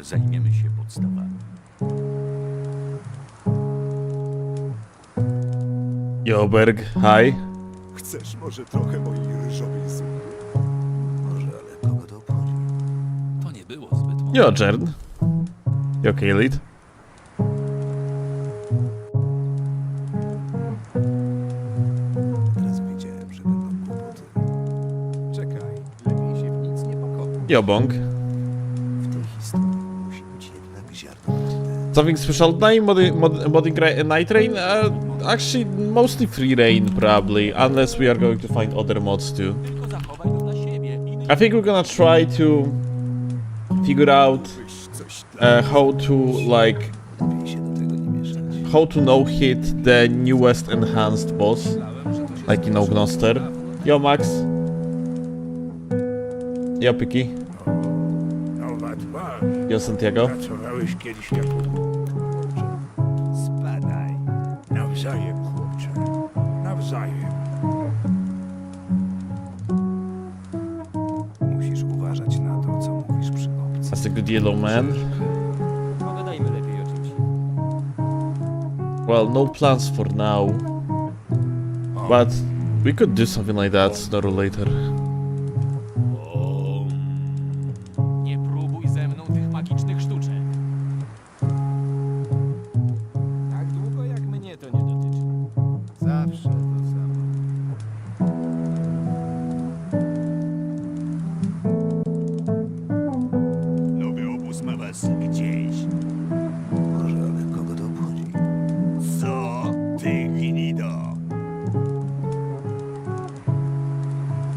zajmiemy się podstawami. Yo, Berg, hi. Chcesz może trochę mojej ryżowej zupy? Może, ale kogo to obchodzi? To nie było zbyt mądre. Yo, Jern. You okay, lead? Teraz wiedziałem, że będą kłopoty. Czekaj, lepiej się w nic nie pakować. Yo, Bong. W tej historii musi być jednak ziarno prawdy. Something special today? Modding Nightreign? Actually, mostly free reign, probably. Unless we are going to find other mods too. Tylko zachowaj to dla siebie. I think we're gonna try to figure out Byś coś tam how to, like, lepiej się do tego nie mieszać. how to no-hit the newest enhanced boss. Like, you know, Gnoster. Yo, Max. Yo, Piki. Nowa twarz. Yo, Santiago. Pracowałeś kiedyś jako... Spadaj. Nawzajem, chłopcze. Nawzajem. Musisz uważać na to, co mówisz przy obcych. That's a good yellow man. Pogadajmy lepiej o czymś. Well, no plans for now. But we could do something like that sooner or later. Nie próbuj ze mną tych magicznych sztuczek. Tak długo jak mnie to nie dotyczy. Zawsze to samo. Nowy obóz ma was gdzieś. Może, ale kogo to obchodzi? Co? Ty gnido.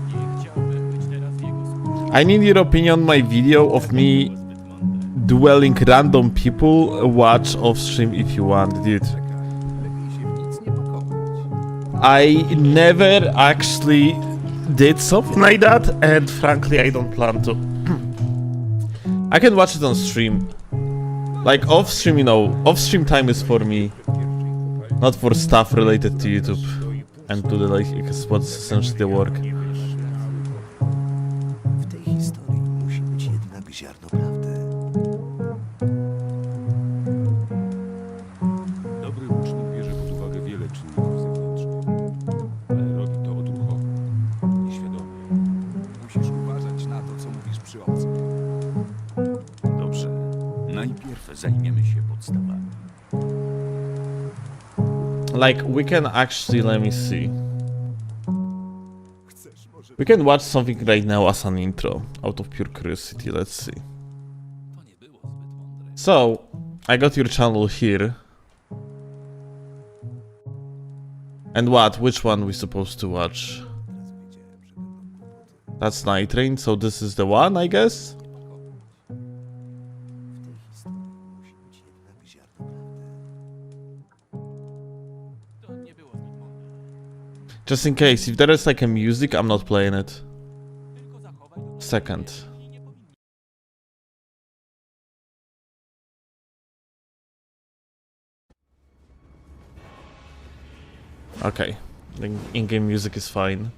Nie chciałbym być teraz w jego skórze. I need your opinion on my video of me Zbyt mądre. dueling random people. Watch off stream if you want, dude. Czekaj, lepiej się w nic nie pakować. I never actually did something like that, and frankly, I don't plan to. I can watch it on stream. Like off stream, you know, off stream time is for me, not for stuff related to YouTube and to the like, because what's essentially the work. W tej historii musi być jednak ziarno prawdy. Dobry łucznik bierze pod uwagę wiele czynników zewnętrznych, ale robi to odruchowo, nieświadomie. Musisz uważać na to, co mówisz przy obcych. Dobrze. Najpierw zajmiemy się podstawami. Like we can actually, let me see. Chcesz może... We can watch something right now as an intro, out of pure curiosity. Let's see. To nie było zbyt mądre. So, I got your channel here. And what? Which one we supposed to watch? That's Nightreign, so this is the one, I guess? To nie było zbyt mądre. Just in case, if there is like a music, I'm not playing it. Tylko zachowaj to dla Second. siebie i nie powinni. Okay, the in-game music is fine.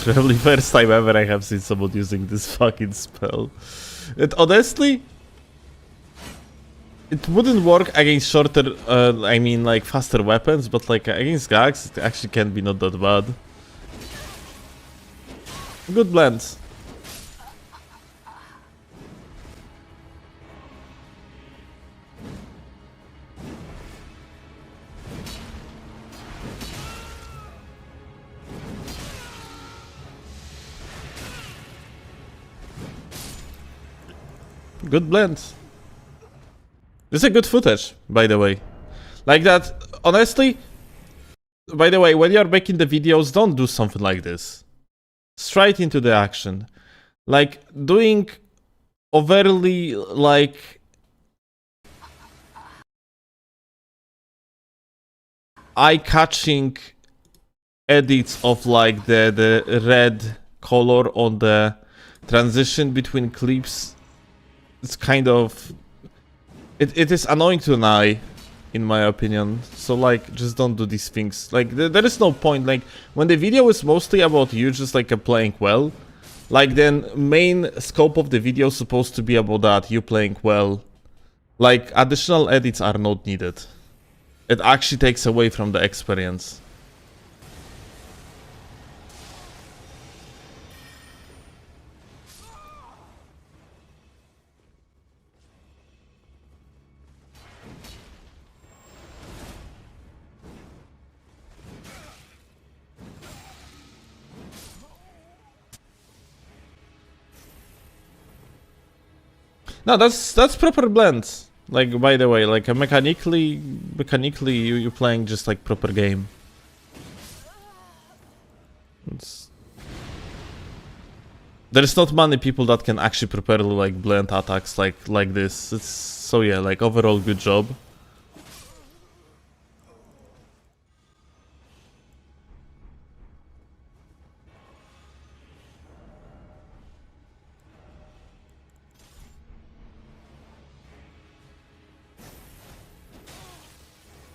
Probably first time ever I have seen someone using this fucking spell. And honestly, it wouldn't work against shorter, I mean like faster weapons, but like against gags it actually can be not that bad. Good blend. Good blend. This is a good footage, by the way. Like that, honestly, by the way, when you're making the videos, don't do something like this. Straight into the action. Like, doing overly, like, eye-catching edits of, like, the red color on the transition between clips, it's kind of... It is annoying to an eye, in my opinion. So like, just don't do these things. Like, there is no point. Like, when the video is mostly about you just like playing well, like then main scope of the video is supposed to be about that, you playing well. Like, additional edits are not needed. It actually takes away from the experience. No, that's proper blend. Like, by the way, like mechanically you playing just like proper game. There's not many people that can actually properly like blend attacks like this. It's so yeah, like overall good job.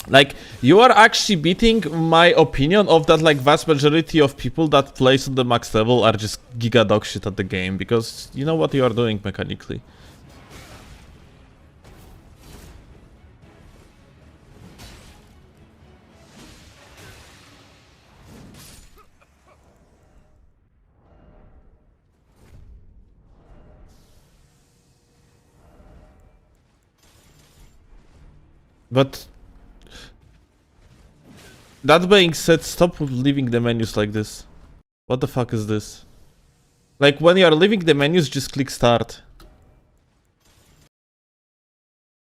Like, you are actually beating my opinion of that, like, vast majority of people that plays on the max level are just giga dog shit at the game, because you know what you are doing mechanically. But... that being said, stop leaving the menus like this. What the fuck is this? Like, when you are leaving the menus, just click start.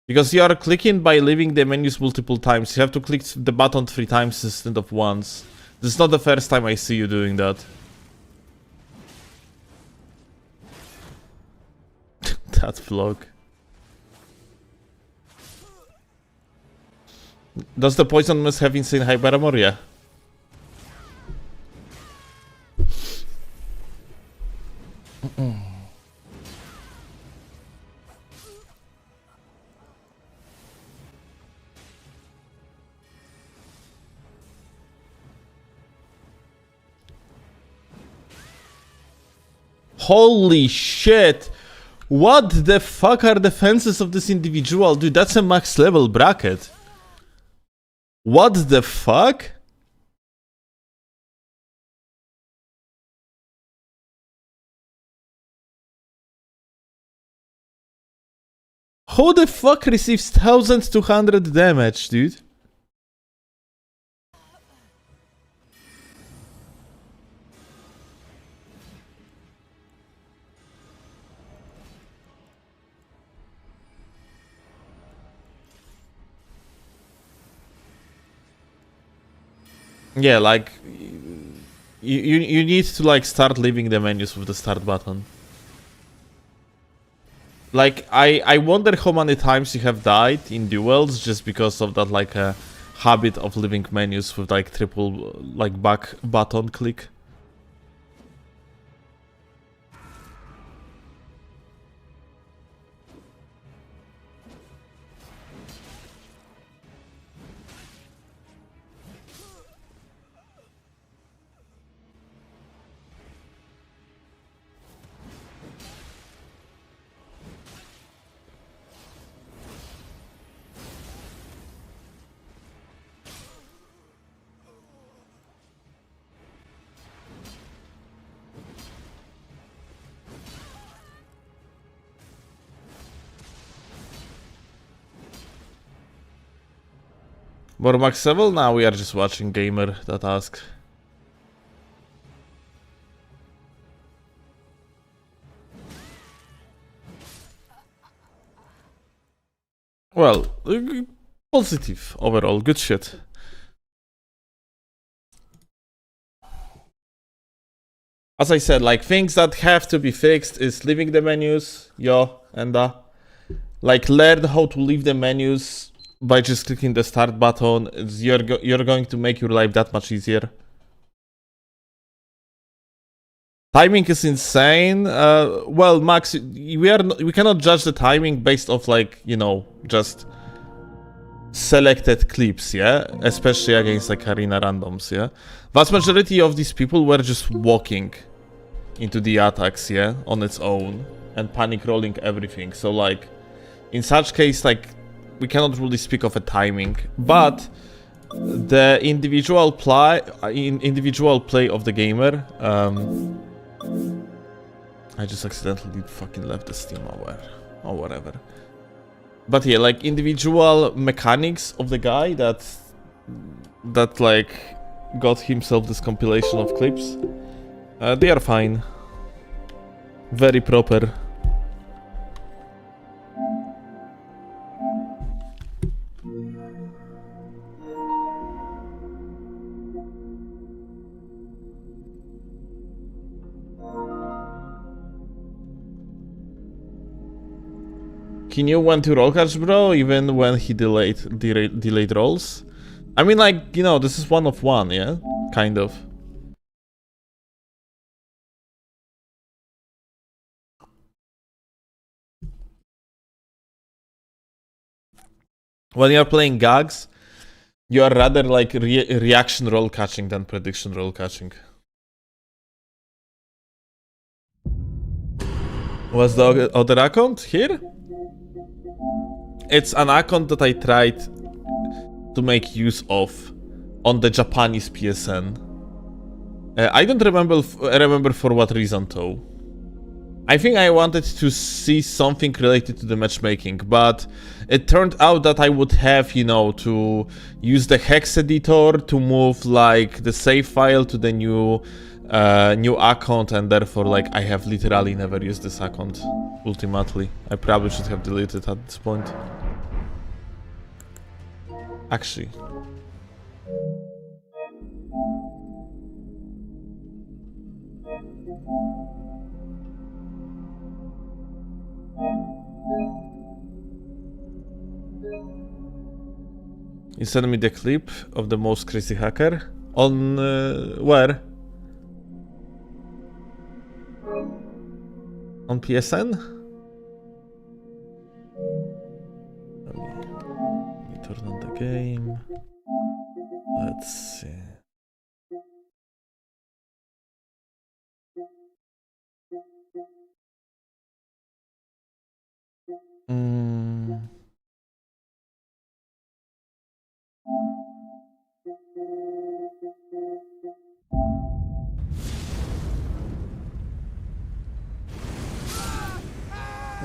Because you are clicking by leaving the menus multiple times. You have to click the button 3 times instead of once. This is not the first time I see you doing that. That vlog. Does the poison mist have insane hypermemoria? Holy shit! What the fuck are the fences of this individual? Dude, that's a max level bracket. What the fuck? Who the fuck receives 1200 damage, dude? Yeah, like you need to like start leaving the menus with the start button. Like I wonder how many times you have died in duels just because of that like a habit of leaving menus with like triple like back button click. More max level? Now we are just watching gamer that ask. Well, positive overall, good shit. As I said, like things that have to be fixed is leaving the menus, and like learn how to leave the menus by just clicking the start button. You're going to make your life that much easier. Timing is insane. Well, Max, we cannot judge the timing based off like, you know, just selected clips, yeah? Especially against like arena randoms, yeah? Vast majority of these people were just walking into the attacks, yeah? On its own and panic rolling everything. So like, in such case, like, we cannot really speak of a timing, but the individual play of the gamer, I just accidentally fucking left the Steam aware or whatever. But yeah, like individual mechanics of the guy that like got himself this compilation of clips, they are fine. Very proper. He knew when to roll catch, bro, even when he delayed rolls. I mean, like, you know, this is one of one, yeah? Kind of. When you're playing gags, you are rather like reaction roll catching than prediction roll catching. What's the other account here? It's an account that I tried to make use of on the Japanese PSN. I don't remember for what reason though. I think I wanted to see something related to the matchmaking, but it turned out that I would have, you know, to use the hex editor to move like the save file to the new account, and therefore like I have literally never used this account ultimately. I probably should have deleted at this point. Actually. You sent me the clip of the most crazy hacker on where? On PSN? Let me turn on the game. Let's see.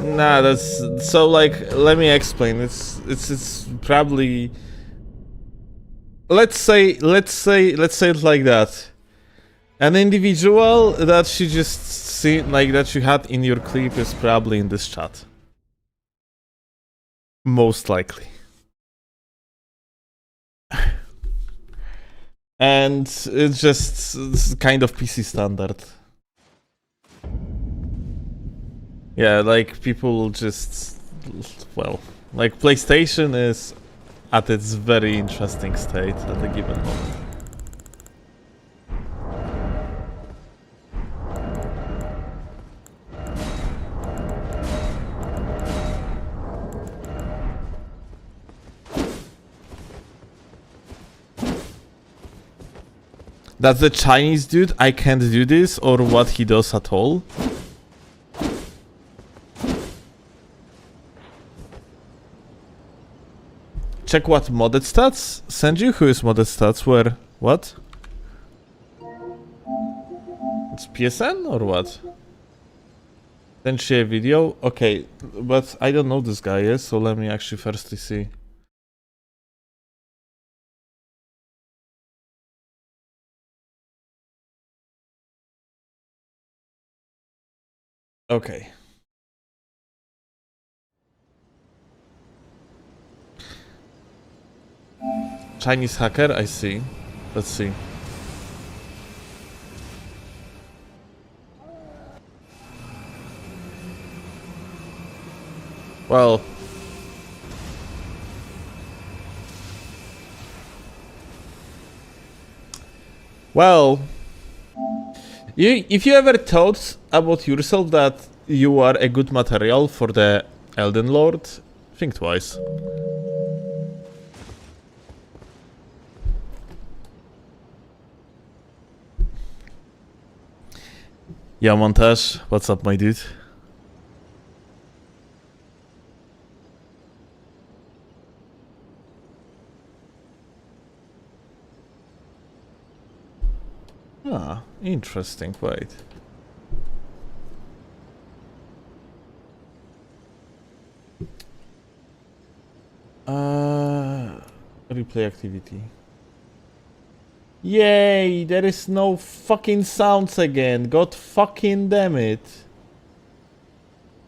Nah, that's so like, let me explain. It's probably, let's say it like that. An individual that you just see, like that you had in your clip, is probably in this chat. Most likely. And it's kind of PC standard. Yeah, like people just, well, like PlayStation is at its very interesting state at a given moment. That's the Chinese dude, I can't do this, or what he does at all. Check what modded stats send you? Who is modded stats? Where? What? It's PSN or what? Then share video? Okay, but I don't know this guy, yes? So let me actually firstly see. Okay. Chinese hacker, I see. Let's see. Well. If you ever thought about yourself that you are a good material for the Elden Lord, think twice. Yeah, Montage, what's up, my dude? Ah, interesting, wait. Replay activity. Yay, there is no fucking sounds again. God fucking damn it.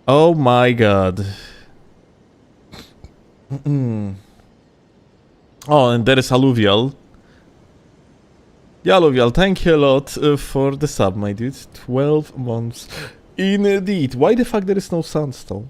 Oh my god. Oh, and there is Alluvial. Yeah, Alluvial, thank you a lot for the sub, my dude. 12 months. Indeed. Why the fuck there is no sounds though?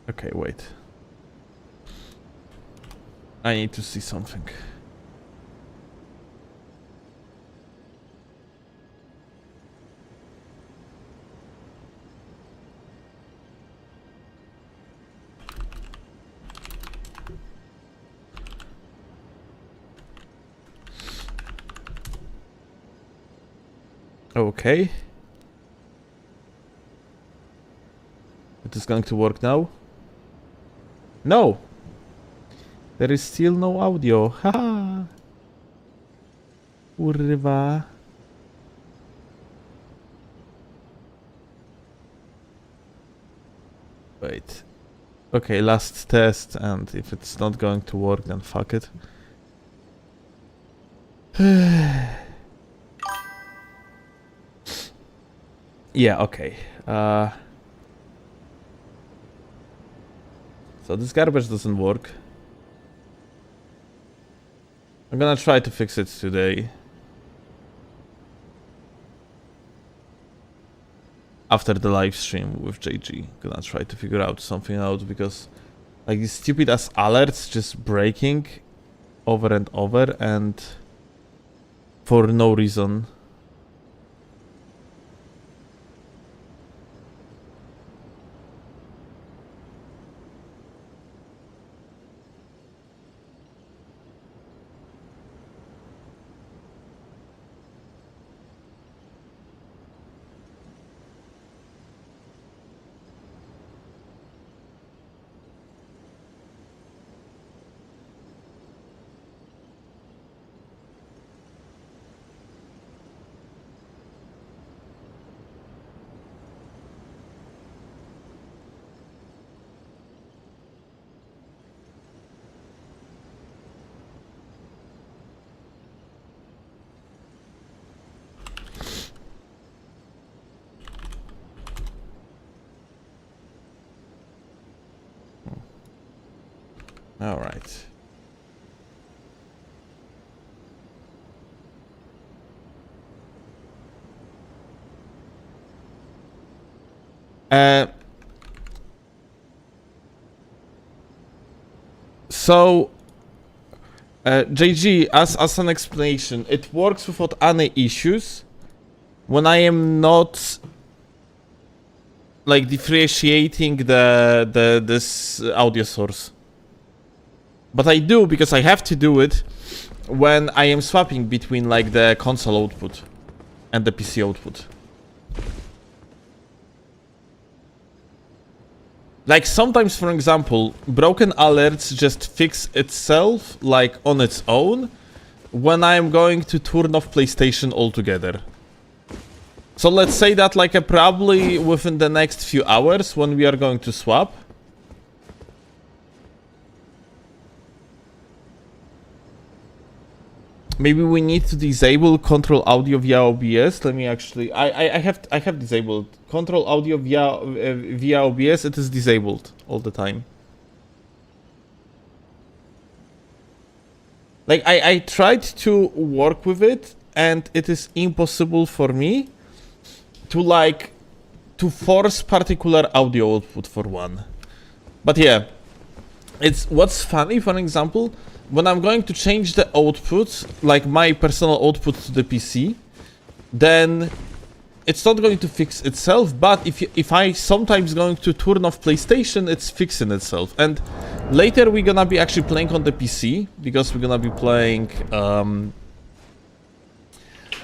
Okay, wait. I need to see something. Okay. It is going to work now. No! There is still no audio. Haha! Kurwa. Wait. Okay, last test, and if it's not going to work, then fuck it. Yeah, okay. So this garbage doesn't work. I'm gonna try to fix it today. After the live stream with JG. Gonna try to figure out something out because like these stupid ass alerts just breaking over and over and for no reason. All right. So, JG, as an explanation, it works without any issues when I am not like differentiating this audio source. But I do because I have to do it when I am swapping between like the console output and the PC output. Like sometimes, for example, broken alerts just fix itself like on its own when I am going to turn off PlayStation altogether. So let's say that like probably within the next few hours when we are going to swap. Maybe we need to disable control audio via OBS. Let me actually. I have disabled control audio via OBS. It is disabled all the time. Like, I tried to work with it, and it is impossible for me to, like, to force particular audio output for one. But yeah, it's what's funny, for example, when I'm going to change the output, like my personal output to the PC, then it's not going to fix itself. But if I sometimes going to turn off PlayStation, it's fixing itself. And later we're gonna be actually playing on the PC, because we're gonna be playing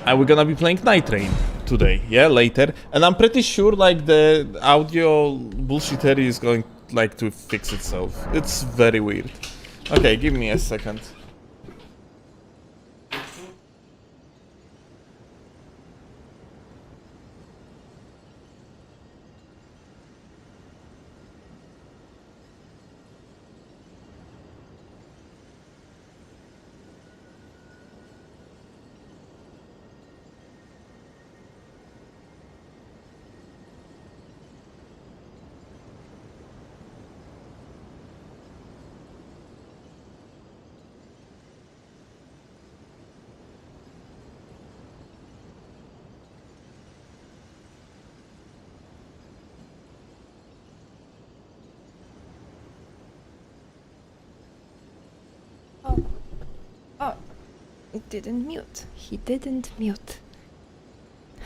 Nightreign today, yeah, later. And I'm pretty sure like the audio bullshittery is going like to fix itself. It's very weird. Okay, give me a second. Oh, it didn't mute. He didn't mute.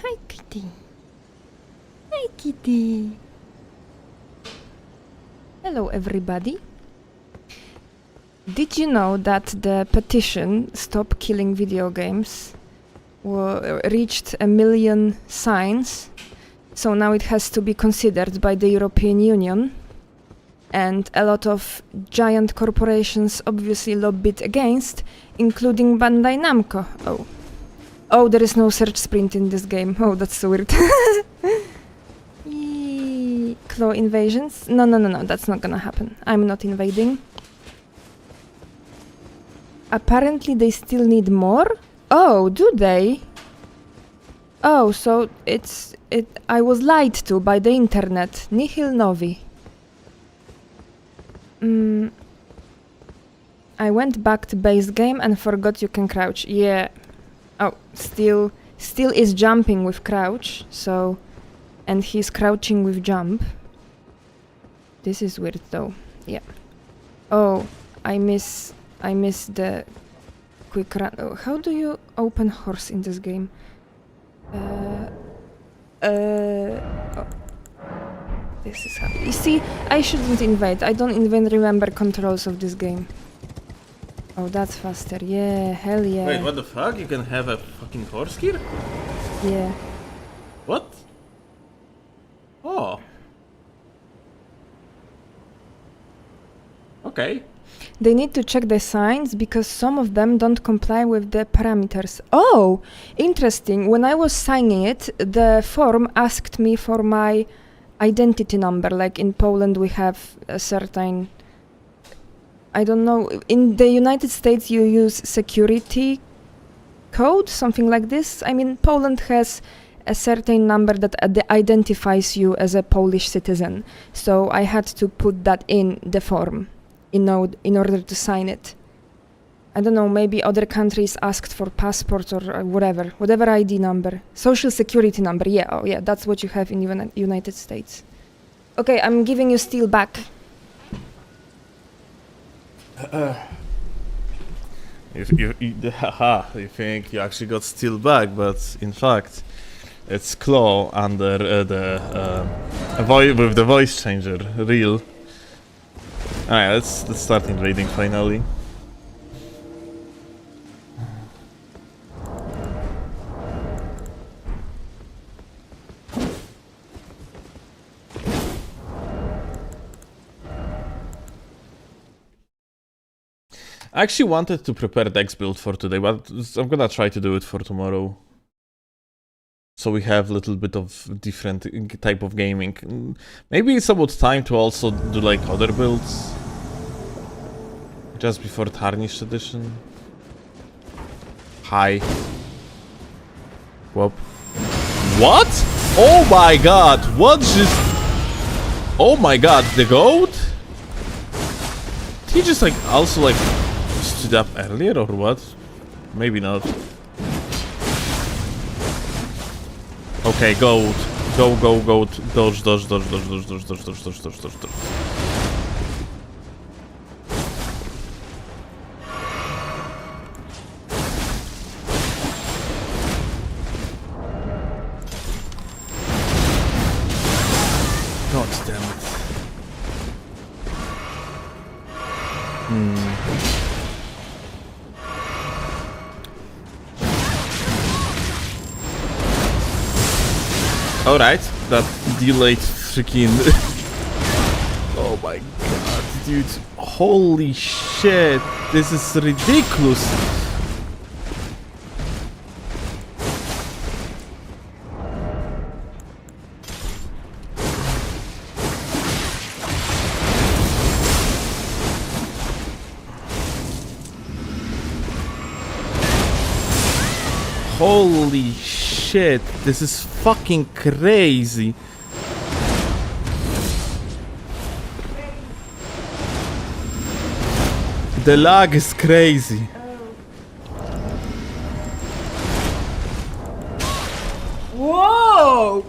Hi, kitty. Hi, kitty. Hello, everybody. Did you know that the petition "Stop Killing Video Games" reached 1 million signs? So now it has to be considered by the European Union. And a lot of giant corporations obviously lobbied against, including Bandai Namco. Oh, there is no search sprint in this game. Oh, that's so weird. Claw invasions? No, that's not gonna happen. I'm not invading. Apparently they still need more? Oh, do they? Oh, so I was lied to by the internet. Nihil novi. I went back to base game and forgot you can crouch. Yeah. Oh, still is jumping with crouch, so... And he's crouching with jump. This is weird though. Yeah. Oh, I miss the quick run. Oh, how do you open horse in this game? Oh. This is how... You see, I shouldn't invade. I don't even remember controls of this game. Oh, that's faster. Yeah, hell yeah. Wait, what the fuck? You can have a fucking horse here? Yeah. What? Oh. Okay. They need to check the signs because some of them don't comply with the parameters. Oh, interesting. When I was signing it, the form asked me for my identity number. Like in Poland we have a certain... I don't know. In the United States you use security code, something like this. I mean, Poland has a certain number that identifies you as a Polish citizen. So I had to put that in the form in order to sign it. I don't know, maybe other countries asked for passport or whatever ID number. Social security number, yeah, oh yeah, that's what you have in United States. Okay, I'm giving you steel back. You think you actually got steel back, but in fact, it's claw under with the voice changer, real. Alright, let's start invading finally. I actually wanted to prepare Dex build for today, but I'm gonna try to do it for tomorrow. So we have a little bit of different type of gaming. Maybe it's about time to also do like other builds. Just before Tarnished Edition. Hi. Whoop. What? Oh my god, what just... Oh my god, the goat? He just like, also like... stood up earlier or what? Maybe not. Okay, goat. Go, goat. Dodge. God damn it. Alright, that delayed freaking... Oh my god, dude. Holy shit, this is ridiculous. Holy shit, this is fucking crazy. The lag is crazy. Whoa!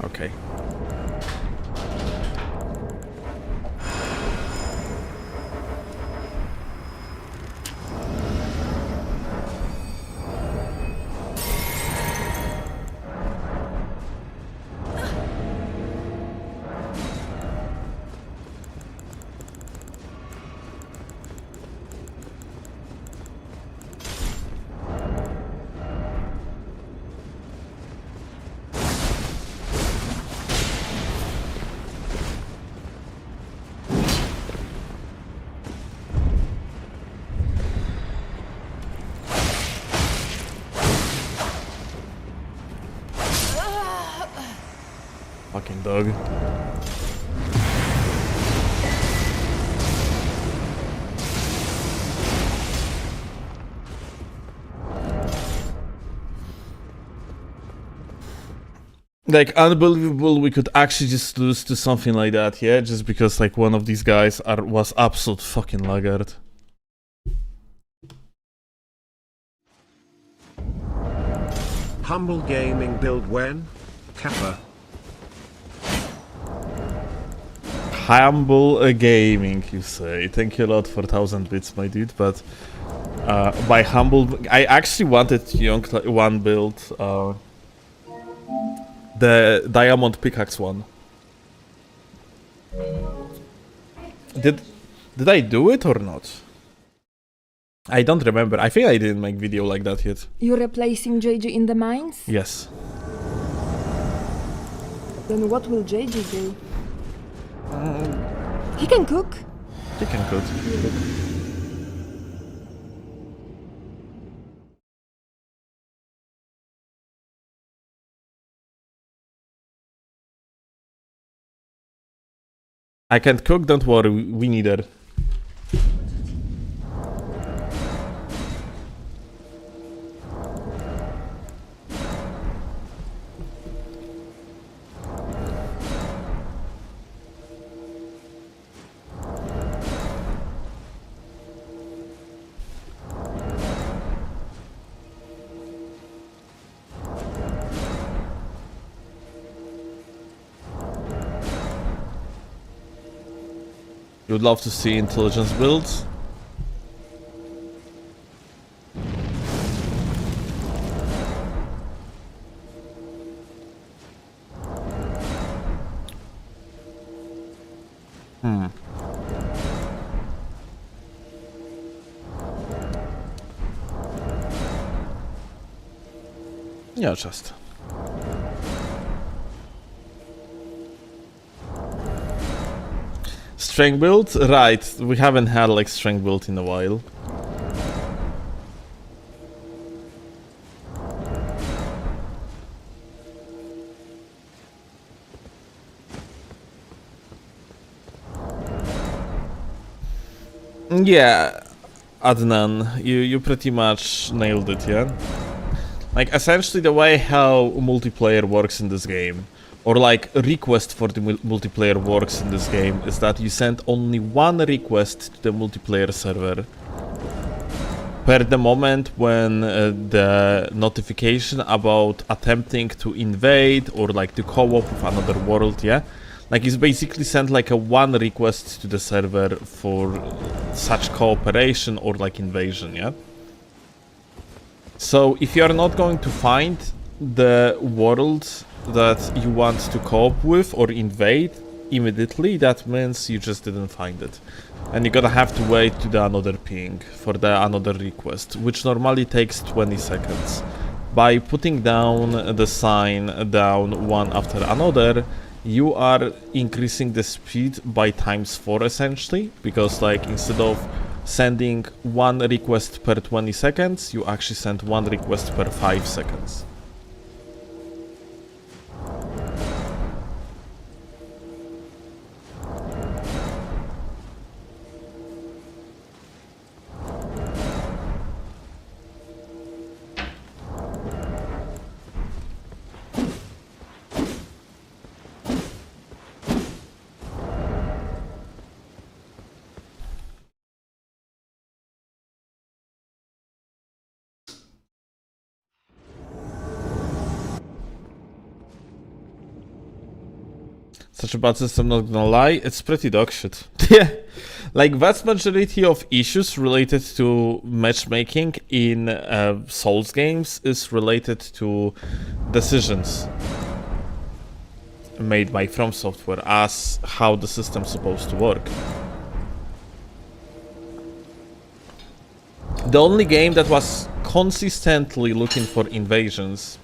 Okay. Fucking dog. Like, unbelievable we could actually just lose to something like that, yeah? Just because, like, one of these guys was absolute fucking laggard. Humble Gaming build when? Kappa. Humble gaming, you say. Thank you a lot for 1000 bits, my dude, but by humble... I actually wanted young one build, the diamond pickaxe one. Did I do it or not? I don't remember. I think I didn't make video like that yet. You're replacing JJ in the mines? Yes. Then what will JJ do? He can cook. You can cook. I can't cook, don't worry, we need her. You would love to see intelligence builds? Yeah, just. Strength build? Right, we haven't had like strength build in a while. Yeah, Adnan, you pretty much nailed it, yeah? Like, essentially the way how multiplayer works in this game, or like a request for the multiplayer works in this game, is that you send only one request to the multiplayer server per the moment when the notification about attempting to invade or like to co-op with another world, yeah? Like, it's basically sent like a one request to the server for such cooperation or like invasion, yeah? So if you are not going to find the world that you want to co-op with or invade immediately, that means you just didn't find it. And you're gonna have to wait to the another ping for the another request, which normally takes 20 seconds. By putting down the sign down one after another, you are increasing the speed by ×4 essentially, because like instead of sending one request per 20 seconds, you actually send one request per 5 seconds. Such a bad system, not gonna lie, it's pretty dog shit. Yeah, like vast majority of issues related to matchmaking in Souls games is related to decisions made by From Software as how the system's supposed to work. The only game that was consistently looking for invasions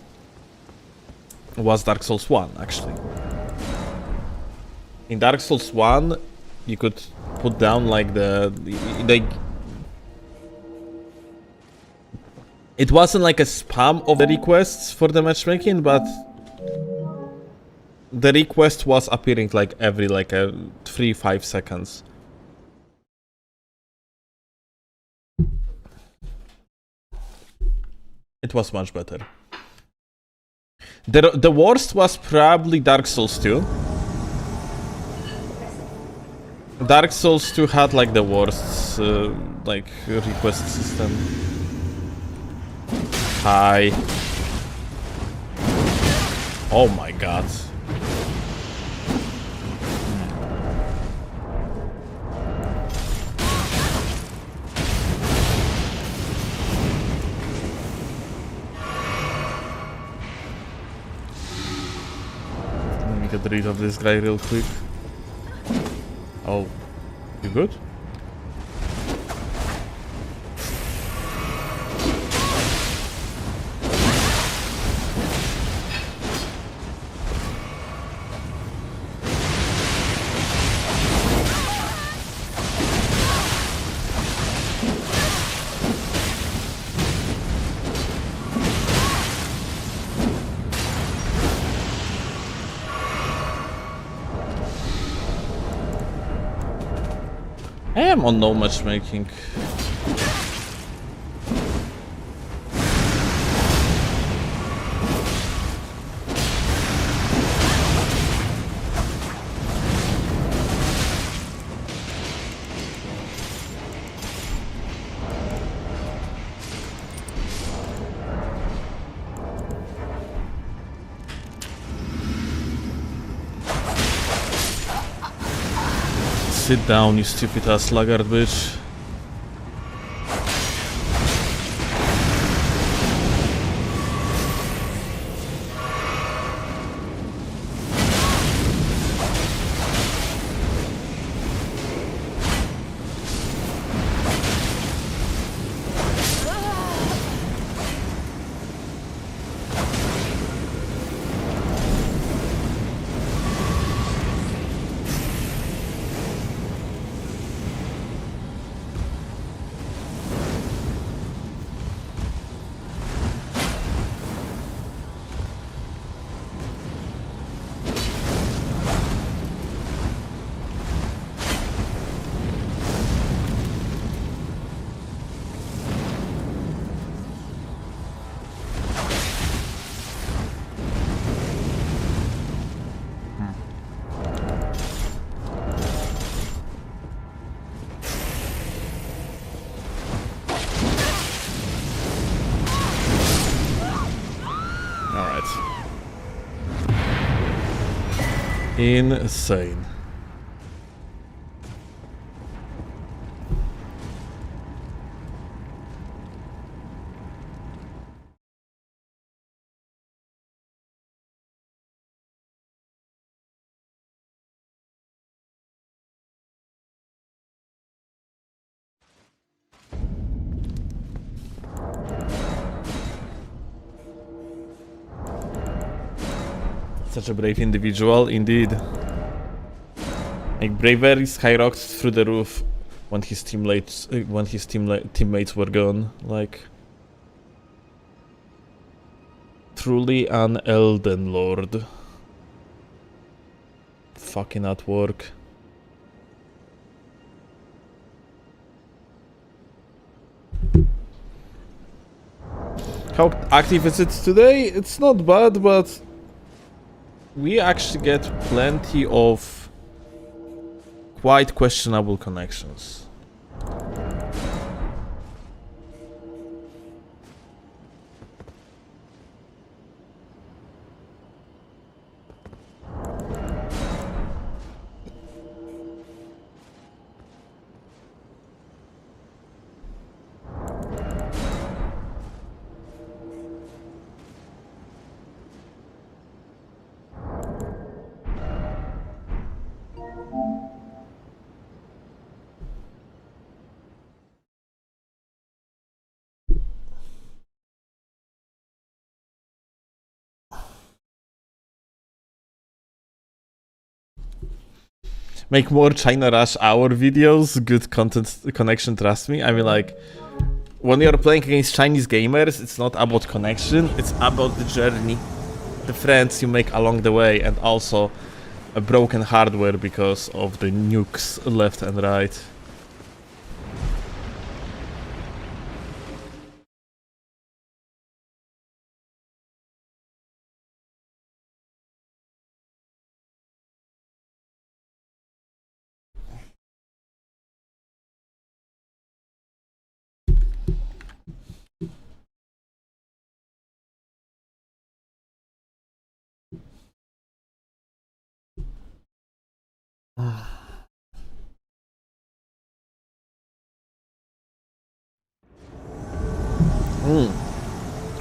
was Dark Souls 1, actually. In Dark Souls 1, you could put down like it wasn't like a spam of the requests for the matchmaking, but the request was appearing like every like 3-5 seconds. It was much better. The worst was probably Dark Souls 2. Dark Souls 2 had like the worst like request system. Hi. Oh my god. Let me get rid of this guy real quick. Oh, you good? I am on no matchmaking. Sit down, you stupid ass Laggard bitch. Insane. Such a brave individual, indeed. Like bravery skyrocketed through the roof when his teammates were gone. Like truly an Elden Lord. Fucking at work. How active is it today? It's not bad, but we actually get plenty of quite questionable connections. Make more China Rush Hour videos, good content connection, trust me. I mean, like, when you're playing against Chinese gamers, it's not about connection, it's about the journey, the friends you make along the way, and also a broken hardware because of the nukes left and right.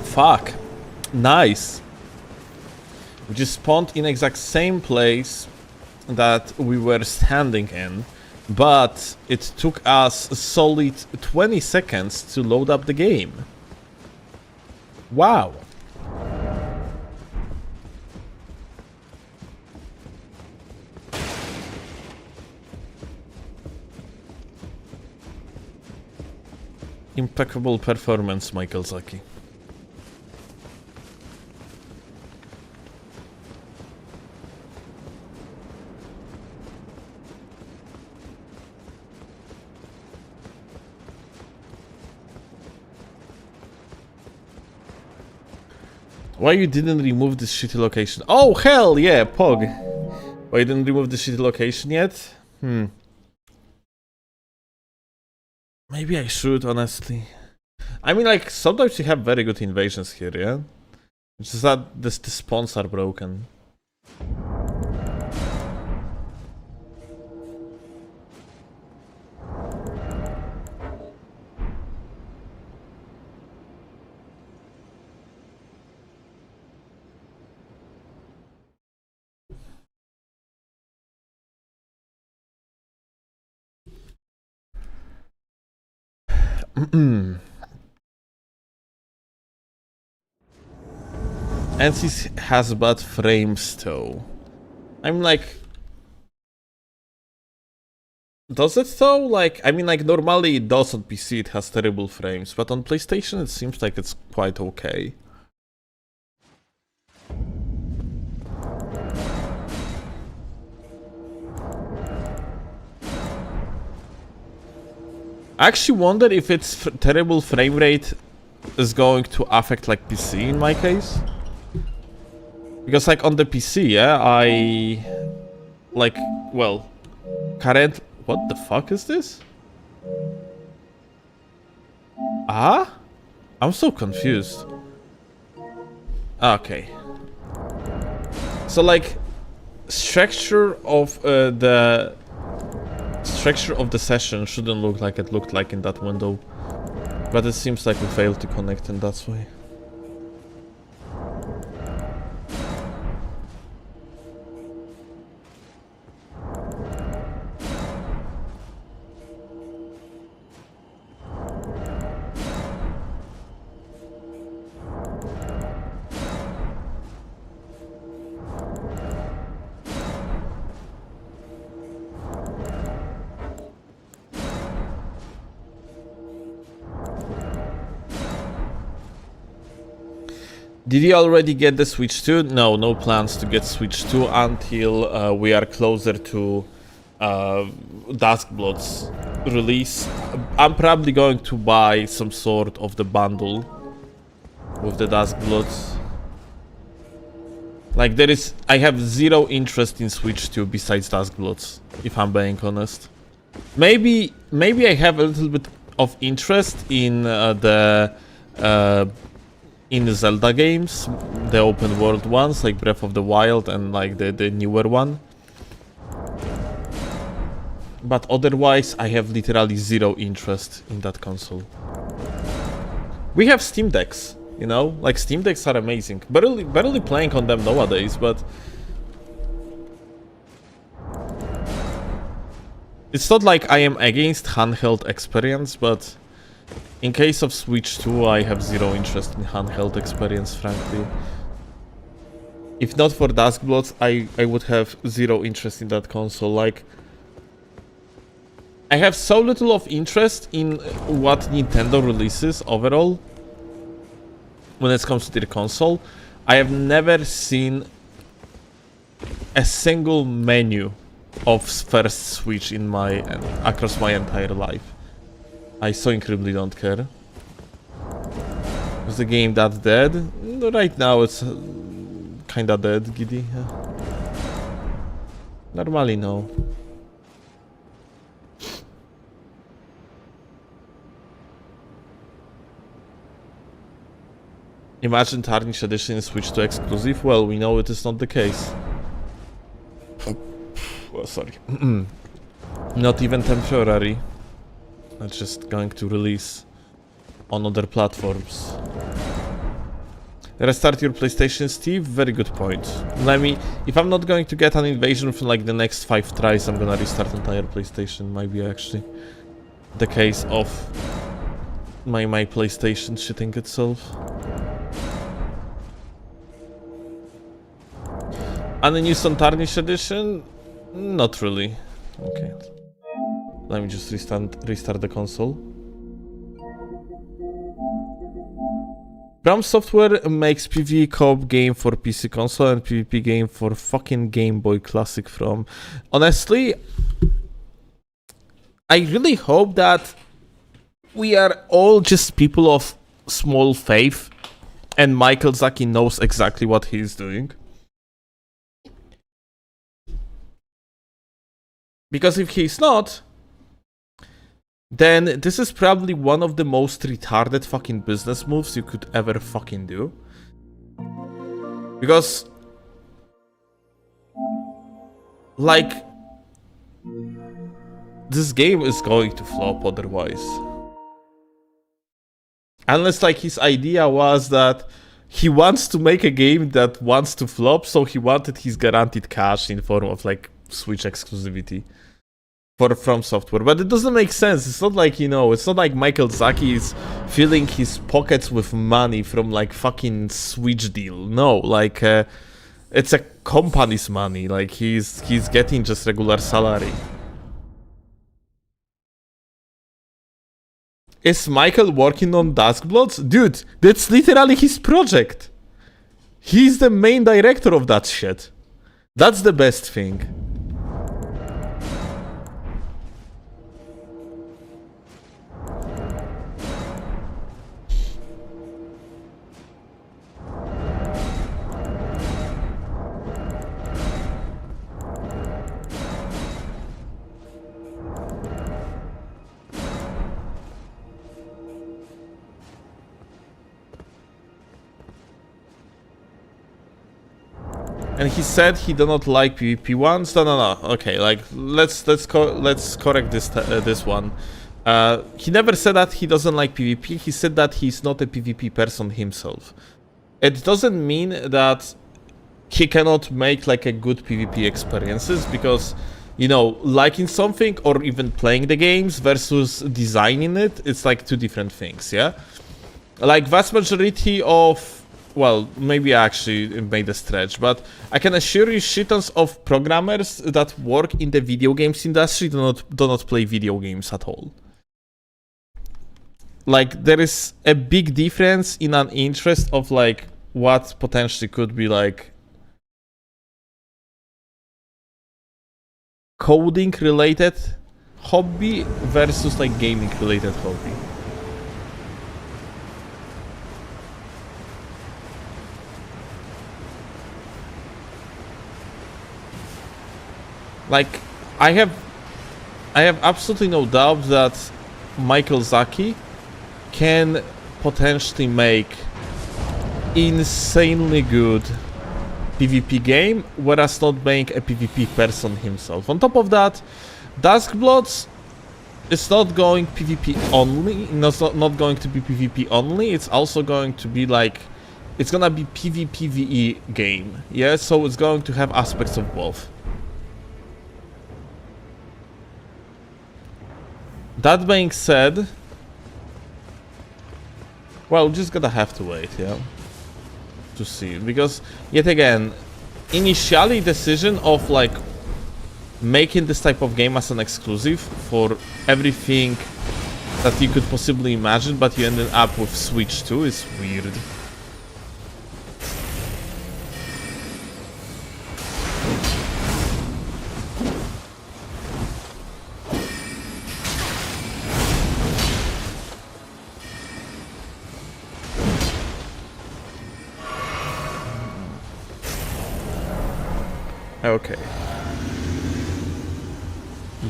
Fuck. Nice. We just spawned in exact same place that we were standing in, but it took us a solid 20 seconds to load up the game. Wow. Impeccable performance, Michael Zaki. Why you didn't remove this shitty location? Oh, hell yeah, Pog. Why you didn't remove the shitty location yet? Maybe I should, honestly. I mean, like, sometimes you have very good invasions here, yeah? It's just that the spawns are broken. NC has bad frames though. I'm like, does it though? Like, I mean, like, normally it does on PC, it has terrible frames, but on PlayStation it seems like it's quite okay. I actually wonder if its terrible frame rate is going to affect like PC in my case. Because like on the PC, yeah, I like, well, current, what the fuck is this? Ah? I'm so confused. Okay. So like, structure of the session shouldn't look like it looked like in that window, but it seems like we failed to connect, and that's why. Did you already get the Switch 2? No, no plans to get Switch 2 until we are closer to Duskblood's release. I'm probably going to buy some sort of the bundle with the Duskbloods. Like I have zero interest in Switch 2 besides Duskbloods, if I'm being honest. Maybe I have a little bit of interest in the Zelda games, the open world ones like Breath of the Wild and like the newer one. But otherwise, I have literally zero interest in that console. We have Steam Decks, you know? Like, Steam Decks are amazing. Barely playing on them nowadays, but... It's not like I am against handheld experience, but... In case of Switch 2, I have zero interest in handheld experience, frankly. If not for Duskbloods, I would have zero interest in that console. Like, I have so little of interest in what Nintendo releases overall when it comes to their console. I have never seen a single menu of first Switch in across my entire life. I so incredibly don't care. Was the game that dead? Right now it's kinda dead, Giddy. Normally no. Imagine Tarnished Edition is Switch 2 exclusive? Well, we know it is not the case. Oh, sorry. Not even temporary. It's just going to release on other platforms. Restart your PlayStation, Steve? Very good point. If I'm not going to get an invasion for like the next 5 tries, I'm gonna restart entire PlayStation. Might be actually the case of my PlayStation shitting itself. And the news on Tarnished Edition? Not really. Okay. Let me just restart the console. From Software makes PvE co-op game for PC console and PvP game for fucking Game Boy Classic from. Honestly, I really hope that we are all just people of small faith and Michael Zaki knows exactly what he is doing. Because if he's not, then this is probably one of the most retarded fucking business moves you could ever fucking do. Because, like, this game is going to flop otherwise. Unless, like, his idea was that he wants to make a game that wants to flop, so he wanted his guaranteed cash in form of, like, Switch exclusivity. From Software, but it doesn't make sense. It's not like, you know, it's not like Michael Zaki is filling his pockets with money from like fucking Switch deal. No, like it's a company's money. Like he's getting just regular salary. Is Michael working on Duskbloods? Dude, that's literally his project. He's the main director of that shit. That's the best thing. and he said he do not like PvP ones. No. Okay, like let's correct this one. He never said that he doesn't like PvP. He said that he's not a PvP person himself. It doesn't mean that he cannot make like a good PvP experiences, because, you know, liking something or even playing the games versus designing it, it's like two different things, yeah? Like vast majority of, well, maybe I actually made a stretch, but I can assure you shit-tons of programmers that work in the video games industry do not play video games at all. Like, there is a big difference in an interest of like what potentially could be like coding related hobby versus like gaming related hobby. Like, I have absolutely no doubt that Michael Zaki can potentially make insanely good PvP game, whereas not being a PvP person himself. On top of that, Duskbloods is not going PvP only, not going to be PvP only, it's also going to be like, it's gonna be PvPvE game, yeah, so it's going to have aspects of both. That being said, well, just gonna have to wait, yeah, to see, because yet again, initially decision of like making this type of game as an exclusive for everything that you could possibly imagine, but you ended up with Switch 2 is weird. Okay.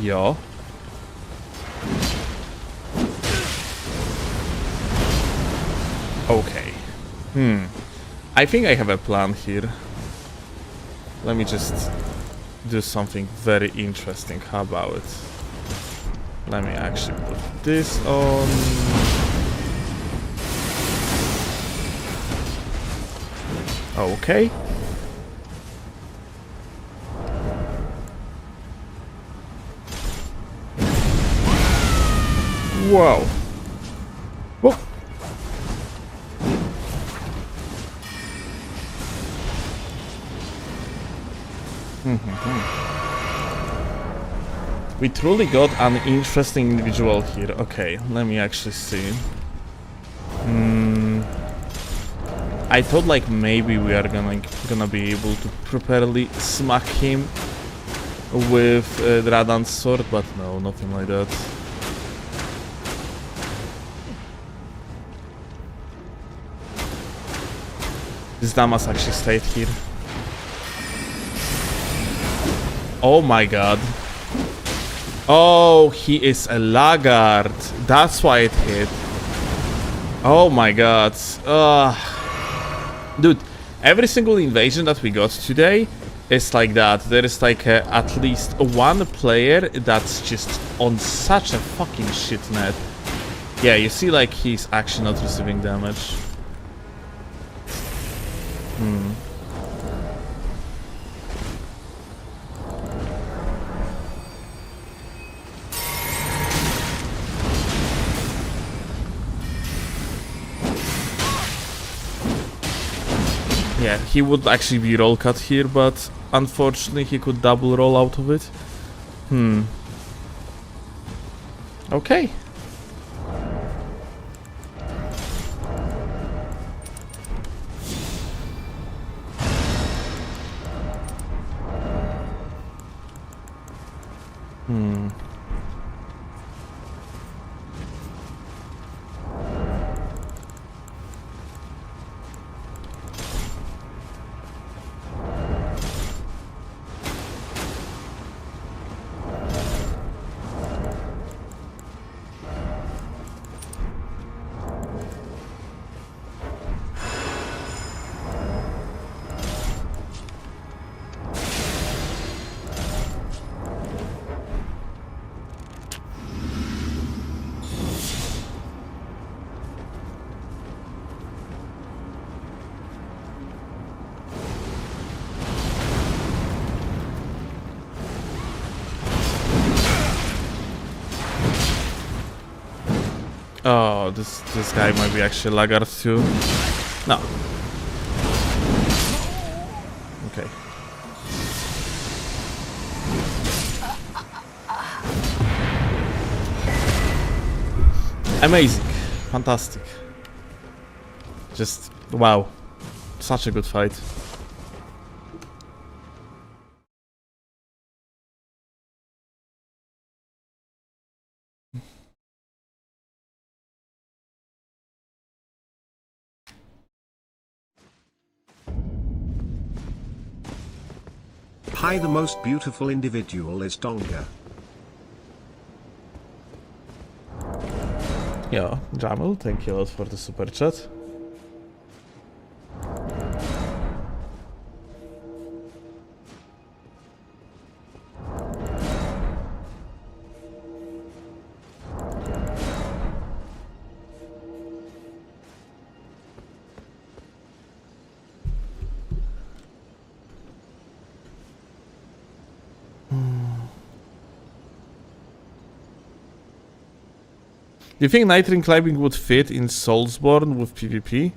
Ja. Okay. I think I have a plan here. Let me just do something very interesting. How about it? Let me actually put this on. Okay. Wow. Whoa. We truly got an interesting individual here. Okay, let me actually see. I thought like maybe we are gonna be able to properly smack him with Radan's sword, but no, nothing like that. This Damas actually stayed here. Oh my god. Oh, he is a laggard. That's why it hit. Oh my god. Dude, every single invasion that we got today is like that. There is like at least one player that's just on such a fucking shit net. Yeah, you see like he's actually not receiving damage. Yeah, he would actually be roll cut here, but unfortunately he could double roll out of it. Okay. Oh, this guy might be actually Laggard too. No. Okay. Amazing. Fantastic. Just wow. Such a good fight. Hi, the most beautiful individual is Donga. Yo, Jamil, thank you a lot for the super chat. Do you think Nightreign climbing would fit in Soulsborne with PvP?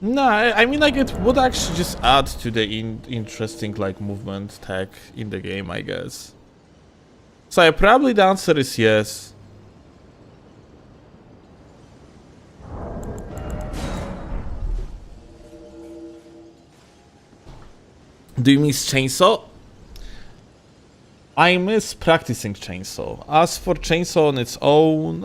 No, I mean, like, it would actually just add to the interesting, like, movement tech in the game, I guess. So yeah, probably the answer is yes. Do you miss Chainsaw? I miss practicing Chainsaw. As for Chainsaw on its own,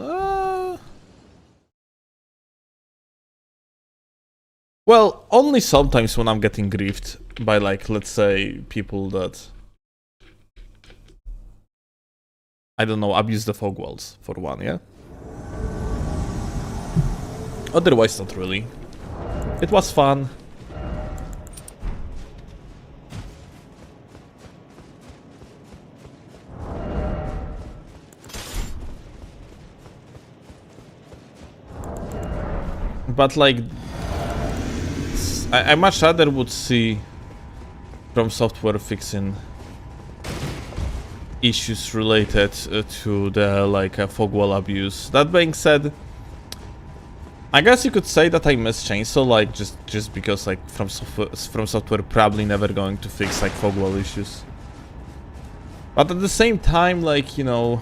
well, only sometimes when I'm getting griefed by, like, let's say, people that, I don't know, abuse the fog walls, for one, yeah? Otherwise, not really. It was fun. But, like, I much rather would see From Software fixing issues related to the, like, fog wall abuse. That being said, I guess you could say that I miss Chainsaw, like, just because, like, From Software probably never going to fix, like, fog wall issues. But at the same time, like, you know,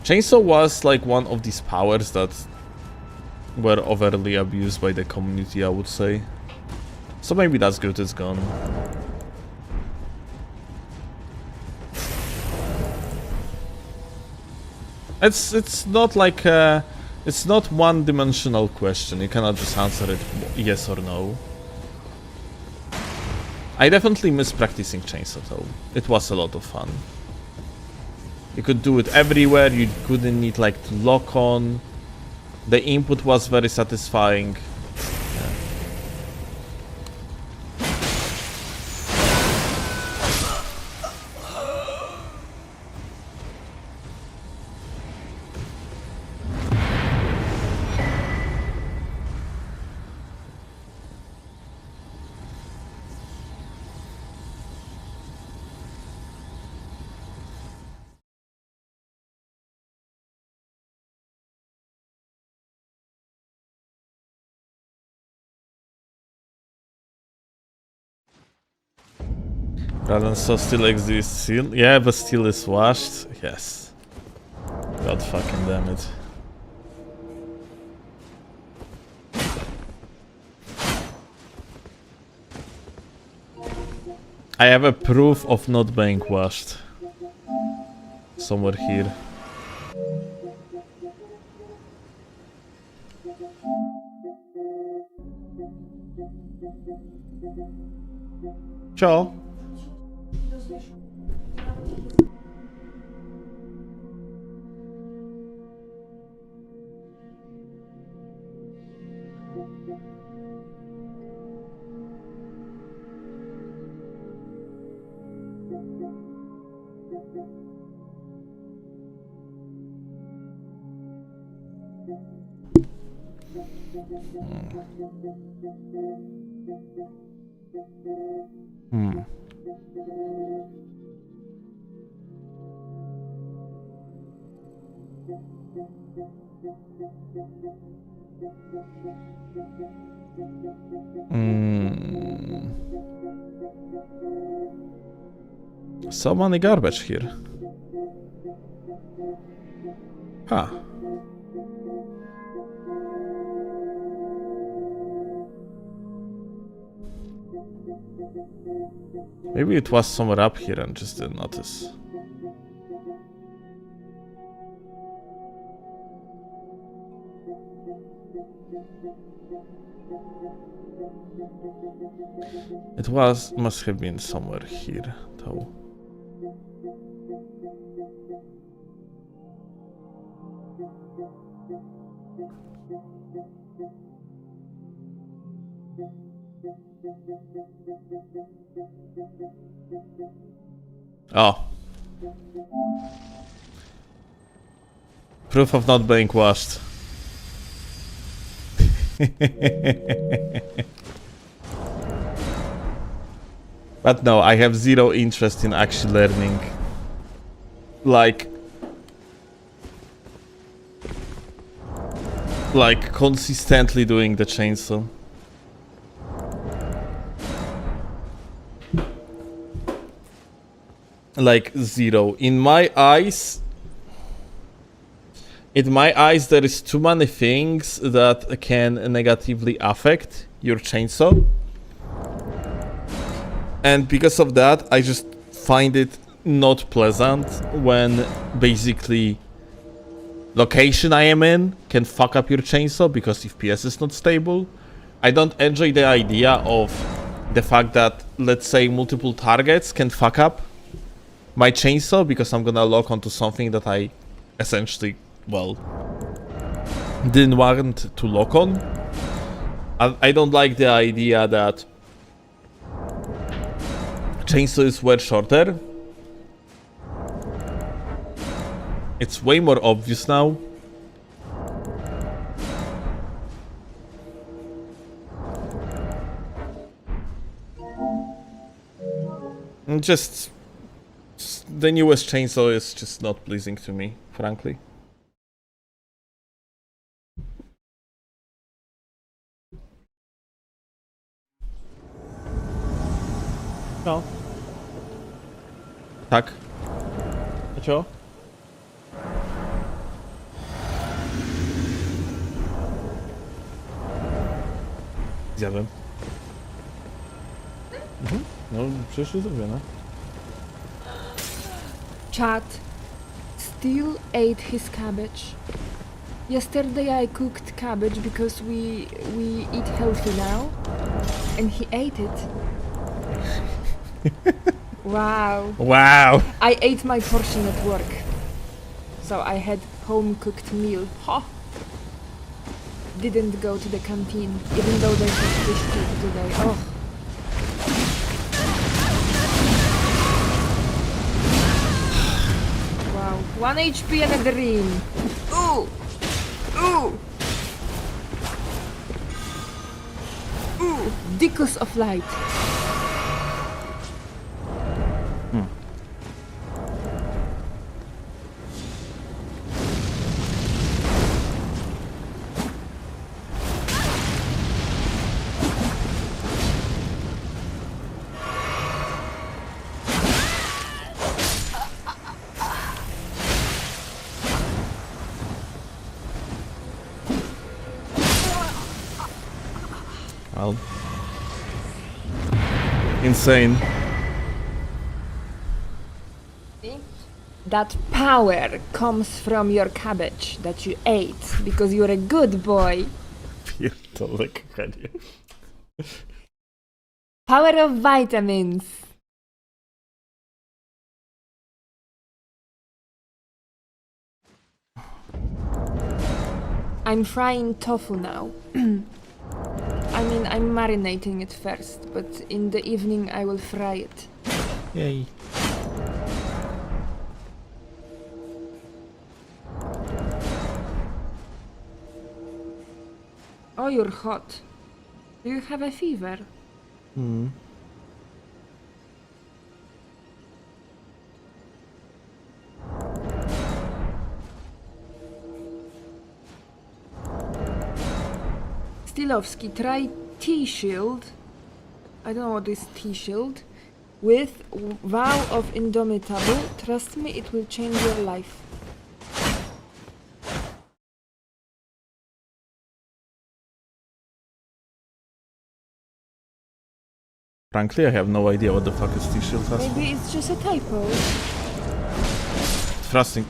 Chainsaw was, like, one of these powers that were overly abused by the community, I would say. So maybe that's good, it's gone. It's not like it's not one-dimensional question. You cannot just answer it yes or no. I definitely miss practicing Chainsaw though. It was a lot of fun. You could do it everywhere. You couldn't need, like, to lock on. The input was very satisfying. Rather so still exists. Still, yeah, but still is washed. Yes. God fucking damn it. I have a proof of not being washed. Somewhere here. Ciao. Hmm. So many garbage here. Huh. Maybe it was somewhere up here and just didn't notice. Must have been somewhere here, though. Oh. Proof of not being washed. But no, I have zero interest in actually learning. Like consistently doing the chainsaw. Like zero. In my eyes, there is too many things that can negatively affect your chainsaw. And because of that, I just find it not pleasant when basically location I am in can fuck up your chainsaw because FPS is not stable. I don't enjoy the idea of the fact that, let's say, multiple targets can fuck up my chainsaw because I'm gonna lock onto something that I essentially, well, didn't want to lock on. I don't like the idea that chainsaw is way shorter. It's way more obvious now. And just the newest chainsaw is just not pleasing to me, frankly. No. Tak. A co? Zjadłem. No, przecież jest zrobione. Chat. Steel ate his cabbage. Yesterday I cooked cabbage because we eat healthy now, and he ate it. Wow. Wow. I ate my portion at work, so I had home-cooked meal. Ha! Didn't go to the canteen, even though they had fish cake today. Oh. Wow. 1 HP and a dream. Ooh! Ooh! Ooh! Dickus of light. Well, insane. That power comes from your cabbage that you ate because you're a good boy. Pierdolę, kochanie. Power of vitamins. I'm frying tofu now. I mean, I'm marinating it first, but in the evening I will fry it. Yay. Oh, you're hot. Do you have a fever? Steelovsky, try T-Shield. I don't know what is T-Shield. With Vow of Indomitable. Trust me, it will change your life. Frankly, I have no idea what the fuck is T-Shield has. Maybe it's just a typo. Thrusting.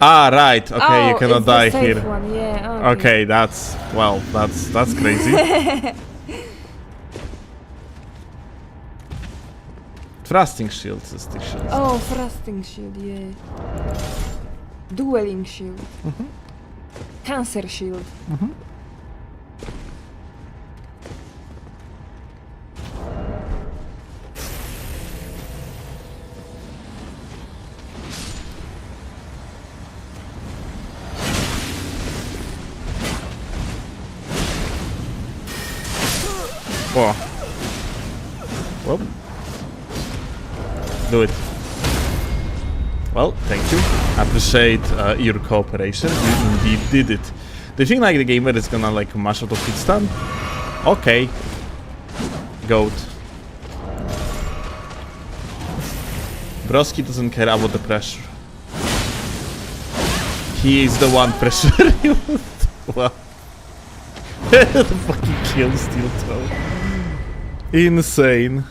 Ah, right. Okay, you cannot it's the die safe here. One. Yeah, Okay, that's crazy. Thrusting shields is T-Shield. Oh, thrusting shield, yeah. Dueling shield. Cancer shield. Oh. Well. Do it. Well, thank you. I appreciate your cooperation. You indeed did it. Do you think like the gamer is gonna like mash out of hit stun? Okay. Goat. Broski doesn't care about the pressure. He is the one pressuring you. Wow. The fucking kill steel toe. Insane.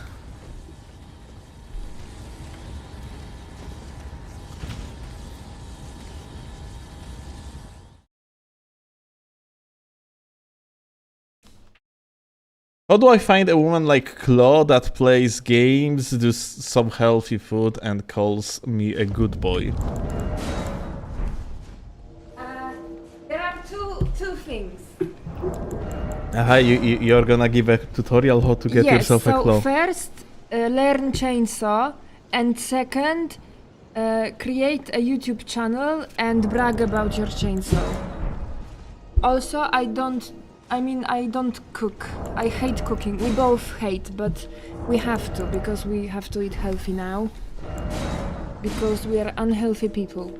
How do I find a woman like Claw that plays games, does some healthy food, and calls me a good boy? There are two things. You're gonna give a tutorial how to get yourself a claw. First, learn chainsaw, and second, create a YouTube channel and brag about your chainsaw. Also, I don't cook. I hate cooking. We both hate, but we have to, because we have to eat healthy now. Because we are unhealthy people.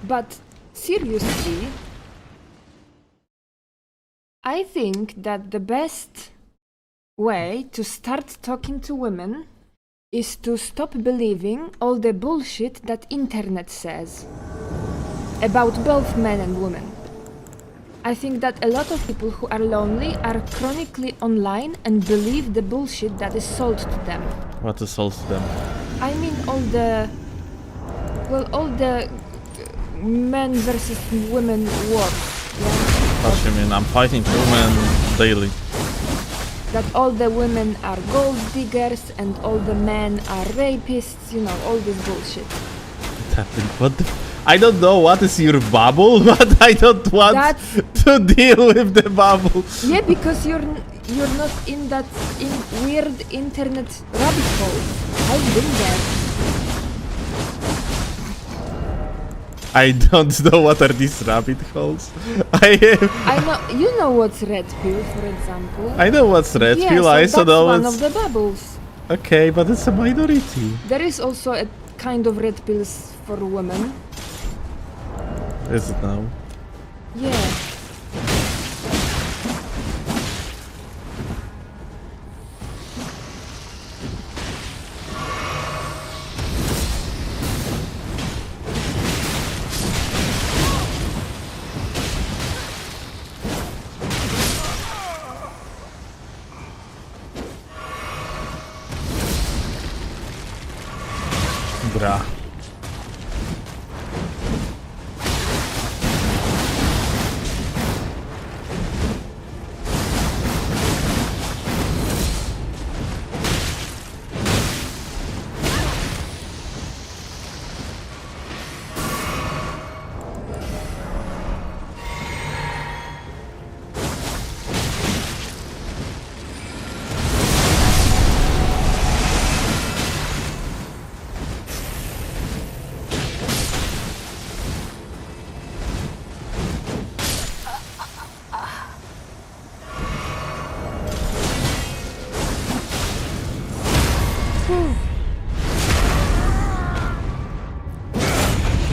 But seriously, I think that the best way to start talking to women is to stop believing all the bullshit that internet says about both men and women. I think that a lot of people who are lonely are chronically online and believe the bullshit that is sold to them. What is sold to them? I mean all the men versus women wars. Yeah? What you mean? I'm fighting women daily. That all the women are gold diggers and all the men are rapists, you know, all this bullshit. What the I don't know what is your bubble, but I don't want to deal with the bubble. Yeah, because you're not in that weird internet rabbit hole. I've been there. I don't know what are these rabbit holes. I know, you know what's red pill, for example. I know what's red pill. So I also know that's one what's of the bubbles. okay, but it's a minority. There is also a kind of red pills for women. Is it now? Yeah. Bra.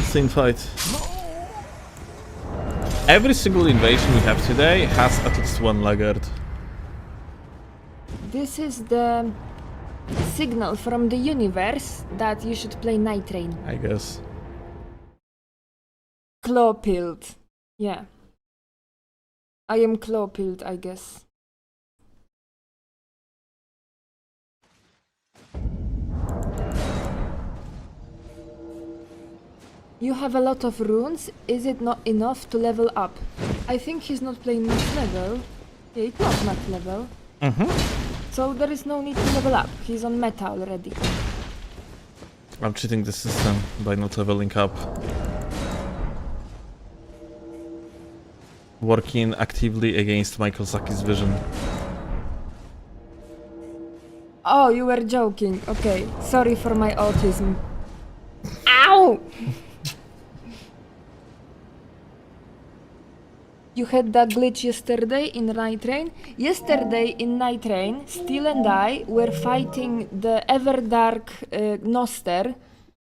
Scene fight. Every single invasion we have today has at least one laggard. This is the signal from the universe that you should play Nightreign. I guess. Claw-pilled. Yeah. I am claw-pilled, I guess. You have a lot of runes. Is it not enough to level up? I think he's not playing max level. Yeah, it's not max level. So there is no need to level up. He's on meta already. I'm cheating the system by not leveling up. Working actively against Michael Saki's vision. Oh, you were joking. Okay. Sorry for my autism. Ow! You had that glitch yesterday in Nightreign? Yesterday in Nightreign, Steel and I were fighting the Everdark Gnoster,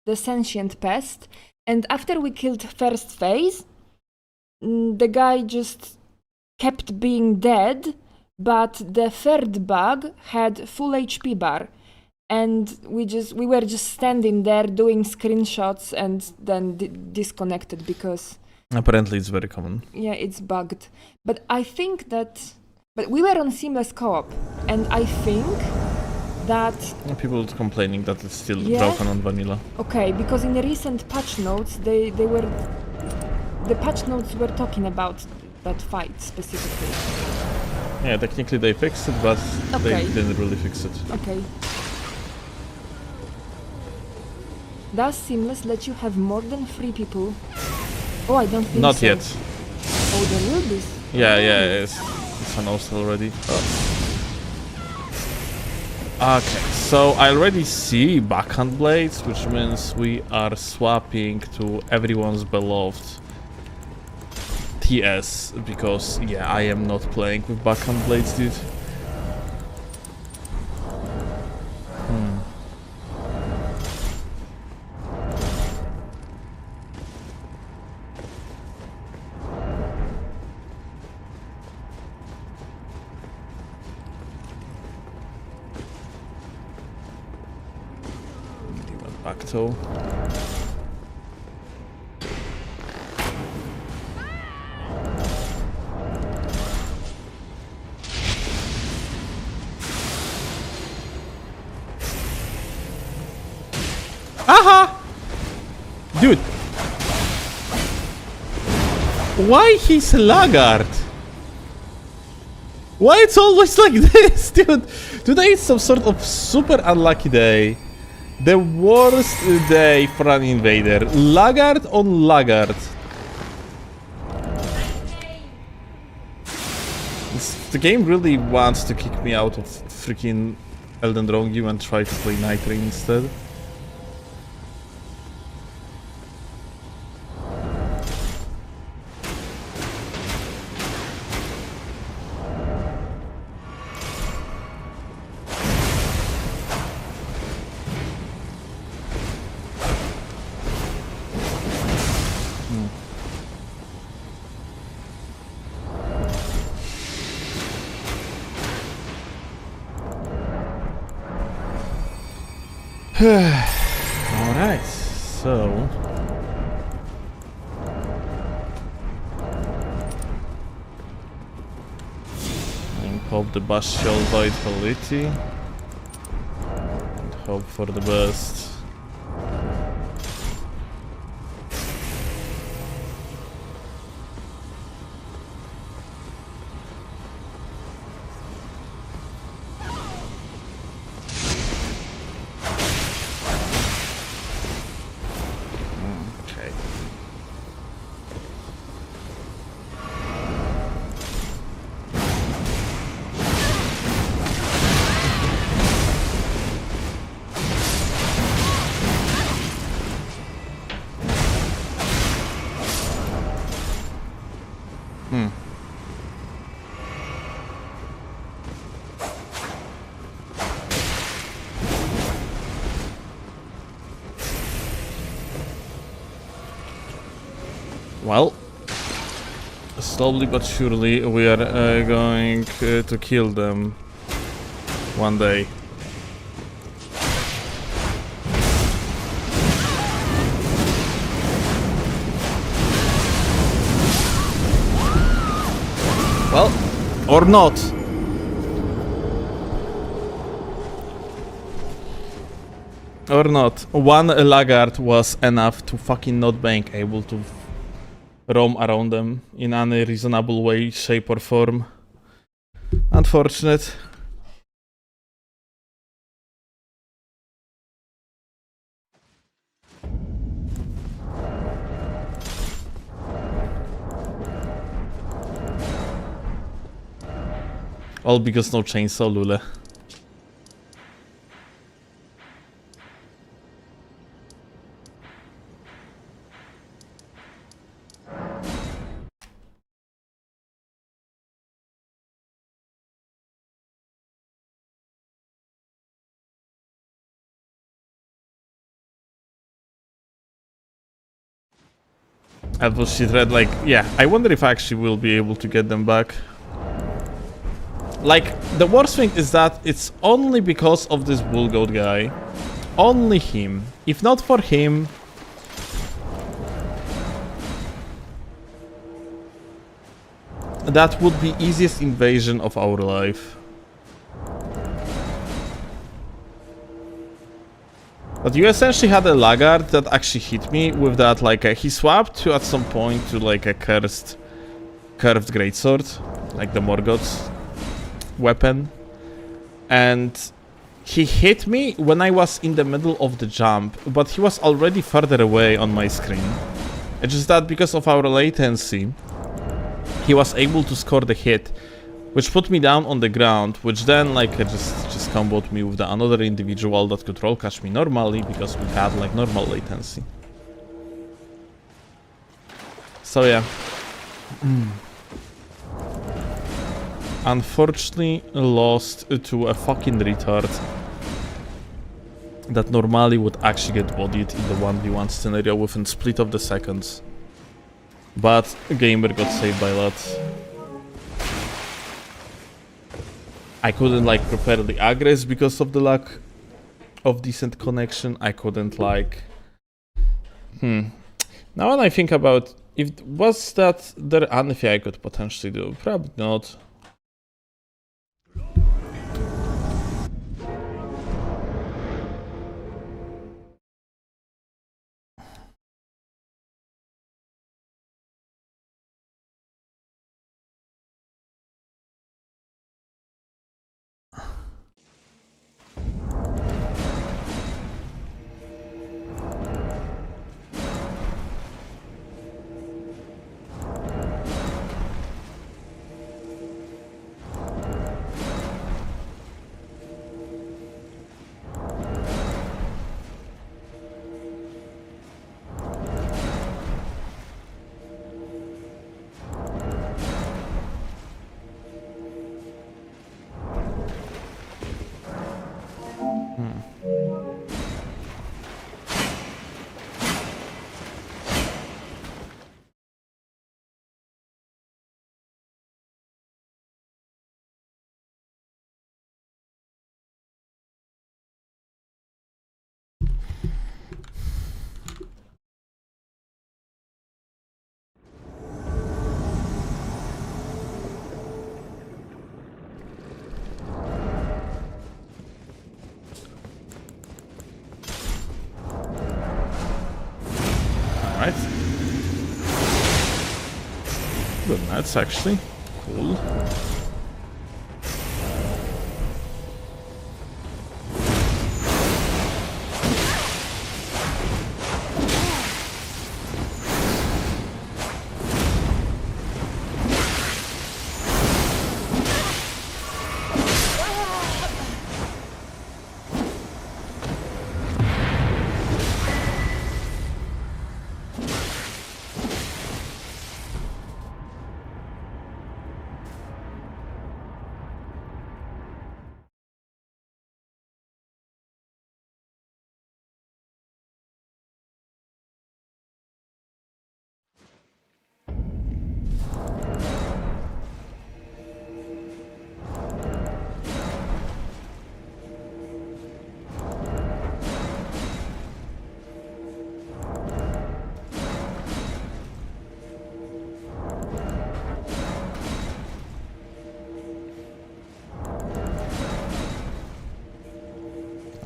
the sentient pest, and after we killed first phase, the guy just kept being dead, but the third bug had full HP bar. And we were just standing there doing screenshots and then disconnected because... Apparently it's very common. Yeah, it's bugged. But I think that... But we were on seamless co-op, and I think that... People complaining that it's still Yeah? broken on vanilla. Okay, because in the recent patch notes, they were... The patch notes were talking about that fight specifically. Yeah, technically they fixed it, but Okay. they didn't really fix it. Okay. Does Seamless let you have more than 3 people? Oh, I don't think Not so. yet. Oh, there will be. Yeah, it's announced already. Oh. Okay, so I already see backhand blades, which means we are swapping to everyone's beloved TS, because yeah, I am not playing with backhand blades, dude. Back toe. Aha! Dude! Why he's a laggard? Why it's always like this, dude? Today is some sort of super unlucky day. The worst day for an invader. Laggard on laggard. The game really wants to kick me out of freaking Elden Ring and try to play Nightreign instead. Alright, so... And pop the Bestial Vitality. And hope for the best. Well, slowly but surely we are going to kill them one day. Well, or not. Or not. One Laggard was enough to fucking not being able to roam around them in any reasonable way, shape or form. Unfortunate. All because no chainsaw, Lule. That was shit red, like, yeah, I wonder if I actually will be able to get them back. Like, the worst thing is that it's only because of this bull goat guy. Only him. If not for him... that would be easiest invasion of our life. But you essentially had a Laggard that actually hit me with that, like, he swapped to at some point to like a curved greatsword, like the Morgoth's weapon, and he hit me when I was in the middle of the jump, but he was already further away on my screen. It's just that because of our latency, he was able to score the hit, which put me down on the ground, which then like just comboed me with another individual that could roll catch me normally because we had like normal latency. So yeah. Unfortunately lost to a fucking retard that normally would actually get bodied in the 1v1 scenario within split of the seconds. But Gamer got saved by that. I couldn't like prepare the aggress because of the lack of decent connection. I couldn't like... Now when I think about... if was that there anything I could potentially do? Probably not. Alright. Good match, actually. Cool.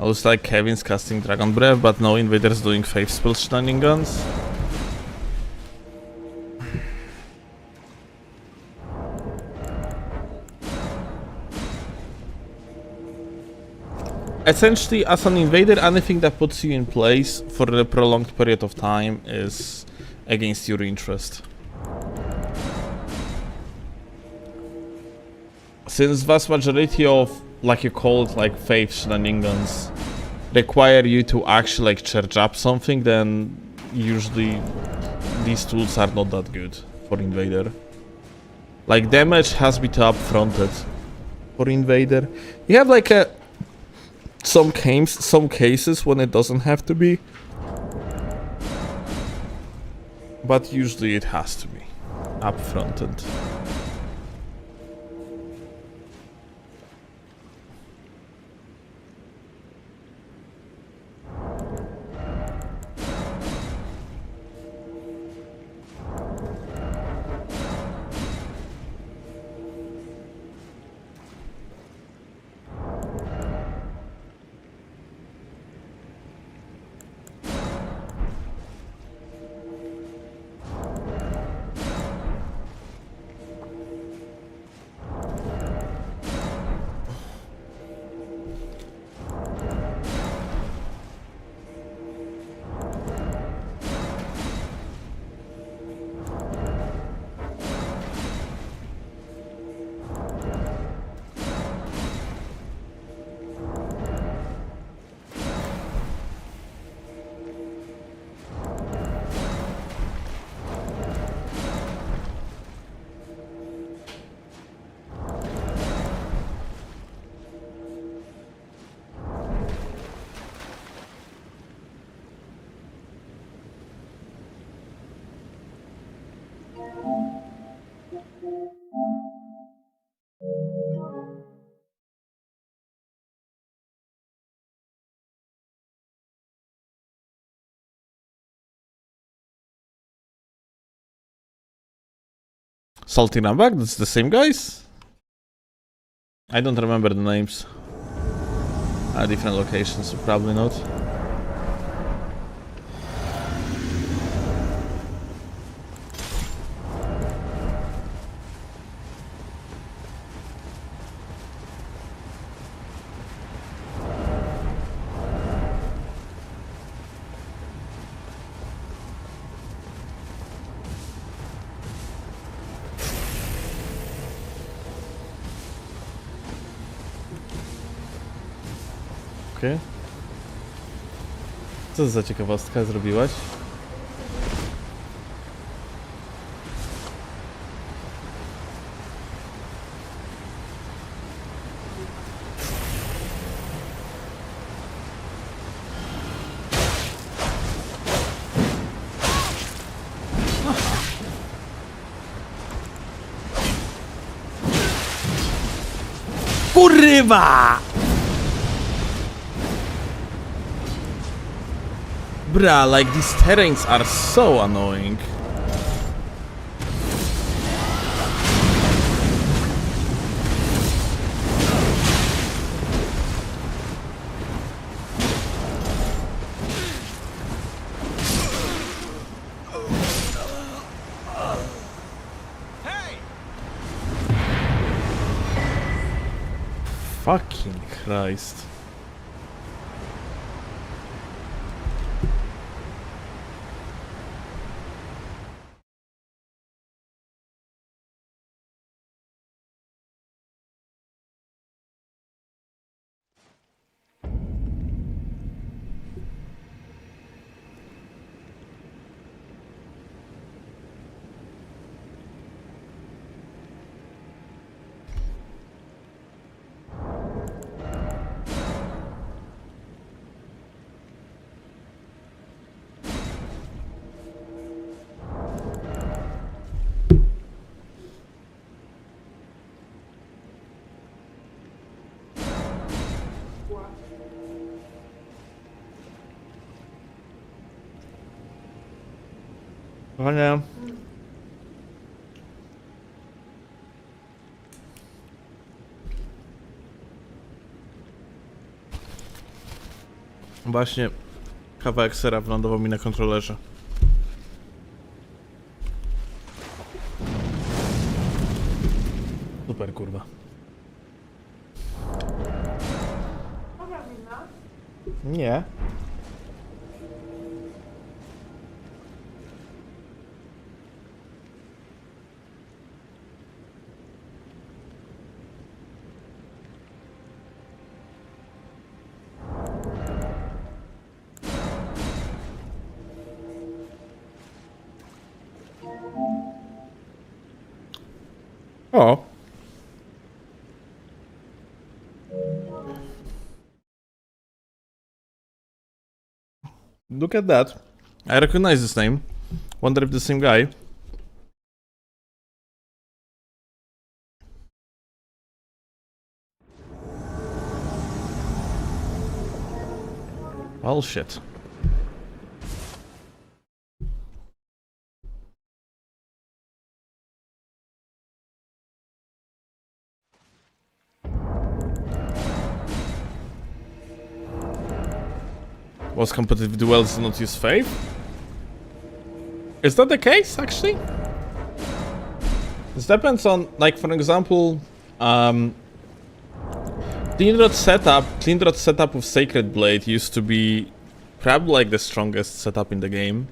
Looks like Kevin's casting Dragon Breath, but no invaders doing Faith Spell shenanigans. Essentially, as an invader, anything that puts you in place for a prolonged period of time is against your interest. Since vast majority of, like you call it, like faith shenanigans require you to actually like charge up something, then usually these tools are not that good for invader. Like damage has been up-fronted for invader. You have like some cases when it doesn't have to be, but usually it has to be up-fronted. Salty Nambak, that's the same guys? I don't remember the names. Different locations, so probably not. Okay. Co za ciekawostka zrobiłaś? Kurwa! Bruh, like these terrains are so annoying. Fucking Christ. Kochanie. Właśnie kawałek sera wylądował mi na kontrolerze. Super, kurwa. Nie. O. Look at that. I recognize this name. Wonder if the same guy. Well, shit. Was competitive duels not his fave? Is that the case, actually? This depends on, like, for example, Clean Rod setup of Sacred Blade used to be probably like the strongest setup in the game.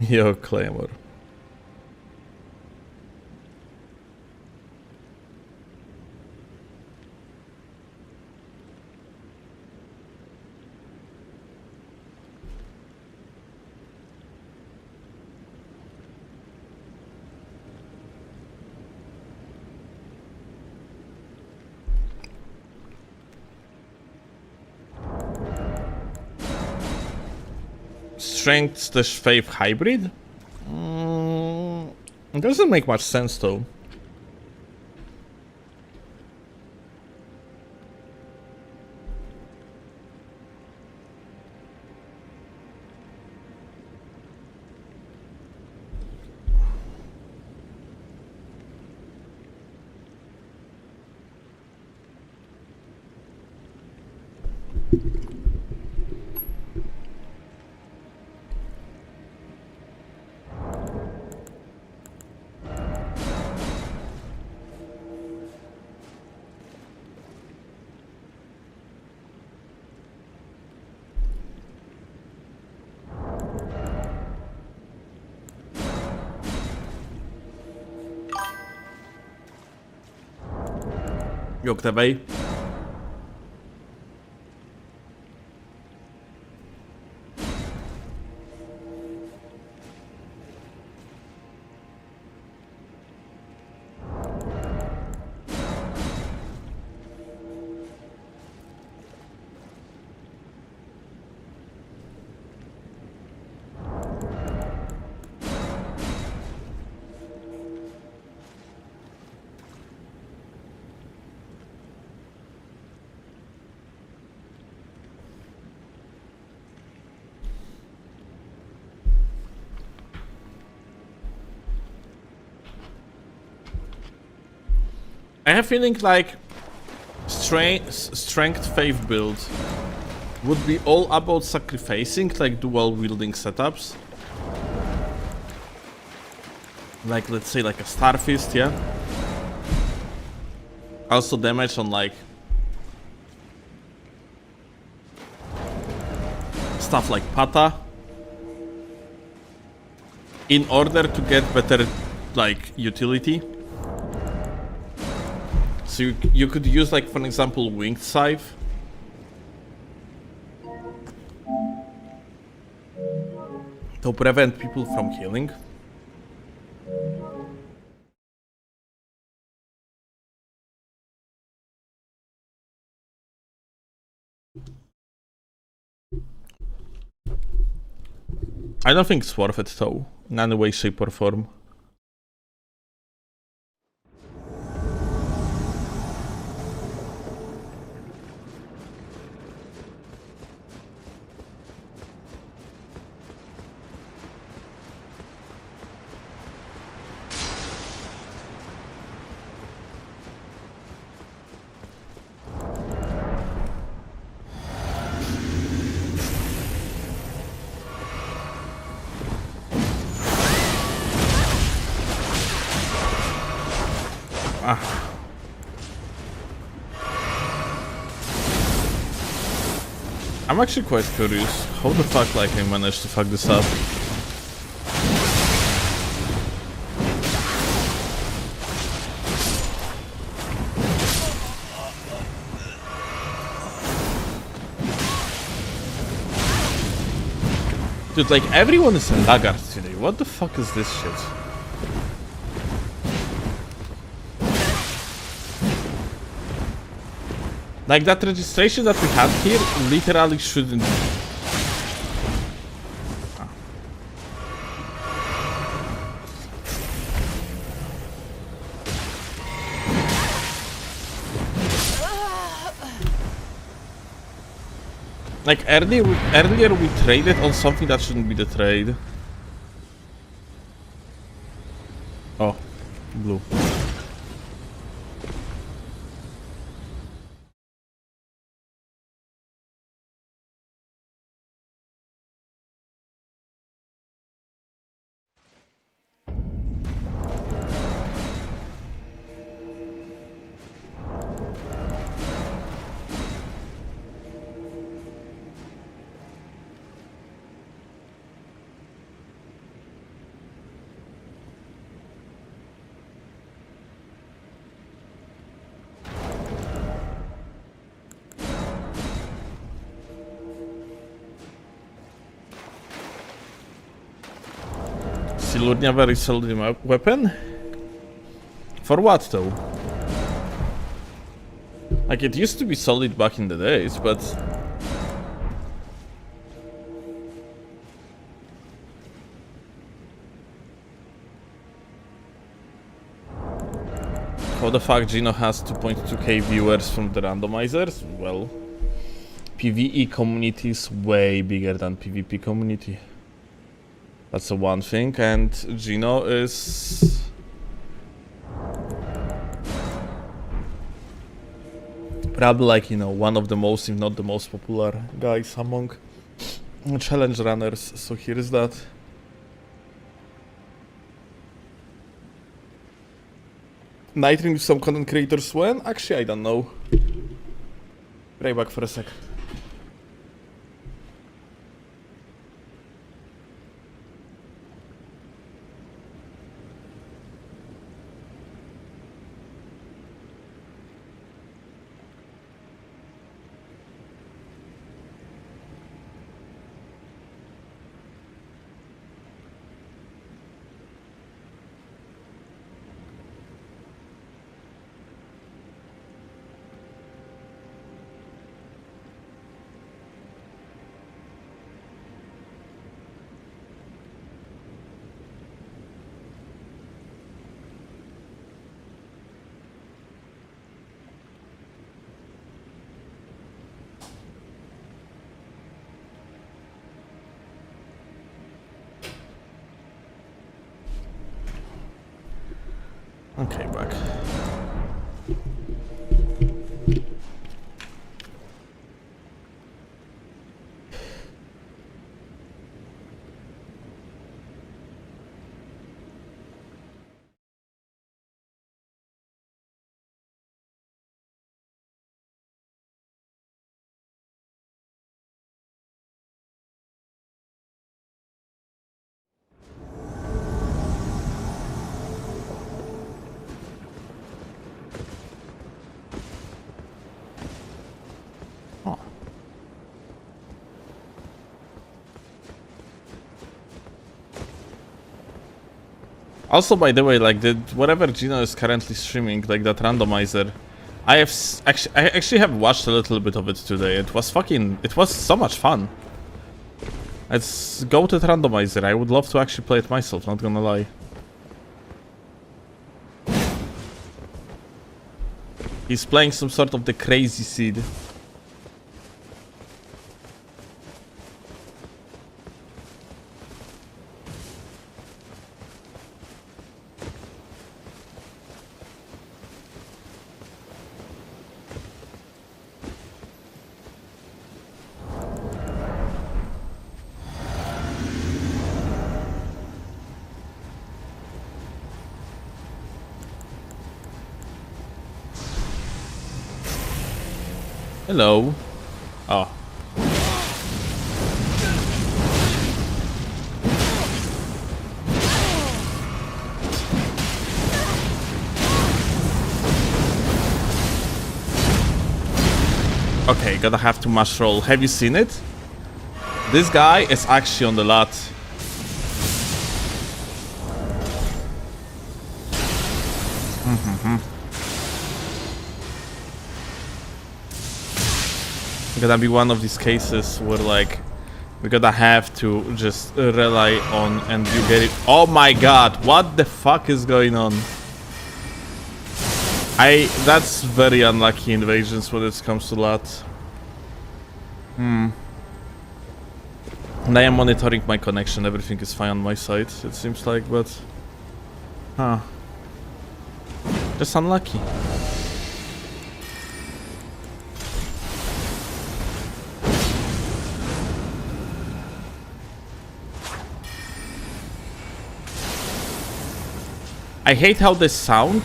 Yo, Claymore. Strength / faith hybrid? It doesn't make much sense though. Yok tebej. I have a feeling like strength faith build would be all about sacrificing like dual wielding setups. Like let's say like a Star Fist, yeah. Also damage on like stuff like Pata in order to get better like utility. So you could use, like, for example, winged scythe. To prevent people from healing. I don't think it's worth it though, in any way, shape or form. I'm actually quite curious how the fuck, like, I managed to fuck this up. Dude, like, everyone is a laggard today. What the fuck is this shit? Like, that registration that we had here literally shouldn't... Like, earlier we traded on something that shouldn't be the trade. Oh, blue. Silurnia very solid weapon? For what though? Like, it used to be solid back in the days, but... How the fuck Gino has 2.2k viewers from the randomizers? Well... PvE community is way bigger than PvP community. That's the one thing, and Gino is... probably, like, you know, one of the most, if not the most popular guys among challenge runners, so here is that. Nightreign with some content creators when? Actually, I don't know. Right back for a sec. Oh. Also, by the way, like whatever Gino is currently streaming, like that randomizer, I actually have watched a little bit of it today. It was so much fun. Let's go to the randomizer. I would love to actually play it myself, not gonna lie. He's playing some sort of the crazy seed. Hello. Oh. Okay, gonna have to mash roll. Have you seen it? This guy is actually on the lot. Gonna be one of these cases where like we're gonna have to just rely on and you get it. Oh my god, what the fuck is going on? That's very unlucky invasions when it comes to that. And I am monitoring my connection, everything is fine on my side, it seems like, but just unlucky. I hate how the sound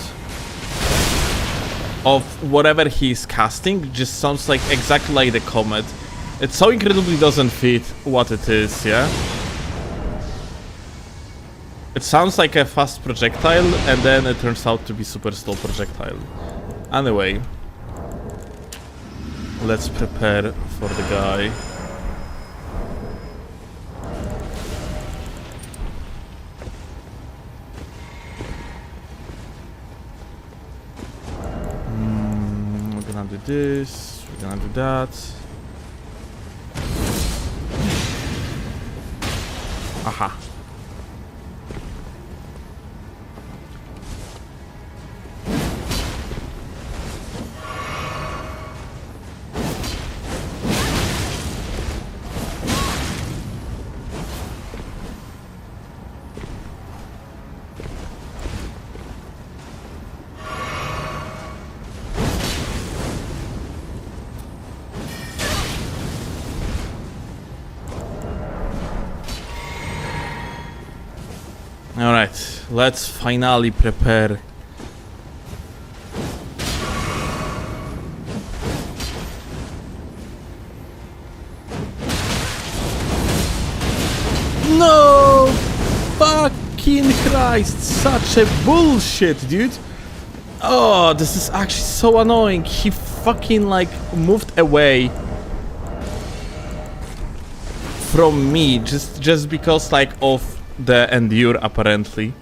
of whatever he's casting just sounds like exactly like the comet. It so incredibly doesn't fit what it is, yeah? It sounds like a fast projectile and then it turns out to be super slow projectile. Anyway, let's prepare for the guy. We're gonna do this, we're gonna do that. Aha. Alright, let's finally prepare. No! Fucking Christ, such a bullshit, dude. Oh, this is actually so annoying. He fucking like moved away from me just because like of the endure apparently.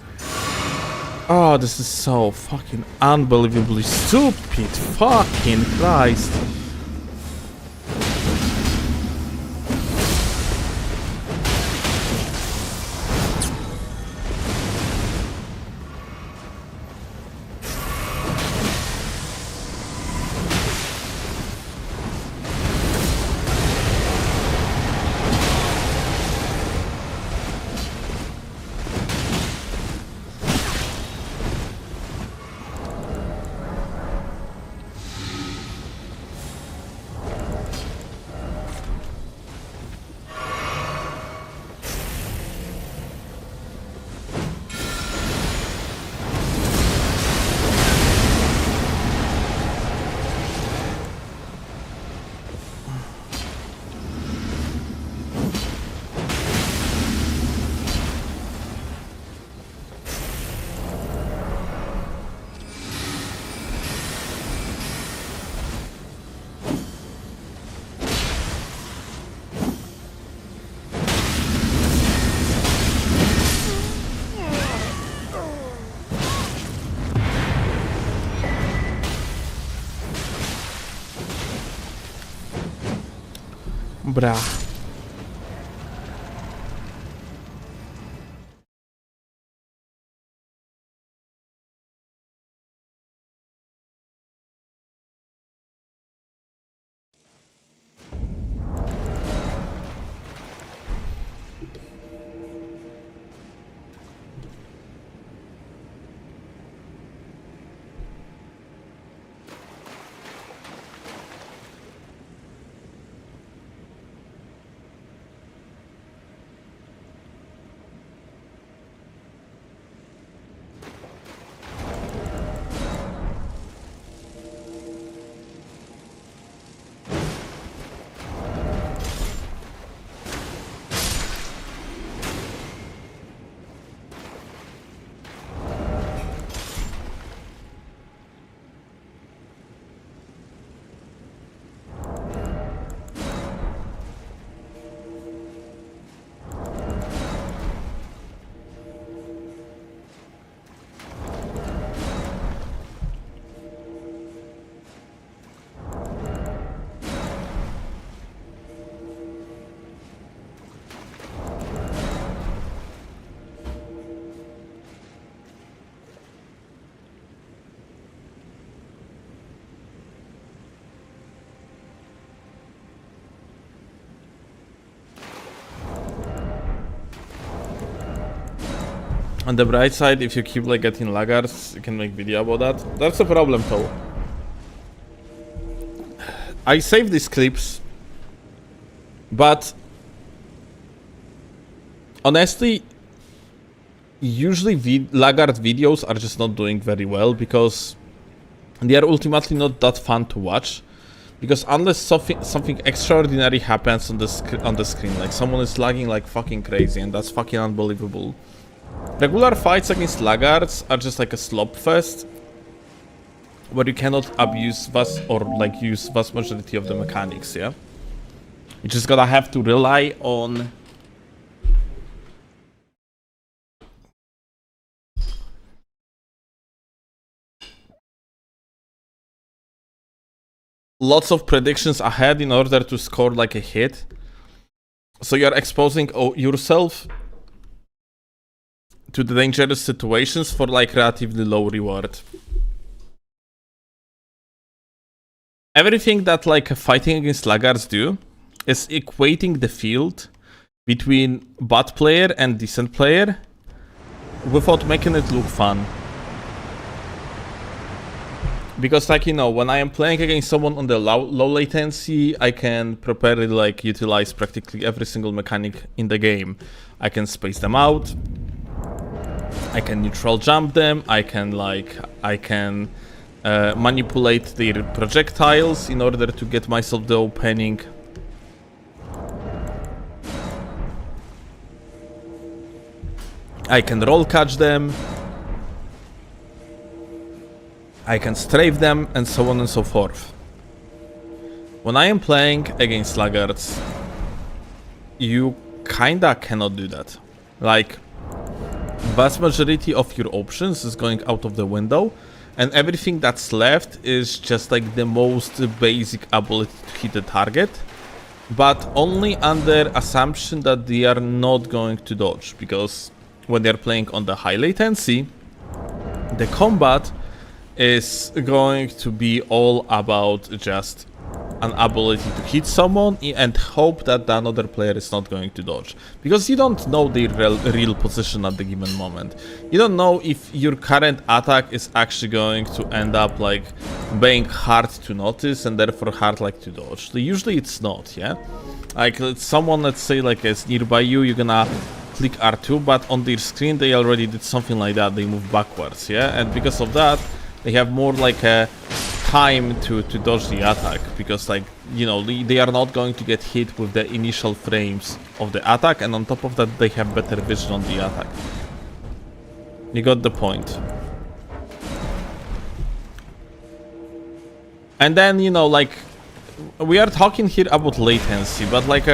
Oh, this is so fucking unbelievably stupid. Fucking Christ. Bra. On the bright side, if you keep like getting laggards, you can make video about that. That's a problem though. I save these clips, but honestly, usually laggard videos are just not doing very well because they are ultimately not that fun to watch. Because unless something extraordinary happens on the screen, like someone is lagging like fucking crazy, and that's fucking unbelievable. Regular fights against laggards are just like a slop fest, where you cannot abuse use vast majority of the mechanics. Yeah, you just gotta have to rely on lots of predictions ahead in order to score like a hit. So you're exposing yourself to the dangerous situations for like relatively low reward. Everything that like fighting against laggards do is equating the field between bad player and decent player without making it look fun. Because like, you know, when I am playing against someone on the low latency, I can properly like utilize practically every single mechanic in the game. I can space them out, I can neutral jump them, I can manipulate their projectiles in order to get myself the opening. I can roll catch them, I can strafe them, and so on and so forth. When I am playing against laggards, you kinda cannot do that. Like, vast majority of your options is going out of the window, and everything that's left is just like the most basic ability to hit the target, but only under assumption that they are not going to dodge, because when they're playing on the high latency, the combat is going to be all about just an ability to hit someone and hope that another player is not going to dodge. Because you don't know their real position at the given moment. You don't know if your current attack is actually going to end up like being hard to notice and therefore hard like to dodge. Usually it's not, yeah? Like someone, let's say, like is nearby you, you're gonna click R2, but on their screen they already did something like that, they move backwards, yeah? And because of that, they have more like a time to dodge the attack, because like, you know, they are not going to get hit with the initial frames of the attack, and on top of that they have better vision on the attack. You got the point. And then, you know, like, we are talking here about latency, but like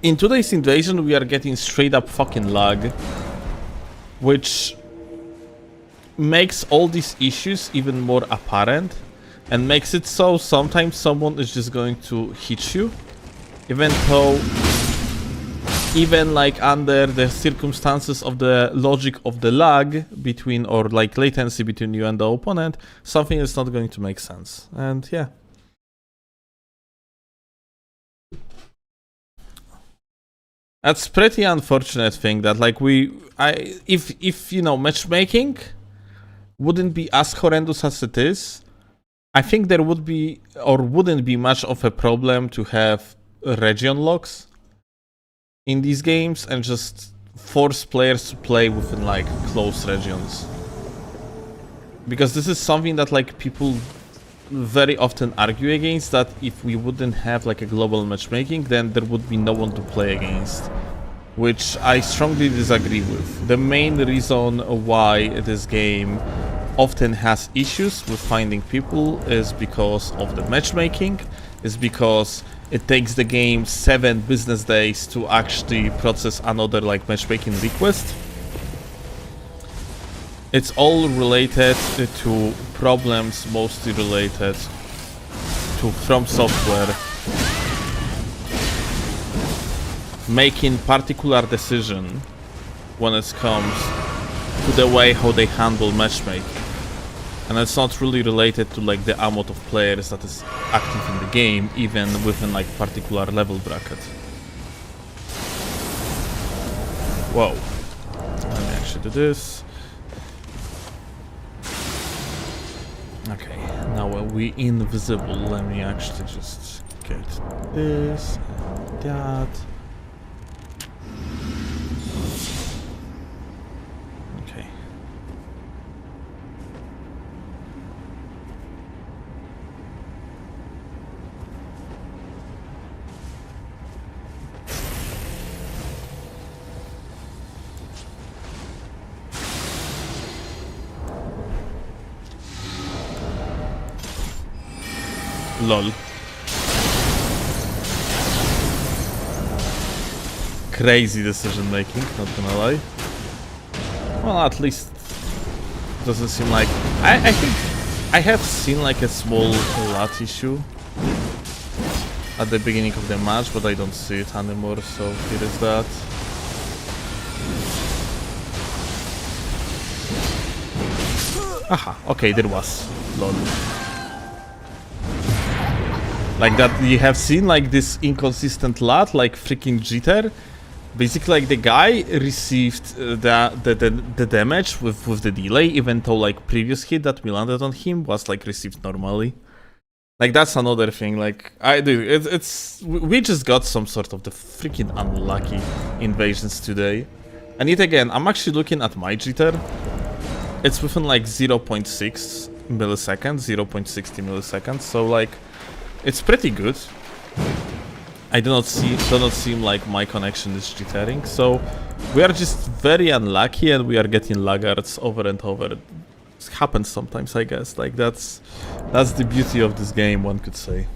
in today's invasion we are getting straight up fucking lag, which makes all these issues even more apparent, and makes it so sometimes someone is just going to hit you even though, even like under the circumstances of the logic of the lag between, or like latency between you and the opponent, something is not going to make sense. And yeah. That's pretty unfortunate thing that like if you know, matchmaking wouldn't be as horrendous as it is, I think there would be or wouldn't be much of a problem to have region locks in these games and just force players to play within like close regions. Because this is something that like people very often argue against, that if we wouldn't have like a global matchmaking, then there would be no one to play against, which I strongly disagree with. The main reason why this game often has issues with finding people is because of the matchmaking, is because it takes the game 7 business days to actually process another like matchmaking request. It's all related to problems mostly related to From Software making particular decision when it comes to the way how they handle matchmaking. And it's not really related to like the amount of players that is active in the game, even within like particular level bracket. Whoa. Let me actually do this. Okay, now we invisible. Let me actually just get this and that. Okay. Lol. Crazy decision making, not gonna lie. Well, at least doesn't seem like... I think I have seen like a small lat issue at the beginning of the match, but I don't see it anymore, so here is that. Aha, okay, there was. Lol. Like that, you have seen like this inconsistent lat, like freaking jitter. Basically, like the guy received the damage with the delay, even though like previous hit that we landed on him was like received normally. Like that's another thing. Like we just got some sort of the freaking unlucky invasions today. And yet again, I'm actually looking at my jitter. It's within like 0.6 milliseconds, 0.60 milliseconds. So like. It's pretty good. I do not seem like my connection is jittering, so we are just very unlucky and we are getting laggards over and over. It happens sometimes, I guess. Like that's the beauty of this game, one could say.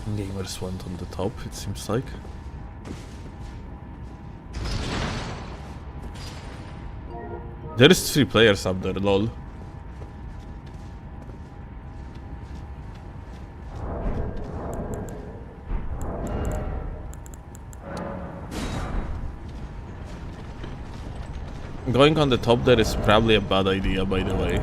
Gamers went on the top, it seems like. There is 3 players up there, lol. Going on the top there is probably a bad idea, by the way.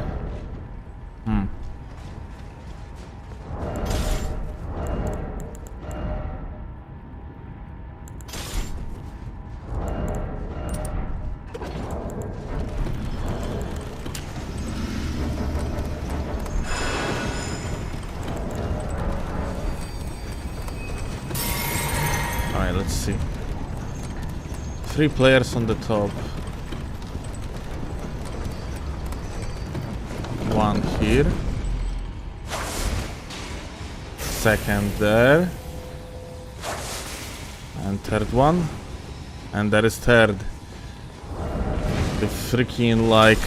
Alright, let's see. 3 players on the top. 1 here. 2nd there. And 3rd one. And there is 3rd. The freaking like...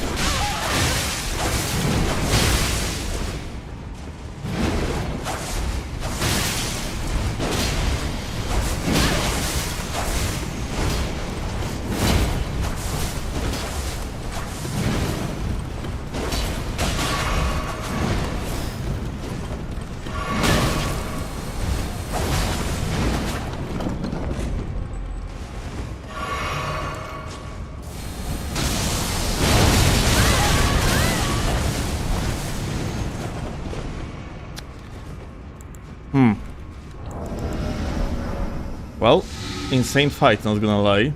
Well, insane fight, not gonna lie.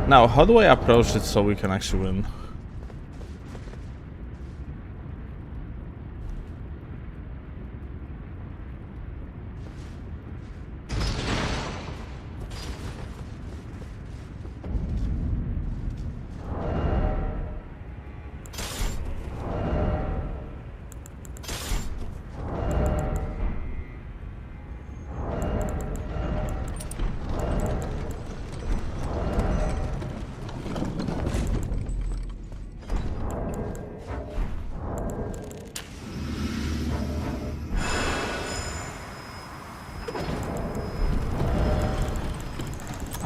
Now, how do I approach it so we can actually win?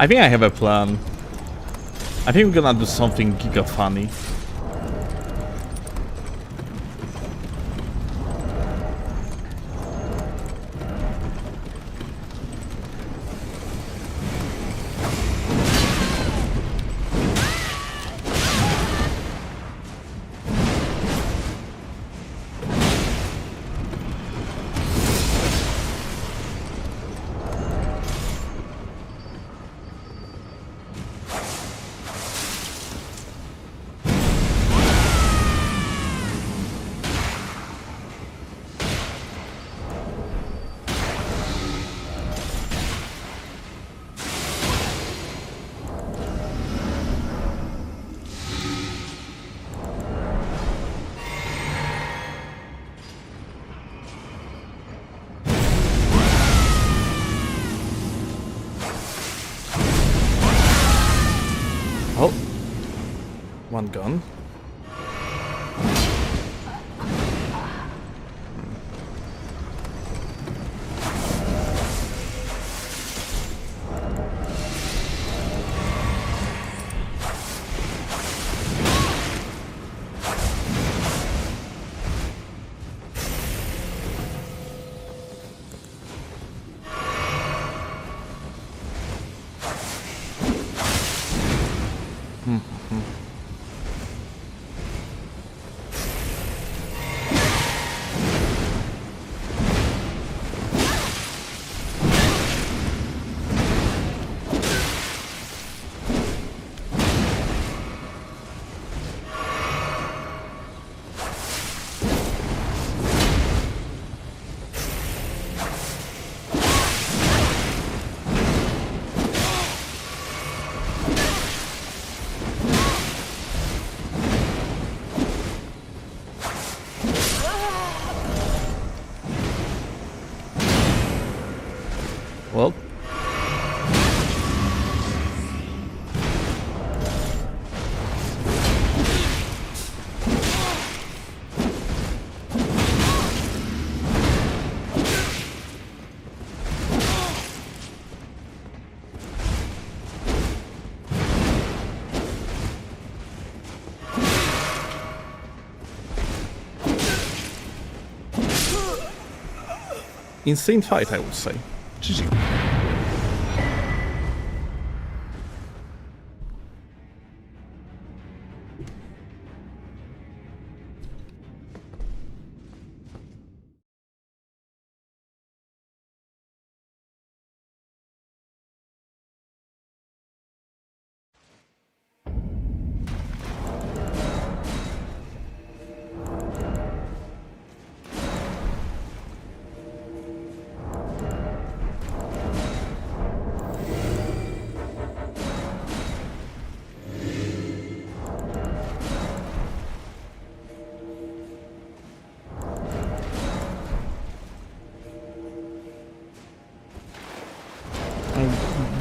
I think I have a plan. I think we're gonna do something giga funny. Oh, one gun. Well, insane fight, I would say. GG.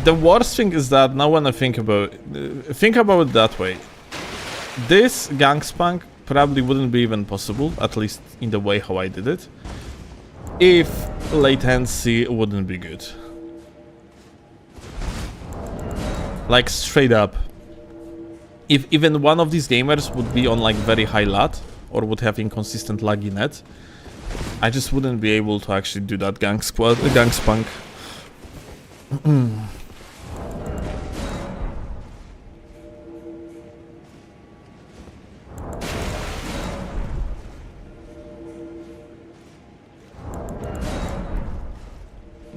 The worst thing is that now when I think about it that way, this Gangspunk probably wouldn't be even possible, at least in the way how I did it, if latency wouldn't be good. Like straight up. If even one of these gamers would be on like very high lat, or would have inconsistent laggy net, I just wouldn't be able to actually do that Gangspunk.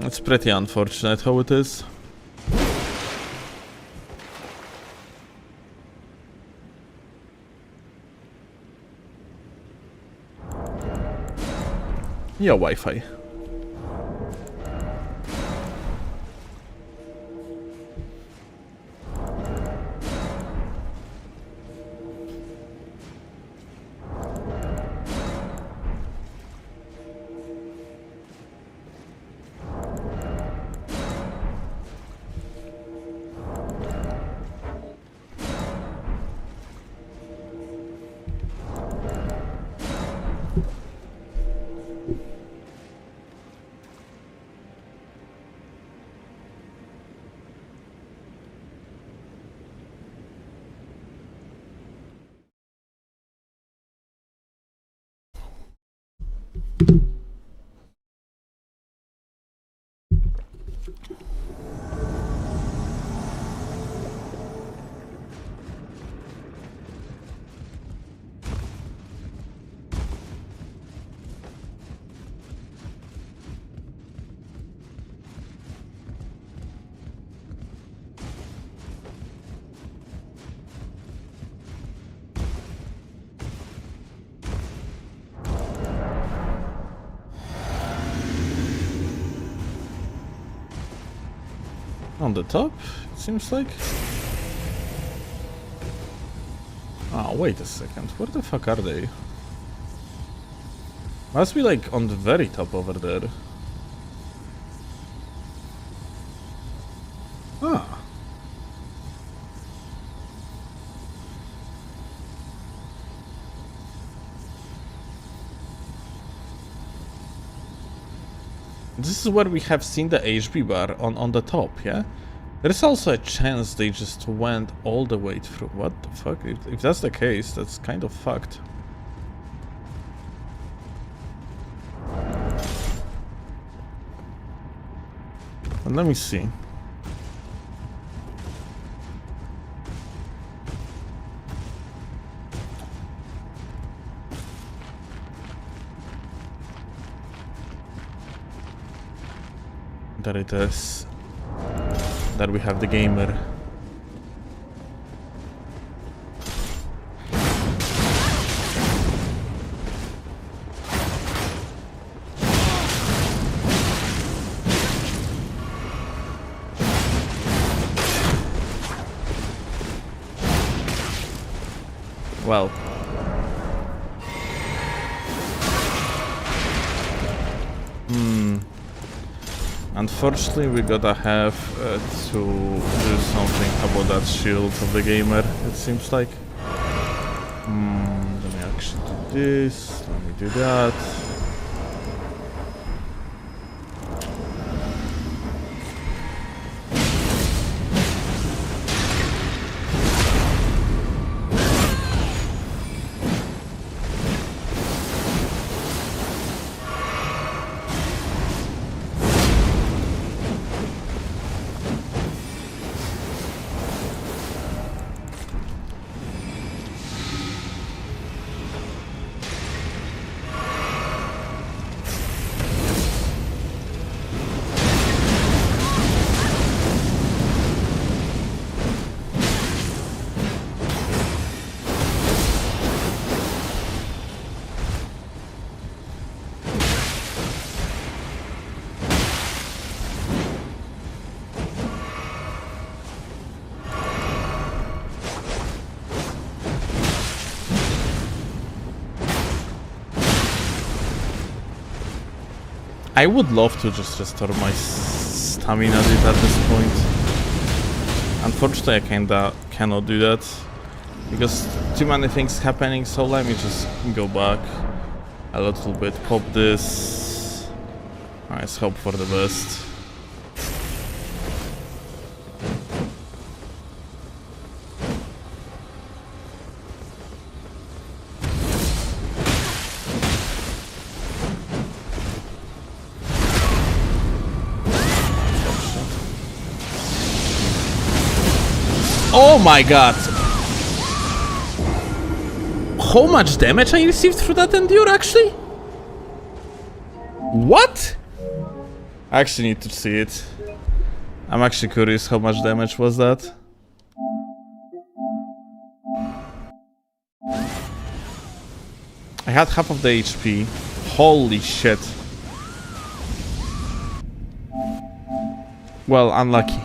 It's pretty unfortunate how it is. Yeah, Wi-Fi. On the top, it seems like. Oh, wait a second. Where the fuck are they? Must be like on the very top over there. Ah. This is where we have seen the HB bar on the top, yeah? There's also a chance they just went all the way through. What the fuck? If that's the case, that's kind of fucked. And let me see. There it is. There we have the gamer. Well. Unfortunately, we gotta have to do something about that shield of the gamer, it seems like. Let me actually do this, let me do that. I would love to just restore my stamina at this point. Unfortunately, I cannot do that because too many things happening. So let me just go back a little bit. Pop this. Let's hope for the best. Oh my god! How much damage I received through that endure actually? What? I actually need to see it. I'm actually curious how much damage was that. I had half of the HP. Holy shit. Well, unlucky.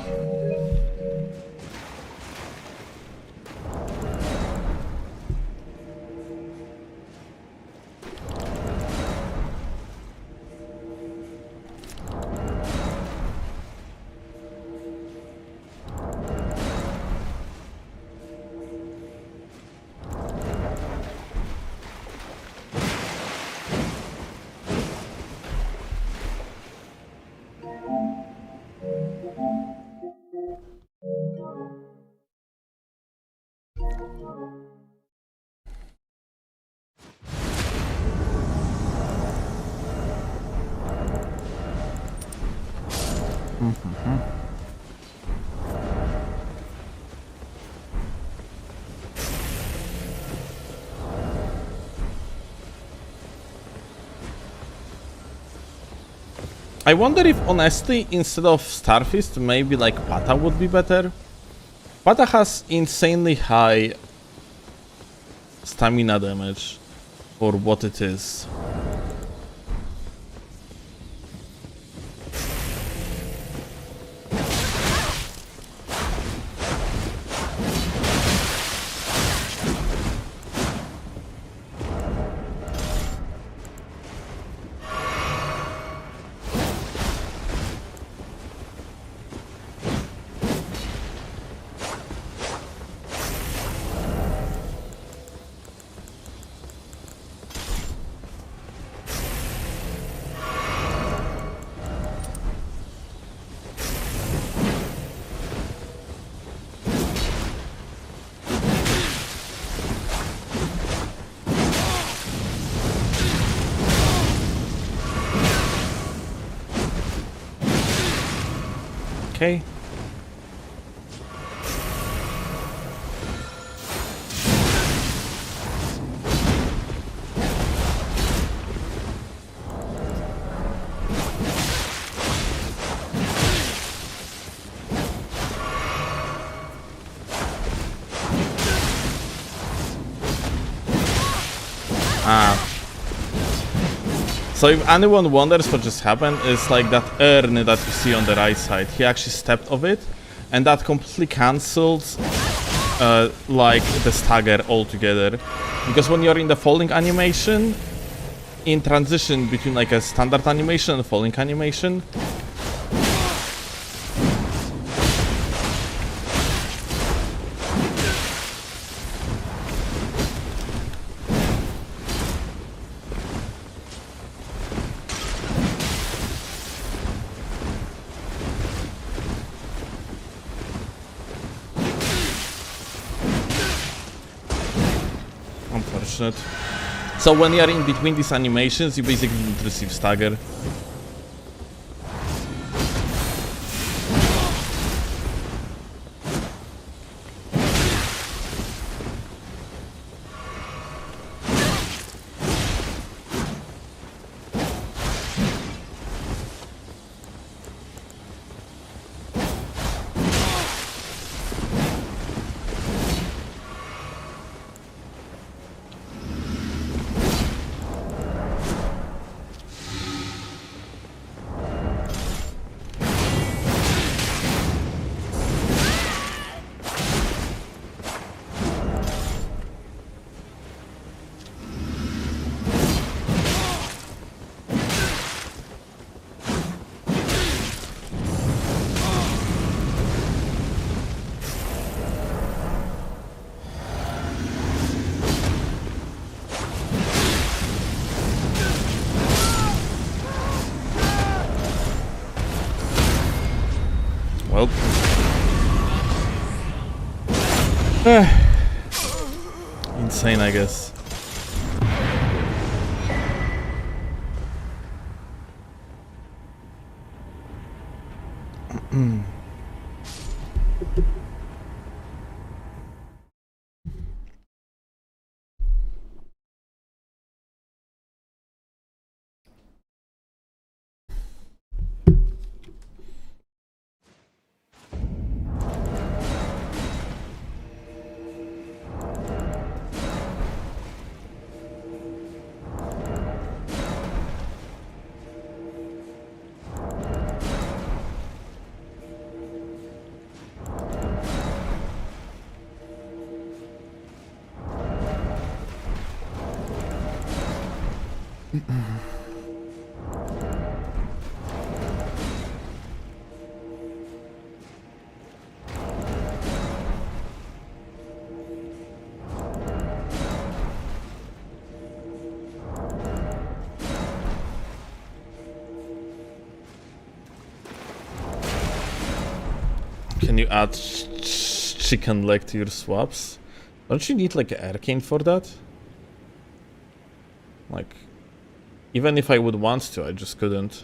I wonder if honestly, instead of Starfist, maybe like Pata would be better. Pata has insanely high stamina damage for what it is. Okay. So if anyone wonders what just happened, it's like that urn that you see on the right side. He actually stepped of it, and that completely cancelled like the stagger altogether. Because when you're in the falling animation, in transition between like a standard animation and falling animation, unfortunate. So when you are in between these animations, you basically don't receive stagger. Well. Insane, I guess. Can you add chicken leg to your swaps? Don't you need like an arcane for that? Like, even if I would want to, I just couldn't.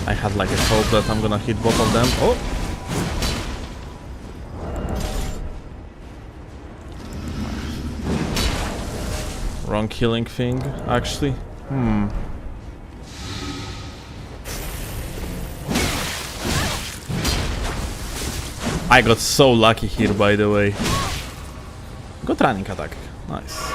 I had like a hope that I'm gonna hit both of them. Oh! Wrong killing thing, actually. I got so lucky here, by the way. Good running attack. Nice.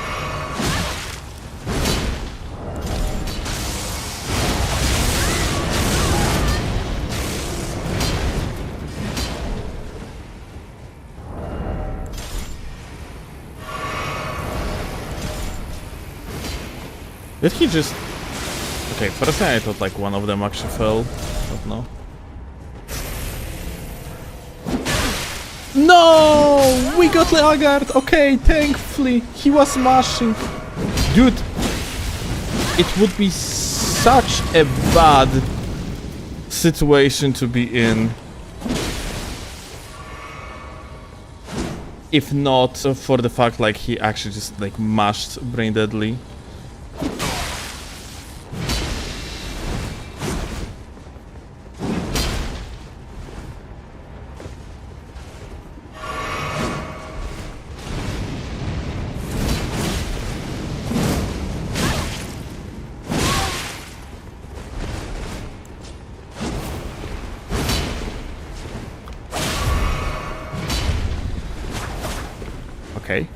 Did he just... Okay, for a second I thought like one of them actually fell, but no. No! We got Laggard! Okay, thankfully! He was mashing. Dude! It would be such a bad situation to be in. If not for the fact like he actually just like mashed Brain Deadly. Okay.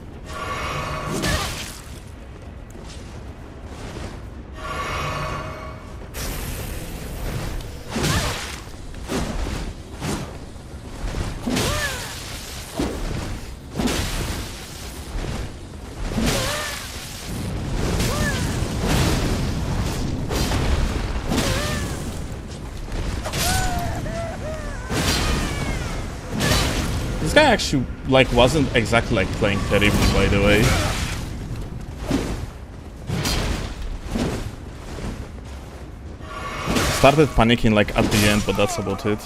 This guy actually like wasn't exactly like playing terribly, by the way. Started panicking like at the end, but that's about it.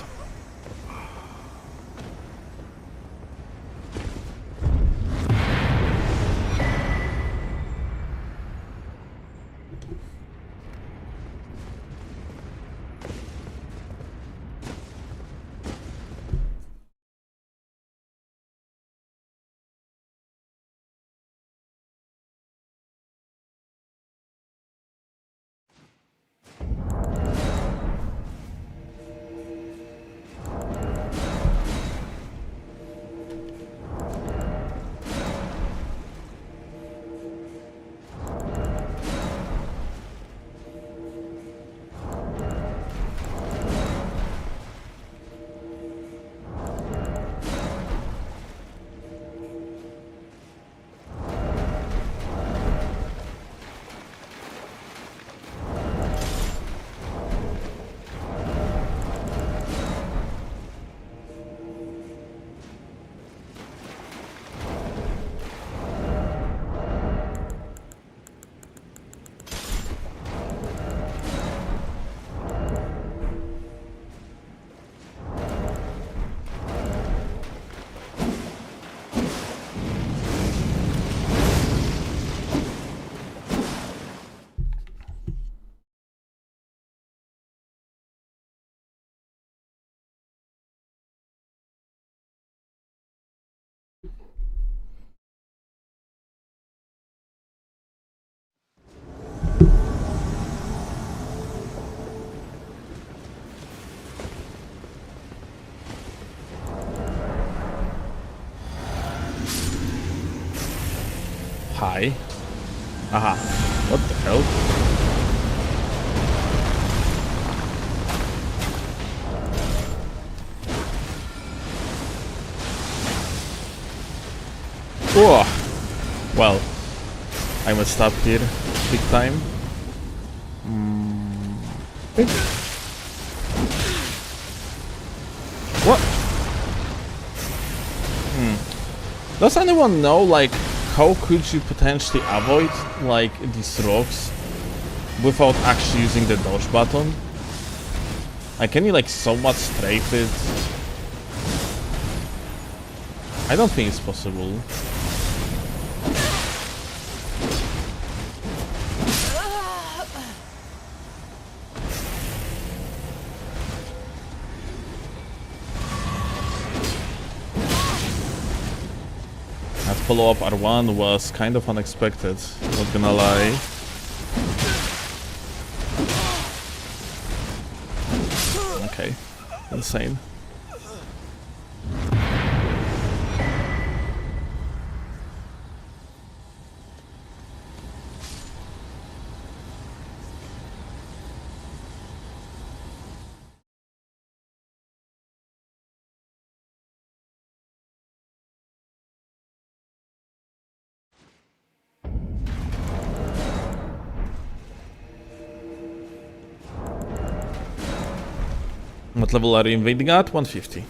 high. Aha. What the hell? Whoa. Well, I messed up here big time. What? Does anyone know, like, how could you potentially avoid, like, these rocks without actually using the dodge button? Like, can you, like, somewhat strafe it? I don't think it's possible. That follow-up R1 was kind of unexpected, not gonna lie. Okay, insane. What level are you invading at? 150.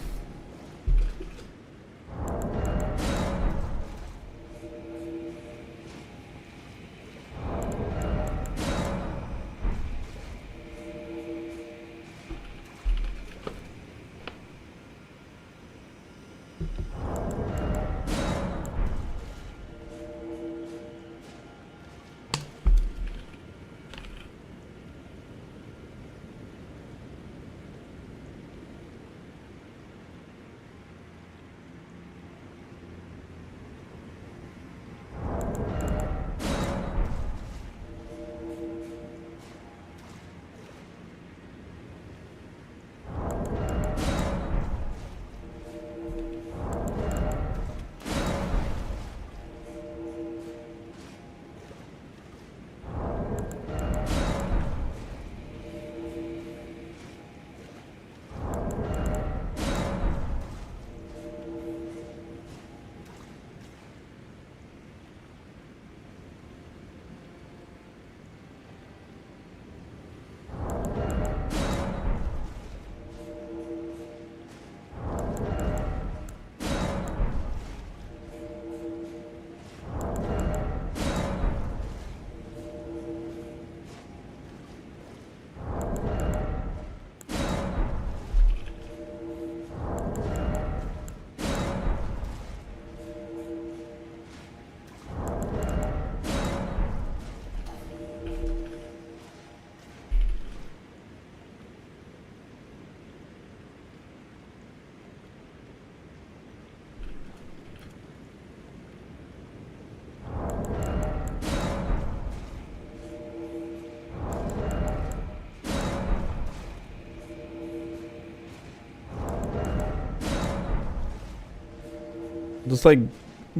Does like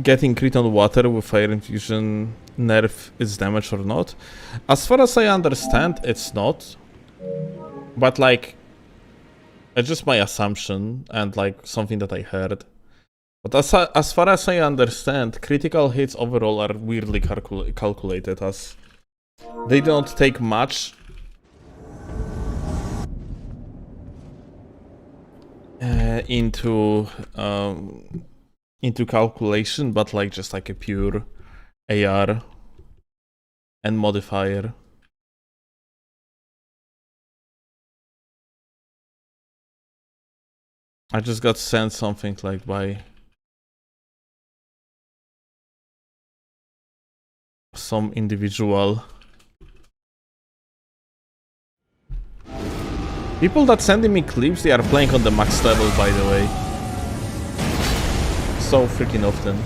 getting crit on water with fire infusion nerf its damage or not? As far as I understand, it's not. But like, it's just my assumption and like something that I heard. But as far as I understand, critical hits overall are weirdly calculated, as they don't take much into calculation, but like just like a pure AR and modifier. I just got sent something like by some individual. People that sending me clips, they are playing on the max level, by the way. So freaking often.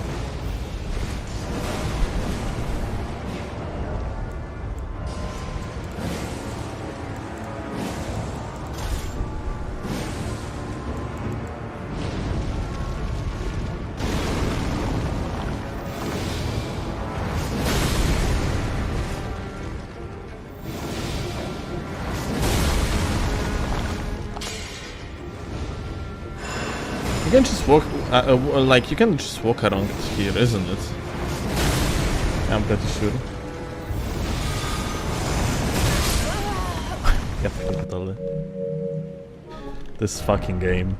You can just walk, like, you can just walk around here, isn't it? I'm pretty sure. Ja pierdolę. This fucking game.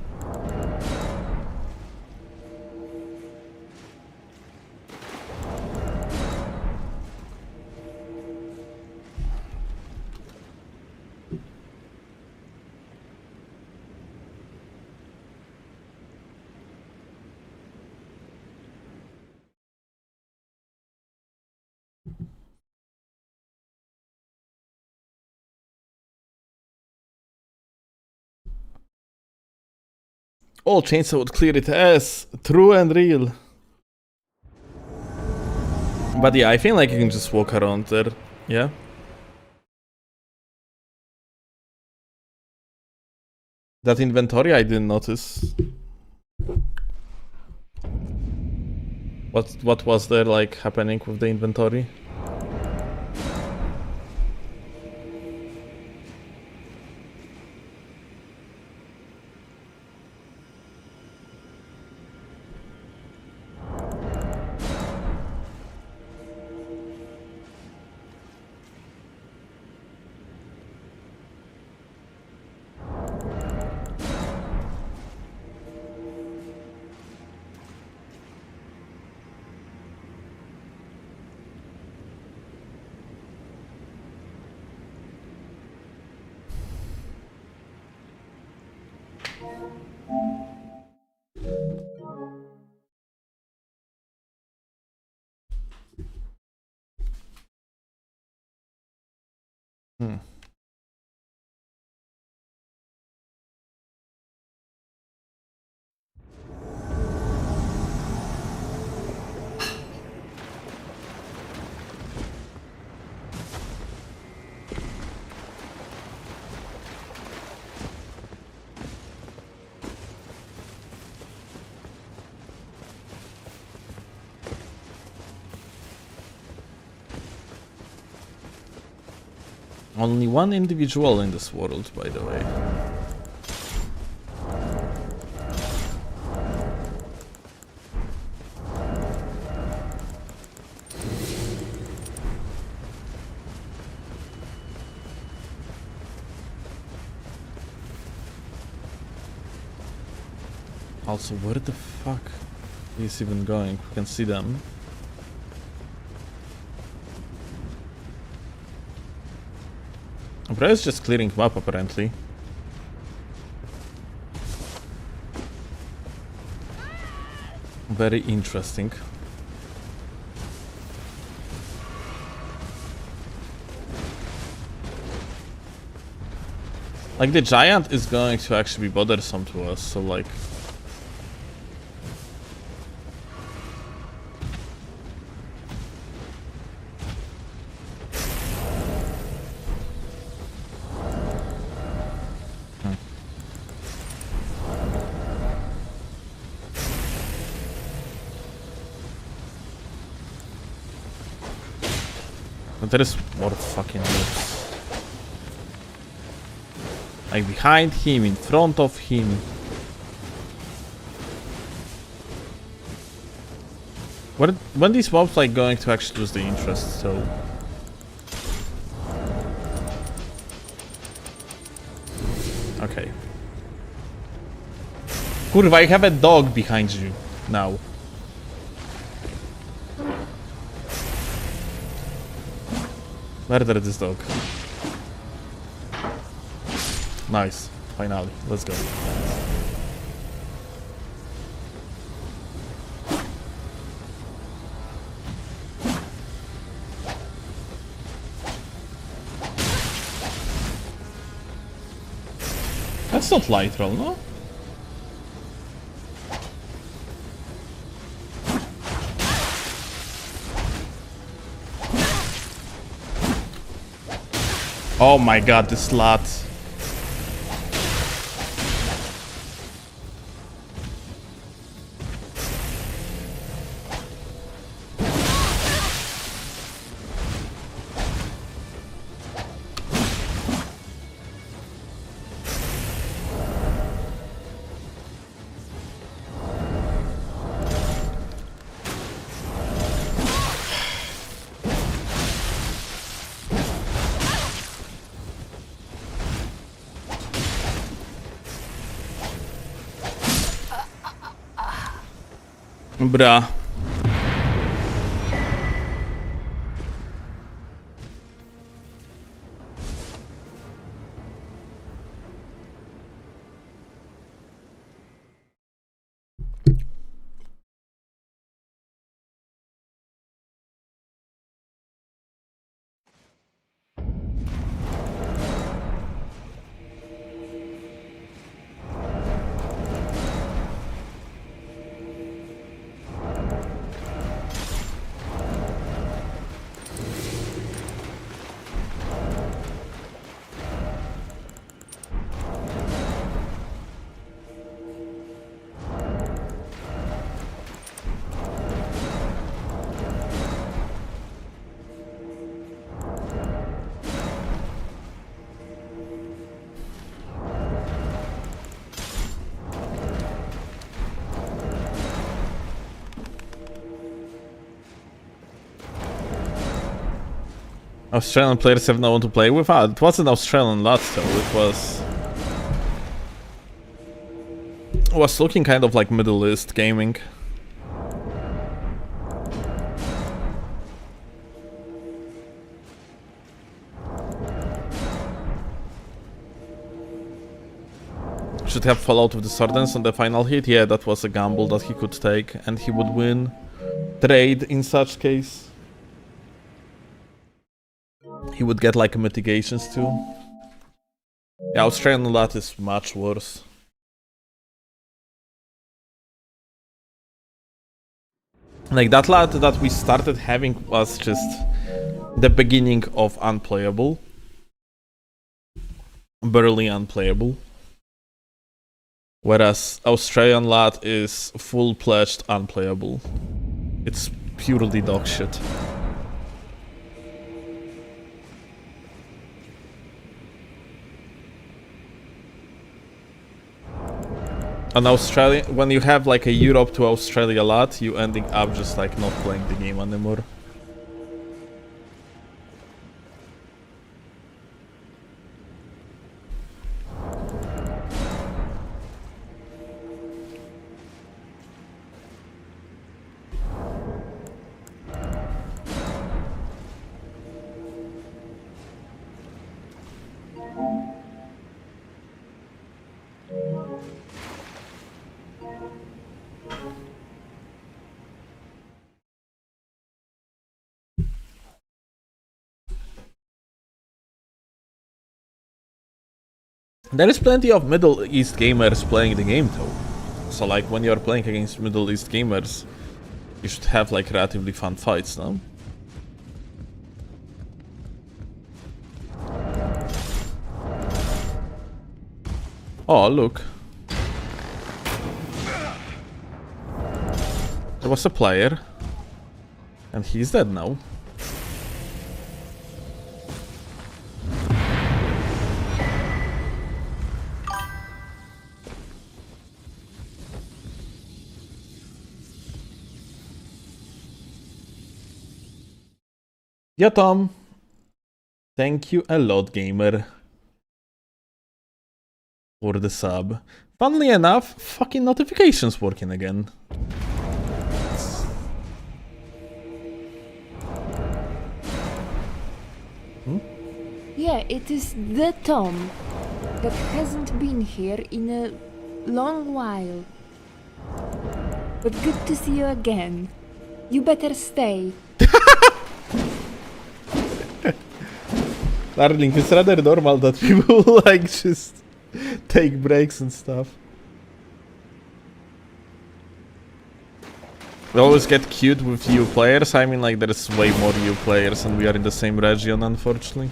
Oh, chainsaw would clear it as true and real. But yeah, I feel like you can just walk around there. Yeah. That inventory I didn't notice. What was there like happening with the inventory? Only one individual in this world, by the way. Also, where the fuck is even going? We can see them. Bro is just clearing map apparently. Very interesting. Like the giant is going to actually be bothersome to us, so like... But there is more fucking mobs. Like behind him, in front of him. When these mobs like going to actually lose the interest, so... Okay. Kurwa, I have a dog behind you now. Murder this dog. Nice. Finally. Let's go. That's not Lightroll, no? Oh my god, this slut. Bruh. Australian players have no one to play with. Ah, it wasn't Australian lot though. It was looking kind of like Middle East gaming. Should have followed with the Swordens on the final hit. Yeah, that was a gamble that he could take, and he would win trade in such case. He would get like mitigations too. Yeah, Australian lot is much worse. Like that lot that we started having was just the beginning of unplayable. Barely unplayable. Whereas Australian lot is full-fledged unplayable. It's purely dog shit. On Australia, when you have like a Europe to Australia lot, you ending up just like not playing the game anymore. There is plenty of Middle East gamers playing the game though. So like when you're playing against Middle East gamers, you should have like relatively fun fights, no? Oh, look. There was a player. And he's dead now. Yeah, Tom. Thank you a lot, gamer. For the sub. Funnily enough, fucking notifications working again. Yeah, it is the Tom that hasn't been here in a long while. But good to see you again. You better stay. Darling, it's rather normal that people like just take breaks and stuff. We always get cute with you players. I mean, like, there's way more you players and we are in the same region, unfortunately.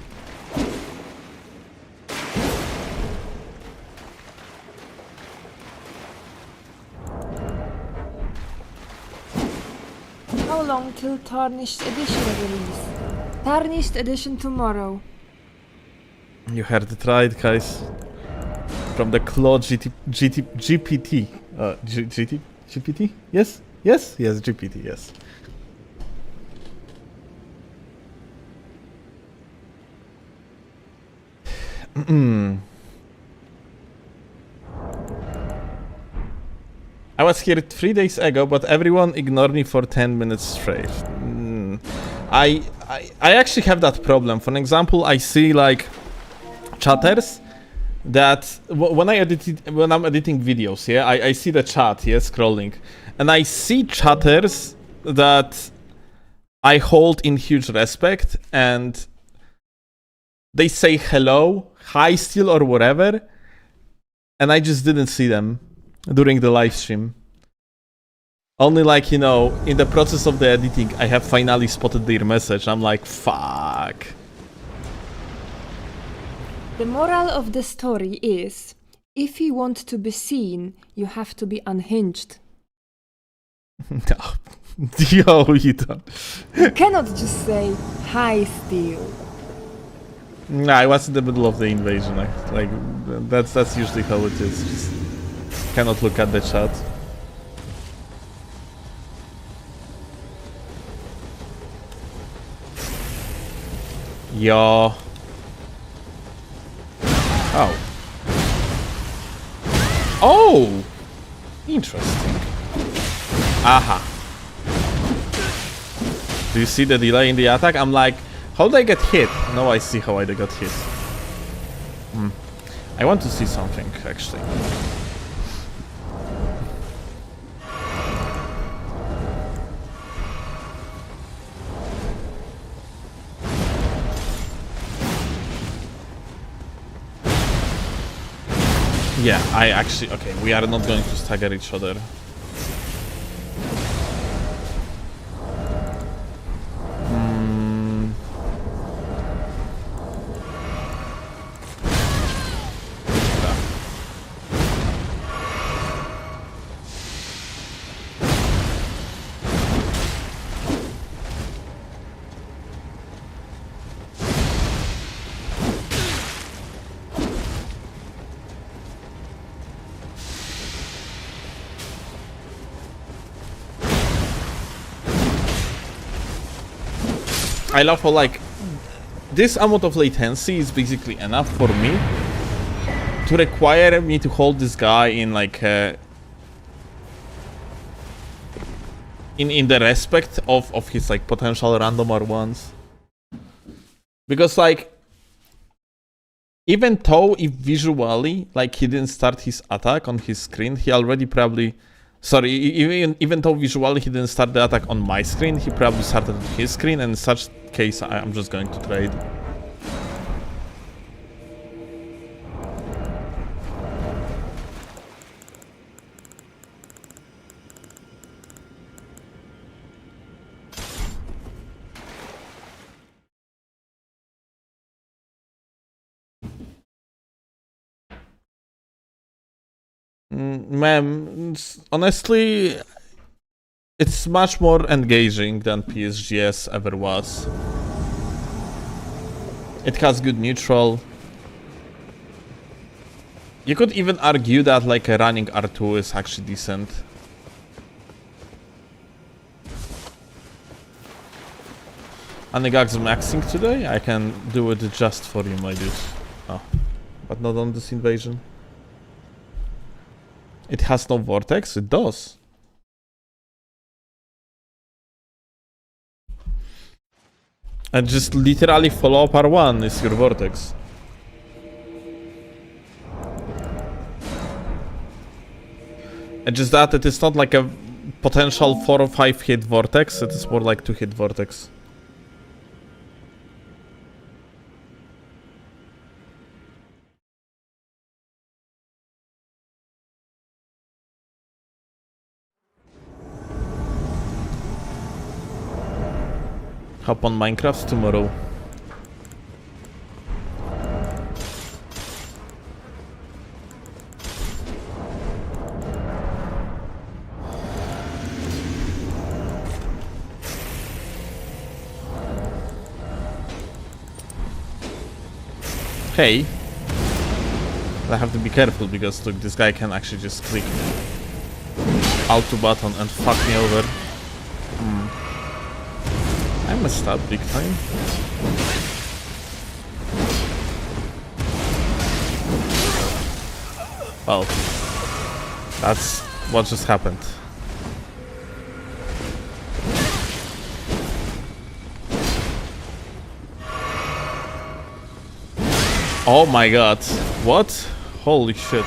How long till Tarnished Edition release? Tarnished Edition tomorrow. You heard it right, guys. From the Claude GPT. GPT? Yes? Yes? Yes, GPT, yes. I was here 3 days ago, but everyone ignored me for 10 minutes straight. I actually have that problem. For example, I see like chatters that when I'm editing videos, yeah, I see the chat, yeah, scrolling, and I see chatters that I hold in huge respect, and they say hello, hi still, or whatever, and I just didn't see them during the live stream. Only like, you know, in the process of the editing, I have finally spotted their message. I'm like, fuck. The moral of the story is, if you want to be seen, you have to be unhinged. No. Yo, you don't. You cannot just say, hi, Steel. Nah, I was in the middle of the invasion. Like that's usually how it is. Just cannot look at the chat. Yo. Oh. Oh! Interesting. Aha. Do you see the delay in the attack? I'm like, how did I get hit? No, I see how I got hit. I want to see something, actually. Yeah, I actually... Okay, we are not going to stagger each other. I love how, like, this amount of latency is basically enough for me to require me to hold this guy in, like, in the respect of his, like, potential random R1s. Because, like, even though if visually, like, he didn't start his attack on his screen, he already probably... Sorry, even though visually he didn't start the attack on my screen, he probably started on his screen, and in such case I'm just going to trade. Ma'am, honestly, it's much more engaging than PSGS ever was. It has good neutral. You could even argue that like a running R2 is actually decent. Anigag's maxing today? I can do it just for you, my dude. Oh, but not on this invasion. It has no vortex? It does. And just literally follow up R1 is your vortex. And just that it is not like a potential 4 or 5 hit vortex, it is more like 2 hit vortex. Hop on Minecraft tomorrow. Hey. I have to be careful because look, this guy can actually just click Alt2 button and fuck me over. I messed up big time. Well, that's What just happened? Oh my god. What? Holy shit.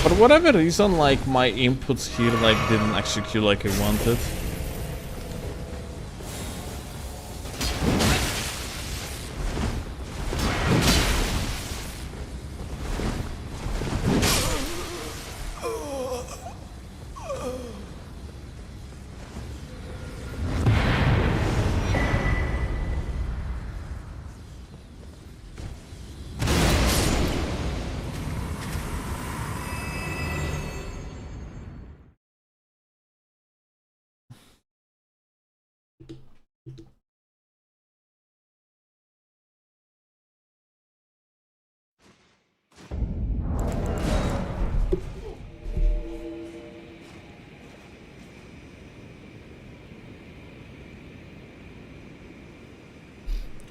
For whatever reason, like, my inputs here, like, didn't execute like I wanted.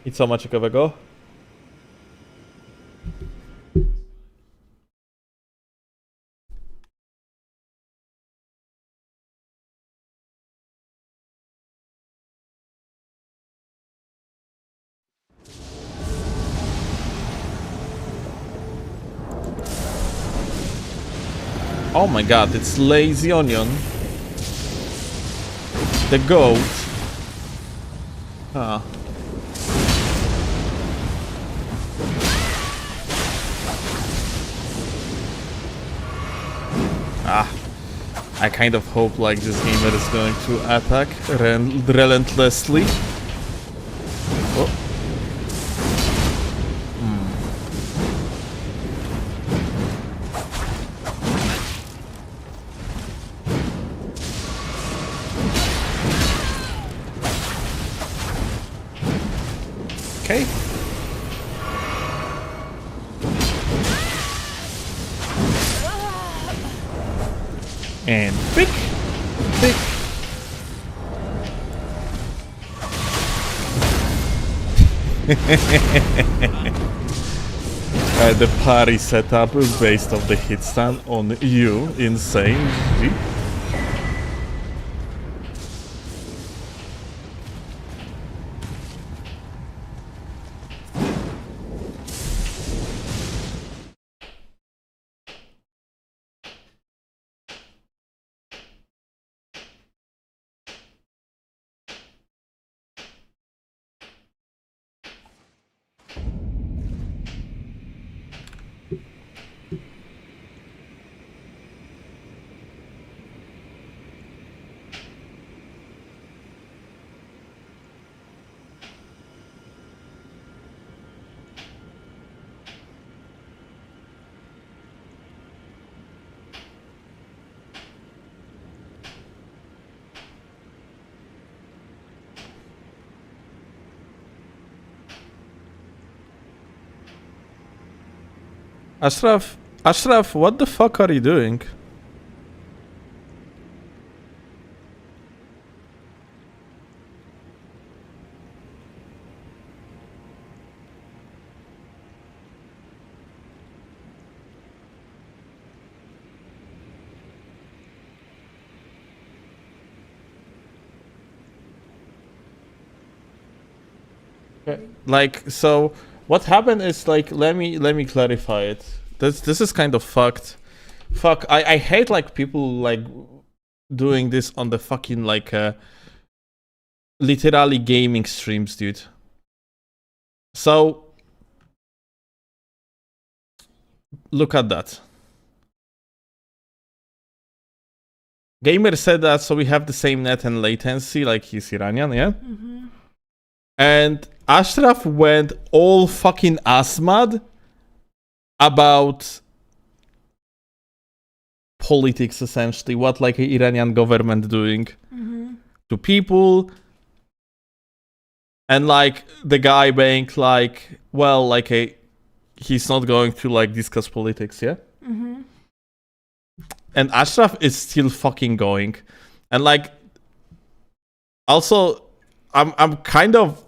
I co ma ciekawego? Oh my god, it's Lazy Onion. The goat. Ah. I kind of hope like this gamer is going to attack relentlessly. Oh. Okay. And pick. The party setup is based on the hit stand on you. Insane. Ashraf, what the fuck are you doing? Like, so what happened is, like, let me clarify it. This is kind of fucked. Fuck, I hate like people like doing this on the fucking like literally gaming streams, dude. So look at that. Gamer said that, so we have the same net and latency, like he's Iranian, yeah? Mm-hmm. And Ashraf went all fucking asmad about politics, essentially, what like the Iranian government doing to people, and like the guy being like, well, like he's not going to like discuss politics, yeah. and Ashraf is still fucking going. And like, also, I'm kind of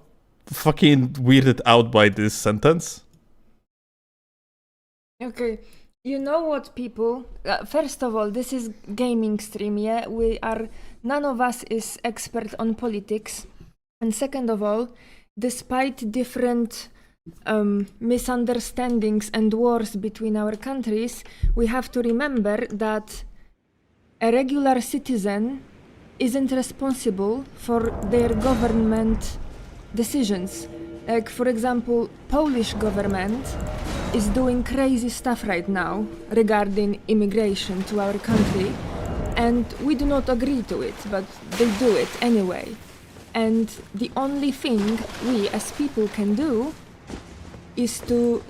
fucking weirded out by this sentence. Okay, you know what, people? First of all, this is gaming stream, yeah? None of us is expert on politics. And second of all, despite different misunderstandings and wars between our countries, we have to remember that a regular citizen isn't responsible for their government decisions. Like, for example, Polish government is doing crazy stuff right now regarding immigration to our country, and we do not agree to it, but they do it anyway. And the only thing we as people can do is to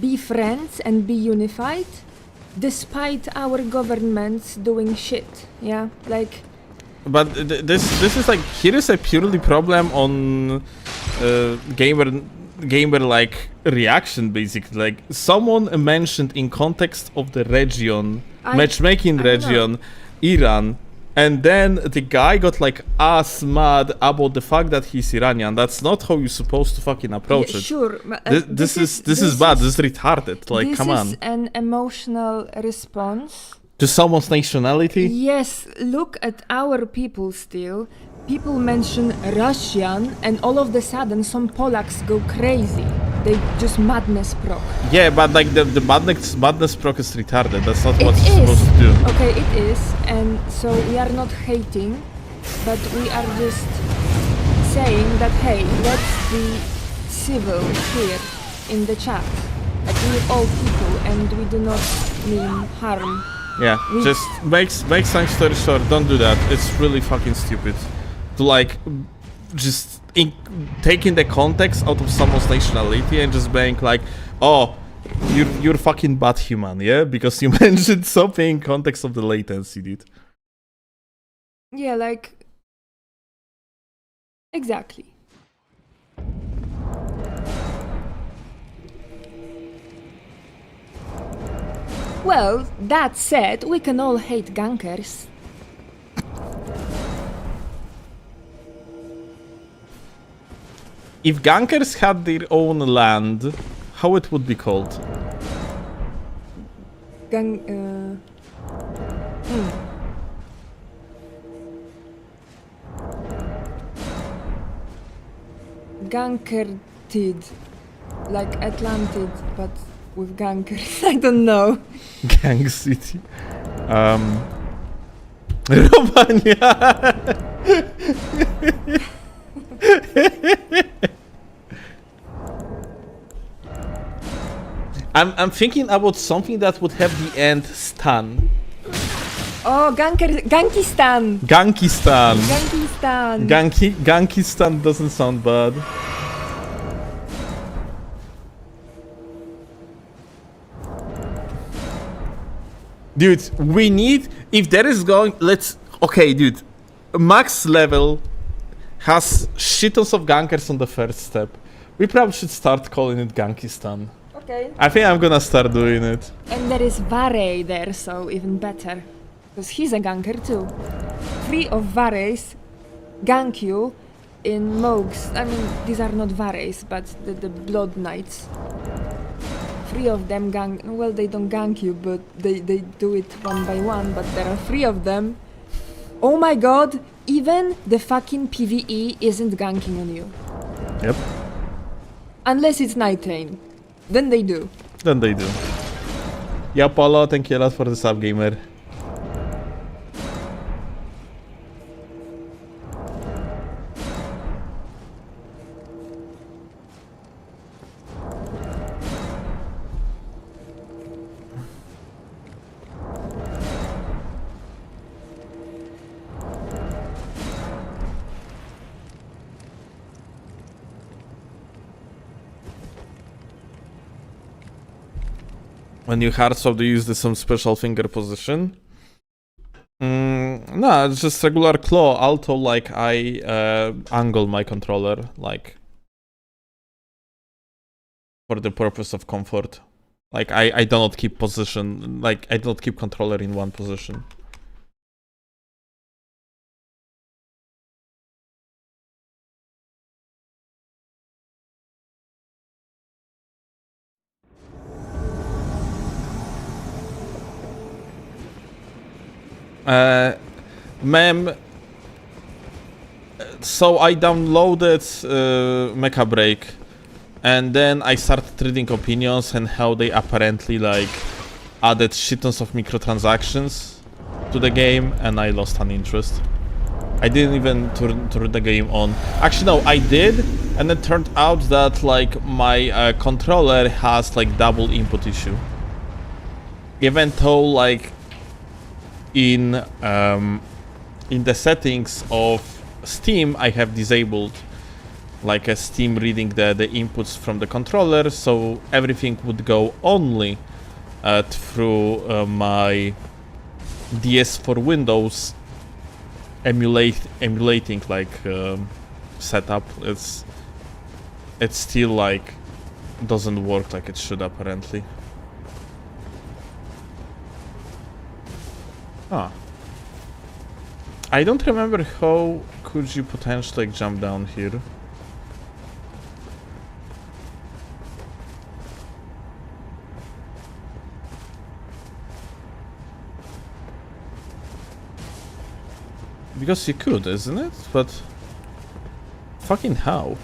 be friends and be unified despite our governments doing shit, yeah? Like... But this is like, here is a purely problem on gamer like reaction, basically. Like, someone mentioned in context of the region, matchmaking region, Iran, and then the guy got like ass mad about the fact that he's Iranian. That's not how you're supposed to fucking approach it. Sure. This is bad. This is retarded. Like, come on. This is an emotional response. To someone's nationality? Yes, look at our people still. People mention Russian, and all of a sudden some Polacks go crazy. They just madness proc. Yeah, but like the madness proc is retarded. That's not what it's It is. supposed to do. Okay, it is, and so we are not hating, but we are just saying that, hey, let's be civil here in the chat. Like, we're all people, and we do not mean harm. Yeah, just makes long story short, don't do that. It's really fucking stupid. To like, just taking the context out of someone's nationality and just being like, oh, you're fucking bad human, yeah? Because you mentioned something in context of the latency, dude. Yeah, like... Exactly. Well, that said, we can all hate gankers. If gankers had their own land, how it would be called? Gankertid. Like Atlantid, but with gankers. I don't know. Gang City. Romania! I'm thinking about something that would have the end stan. Oh, Gankistan! Gankistan! Gankistan! Gankistan doesn't sound bad. Dude, we need... If there is going... Okay, dude. Max level has shitons of gankers on the first step. We probably should start calling it Gankistan. Okay. I think I'm gonna start doing it. And there is Varey there, so even better. Because he's a ganker too. 3 of Vareys gank you in Mogs. I mean, these are not Vareys, but the Blood Knights. 3 of them gank... Well, they don't gank you, but they do it one by one, but there are 3 of them. Oh my god! Even the fucking PvE isn't ganking on you. Yep. Unless it's Nightreign. Then they do. Then they do. Yeah, Paulo, thank you a lot for the sub, gamer. When you hard swap, do you use some special finger position? No, it's just regular claw. Alto, like I angle my controller, like for the purpose of comfort. Like I do not keep position, like I do not keep controller in one position. Ma'am, so I downloaded Mecha Break, and then I started reading opinions and how they apparently like added shitons of microtransactions to the game, and I lost an interest. I didn't even turn the game on. Actually, no, I did, and it turned out that like my controller has like double input issue. Even though like in the settings of Steam, I have disabled like a Steam reading the inputs from the controller, so everything would go only through my DS for Windows emulating like setup. It's still like doesn't work like it should apparently. Ah. I don't remember how could you potentially like, jump down here. Because you could, isn't it? But fucking how?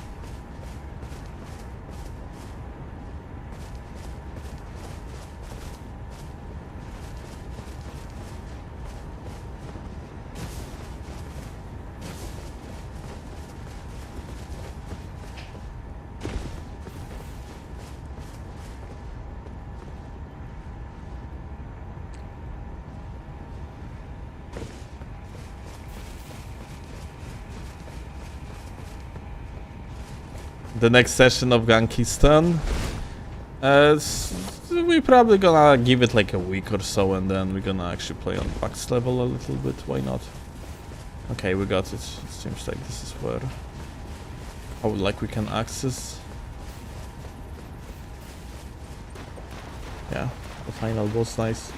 The next session of Gankistan. We're probably gonna give it like a week or so, and then we're gonna actually play on max level a little bit. Why not? Okay, we got it. It seems like this is where we can access. Yeah, the final boss, nice.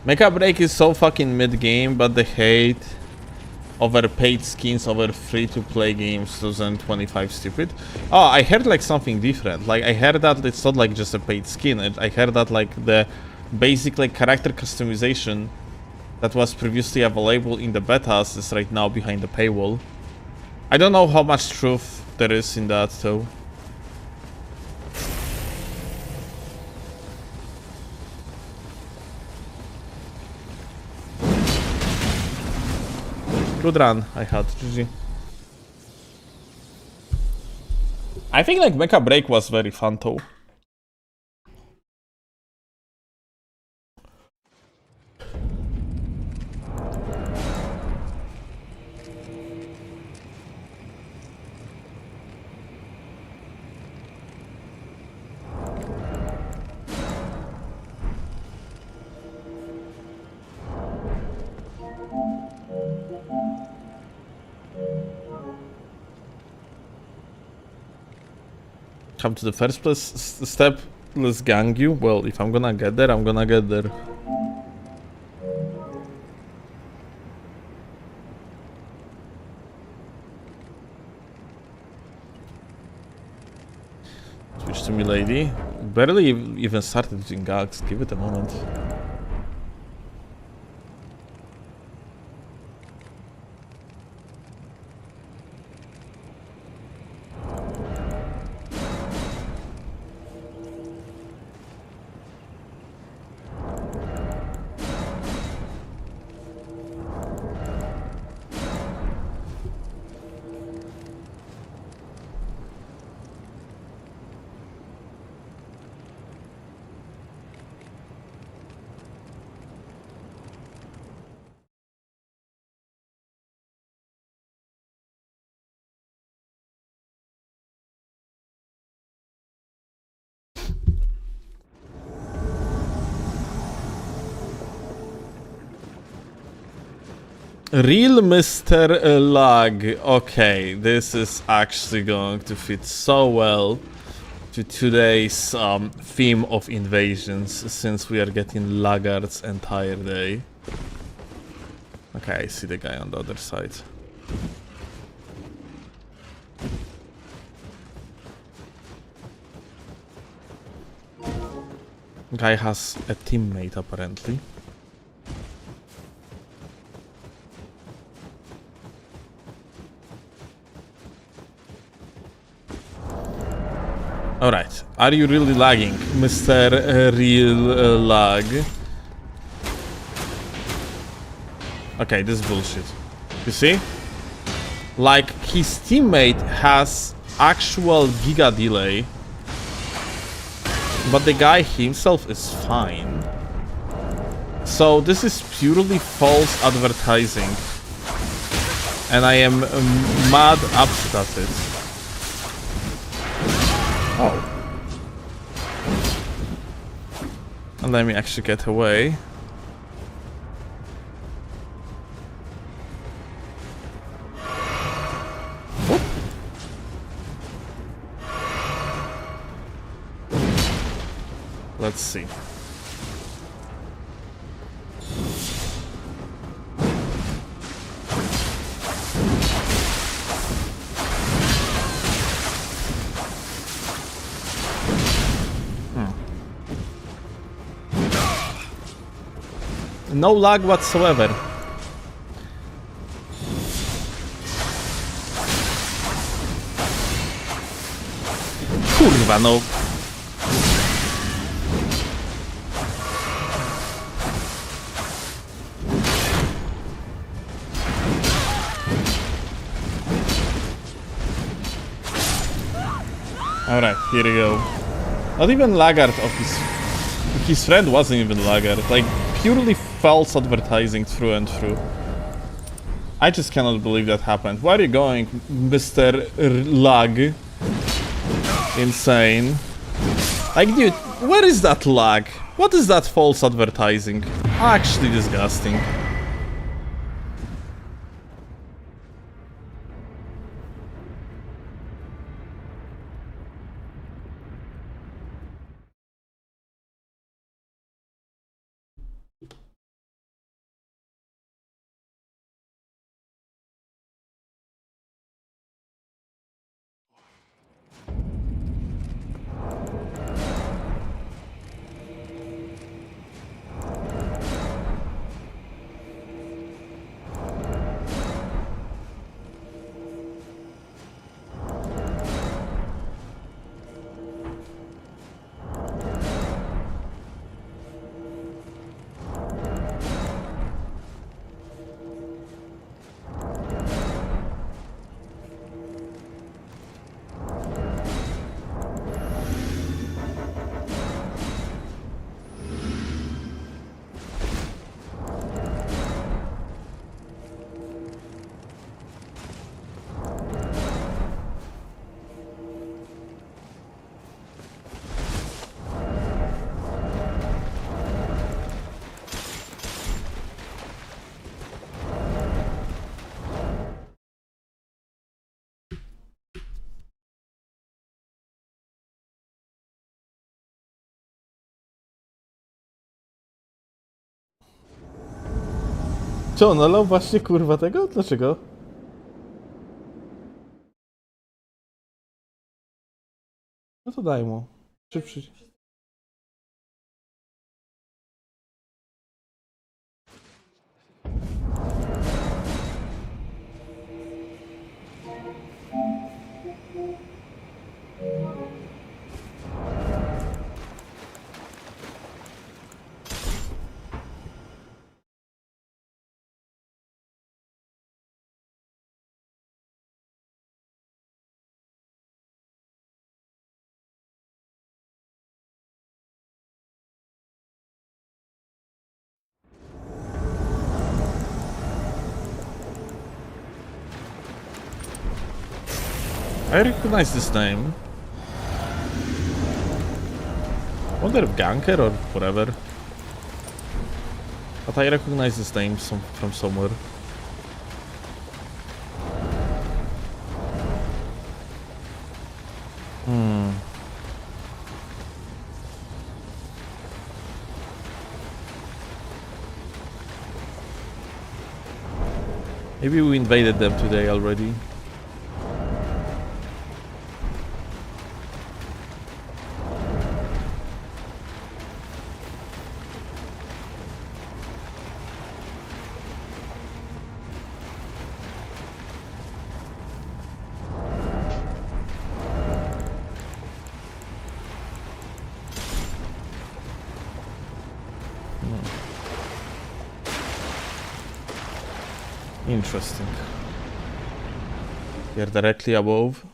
Mecha Break is so fucking mid-game, but the hate over paid skins over free-to-play games 2025 stupid. Oh, I heard like something different. Like I heard that it's not like just a paid skin. I heard that like the basic like character customization that was previously available in the betas is right now behind the paywall. I don't know how much truth there is in that though. Good run I had, GG. I think like Mecha Break was very fun though. Come to the first place step, let's gang you. Well, if I'm gonna get there, I'm gonna get there. Switch to me, lady. Barely even started using gags, give it a moment. Real Mr. Lag. Okay, this is actually going to fit so well to today's theme of invasions, since we are getting Laggard's entire day. Okay, I see the guy on the other side. Guy has a teammate apparently. Alright, are you really lagging, Mr. Real Lag? Okay, this is bullshit. You see? Like, his teammate has actual giga delay, but the guy himself is fine. So this is purely false advertising, and I am mad upset at it. Oh. And let me actually get away. Whoop. Let's see. No lag whatsoever. Kurwa, no. Alright, here we go. Not even Laggard of his friend wasn't even Laggard. Like, purely false advertising through and through. I just cannot believe that happened. Where are you going, Mr. Lag? Insane. Like, dude, where is that lag? What is that false advertising? Actually disgusting. Co, on nalał właśnie kurwa tego? Dlaczego? No to daj mu. I recognize this name. Wonder if Ganker or whatever. But I recognize this name from somewhere. Maybe we invaded them today already. Interesting. Here directly above.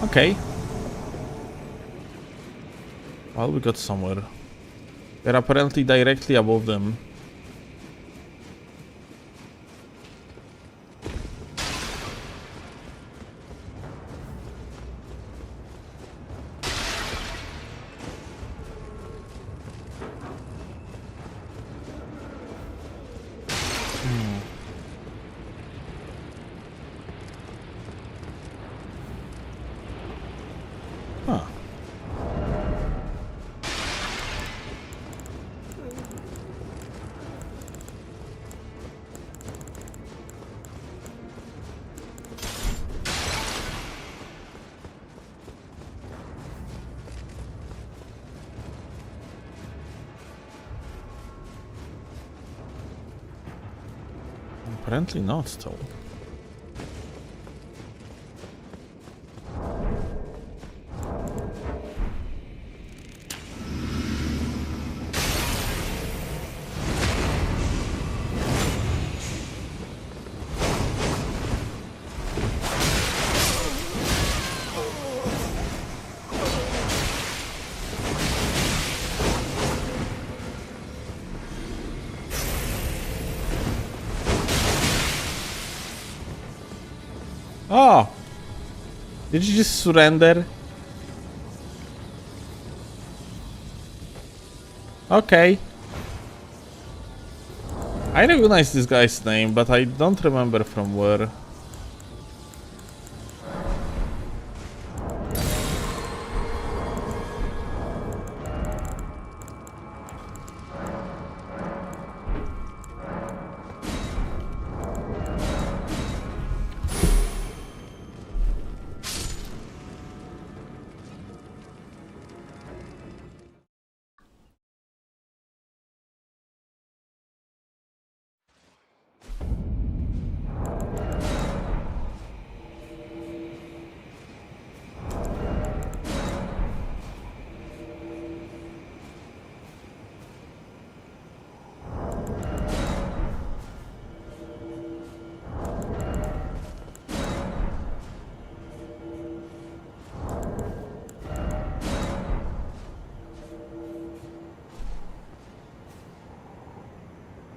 Okay. Well, we got somewhere. We're apparently directly above them. Huh. Apparently not, though. Oh! Did you just surrender? Okay. I recognize this guy's name, but I don't remember from where.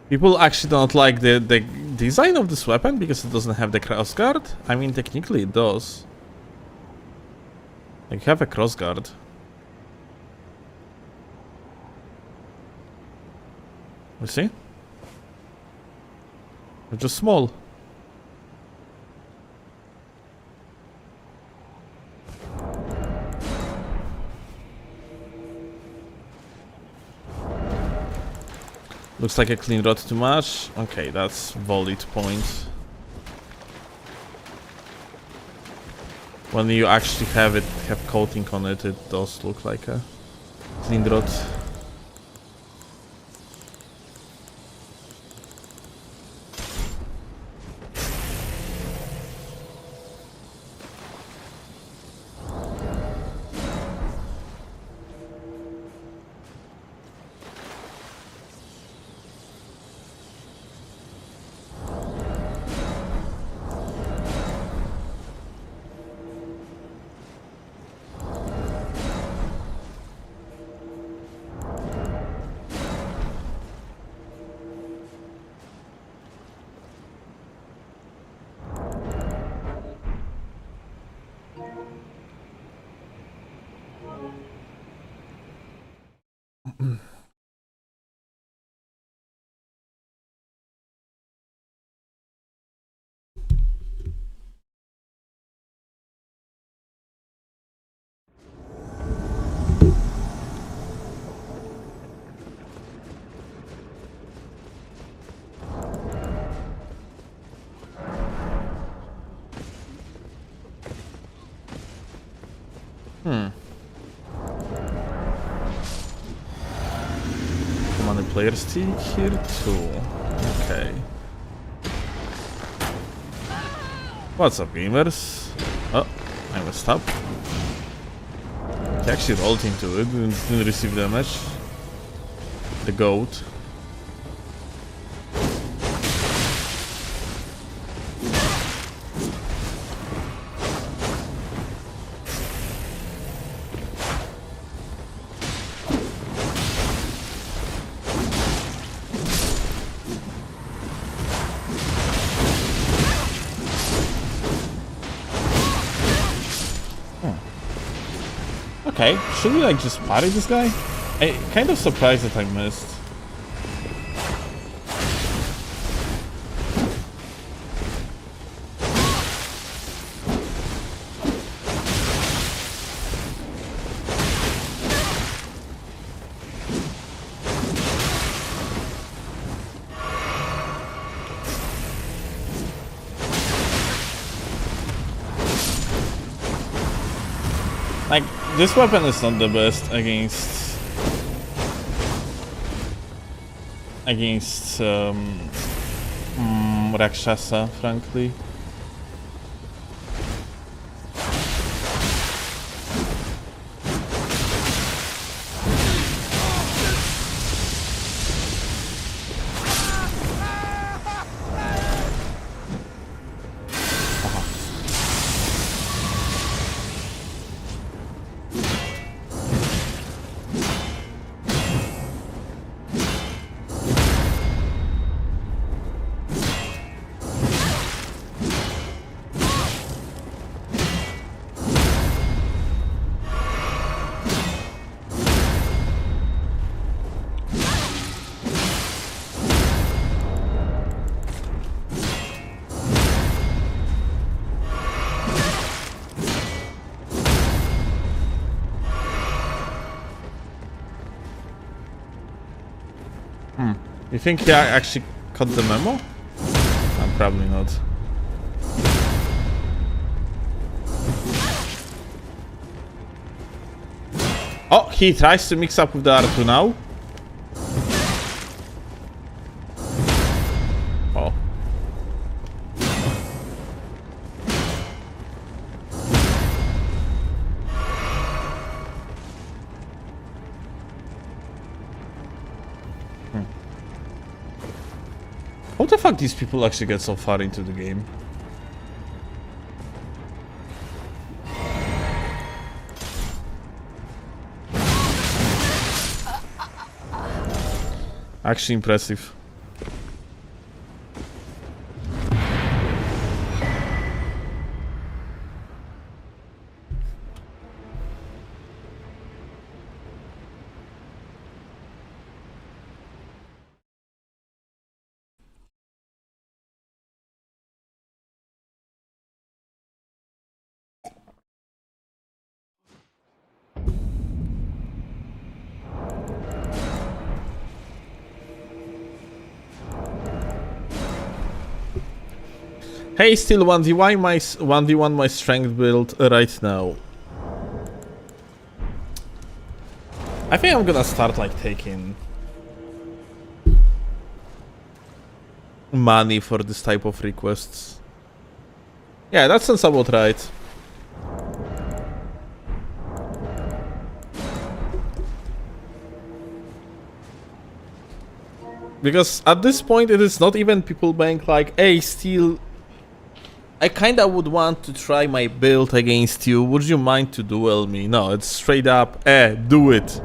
People actually don't like the design of this weapon because it doesn't have the crossguard. I mean, technically it does. Like, you have a crossguard. You see? They're just small. Looks like a clean rod to match. Okay, that's valid point. When you actually have coating on it, it does look like a clean rod. How many players still here? 2. Okay. What's up, gamers? Oh, I messed up. He actually rolled into it, didn't receive damage. The goat. Okay, should we like just parry this guy? I'm kind of surprised that I missed. Like, this weapon is not the best against Rakshasa, frankly. You think he actually caught the memo? Probably not. Oh, he tries to mix up with the R2 now. Oh. How the fuck these people actually get so far into the game? Actually impressive. Hey, still 1v1 my strength build right now. I think I'm gonna start like taking money for this type of requests. Yeah, that sounds about right. Because at this point it is not even people being like, hey, still, I kinda would want to try my build against you, would you mind to duel me? No, it's straight up, do it.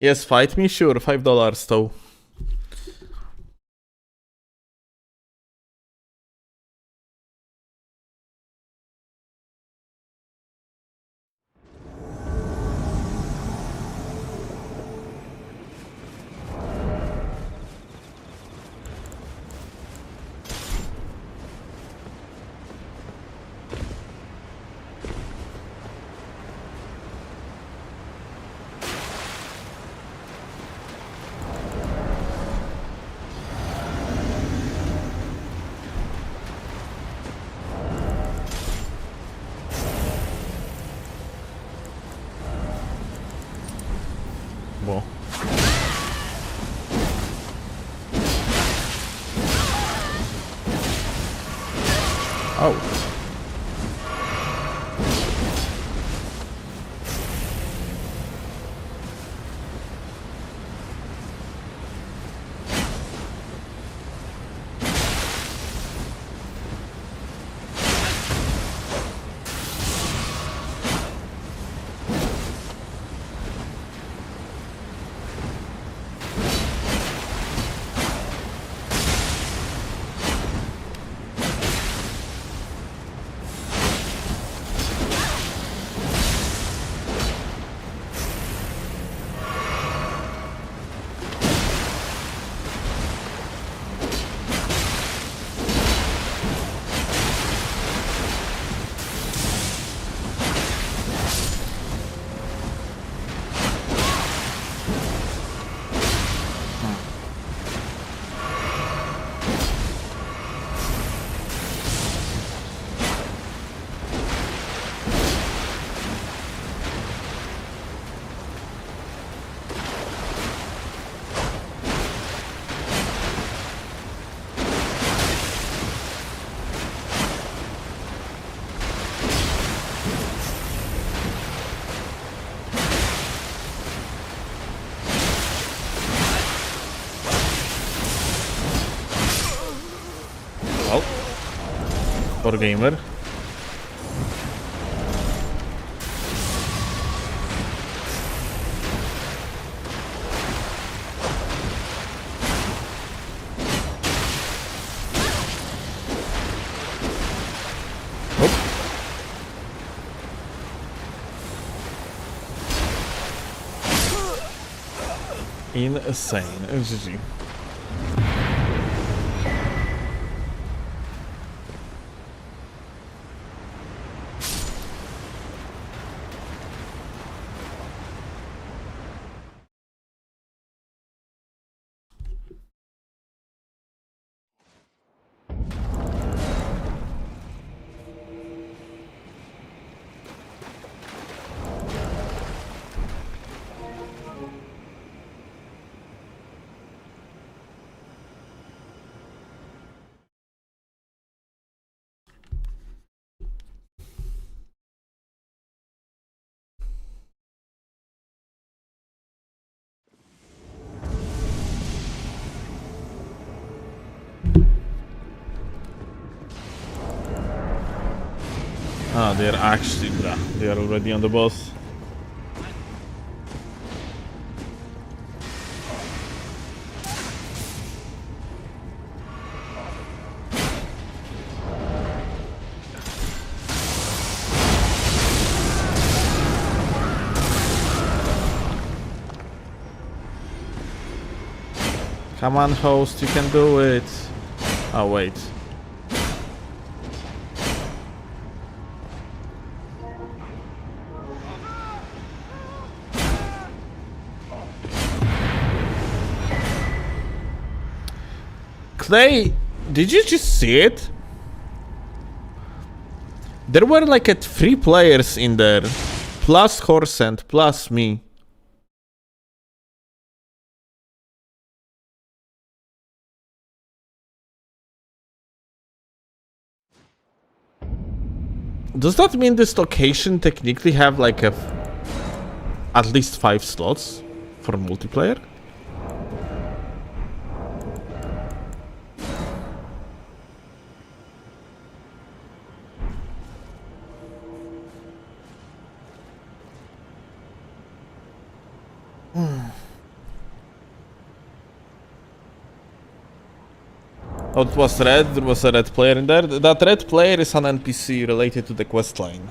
Yes, fight me? Sure, $5 though. Whoa. Oh. For gamer. Insane. GG. Ah, they're actually, they are already on the boss. Come on, host, you can do it. Oh, wait. Clay, did you just see it? There were like 3 players in there, plus Horsent, plus me. Does that mean this location technically have like at least 5 slots for multiplayer? Oh, it was red. There was a red player in there. That red player is an NPC related to the quest line.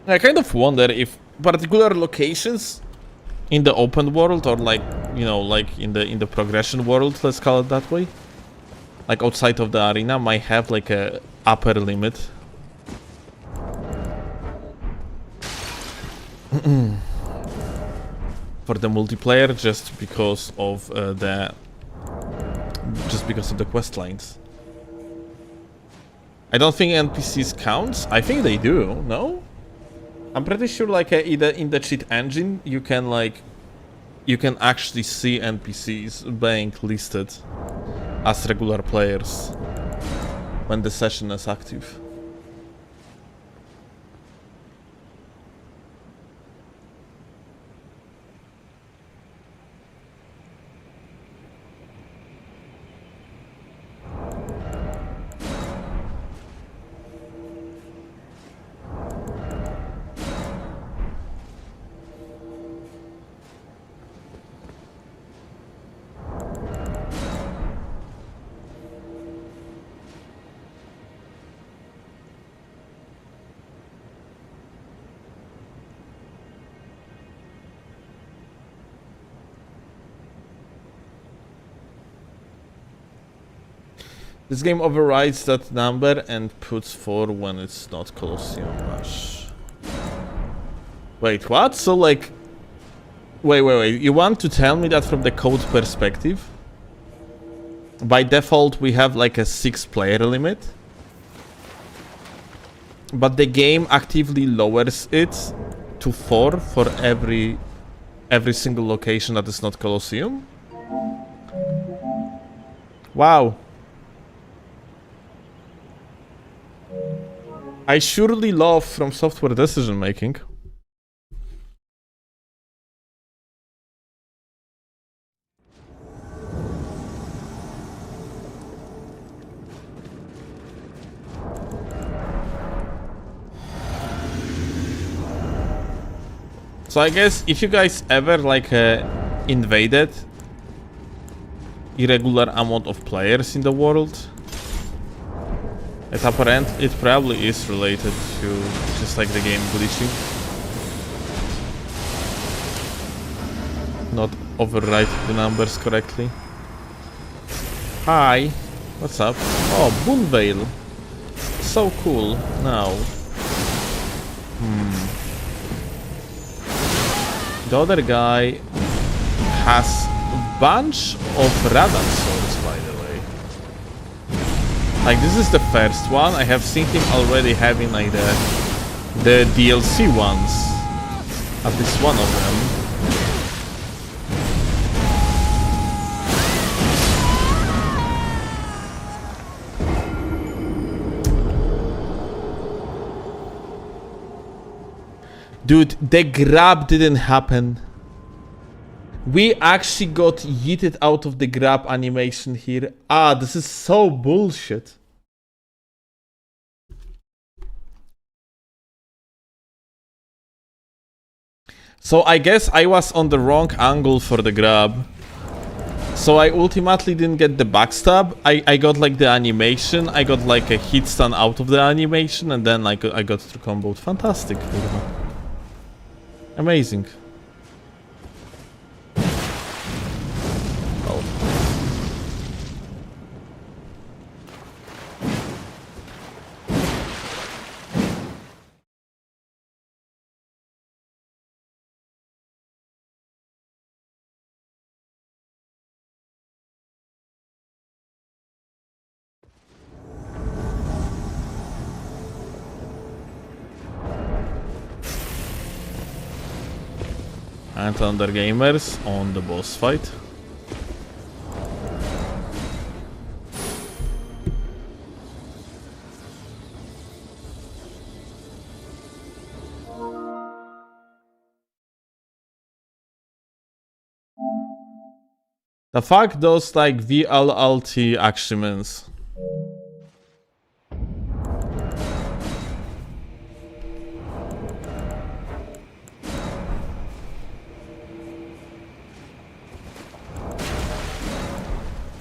I kind of wonder if particular locations in the open world or like, you know, like in the progression world, let's call it that way, like outside of the arena, might have like a upper limit. For the multiplayer, just because of the quest lines. I don't think NPCs counts. I think they do. No, I'm pretty sure like either in the cheat engine you can actually see NPCs being listed as regular players when the session is active. This game overrides that number and puts 4 when it's not Colosseum Rush. Wait, what? So like... Wait. You want to tell me that from the code perspective? By default we have like a 6-player limit? But the game actively lowers it to 4 for every single location that is not Colosseum? Wow. I surely love From Software decision making. So I guess if you guys ever like invaded irregular amount of players in the world, it probably is related to just like the game glitching. Not overwrite the numbers correctly. Hi, what's up? Oh, Boonvale. So cool. Now. The other guy has a bunch of Radan swords, by the way. Like, this is the first one. I have seen him already having like the DLC ones. At least one of them. Dude, the grab didn't happen. We actually got yeeted out of the grab animation here. Ah, this is so bullshit. So I guess I was on the wrong angle for the grab. So I ultimately didn't get the backstab. I got like the animation. I got like a hit stun out of the animation, and then like I got through combo. Fantastic. Amazing. Oh. And Thunder Gamers on the boss fight. The fuck those like VLLT actually means?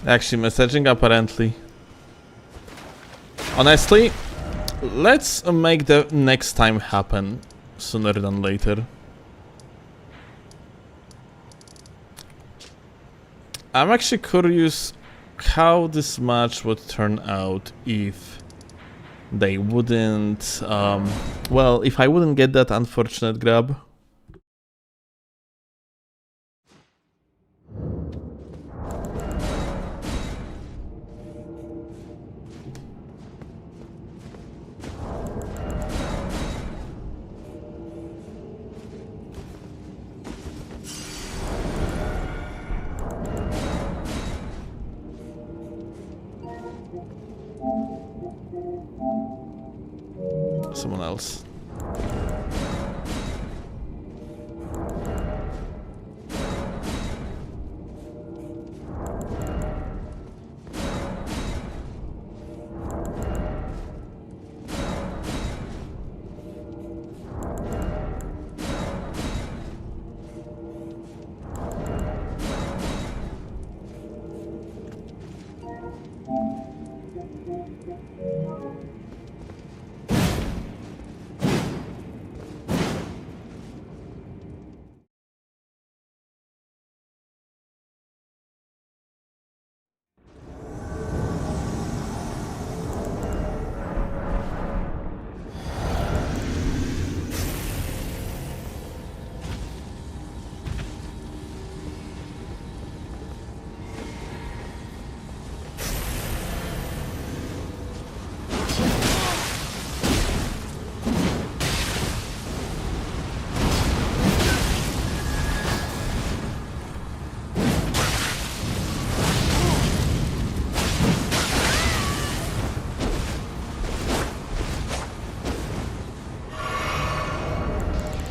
Actually messaging apparently. Honestly, let's make the next time happen sooner than later. I'm actually curious how this match would turn out if they wouldn't, well, if I wouldn't get that unfortunate grab. Someone else.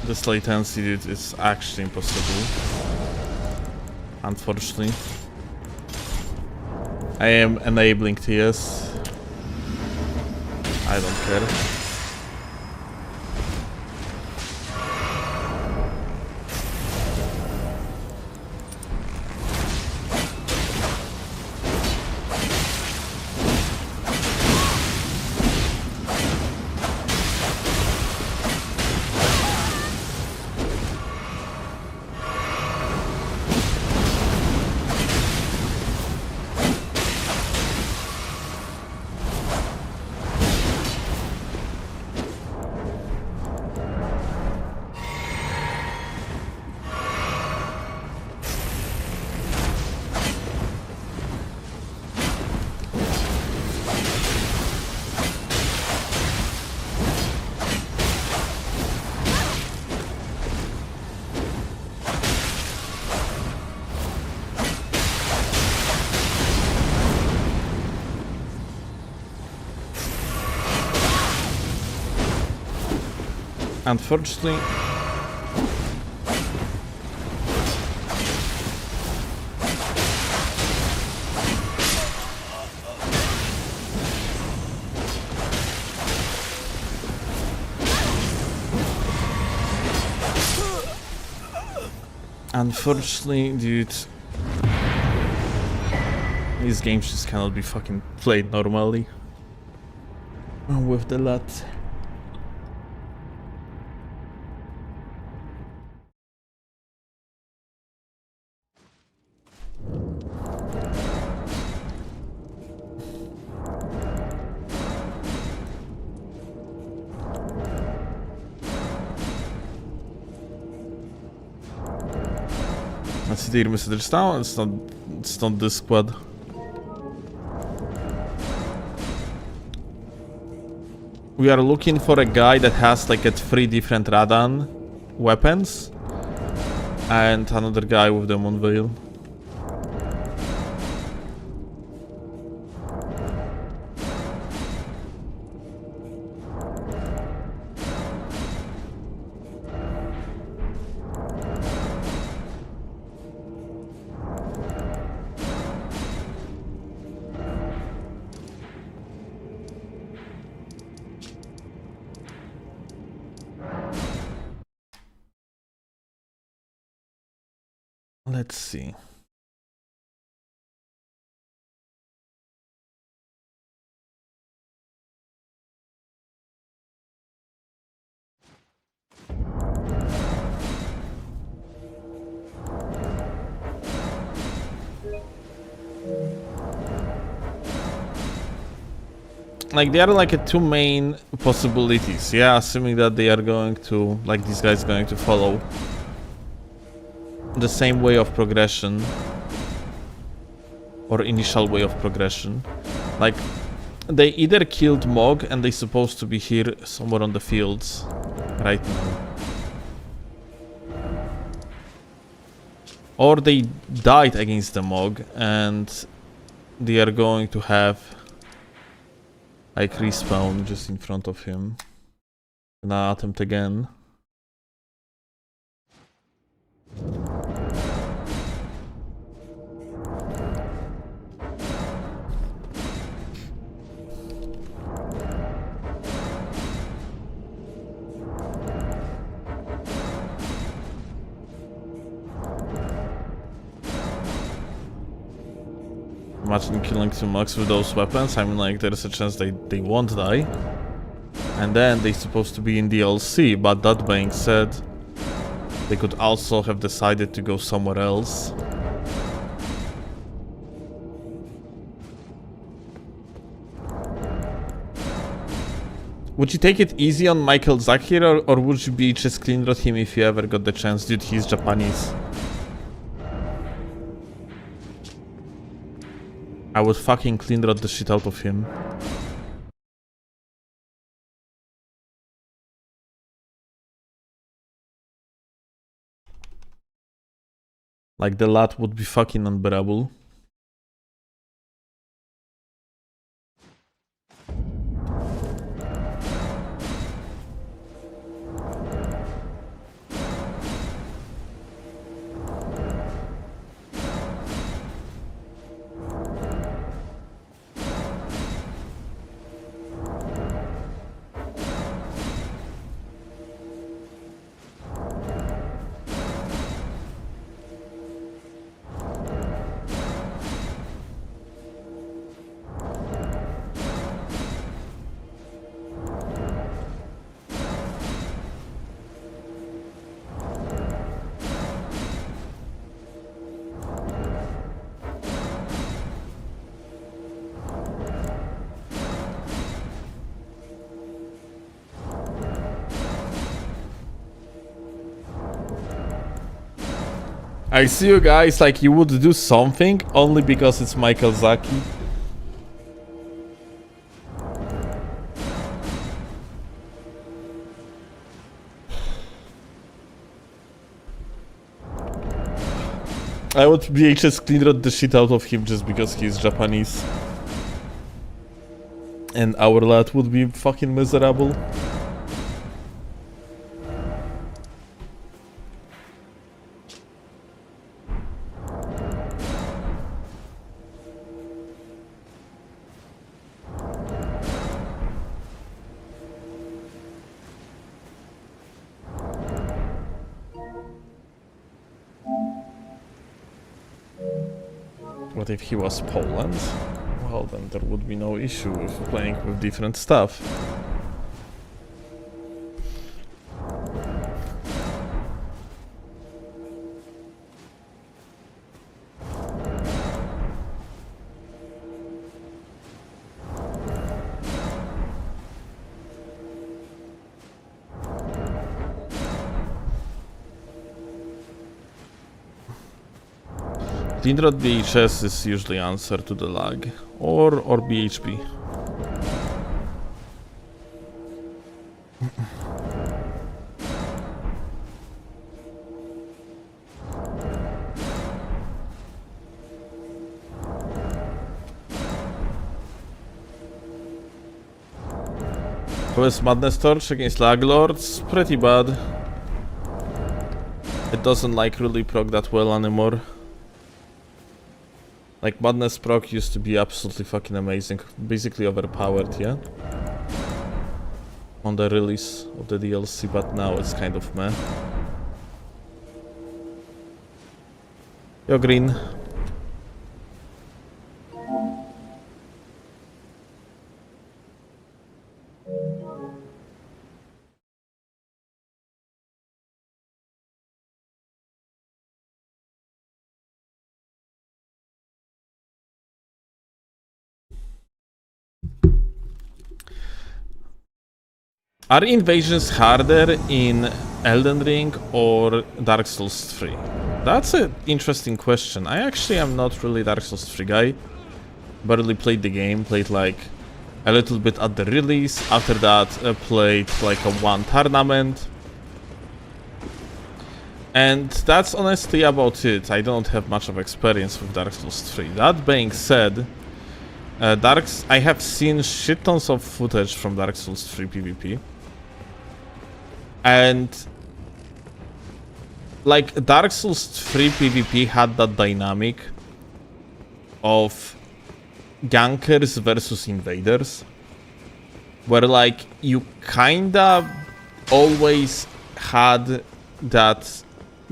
This latency dude is actually impossible. Unfortunately. I am enabling TS. I don't care. Unfortunately, dude, these games just cannot be fucking played normally with the LUT. Let's see the message now. It's not this squad. We are looking for a guy that has like 3 different Radan weapons and another guy with the Moon Veil. Let's see. like there are like two main possibilities, yeah, assuming that they are going to, like this guy's going to follow the same way of progression or initial way of progression. Like they either killed Mog and they're supposed to be here somewhere on the fields right now, or they died against the Mog and they are going to have like respawn just in front of him. And I'll attempt again. Imagine killing two mugs with those weapons. I mean, like, there's a chance they won't die. And then they're supposed to be in DLC, but that being said, they could also have decided to go somewhere else. Would you take it easy on Michael Zak here, or would you be just clean rot him if you ever got the chance? Dude, he's Japanese. I would fucking clean rot the shit out of him. Like, the lad would be fucking unbearable. I see you guys, like, you would do something only because it's Michael Zaki. I would VHS clean rot the shit out of him just because he's Japanese. And our lad would be fucking miserable. What if he was Poland? Well, then there would be no issue with playing with different stuff. Lindrod BHS is usually answer to the lag, or BHP. How is Madness Torch against Lag Lords? Pretty bad. It doesn't like really proc that well anymore. Like, Madness proc used to be absolutely fucking amazing, basically overpowered, yeah? On the release of the DLC, but now it's kind of meh. Yo, Green. Are invasions harder in Elden Ring or Dark Souls 3? That's an interesting question. I actually am not really Dark Souls 3 guy. Barely played the game, played like a little bit at the release. After that, played like a one tournament. And that's honestly about it. I don't have much of experience with Dark Souls 3. That being said, I have seen shit tons of footage from Dark Souls 3 PvP. And like Dark Souls 3 PvP had that dynamic of gankers versus invaders, where like you kinda always had that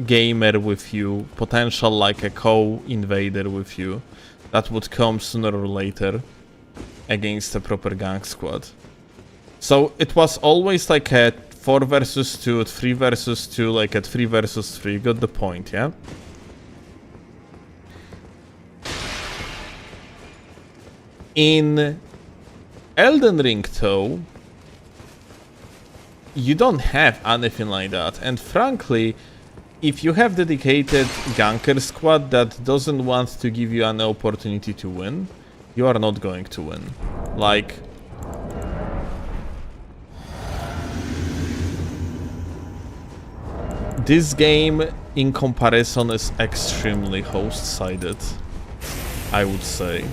gamer with you, potential like a co-invader with you, that would come sooner or later against a proper gank squad. So it was always like a 4 versus 2, 3 versus 2, like a 3 versus 3, got the point, yeah? In Elden Ring though, you don't have anything like that, and frankly, if you have dedicated ganker squad that doesn't want to give you an opportunity to win, you are not going to win. Like, this game in comparison is extremely host-sided, I would say.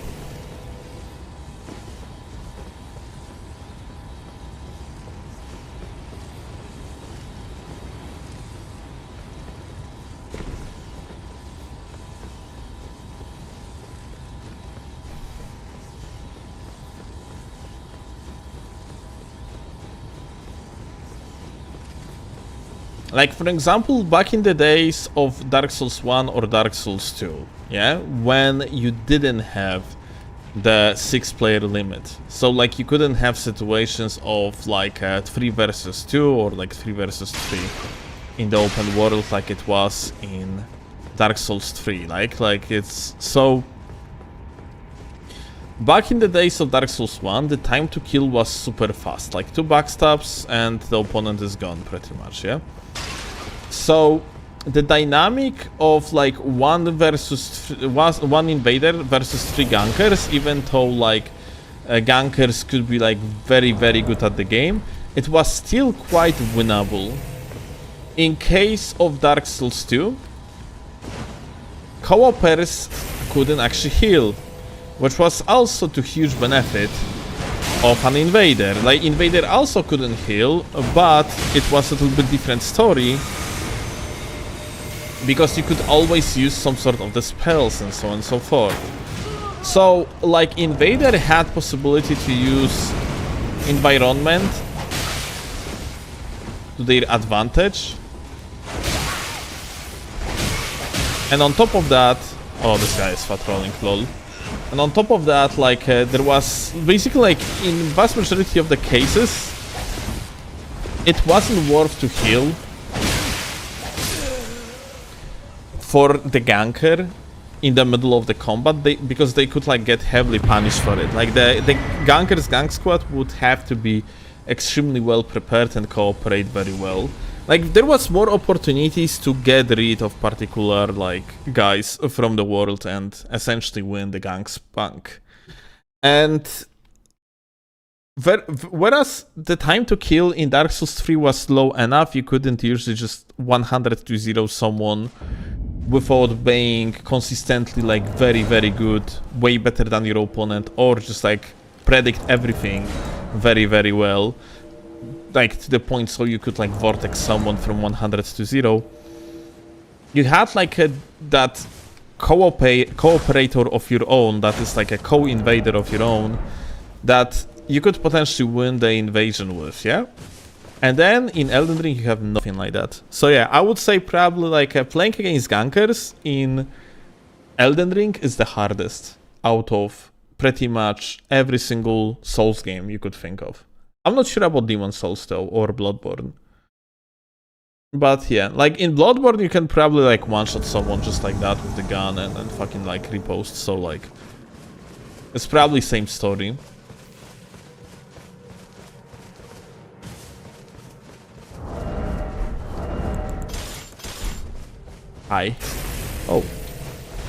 Like, for example, back in the days of Dark Souls 1 or Dark Souls 2, yeah, when you didn't have the 6-player limit. So, like, you couldn't have situations of, like, 3 versus 2 or, like, 3 versus 3 in the open world like it was in Dark Souls 3. Like it's... So... Back in the days of Dark Souls 1, the time to kill was super fast. Like, 2 backstabs and the opponent is gone, pretty much, yeah? So, the dynamic of like one invader versus 3 gankers, even though like gankers could be like very good at the game, it was still quite winnable. In case of Dark Souls 2, co-opers couldn't actually heal, which was also to huge benefit of an invader. Like, invader also couldn't heal, but it was a little bit different story, because you could always use some sort of the spells and so on and so forth. So, like, invader had possibility to use environment to their advantage. And on top of that... Oh, this guy is fat rolling, lol. And on top of that, like, there was... Basically, like, in vast majority of the cases, it wasn't worth to heal for the ganker in the middle of the combat, because they could like get heavily punished for it. Like the ganker's gank squad would have to be extremely well prepared and cooperate very well. Like, there was more opportunities to get rid of particular like guys from the world and essentially win the gank spunk. And whereas the time to kill in Dark Souls 3 was low enough, you couldn't usually just 100-0 someone without being consistently like very good, way better than your opponent, or just like predict everything very well, like to the point so you could like vortex someone from 100-0. You had like that cooperator of your own, that is like a co-invader of your own, that you could potentially win the invasion with, yeah? And then in Elden Ring you have nothing like that. So yeah, I would say probably like playing against gankers in Elden Ring is the hardest out of pretty much every single Souls game you could think of. I'm not sure about Demon Souls though, or Bloodborne. But yeah, like in Bloodborne you can probably like one-shot someone just like that with the gun and fucking like repost, so like it's probably same story. Hi. Oh.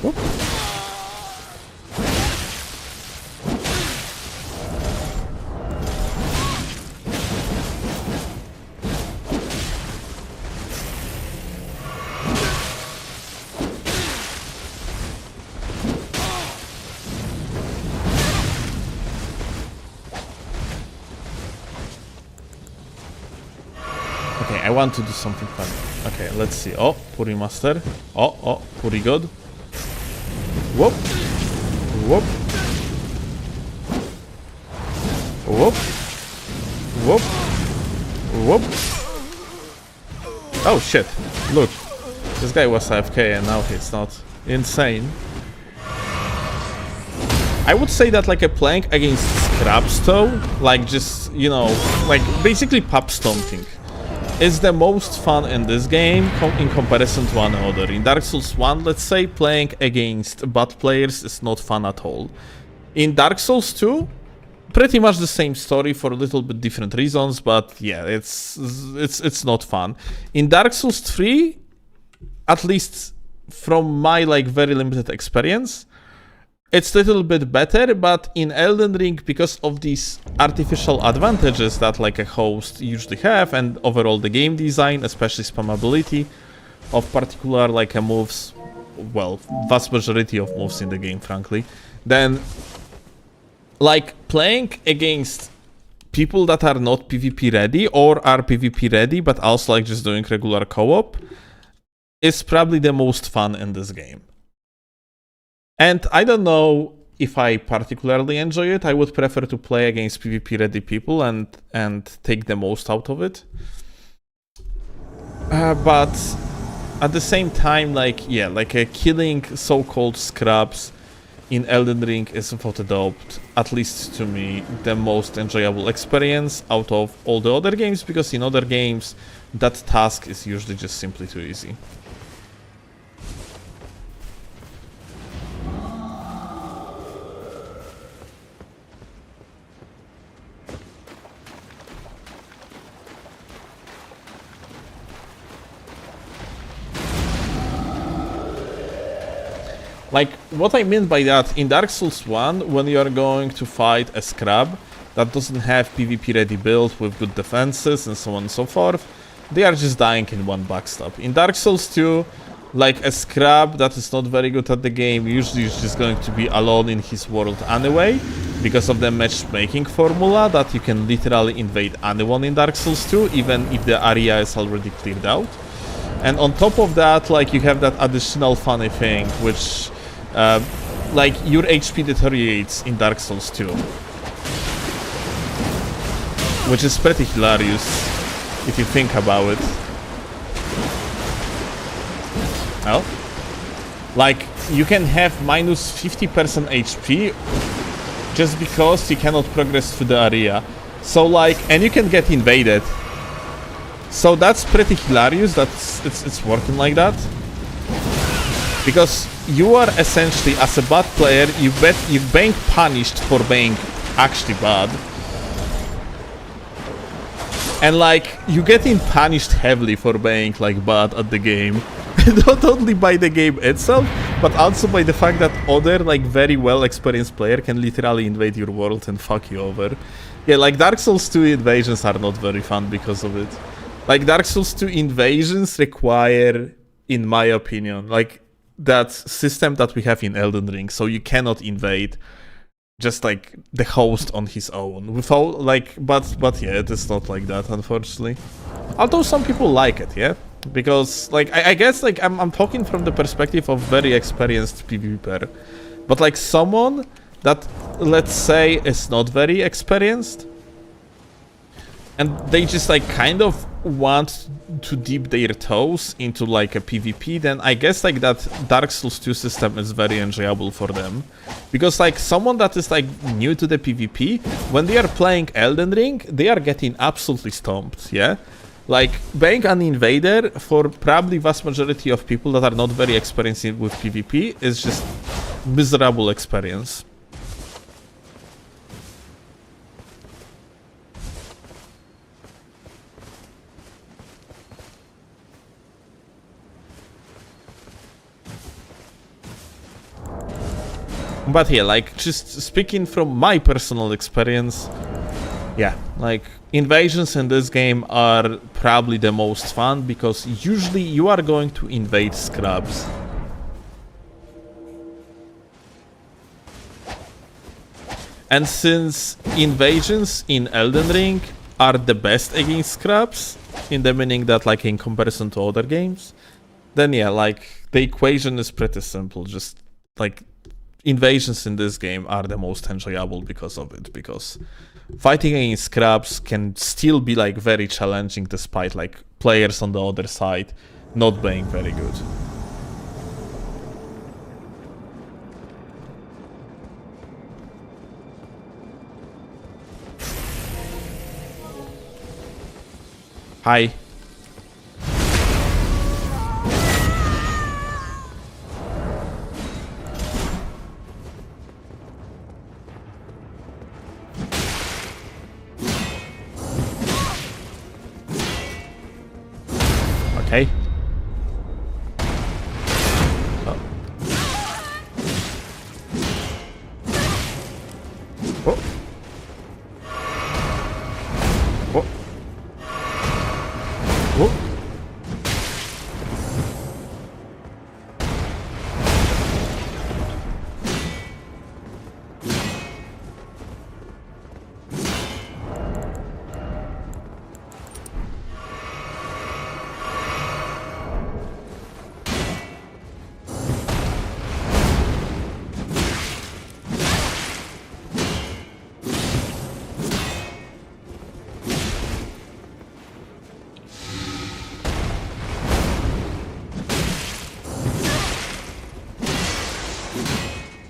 Whoop. Okay, I want to do something fun. Okay, let's see. Oh, Puri Master. Oh, Puri God. Whoop. Whoop. Whoop. Whoop. Whoop. Oh shit. Look. This guy was AFK and now he's not. Insane. I would say that like a plank against Scrapstone, like just, you know, like basically pub stomping, is the most fun in this game in comparison to another. In Dark Souls 1, let's say, playing against bot players is not fun at all. In Dark Souls 2, pretty much the same story for a little bit different reasons, but yeah, it's not fun. In Dark Souls 3, at least from my like very limited experience, it's a little bit better, but in Elden Ring, because of these artificial advantages that like a host usually have, and overall the game design, especially spammability of particular like moves, well, vast majority of moves in the game, frankly, then like playing against people that are not PvP ready or are PvP ready, but also like just doing regular co-op is probably the most fun in this game. And I don't know if I particularly enjoy it. I would prefer to play against PvP ready people and take the most out of it. But at the same time, like, yeah, like killing so-called scrubs in Elden Ring is without a doubt, at least to me, the most enjoyable experience out of all the other games, because in other games that task is usually just simply too easy. Like, what I mean by that, in Dark Souls 1, when you are going to fight a scrub that doesn't have PvP ready build with good defenses and so on and so forth, they are just dying in one backstab. In Dark Souls 2, like a scrub that is not very good at the game usually is just going to be alone in his world anyway, because of the matchmaking formula that you can literally invade anyone in Dark Souls 2, even if the area is already cleared out. And on top of that, like, you have that additional funny thing, which like your HP deteriorates in Dark Souls 2, which is pretty hilarious if you think about it. Well, like, you can have minus 50% HP just because you cannot progress through the area. So like, and you can get invaded. So that's pretty hilarious that it's working like that. Because you are essentially, as a bad player, you're being punished for being actually bad. And like, you're getting punished heavily for being like bad at the game. Not only by the game itself, but also by the fact that other like very well experienced player can literally invade your world and fuck you over. Yeah, like Dark Souls 2 invasions are not very fun because of it. Like, Dark Souls 2 invasions require, in my opinion, like that system that we have in Elden Ring, so you cannot invade just like the host on his own without like, but yeah, it is not like that, unfortunately. Although some people like it, yeah, because like I guess like I'm talking from the perspective of very experienced PvPer, but like someone that, let's say, is not very experienced and they just like kind of want to dip their toes into like a PvP, then I guess like that Dark Souls 2 system is very enjoyable for them. Because like someone that is like new to the PvP, when they are playing Elden Ring, they are getting absolutely stomped, yeah? Like, being an invader for probably vast majority of people that are not very experienced with PvP is just miserable experience. But yeah, like, just speaking from my personal experience, yeah, like, invasions in this game are probably the most fun, because usually you are going to invade scrubs. And since invasions in Elden Ring are the best against scrubs, in the meaning that, like, in comparison to other games, then yeah, like, the equation is pretty simple. Just, like, invasions in this game are the most enjoyable because of it, because fighting against scrubs can still be, like, very challenging despite, like, players on the other side not being very good. Hi. Okay. Oh. Oh. Oh. Oh.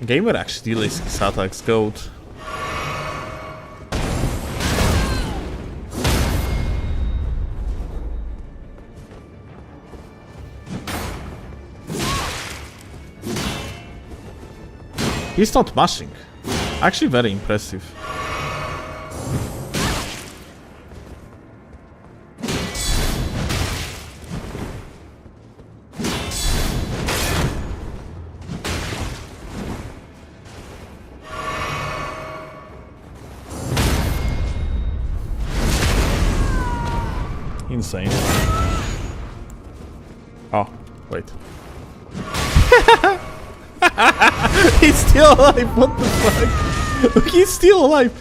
Gamer actually likes his attacks gold. He's not mashing. Actually very impressive. Insane. Oh, wait. He's still alive, what the fuck? He's still alive!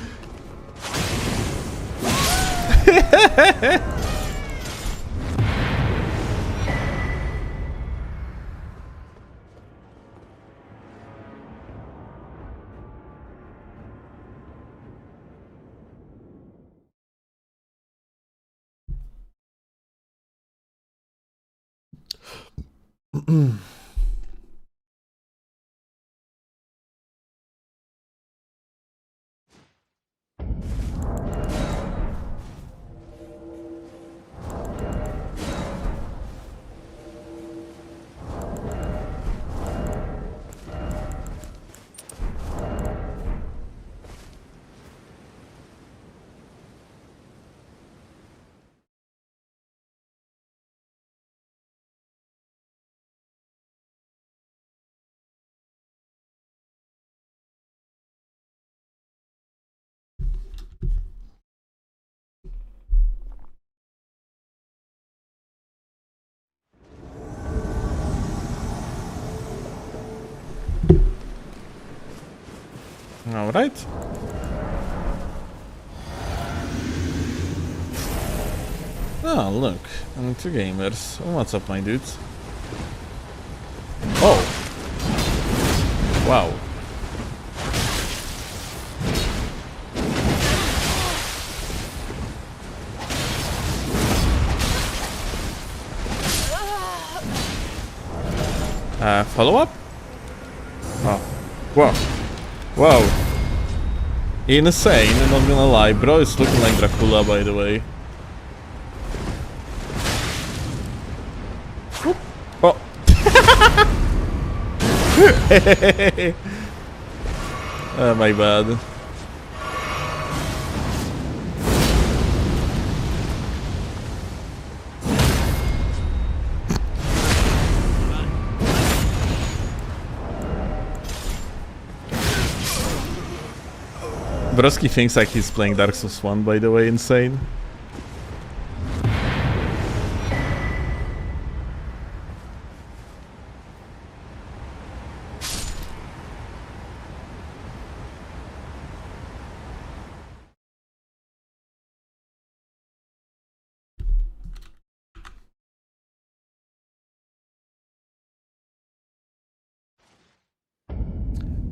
Alright. Oh, look. Two gamers. What's up, my dudes? Oh. Wow. Follow up? Oh. Whoa. Whoa. Insane, not gonna lie. Bro is looking like Dracula, by the way. Whoop. Oh. My bad. Broski thinks like he's playing Dark Souls 1, by the way, insane.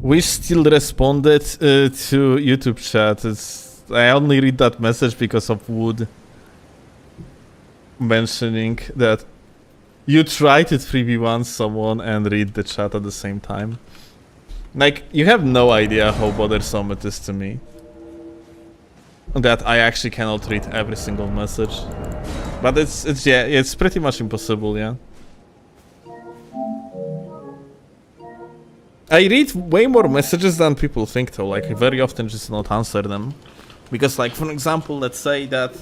We still responded to YouTube chat. I only read that message because of Wood mentioning that you try to 3v1 someone and read the chat at the same time. Like, you have no idea how bothersome it is to me that I actually cannot read every single message. But it's pretty much impossible, yeah. I read way more messages than people think though, like I very often just not answer them. Because like, for example, let's say that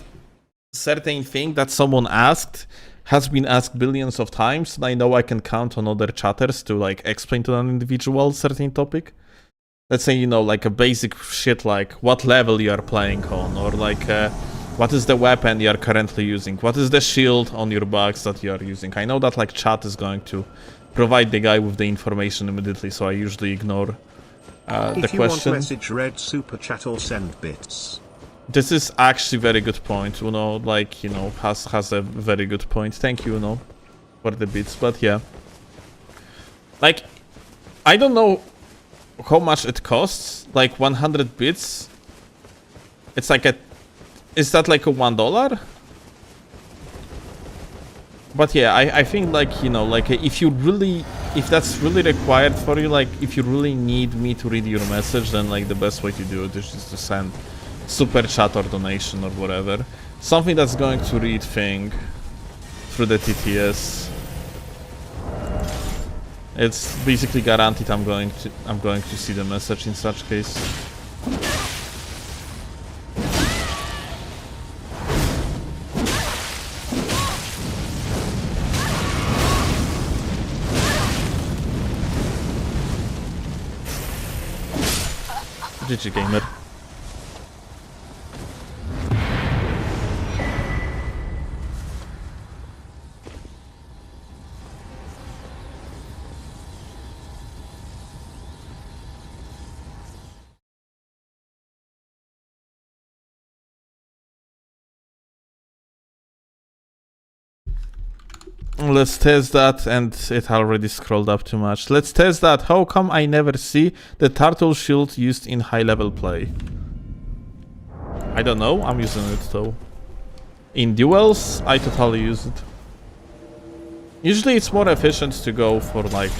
certain thing that someone asked has been asked billions of times, and I know I can count on other chatters to like explain to an individual certain topic. Let's say, you know, like a basic shit like what level you are playing on, or like what is the weapon you are currently using, what is the shield on your bugs that you are using. I know that like chat is going to provide the guy with the information immediately, so I usually ignore the If you question. want message red super chat or send bits. This is actually very good point, Uno, like, you know, has a very good point. Thank you, Uno, for the bits, but yeah. Like, I don't know how much it costs, like 100 bits. It's like is that like a $1? But yeah, I think like, you know, like if that's really required for you, like if you really need me to read your message, then like the best way to do it is just to send super chat or donation or whatever. Something that's going to read thing through the TTS. It's basically guaranteed I'm going to see the message in such case. GG gamer. Let's test that, and it already scrolled up too much. Let's test that. How come I never see the turtle shield used in high level play? I don't know, I'm using it though. In duels, I totally use it. Usually it's more efficient to go for like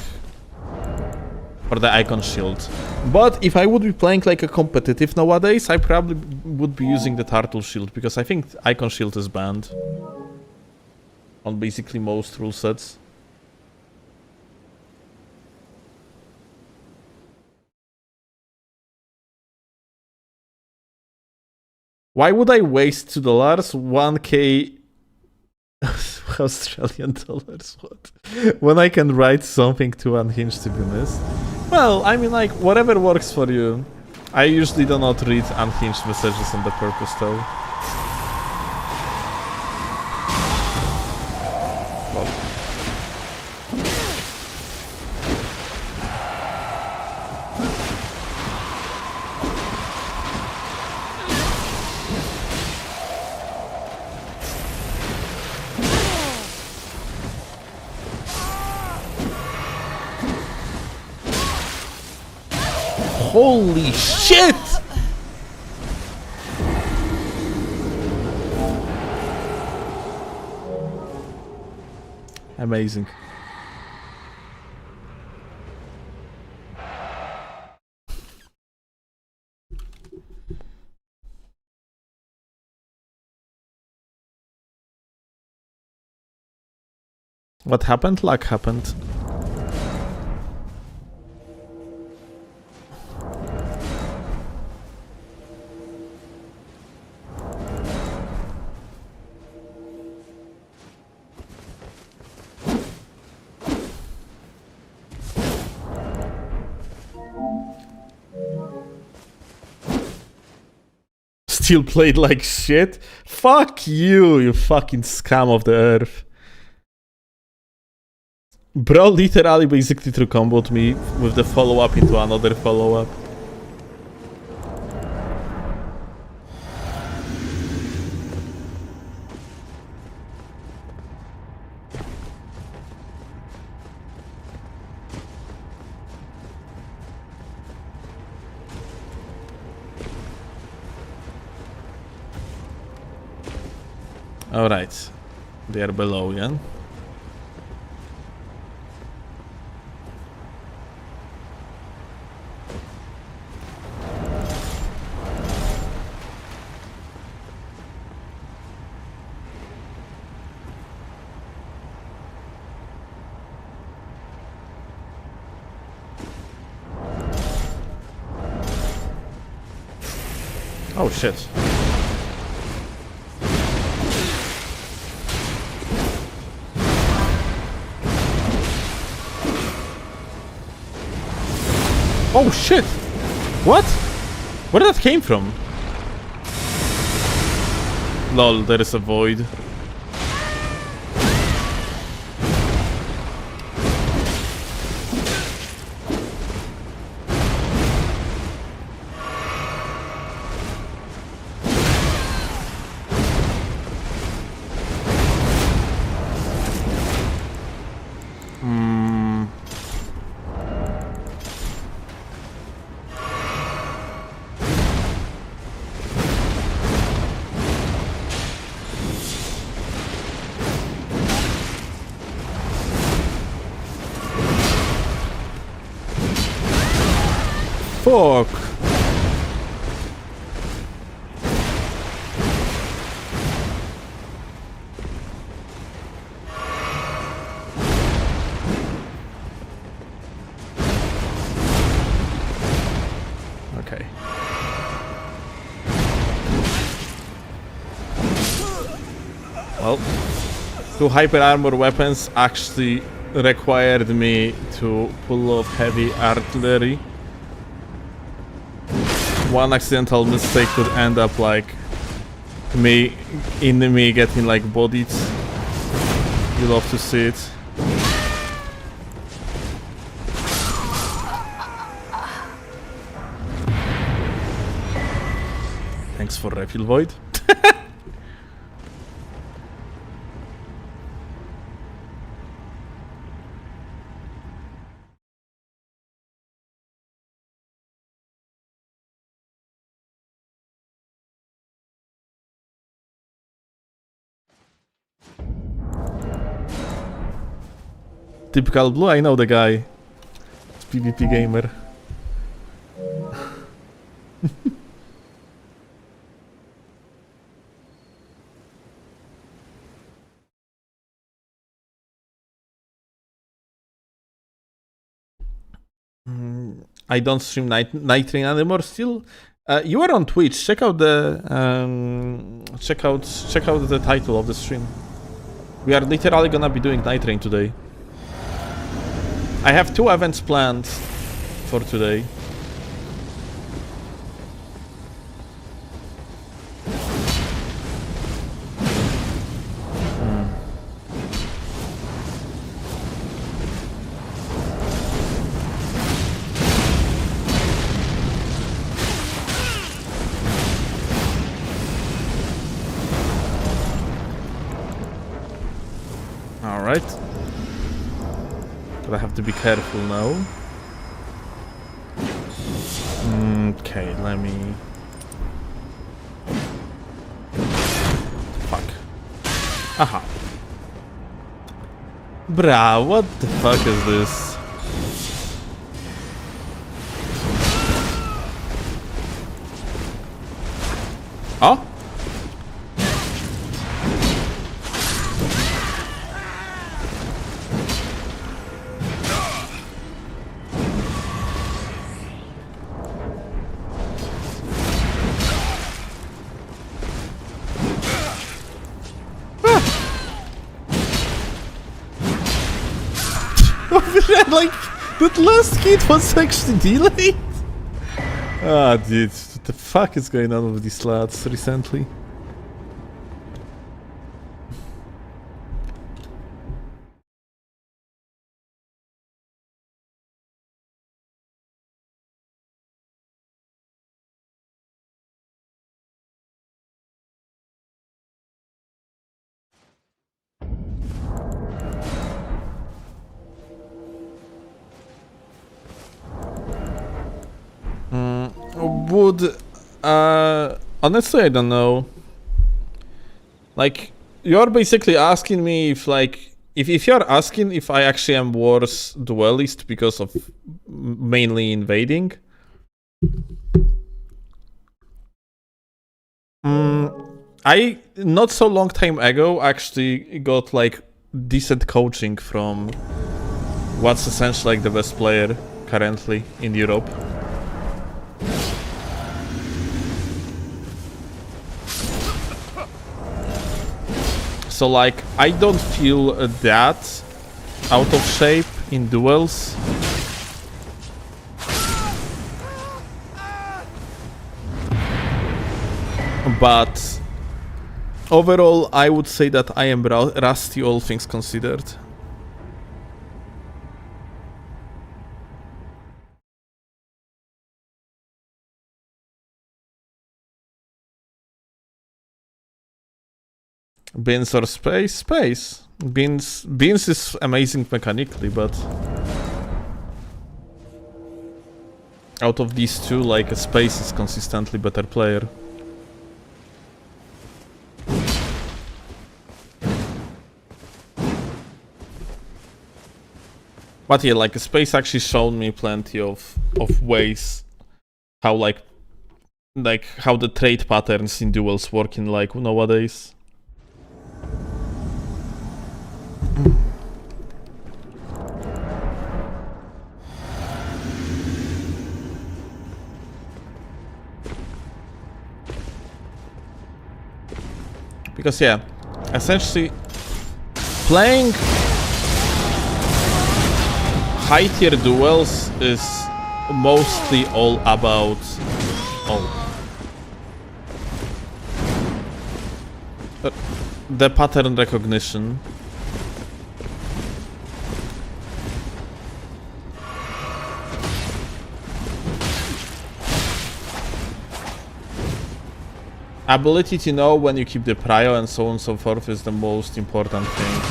for the icon shield. But if I would be playing like a competitive nowadays, I probably would be using the turtle shield, because I think icon shield is banned on basically most rule sets. Why would I waste $2, 1k Australian dollars, what? When I can write something to Unhinged, to be honest? Well, I mean, like, whatever works for you. I usually do not read Unhinged messages on the purpose though. Holy shit! Amazing. What happened? Luck happened. still played like shit. Fuck you, you fucking scum of the earth. Bro literally basically threw comboed me with the follow-up into another follow-up. Alright, they are below again. Oh shit. Oh shit! What? Where did that came from? Lol, there is a void. Fuck. Okay. Well, two hyper armor weapons actually required me to pull off heavy artillery. One accidental mistake could end up like me getting like bodied. You love to see it. Thanks for refill, Void. Typical blue, I know the guy. It's PvP gamer. I don't stream Nightreign anymore still. You are on Twitch. Check out the check out the title of the stream. We are literally gonna be doing Nightreign today. I have 2 events planned for today. All right. But I have to be careful now. Okay, let me... Fuck. Aha. Bruh, what the fuck is this? Oh? Like, that last hit was actually delayed? Ah, dude, what the fuck is going on with these lads recently? Would honestly, I don't know. Like, you're basically asking me if, like, if you're asking if I actually am worse duelist because of mainly invading. I not so long time ago actually got like decent coaching from what's essentially like the best player currently in Europe. So like, I don't feel that out of shape in duels. But overall, I would say that I am rusty, all things considered. Beans or space? Space. Beans is amazing mechanically, but out of these two, like, space is consistently better player. But yeah, like, space actually shown me plenty of ways how like how the trade patterns in duels work in like nowadays. Because yeah, essentially playing high tier duels is mostly all about the pattern recognition. Ability to know when you keep the prio and so on and so forth is the most important thing.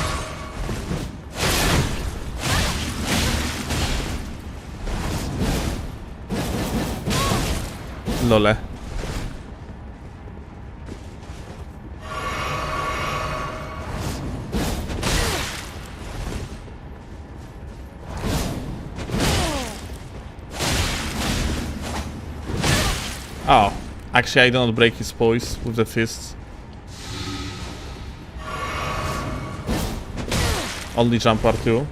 Lole. Oh, actually I don't break his poise with the fists. Only jump R2.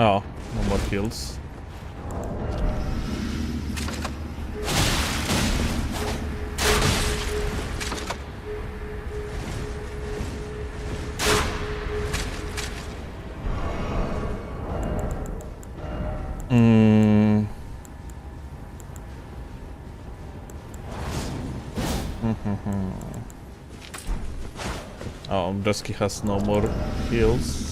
Oh, no more kills. Mm. Oh, Dusky has no more heals.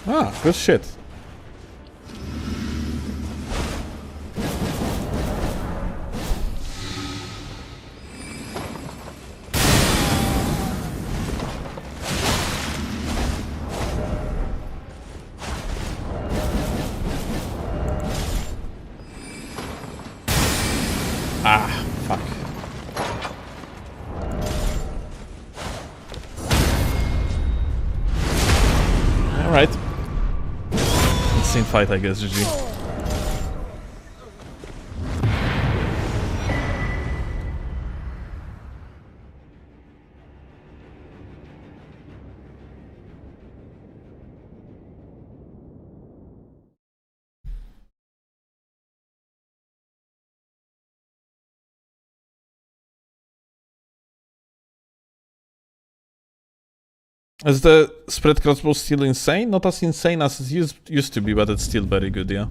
Ah, good shit. Ah, fuck. Alright. Insane fight, I guess, GG. Is the spread crossbow still insane? Not as insane as it used to be, but it's still very good, yeah.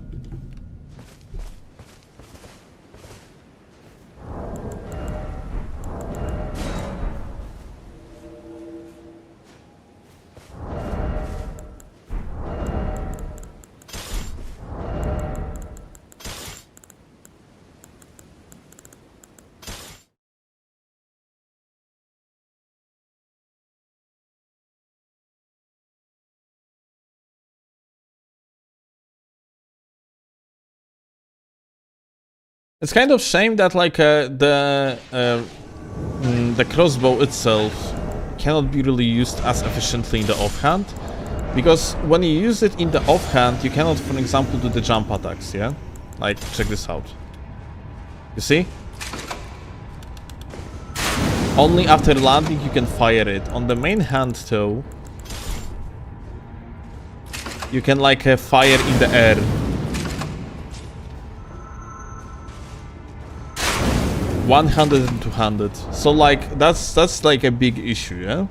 It's kind of shame that like the crossbow itself cannot be really used as efficiently in the offhand, because when you use it in the offhand, you cannot, for example, do the jump attacks. Yeah, like check this out. You see? Only after landing you can fire it. On the main hand, though, you can like fire in the air. 100 and 200. So like that's like a big issue, yeah?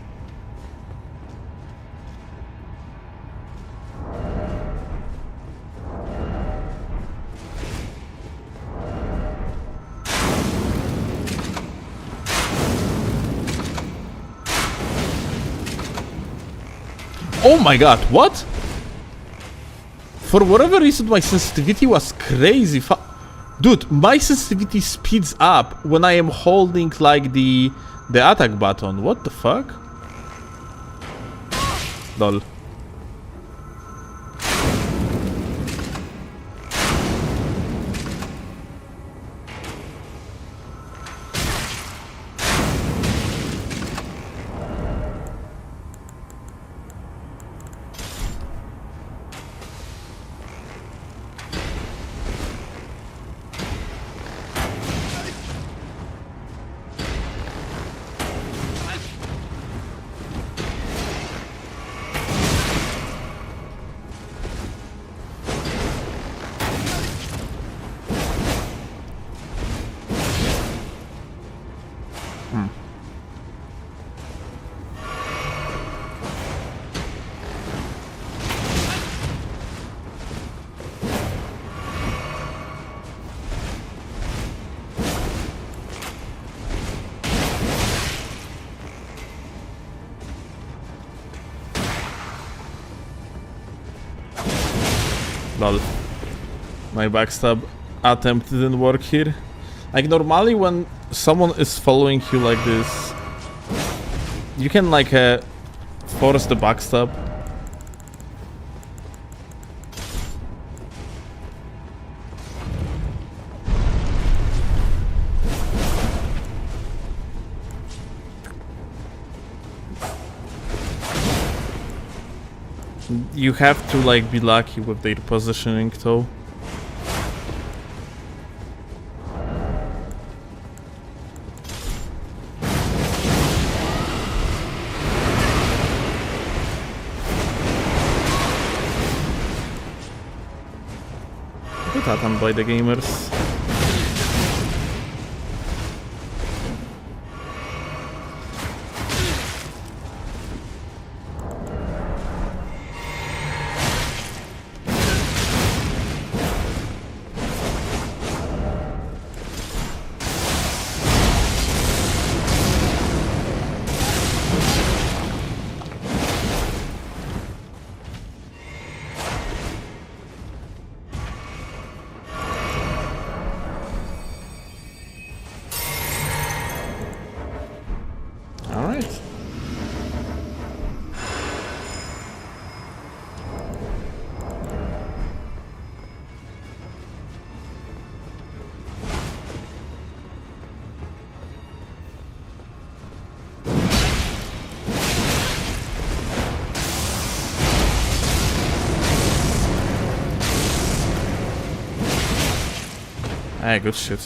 Oh my god, what? For whatever reason my sensitivity was crazy Dude, my sensitivity speeds up when I am holding like the attack button. What the fuck? Lol. Lol. My backstab attempt didn't work here. Like normally when someone is following you like this, you can like force the backstab. You have to like be lucky with their positioning though. Tatan by the gamers. Alright. Hey, good shit.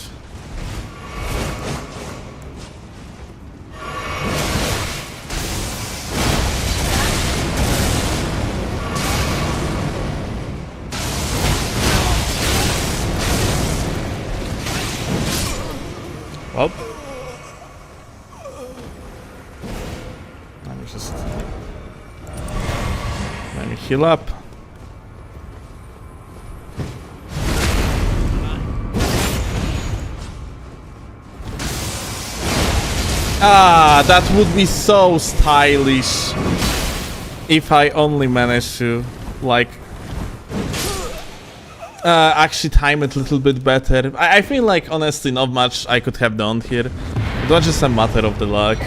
Well, let me heal up. Ah, that would be so stylish if I only managed to, like, actually time it a little bit better. I feel like, honestly, not much I could have done here. It was just a matter of the luck.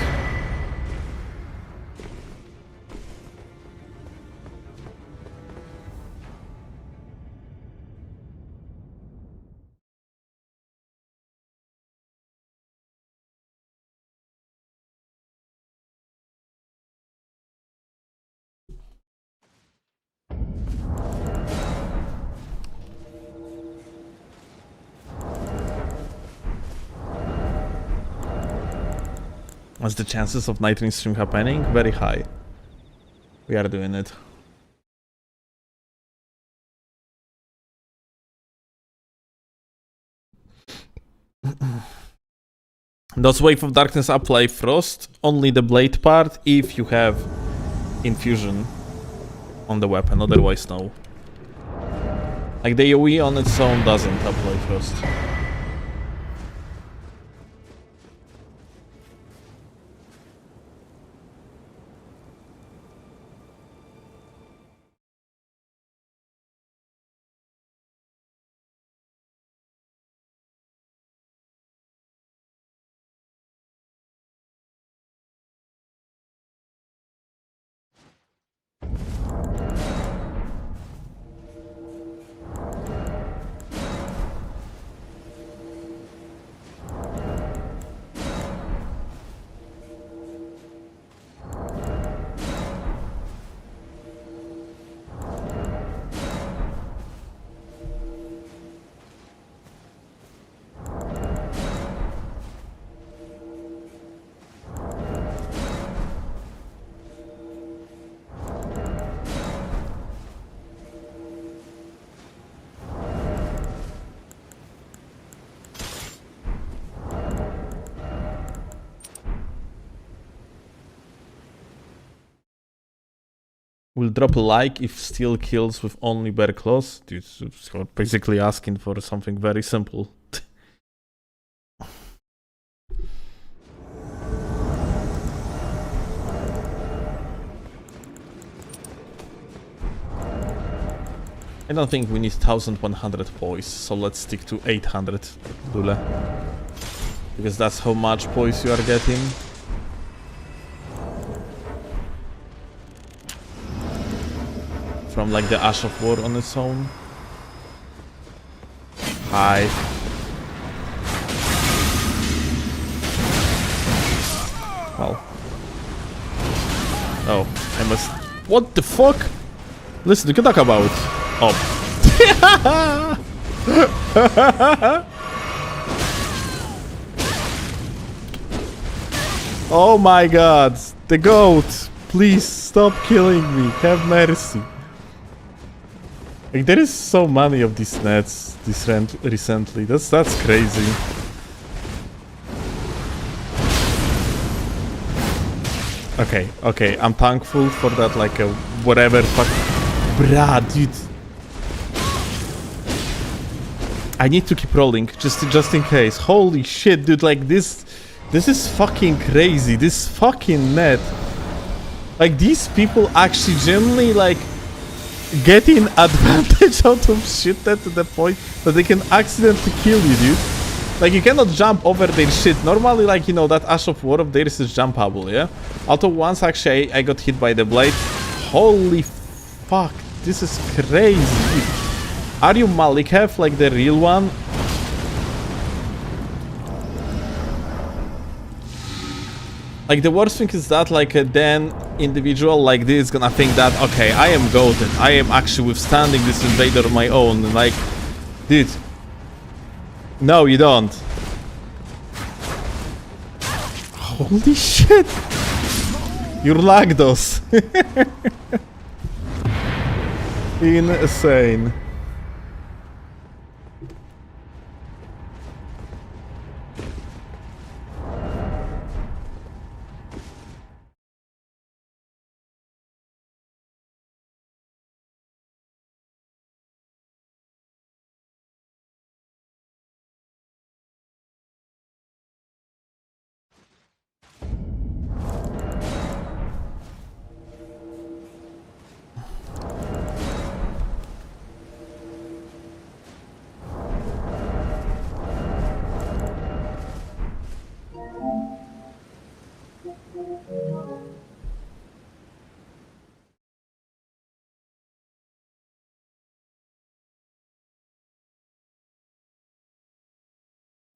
What's the chances of Nightreign stream happening? Very high. We are doing it. Does Wave of Darkness apply Frost? Only the blade part if you have infusion on the weapon, otherwise no. Like the AoE on its own doesn't apply Frost. Will drop a like if Steel kills with only Bear Claws. Dude, you're basically asking for something very simple. I don't think we need 1100 poise, so let's stick to 800 Dule. Because that's how much poise you are getting. From like the Ash of War on its own. Hi. Well. Oh, I must... What the fuck? Listen, you can talk about... Oh. Oh my god. The goat. Please stop killing me. Have mercy. Like, there is so many of these nets. this recently. That's crazy. Okay, I'm thankful for that, like, whatever fuck. Bruh, dude. I need to keep rolling, just in case. Holy shit, dude, like, this is fucking crazy. This fucking net. Like, these people actually genuinely, like, getting advantage out of shit that to the point that they can accidentally kill you, dude. Like, you cannot jump over their shit. Normally, like, you know, that Ash of War of theirs is jumpable, yeah? Although once, actually, I got hit by the blade. Holy fuck, this is crazy, dude. Are you Malikev, like the real one? Like, the worst thing is that, like, then individual like this is gonna think that, okay, I am goated. I am actually withstanding this invader on my own. And, like, dude. No, you don't. Holy shit. You're Lagdos. Insane.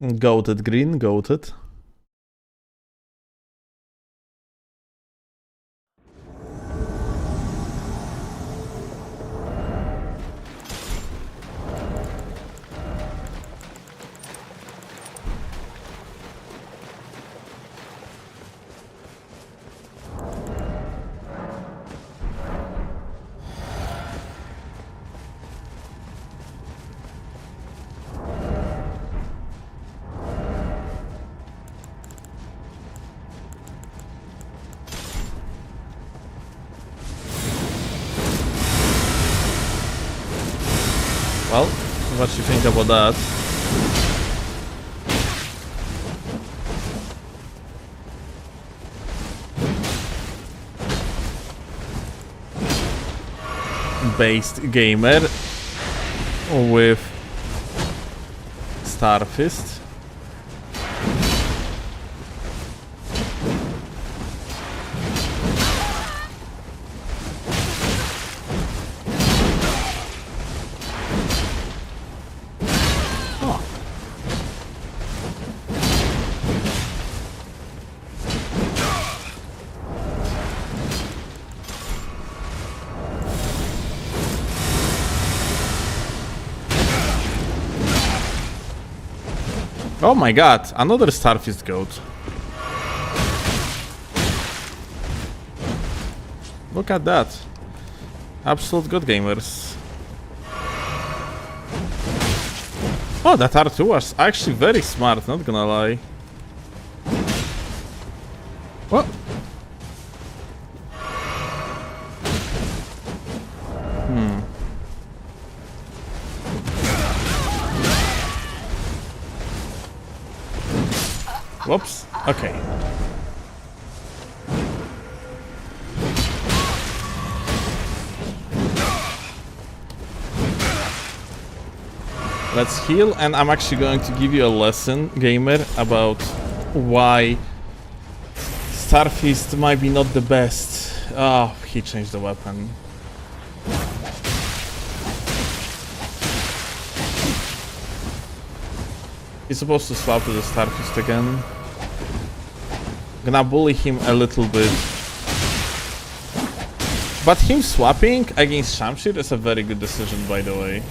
Goated green, goated. Well, what you think about that? Based gamer with Starfist. Oh my god, another Starfist goat. Look at that. Absolute good gamers. Oh, that R2 was actually very smart, not gonna lie. What? Whoops. Okay. Let's heal, and I'm actually going to give you a lesson, gamer, about why Starfist might be not the best. Oh, he changed the weapon. He's supposed to swap to the Starfist again. Gonna bully him a little bit. But him swapping against Shamshir is a very good decision, by the way.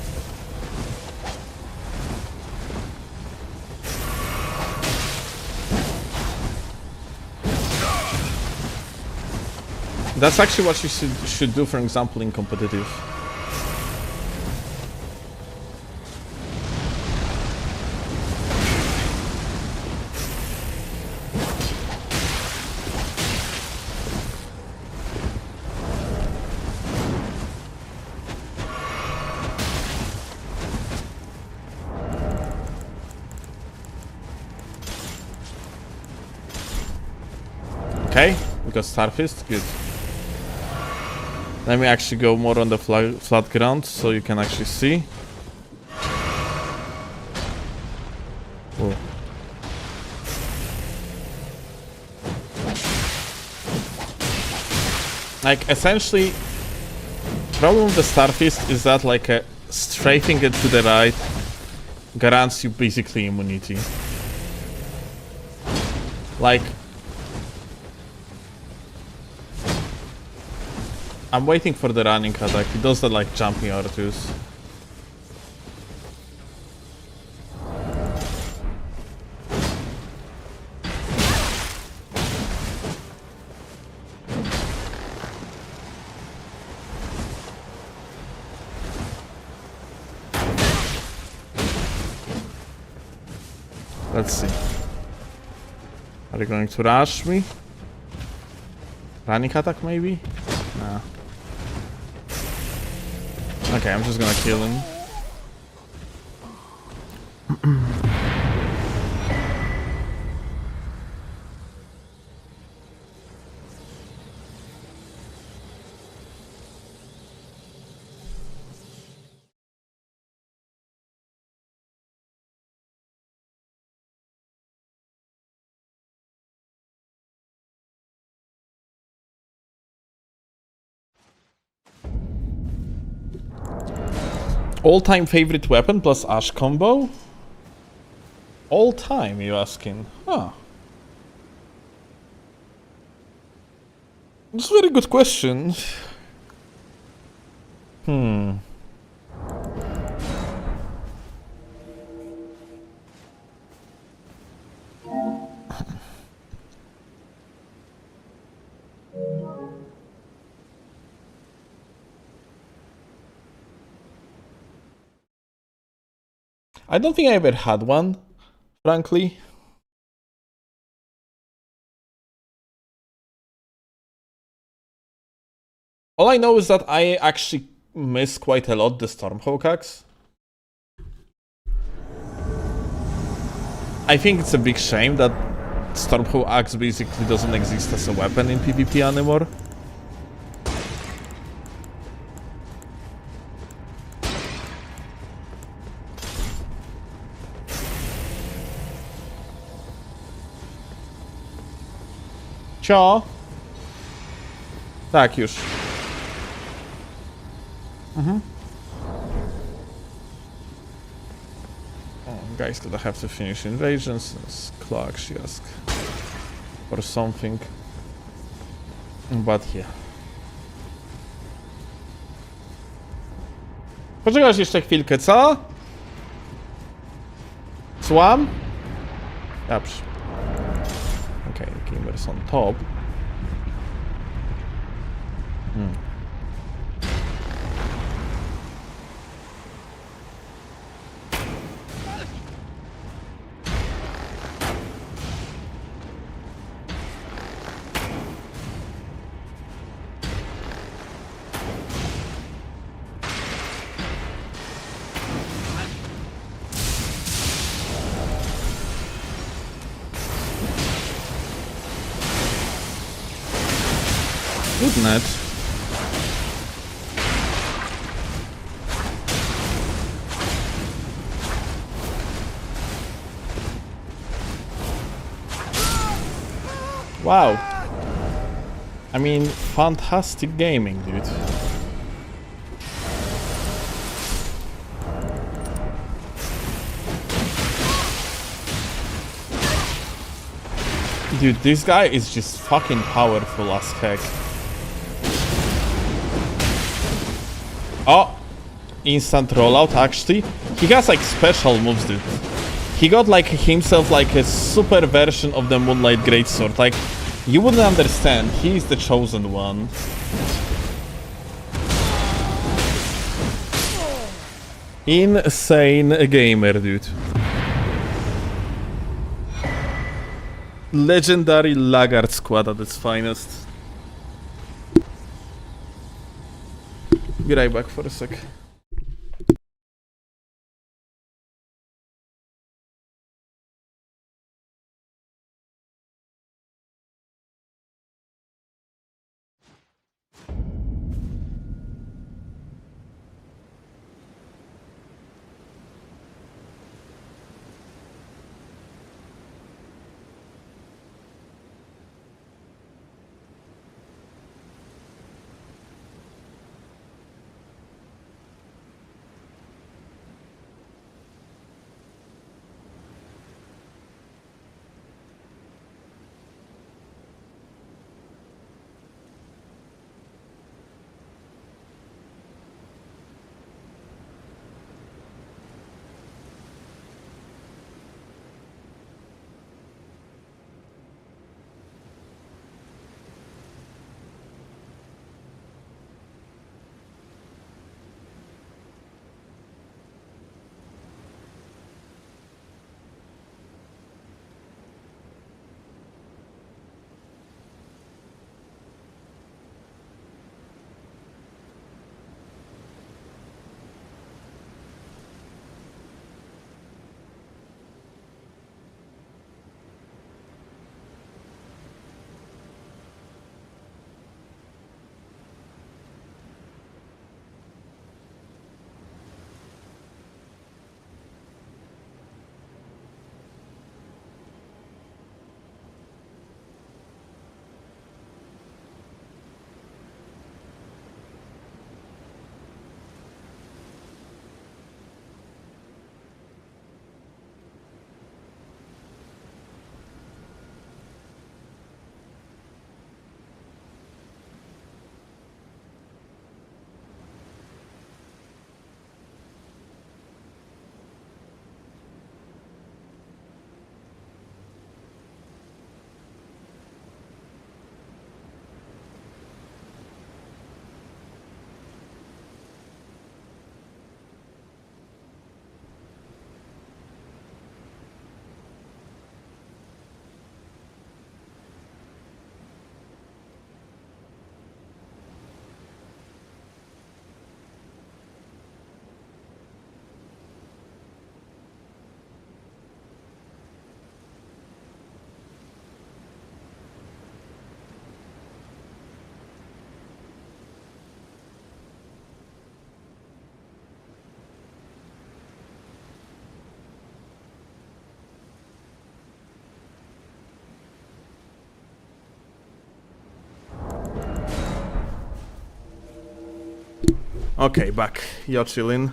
That's actually what you should do, for example, in competitive. Okay, we got Starfist, good. Let me actually go more on the flat ground so you can actually see. Whoa. Like, essentially, problem with the Starfist is that, like, strafing it to the right grants you basically immunity. Like, I'm waiting for the running attack. He does the, like, jumping R2s. Let's see. Are they going to rush me? Running attack, maybe? Nah. Okay, I'm just gonna kill him. All-time favorite weapon plus Ash combo? All time, you asking? Huh. That's a very good question. I don't think I ever had one, frankly. All I know is that I actually miss quite a lot the Stormhawk axe. I think it's a big shame that Stormhawk axe basically doesn't exist as a weapon in PvP anymore. Cio? Tak, już. Oh, guys, that I have to finish invasions. Clark, she asked for something. But yeah. Poczekasz jeszcze chwilkę, co? Słucham? Dobrze. Okay, Gamer's on top. Good net. Wow. I mean, fantastic gaming, dude. Dude, this guy is just fucking powerful as heck. Oh, instant rollout actually. He has like special moves, dude. He got like himself like a super version of the Moonlight Greatsword. Like, you wouldn't understand. He's the chosen one. Insane gamer, dude. Legendary Laggard squad at its finest. Be right back for a sec. Okay, back. You're chilling.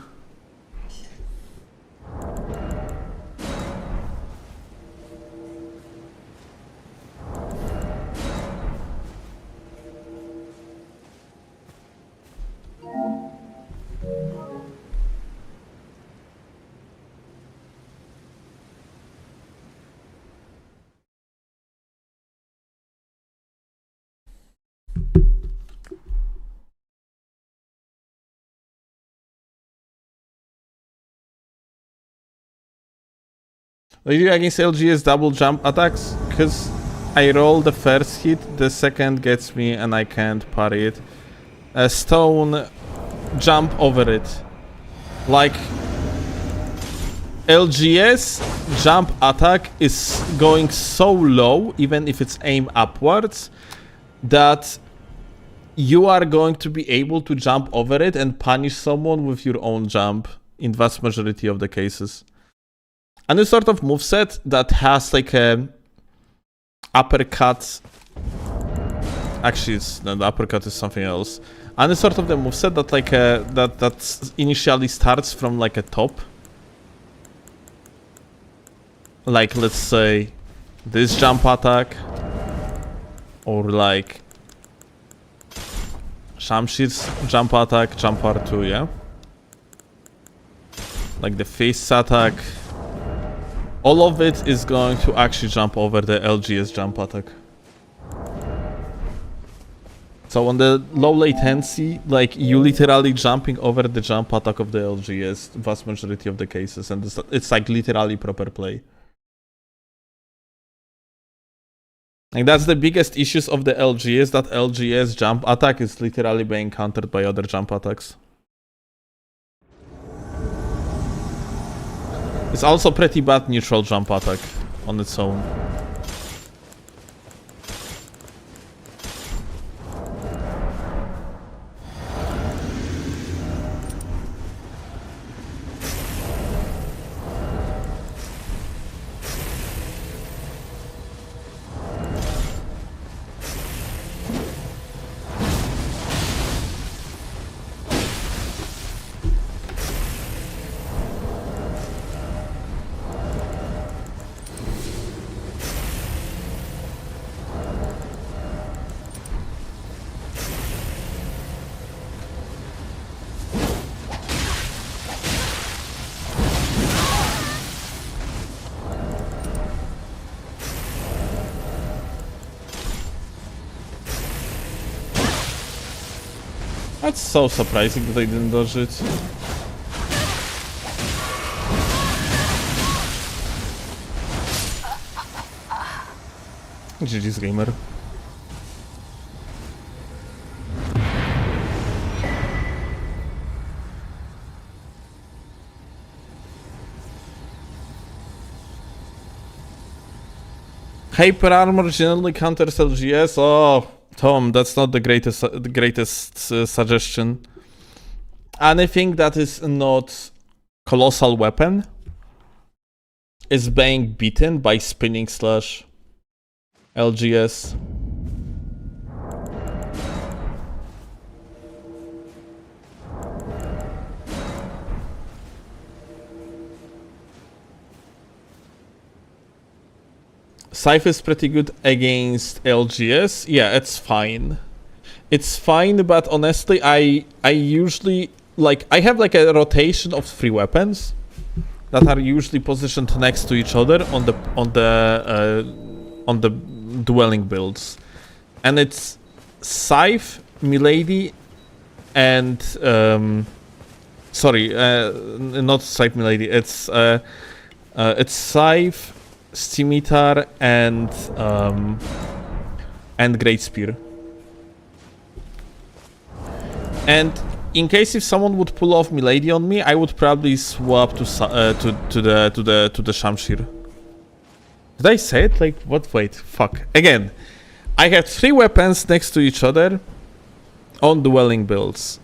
What do you do against LGS double jump attacks? Because I roll the first hit, the second gets me and I can't parry it. A stone jump over it. Like LGS jump attack is going so low, even if it's aimed upwards, that you are going to be able to jump over it and punish someone with your own jump in vast majority of the cases. And a sort of moveset that has like a uppercut. Actually, no, the uppercut is something else. And a sort of the moveset that like that initially starts from like a top. Like let's say this jump attack, or like Shamshir's jump attack, jump R2, yeah. Like the face attack. All of it is going to actually jump over the LGS jump attack. So on the low latency, like you literally jumping over the jump attack of the LGS, vast majority of the cases, and it's like literally proper play. And that's the biggest issues of the LGS, that LGS jump attack is literally being countered by other jump attacks. It's also pretty bad neutral jump attack on its own. That's so surprising that I didn't dodge it. GG's gamer. Hyper armor generally counters LGS. Oh, Tom, that's not the greatest suggestion. Anything that is not colossal weapon is being beaten by spinning slash LGS. Scythe is pretty good against LGS. Yeah, it's fine. It's fine, but honestly, I usually like I have like a rotation of 3 weapons that are usually positioned next to each other on the dwelling builds, and it's Scythe, Milady, and not Scythe, Milady. It's Scythe, Scimitar, and Great Spear. And in case if someone would pull off Milady on me, I would probably swap to the Shamshir. Did I say it? Like what? Wait, fuck. Again, I have 3 weapons next to each other on dwelling builds.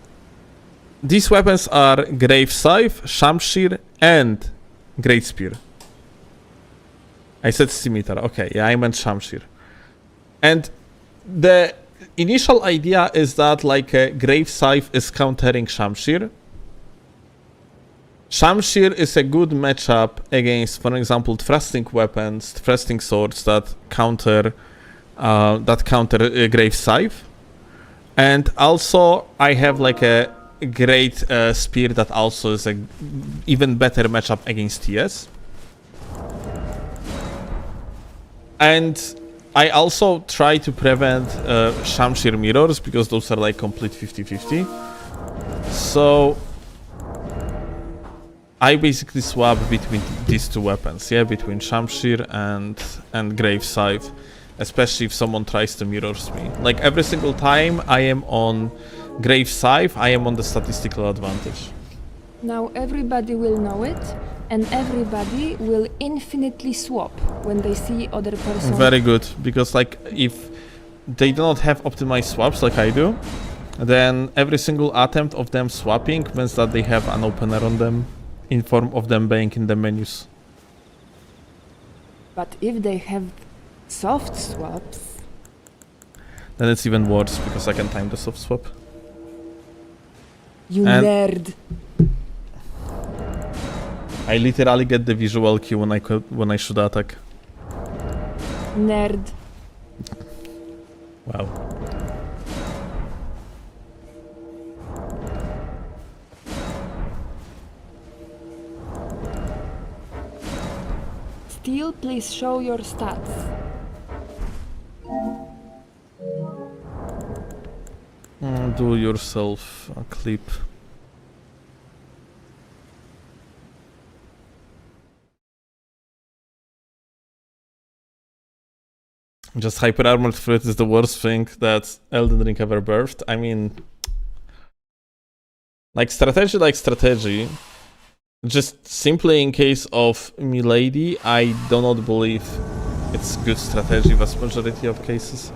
These weapons are Grave Scythe, Shamshir, and Great Spear. I said Scimitar. Okay, yeah, I meant Shamshir. And the initial idea is that like Grave Scythe is countering Shamshir. Shamshir is a good matchup against, for example, thrusting weapons, thrusting swords that counter Grave Scythe. And also I have like a great spear that also is a even better matchup against TS. And I also try to prevent Shamshir mirrors because those are like complete 50-50. So I basically swap between these two weapons, yeah, between Shamshir and Grave Scythe, especially if someone tries to mirrors me. Like every single time I am on Grave Scythe, I am on the statistical advantage. Now everybody will know it, and everybody will infinitely swap when they see other person. Very good, because like if they do not have optimized swaps like I do, then every single attempt of them swapping means that they have an opener on them in form of them being in the menus. But if they have soft swaps, Then it's even worse because I can time the soft swap. you And- nerd. I literally get the visual cue when I should attack. Nerd. Wow. Steel, please show your stats. Do yourself a clip. Just hyper armored fruit is the worst thing that Elden Ring ever birthed. I mean, like strategy. Just simply in case of Milady, I do not believe it's good strategy vast majority of cases.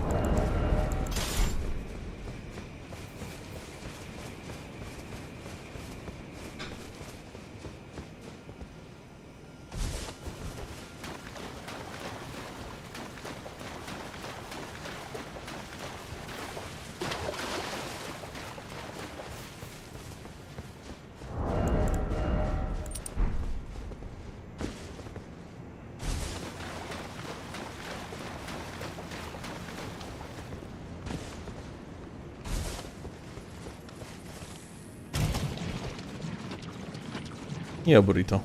Yeah, burrito.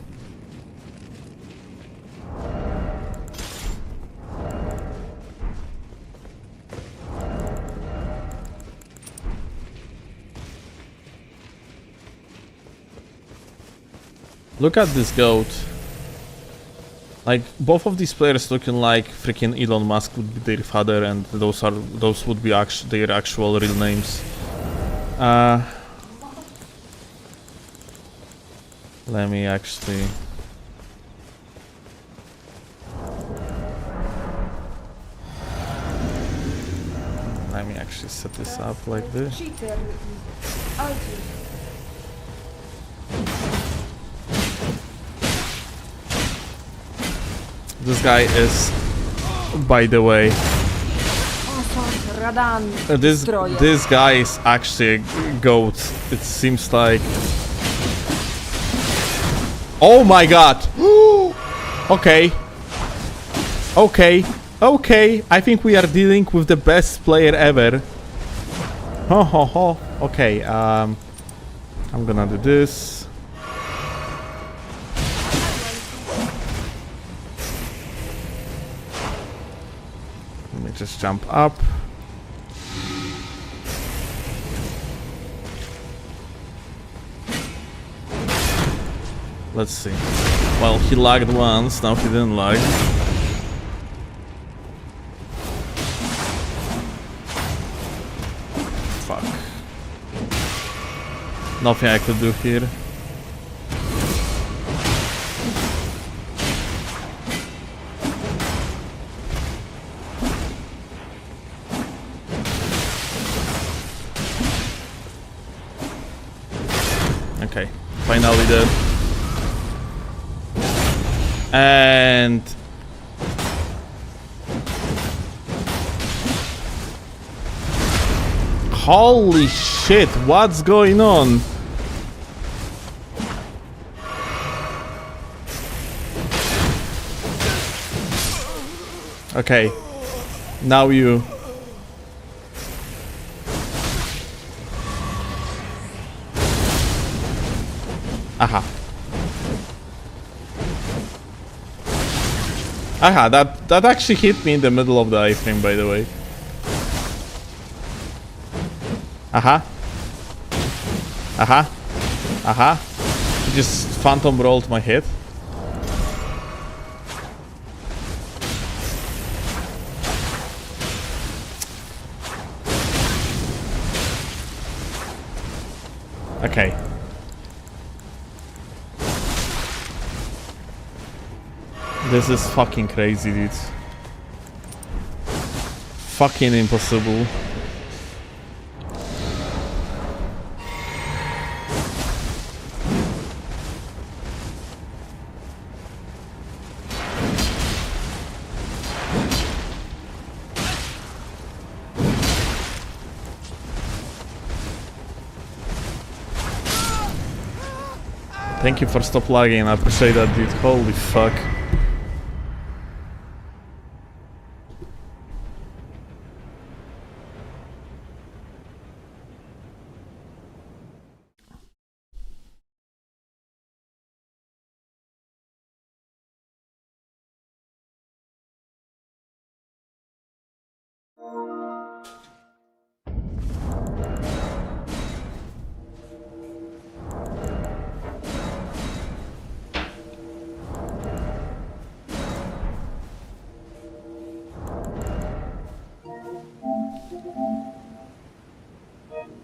Look at this goat. Like both of these players looking like freaking Elon Musk would be their father, and those would be their actual real names. Let me actually... Let me actually set this up like this. Cheater. This guy is, by the way, Radan. this guy is actually a goat. It seems like... Oh my god! Okay. Okay. I think we are dealing with the best player ever. Ho ho ho. Okay, I'm gonna do this. Let me just jump up. Let's see. Well, he lagged once, now he didn't lag. Fuck. Nothing I could do here. Okay, finally dead. And Holy shit, what's going on? Okay, now you. Aha. Aha, that actually hit me in the middle of the iframe, by the way. Aha. Aha. Aha. He just phantom rolled my head. Okay. This is fucking crazy, dude. Fucking impossible. Thank you for stop lagging, I appreciate that, dude. Holy fuck.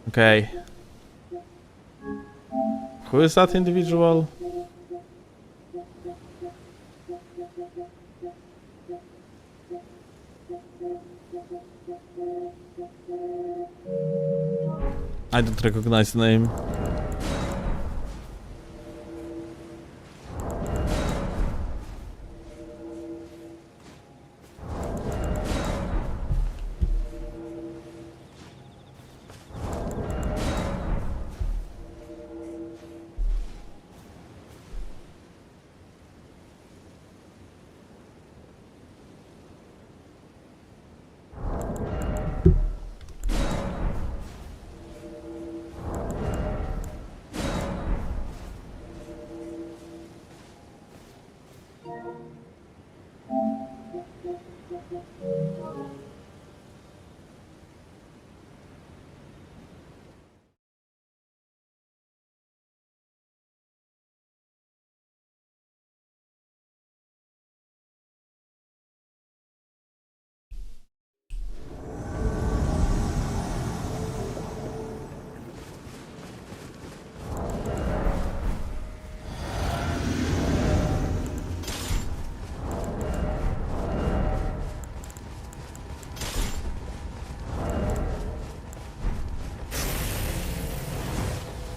Okay. Who is that individual? I don't recognize the name.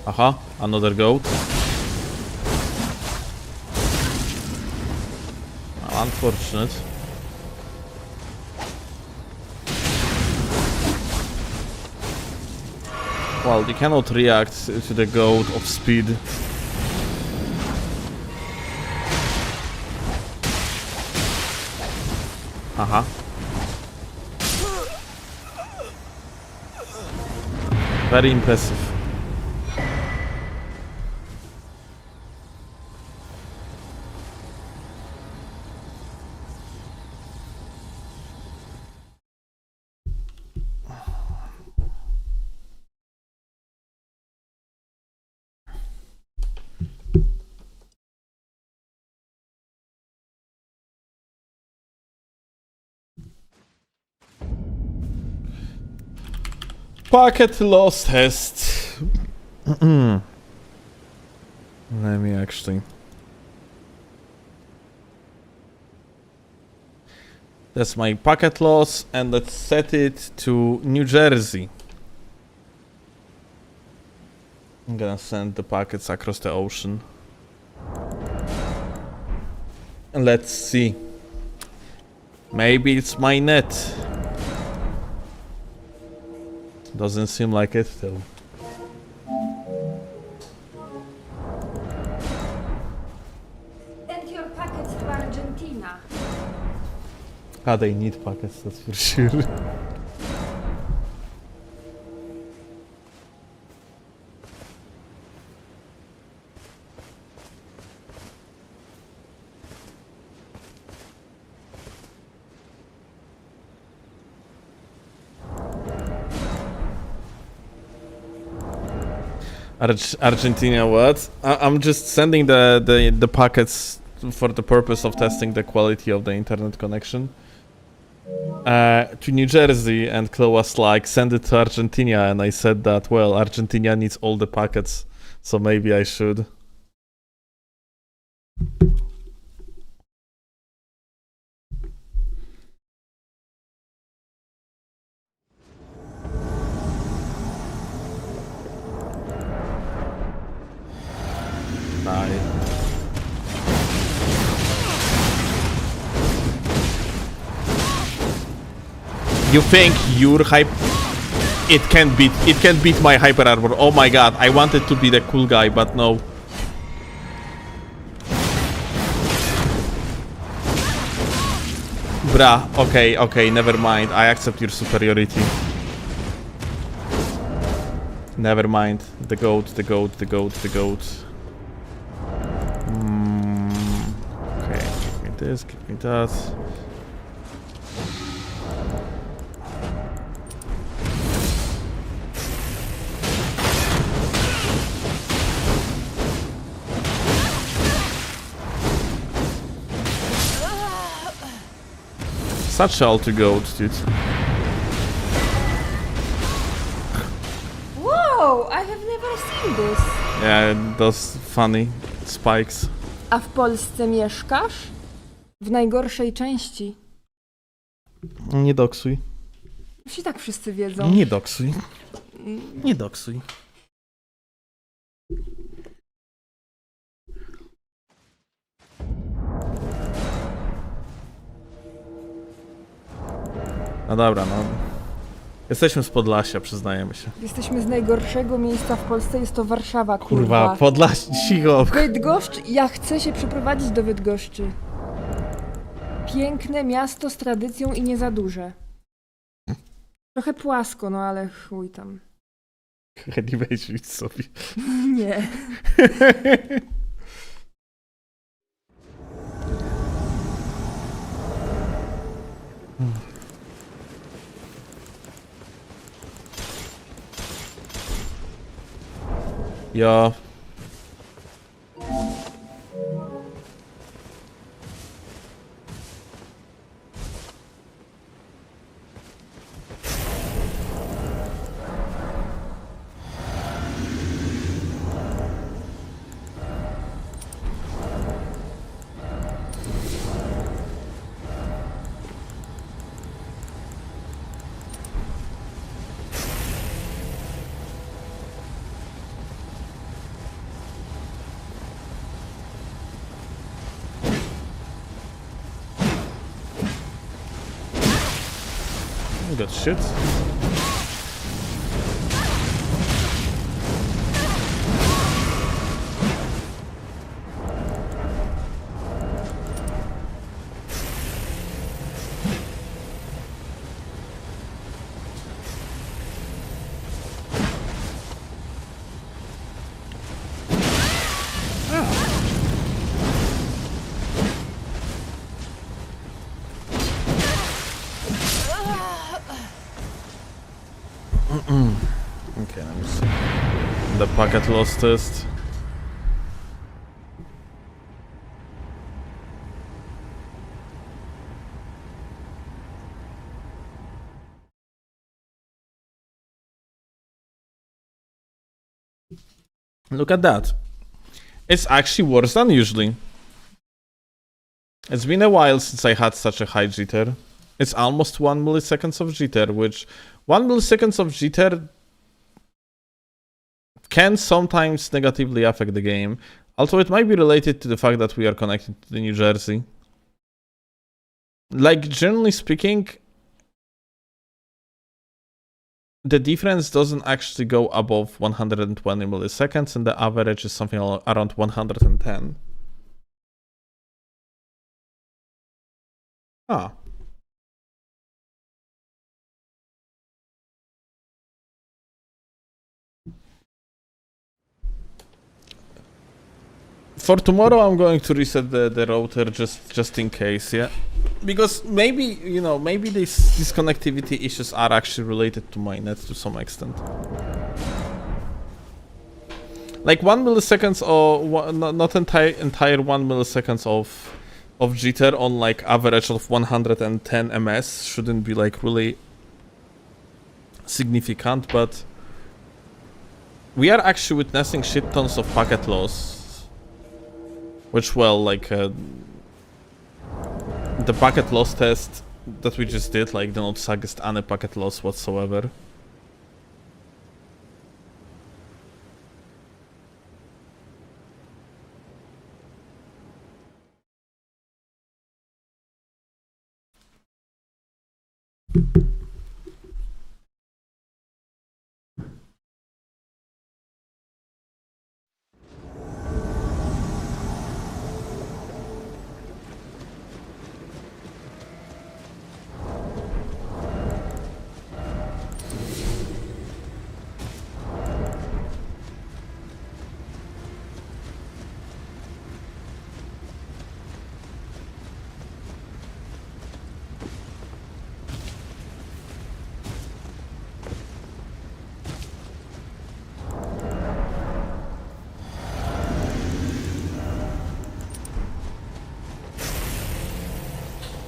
Aha, another goat. Unfortunate. Well, you cannot react to the goat of speed. Aha. Very impressive. Packet loss test. Let me actually. That's my packet loss, and let's set it to New Jersey. I'm gonna send the packets across the ocean. And let's see. Maybe it's my net. Doesn't seem like it still. Send your packets to Argentina. They need packets, that's for sure. Argentina what? I'm just sending the packets for the purpose of testing the quality of the internet connection to New Jersey, and Chloe was like, send it to Argentina, and I said that, well, Argentina needs all the packets, so maybe I should. You think your hype it can beat my hyper armor. Oh my god, I wanted to be the cool guy, but no. Bruh, okay, never mind. I accept your superiority. Never mind. The goat. Okay, give me this, give me that. Such alter goat, dude. Whoa, I have never seen this. Yeah, those funny spikes. A w Polsce mieszkasz? W najgorszej części. Nie doksuj. Już i tak wszyscy wiedzą. Nie doksuj. Nie doksuj. No dobra, no. Jesteśmy z Podlasia, przyznajemy się. Jesteśmy z najgorszego miejsca w Polsce, jest to Warszawa, kurwa. Kurwa, Podlasie, cicho. Bydgoszcz, ja chcę się przeprowadzić do Bydgoszczy. Piękne miasto z tradycją i nie za duże. Trochę płasko, no ale chuj tam. Nie wejdź nic sobie. Nie. Ja. That shit. Okay, let me see. The packet loss test. Look at that. It's actually worse than usually. It's been a while since I had such a high jitter. It's almost 1 millisecond of jitter, which 1 millisecond of jitter can sometimes negatively affect the game. Also, it might be related to the fact that we are connected to the New Jersey. Like, generally speaking, the difference doesn't actually go above 120 milliseconds, and the average is something around 110. Ah. For tomorrow, I'm going to reset the router just in case, yeah, because maybe, you know, maybe these connectivity issues are actually related to my net to some extent. Like 1 milliseconds or not entire 1 milliseconds of jitter on like average of 110 ms shouldn't be like really significant, but we are actually witnessing shit tons of packet loss. Which, well, like, the packet loss test that we just did, like, do not suggest any packet loss whatsoever.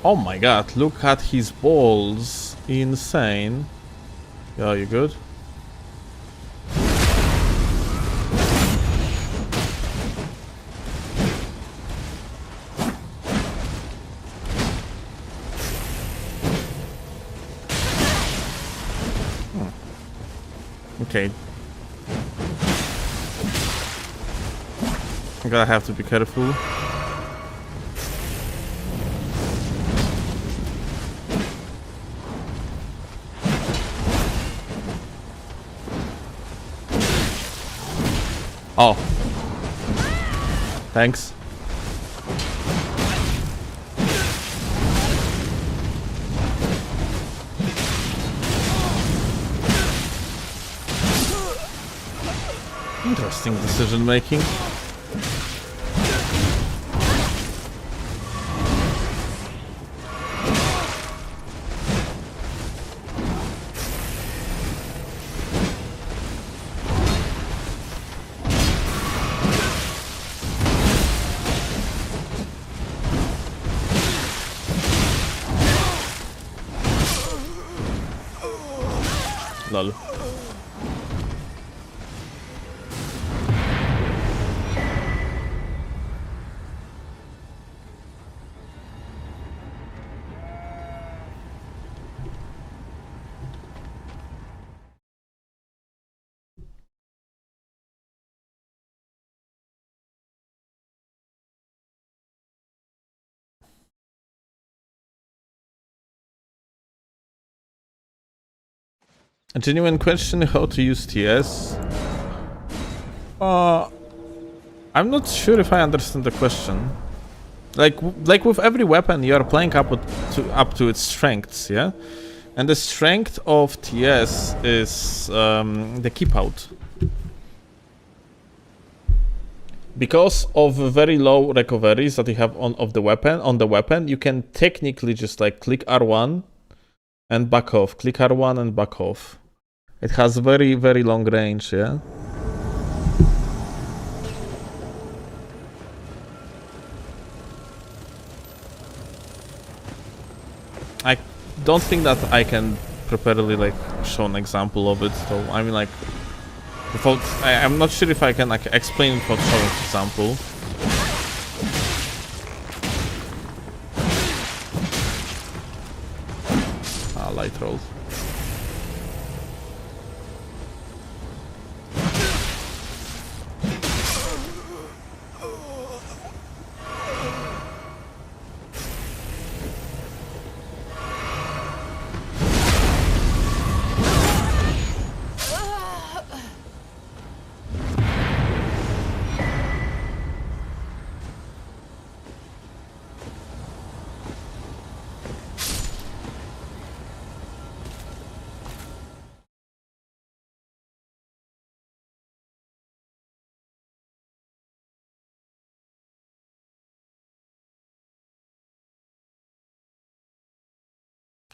Oh my god, look at his balls. Insane. Yeah, you good? Okay. I'm gonna have to be careful. Oh. Thanks. Interesting decision making. Lol. A genuine question: how to use TS? I'm not sure if I understand the question. Like with every weapon, you are playing up to its strengths, yeah. And the strength of TS is the keep out. Because of very low recoveries that you have on the weapon, you can technically just like click R1 and back off, click R1 and back off. It has very, very long range, yeah? I don't think that I can properly like show an example of it, so I mean like without, I'm not sure if I can like explain without showing an example. Ah, light roll.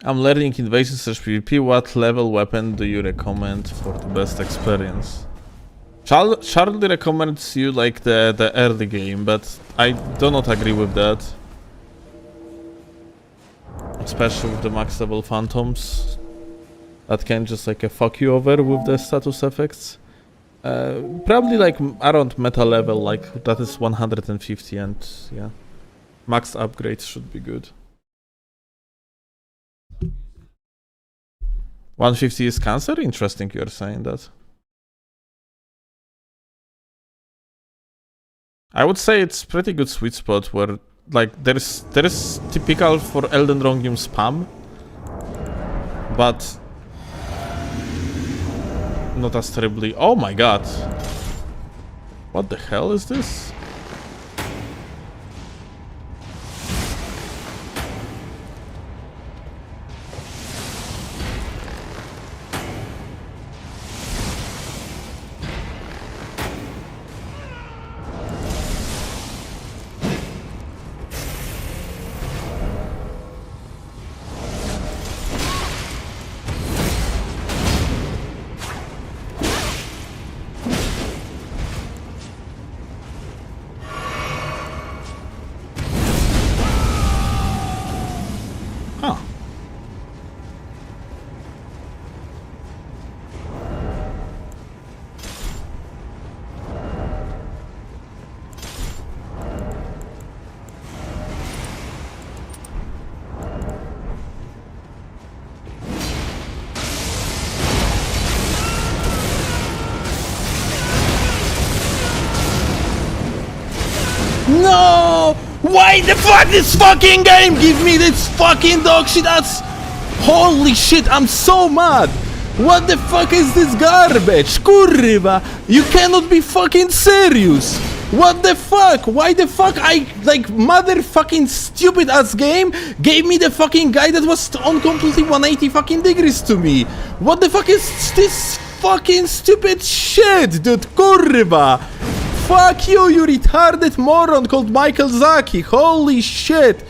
I'm learning invasion / PvP. What level weapon do you recommend for the best experience? Charlie recommends you like the early game, but I do not agree with that. Especially with the max level phantoms. That can just like fuck you over with the status effects. Probably like around meta level, like that is 150, and yeah. Max upgrades should be good. 150 is cancer? Interesting you're saying that. I would say it's pretty good sweet spot where like there is typical for Elden Ring spam, but not as terribly. Oh my god. What the hell is this? Huh. No! Why the fuck this fucking game give me this fucking dog shit? That's... Holy shit, I'm so mad! What the fuck is this garbage? Kurwa! You cannot be fucking serious! What the fuck? Why the fuck I, like, motherfucking stupid ass game gave me the fucking guy that was on completely 180 fucking degrees to me? What the fuck is this fucking stupid shit, dude? Kurwa! Fuck you, you retarded moron called Michael Zaki. Holy shit.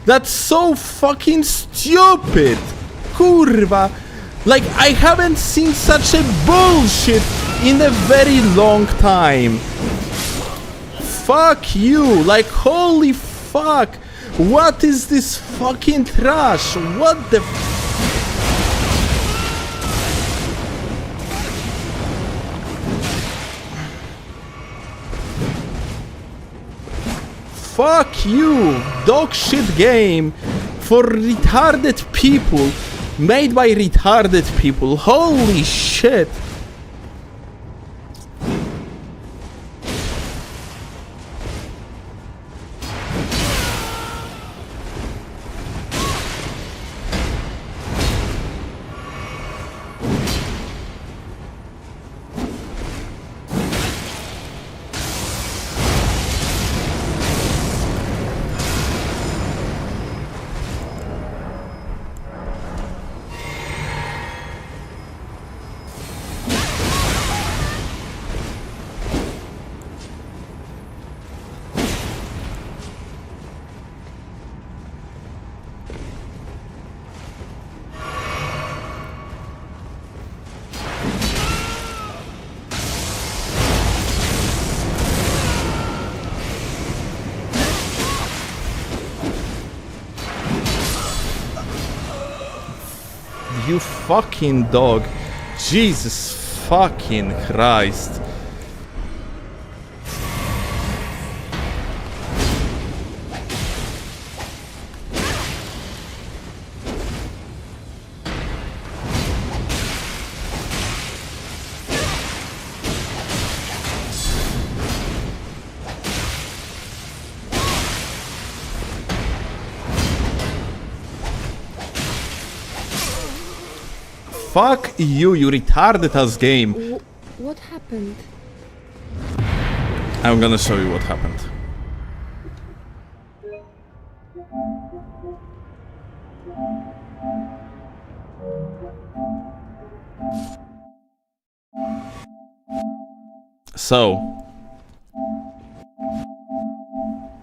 That's so fucking stupid. Kurwa. Like, I haven't seen such a bullshit in a very long time. Fuck you. Like, holy fuck. What is this fucking trash? What the Fuck you! Dog shit game for retarded people, made by retarded people. Holy shit! You fucking dog. Jesus fucking Christ. Fuck you, you retarded ass game. What happened? I'm gonna show you what happened. So,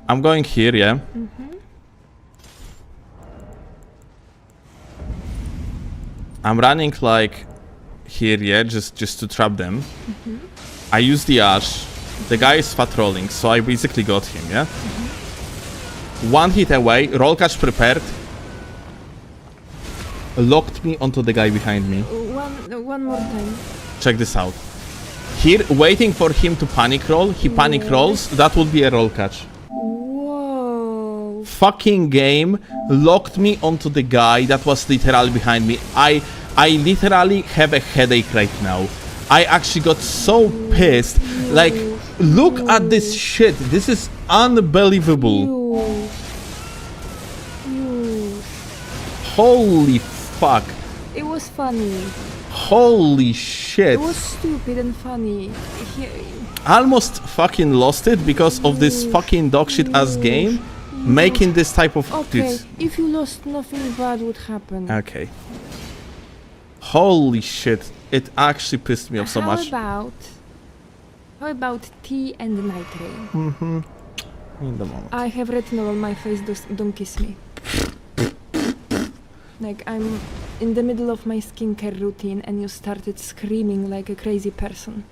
I'm going here, yeah? I'm running like here, yeah, just to trap them. I use the Ash. The guy is fat rolling, so I basically got him, yeah? One hit away, roll catch prepared. Locked me onto the guy behind me. One more time. Check this out. Here, waiting for him to panic roll. He panic rolls. That would be a roll catch. Whoa. Fucking game locked me onto the guy that was literally behind me. I literally have a headache right now. I actually got so pissed. Like, look at this shit. This is unbelievable. Holy fuck. It was funny. Holy shit. It was stupid and funny. Almost fucking lost it because of this fucking dog shit ass game. Making this type of... Okay, if you lost, nothing bad would happen. Okay. Holy shit. It actually pissed me off so much. How about tea and Nightreign? In the moment. I have retinol on my face, don't kiss me. Like, I'm in the middle of my skincare routine and you started screaming like a crazy person.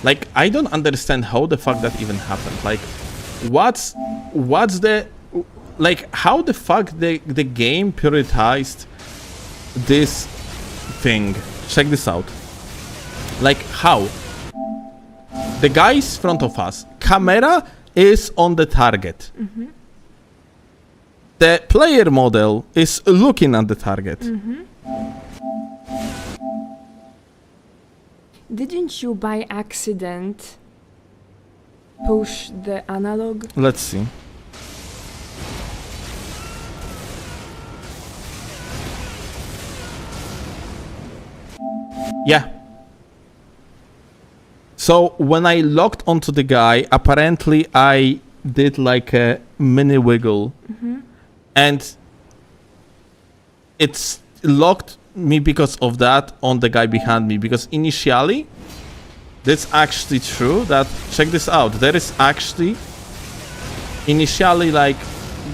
Like, I don't understand how the fuck that even happened. Like, what's the... Like, how the fuck the game prioritized this thing? Check this out. Like, how? The guy is in front of us. Camera is on the target. The player model is looking at the target. Didn't you by accident push the analog? Let's see. Yeah. So when I locked onto the guy, apparently I did like a mini wiggle. And it's locked me because of that on the guy behind me. Because initially, that's actually true. That, check this out. There is actually, initially, like,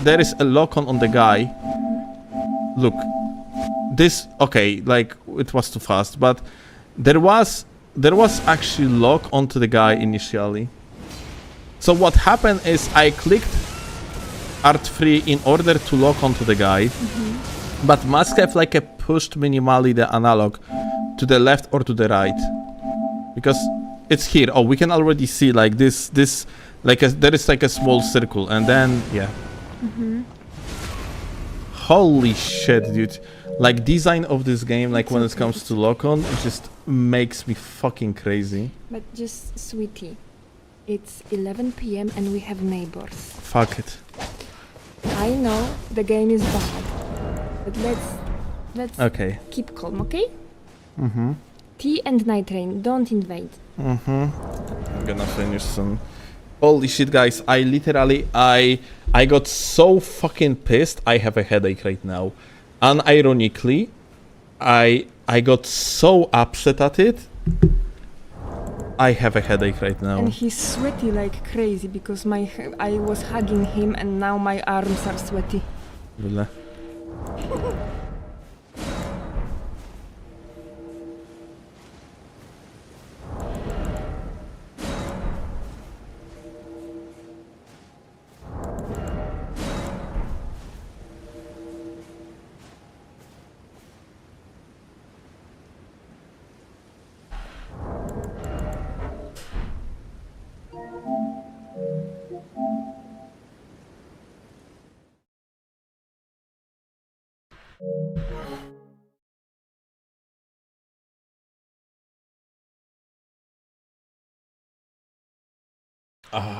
there is a lock on the guy. Look, this, okay, like, it was too fast. But there was actually lock onto the guy initially. So what happened is I clicked Art3 in order to lock onto the guy, but must have like a pushed minimally the analog to the left or to the right, because it's here. Oh, we can already see like this like there is like a small circle, and then yeah. Holy shit, dude. Like, design of this game, like when it comes to lock on, it just makes me fucking crazy. But just, sweetie, it's 11 p.m. and we have neighbors. Fuck it. I know the game is bad, but let's Okay. keep calm, okay? Tea and Nightreign, don't invade. I'm gonna finish soon. Holy shit, guys! I literally I got so fucking pissed. I have a headache right now. Unironically, I got so upset at it. I have a headache right now. And he's sweaty like crazy because I was hugging him and now my arms are sweaty. Byle.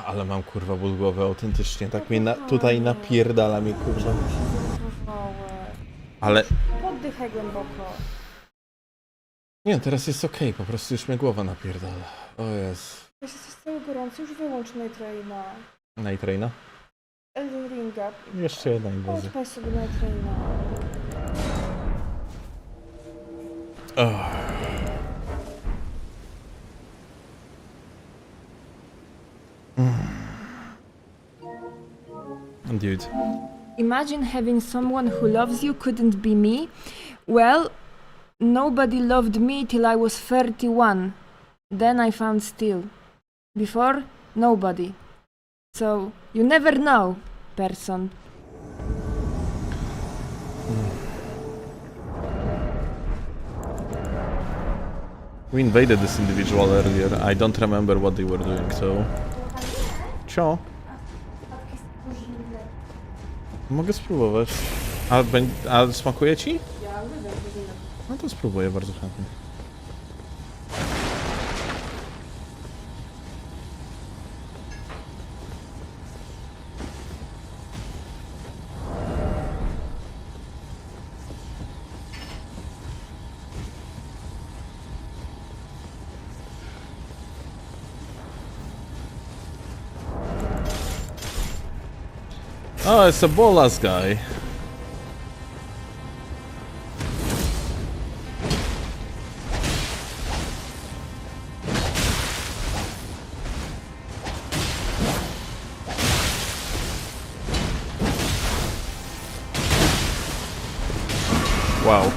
Ale mam kurwa ból głowy autentycznie, tak mnie tutaj napierdala mnie kurwa. Ale... Oddychaj głęboko. Nie, teraz jest okej, po prostu już mnie głowa napierdala. O Jezu. Jeśli jesteś cały gorący, już wyłącz Nightreigna. Nightreigna? Elden Ringa. Jeszcze jedna inwazja. Odpaj sobie Nightreigna. Dude. Imagine having someone who loves you couldn't be me. Well, nobody loved me till I was 31. Then I found Steel. Before, nobody. So, you never know, person. We invaded this individual earlier. I don't remember what they were doing, so... Cio? Mogę spróbować. A smakuje ci? No to spróbuję bardzo chętnie. Oh, it's a Bolas guy. Wow.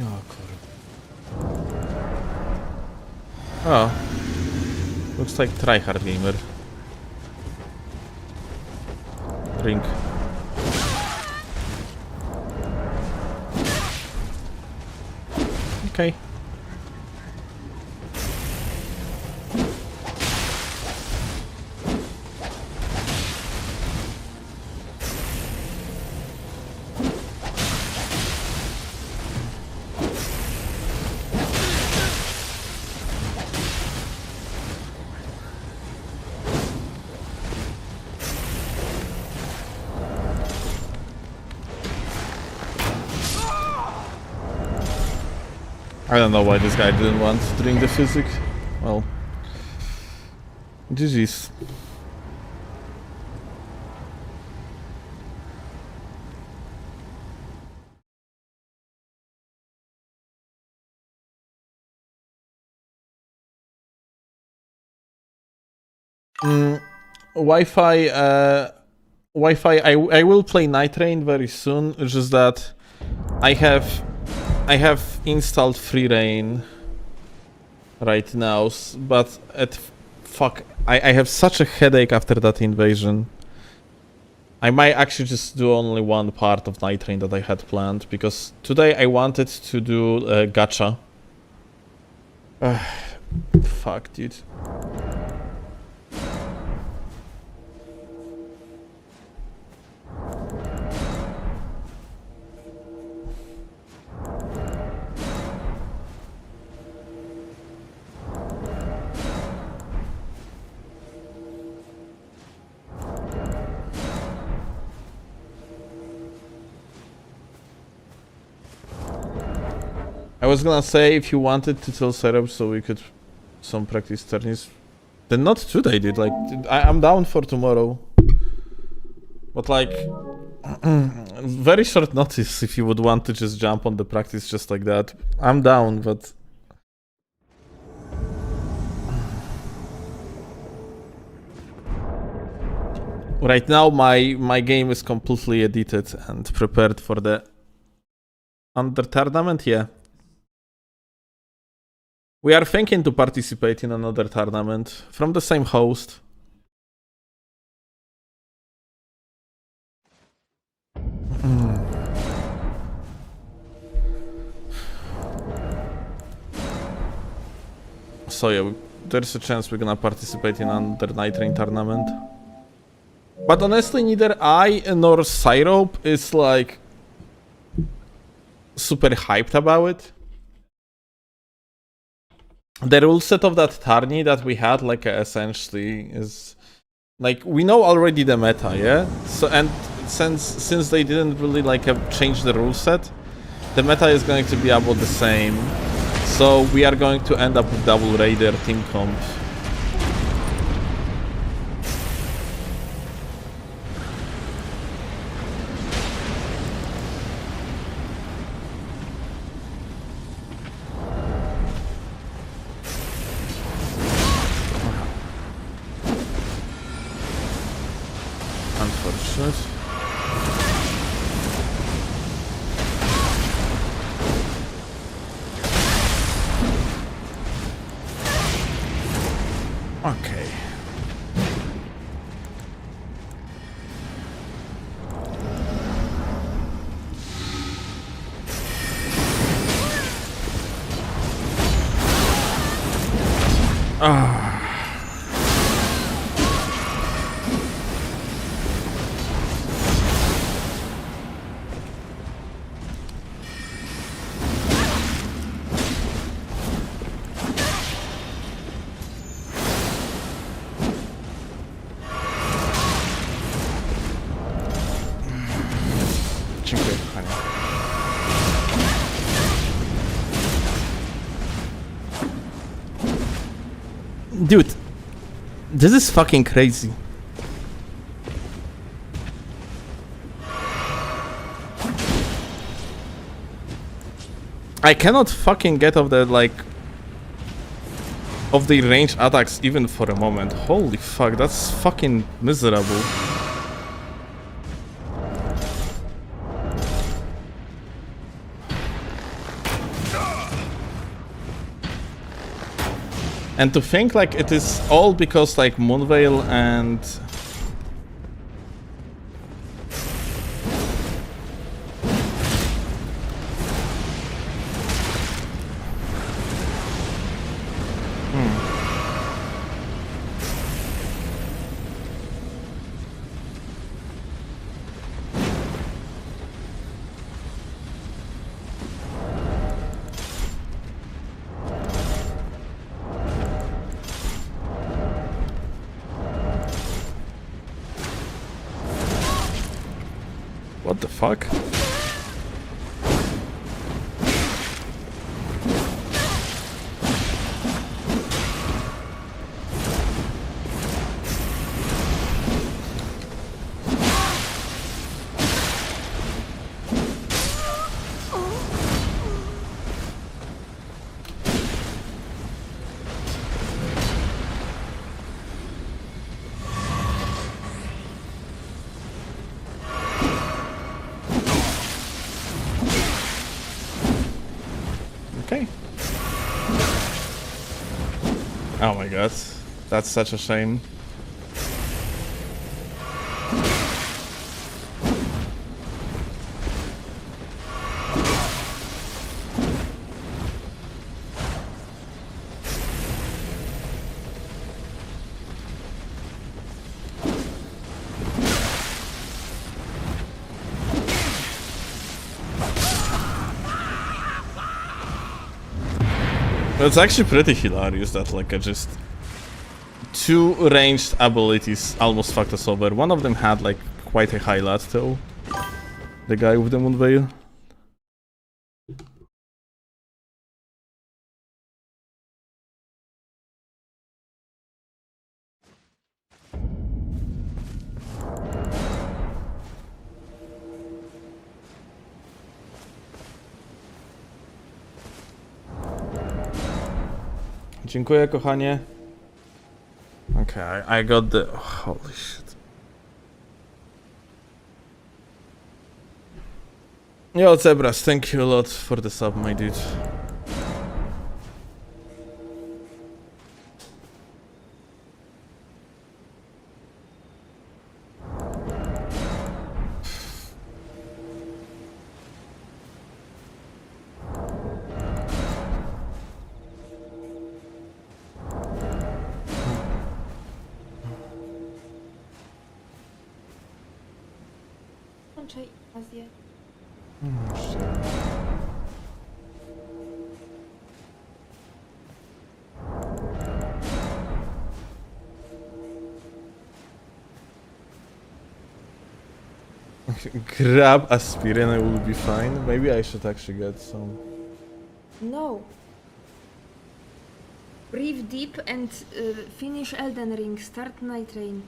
O kurwa. O. Looks like tryhard gamer. Ring. Okay. I don't know why this guy didn't want to drink the physics. Well, GG's. Wi-Fi. I will play Nightreign very soon. It's just that I have installed free reign right now, but I have such a headache after that invasion. I might actually just do only one part of Nightreign that I had planned, because today I wanted to do Gacha. Fuck, dude. I was gonna say if you wanted to tell setup so we could some practice turnies, then not today, dude. Like I'm down for tomorrow, but like very short notice if you would want to just jump on the practice just like that. I'm down, but Right now, my game is completely edited and prepared for the under tournament. Yeah, we are thinking to participate in another tournament from the same host. So yeah, there's a chance we're gonna participate in another Nightreign tournament. But honestly, neither I nor Syrope is like super hyped about it. The rule set of that tourney that we had, like essentially, is like we know already the meta, yeah. So and since they didn't really like change the rule set, the meta is going to be about the same. So we are going to end up with double raider team comps. Unfortunate. Okay. Dziękuję, kochanie. Dude, this is fucking crazy. I cannot fucking get off the of the range attacks even for a moment. Holy fuck, that's fucking miserable. And to think like it is all because like Moonveil and what the fuck? Okay. Oh my god, that's such a shame. It's actually pretty hilarious that like just two ranged abilities almost fucked us over. One of them had like quite a high lat though. The guy with the Moonveil. Dziękuję, kochanie. Okay, I got the... Oh, holy shit. Yo, Zebras, thank you a lot for the sub, my dude. Grab aspirin, I will be fine. Maybe I should actually get some. No. Breathe deep and finish Elden Ring. Start Nightreign.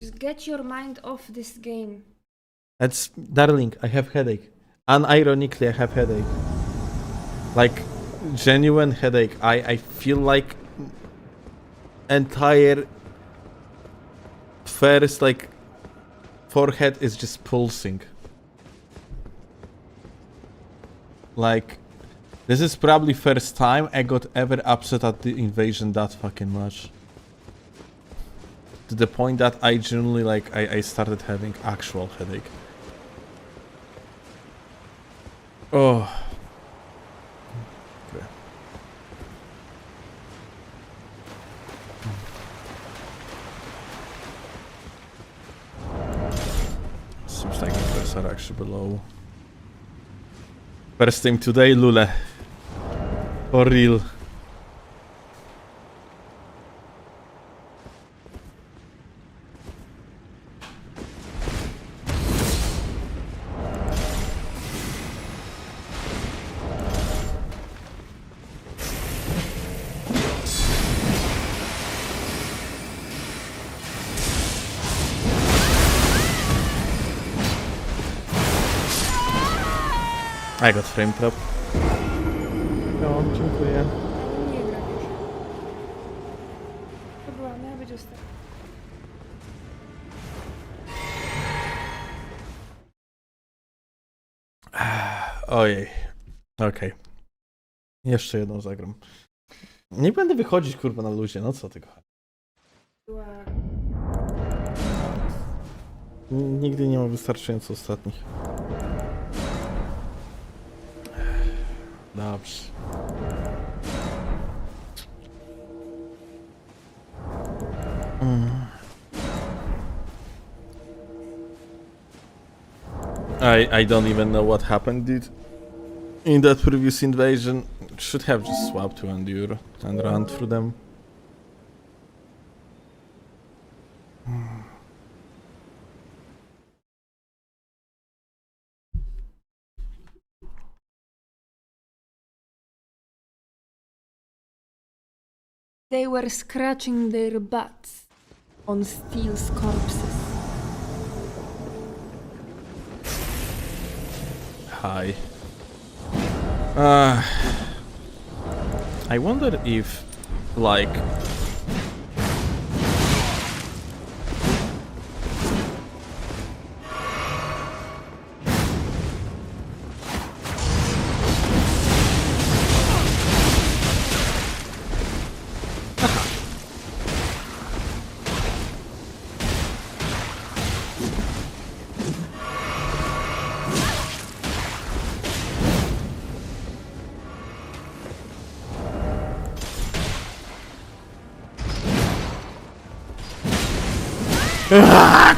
Just get your mind off this game. That's darling, I have headache. Unironically, I have headache. Like, genuine headache. I feel like entire first, like, forehead is just pulsing. Like, this is probably first time I got ever upset at the invasion that fucking much. To the point that I genuinely, like, I started having actual headache. Oh. Okay. Seems like the are actually below. First time today, Lule. For real. I got frame trap. No, dziękuję. Nie gra już. To była, miała być ostatnia. Ojej. Okej. Jeszcze jedną zagram. Nie będę wychodzić, kurwa, na luzie, no co ty kochani. Była... Nigdy nie ma wystarczająco ostatnich. Dobrze. I don't even know what happened, dude. In that previous invasion, should have just swapped to endure and run through them. They were scratching their butts on Steel's corpses. Hi. I wonder if, like...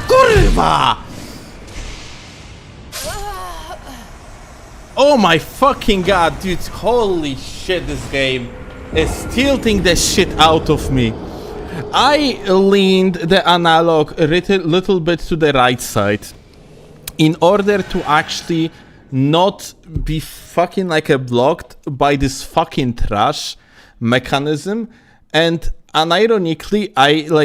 Kurwa! Oh my fucking god, dude. Holy shit, this game is tilting the shit out of me. I leaned the analog a little bit to the right side in order to actually not be fucking like blocked by this fucking trash mechanism, and unironically,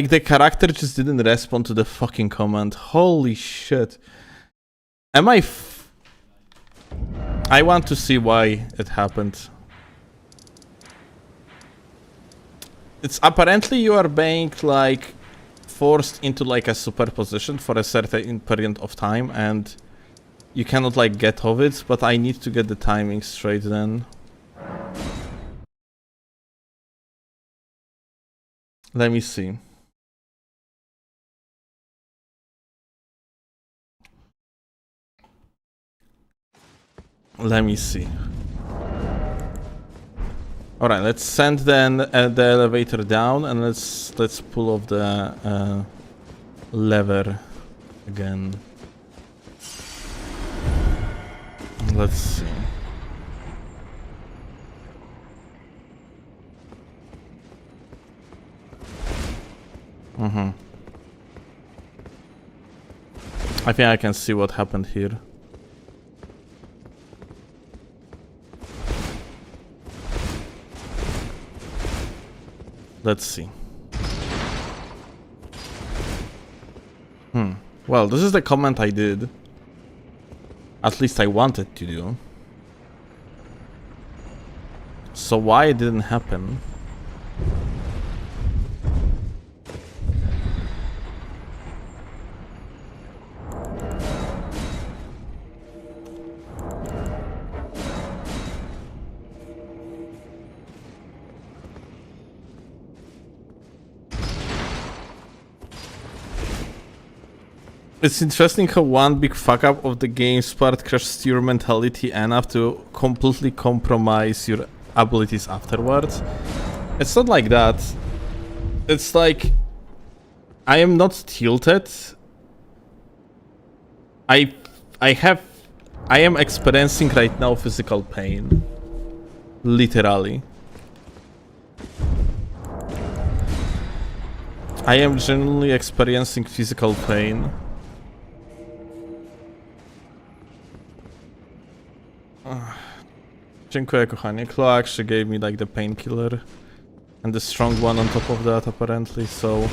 the character just didn't respond to the fucking command. Holy shit. I want to see why it happened. It's apparently you are being, like, forced into like a superposition for a certain period of time, and you cannot like get off it, but I need to get the timing straight then. Let me see. Let me see. All right, let's send then the elevator down, and let's pull off the lever again. Let's see. I think I can see what happened here. Let's see. Well, this is the comment I did. At least I wanted to do. So why it didn't happen? It's interesting how one big fuck up of the game's part crushes your mentality enough to completely compromise your abilities afterwards. It's not like that. It's like I am not tilted. I am experiencing right now physical pain. Literally. I am genuinely experiencing physical pain. Dziękuję, kochanie. Chloe actually gave me like the painkiller and the strong one on top of that apparently, so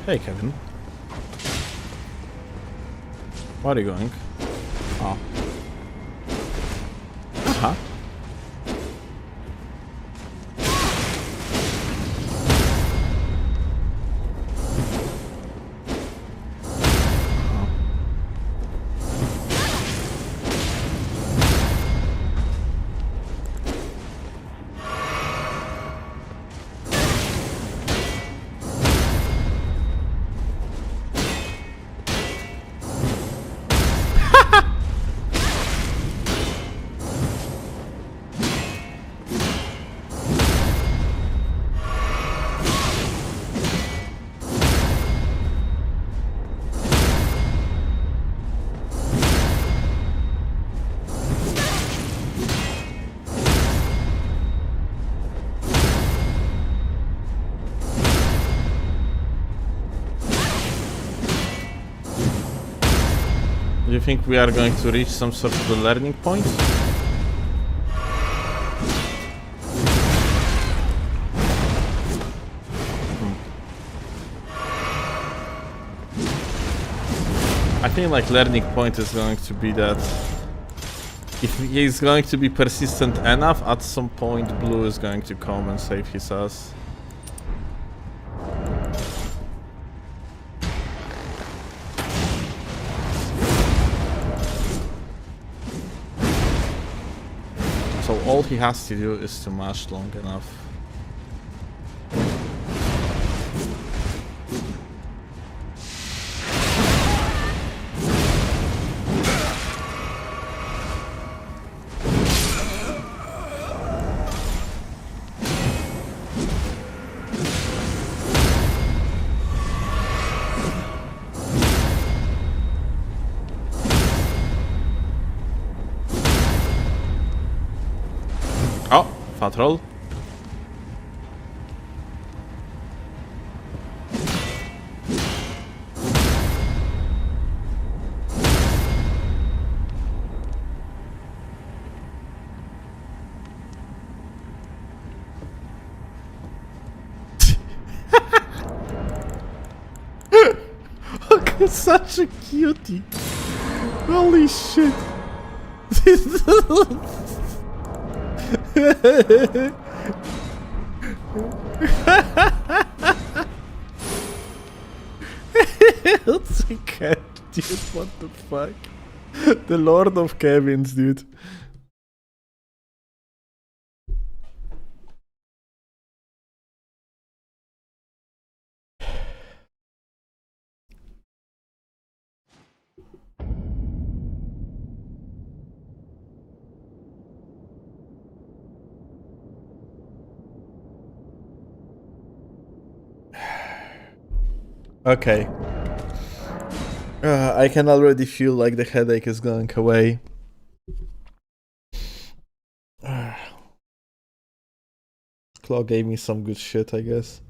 hey, Kevin. Where are you going? Oh. Uh-huh. Do you think we are going to reach some sort of the learning point? I think like learning point is going to be that if he is going to be persistent enough, at some point Blue is going to come and save his ass. So all he has to do is to mash long enough. Oh, fat roll. Okay, such a cutie. Holy shit. It's a cat, dude. What the fuck? The Lord of Kevins, dude. Okay. I can already feel like the headache is going away. Claw gave me some good shit, I guess.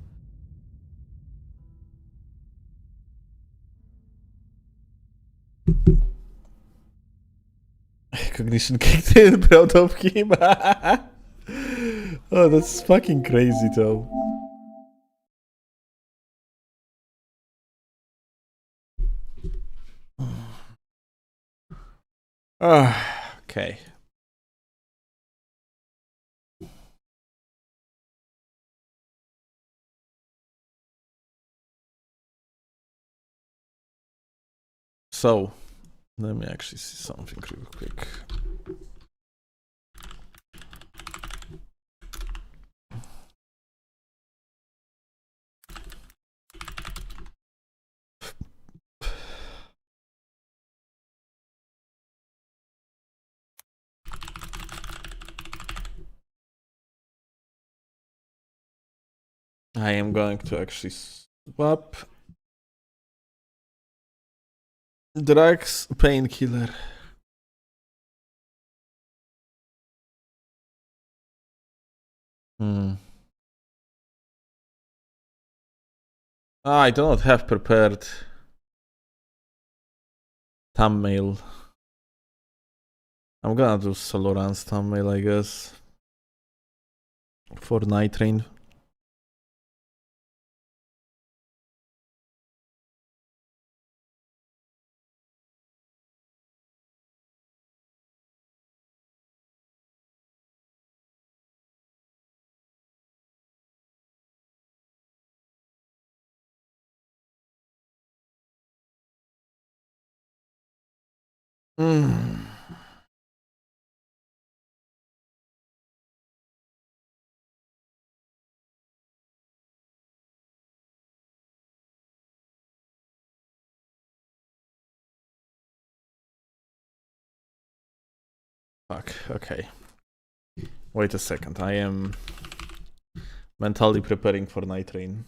Cognition kicked in, proud of him. Oh, that's fucking crazy, though. Okay. So, let me actually see something real quick. I am going to actually swap drugs, painkiller. I do not have prepared thumbnail. I'm gonna do Soloran's thumbnail, I guess, for Nightreign. Fuck, okay. Wait a second, I am mentally preparing for Nightreign.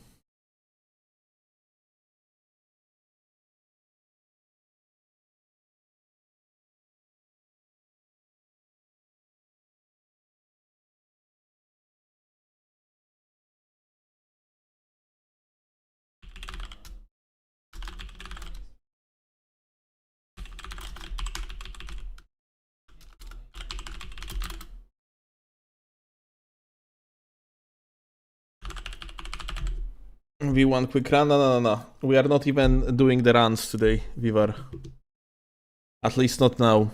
V1 quick run? No. We are not even doing the runs today, Vivar. At least not now.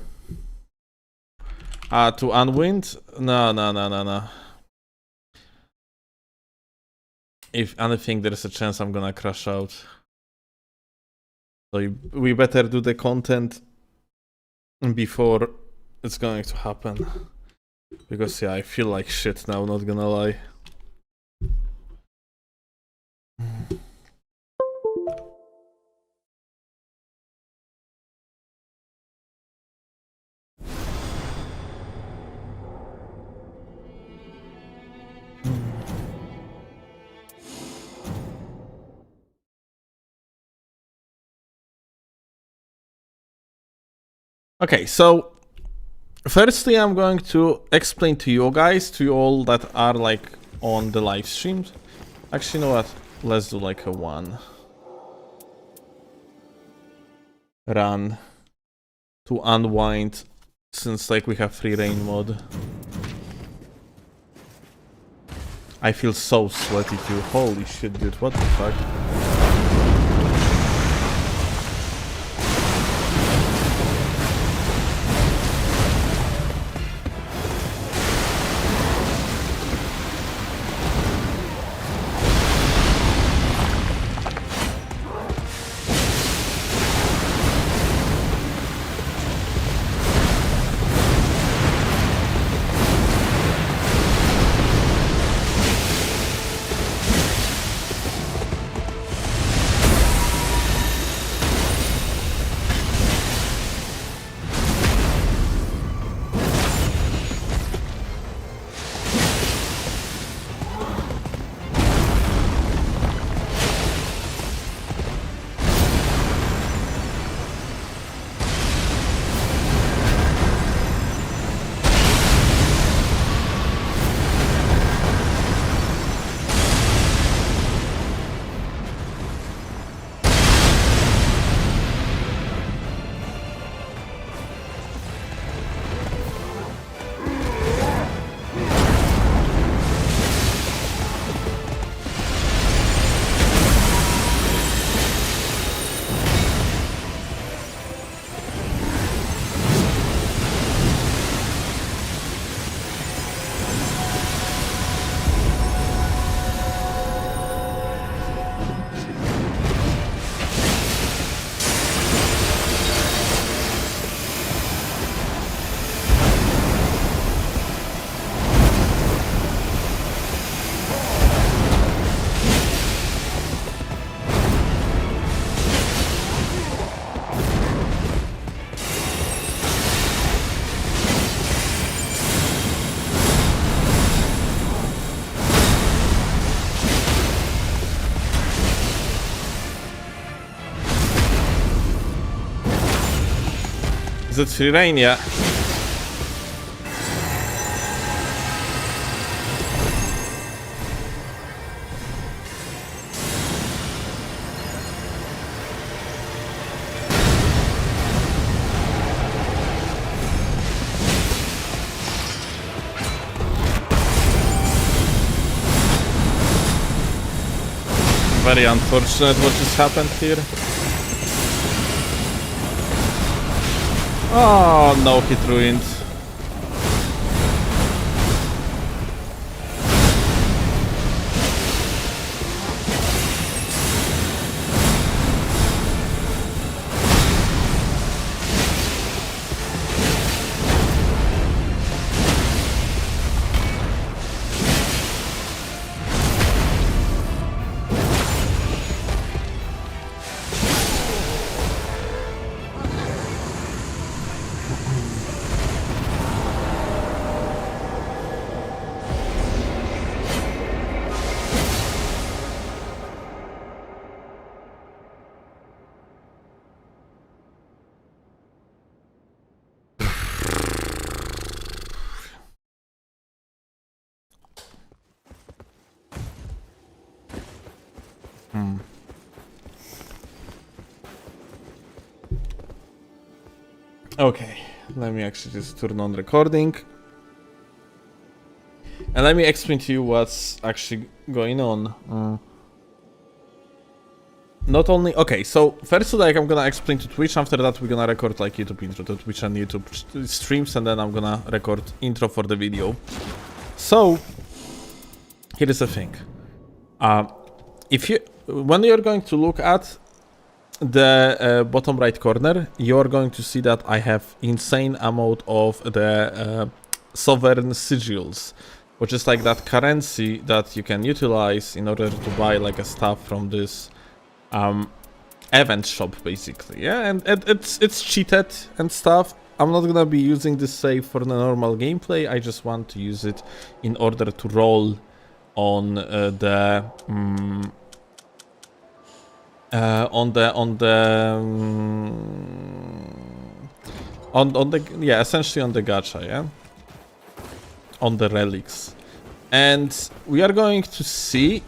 To unwind? No. If anything, there's a chance I'm gonna crash out. So we better do the content before it's going to happen. Because yeah, I feel like shit now, not gonna lie. Okay, so Firstly, I'm going to explain to you guys, to you all that are like on the live streams. Actually, you know what? Let's do like a one run to unwind, since like we have free reign mode. I feel so sweaty too. Holy shit, dude! What the fuck? Is it free reign yet? Very unfortunate what just happened here. Oh no, hit ruined. Okay, let me actually just turn on recording. And let me explain to you what's actually going on. Not only... Okay, so first like I'm gonna explain to Twitch, after that we're gonna record like YouTube intro to Twitch and YouTube streams, and then I'm gonna record intro for the video. So, here is the thing. When you're going to look at the bottom right corner, you're going to see that I have insane amount of the sovereign sigils, which is like that currency that you can utilize in order to buy like a stuff from this event shop, basically. Yeah, and it's cheated and stuff. I'm not gonna be using this save for the normal gameplay. I just want to use it in order to roll on the On the, yeah, essentially on the gacha, yeah? On the relics. And we are going to see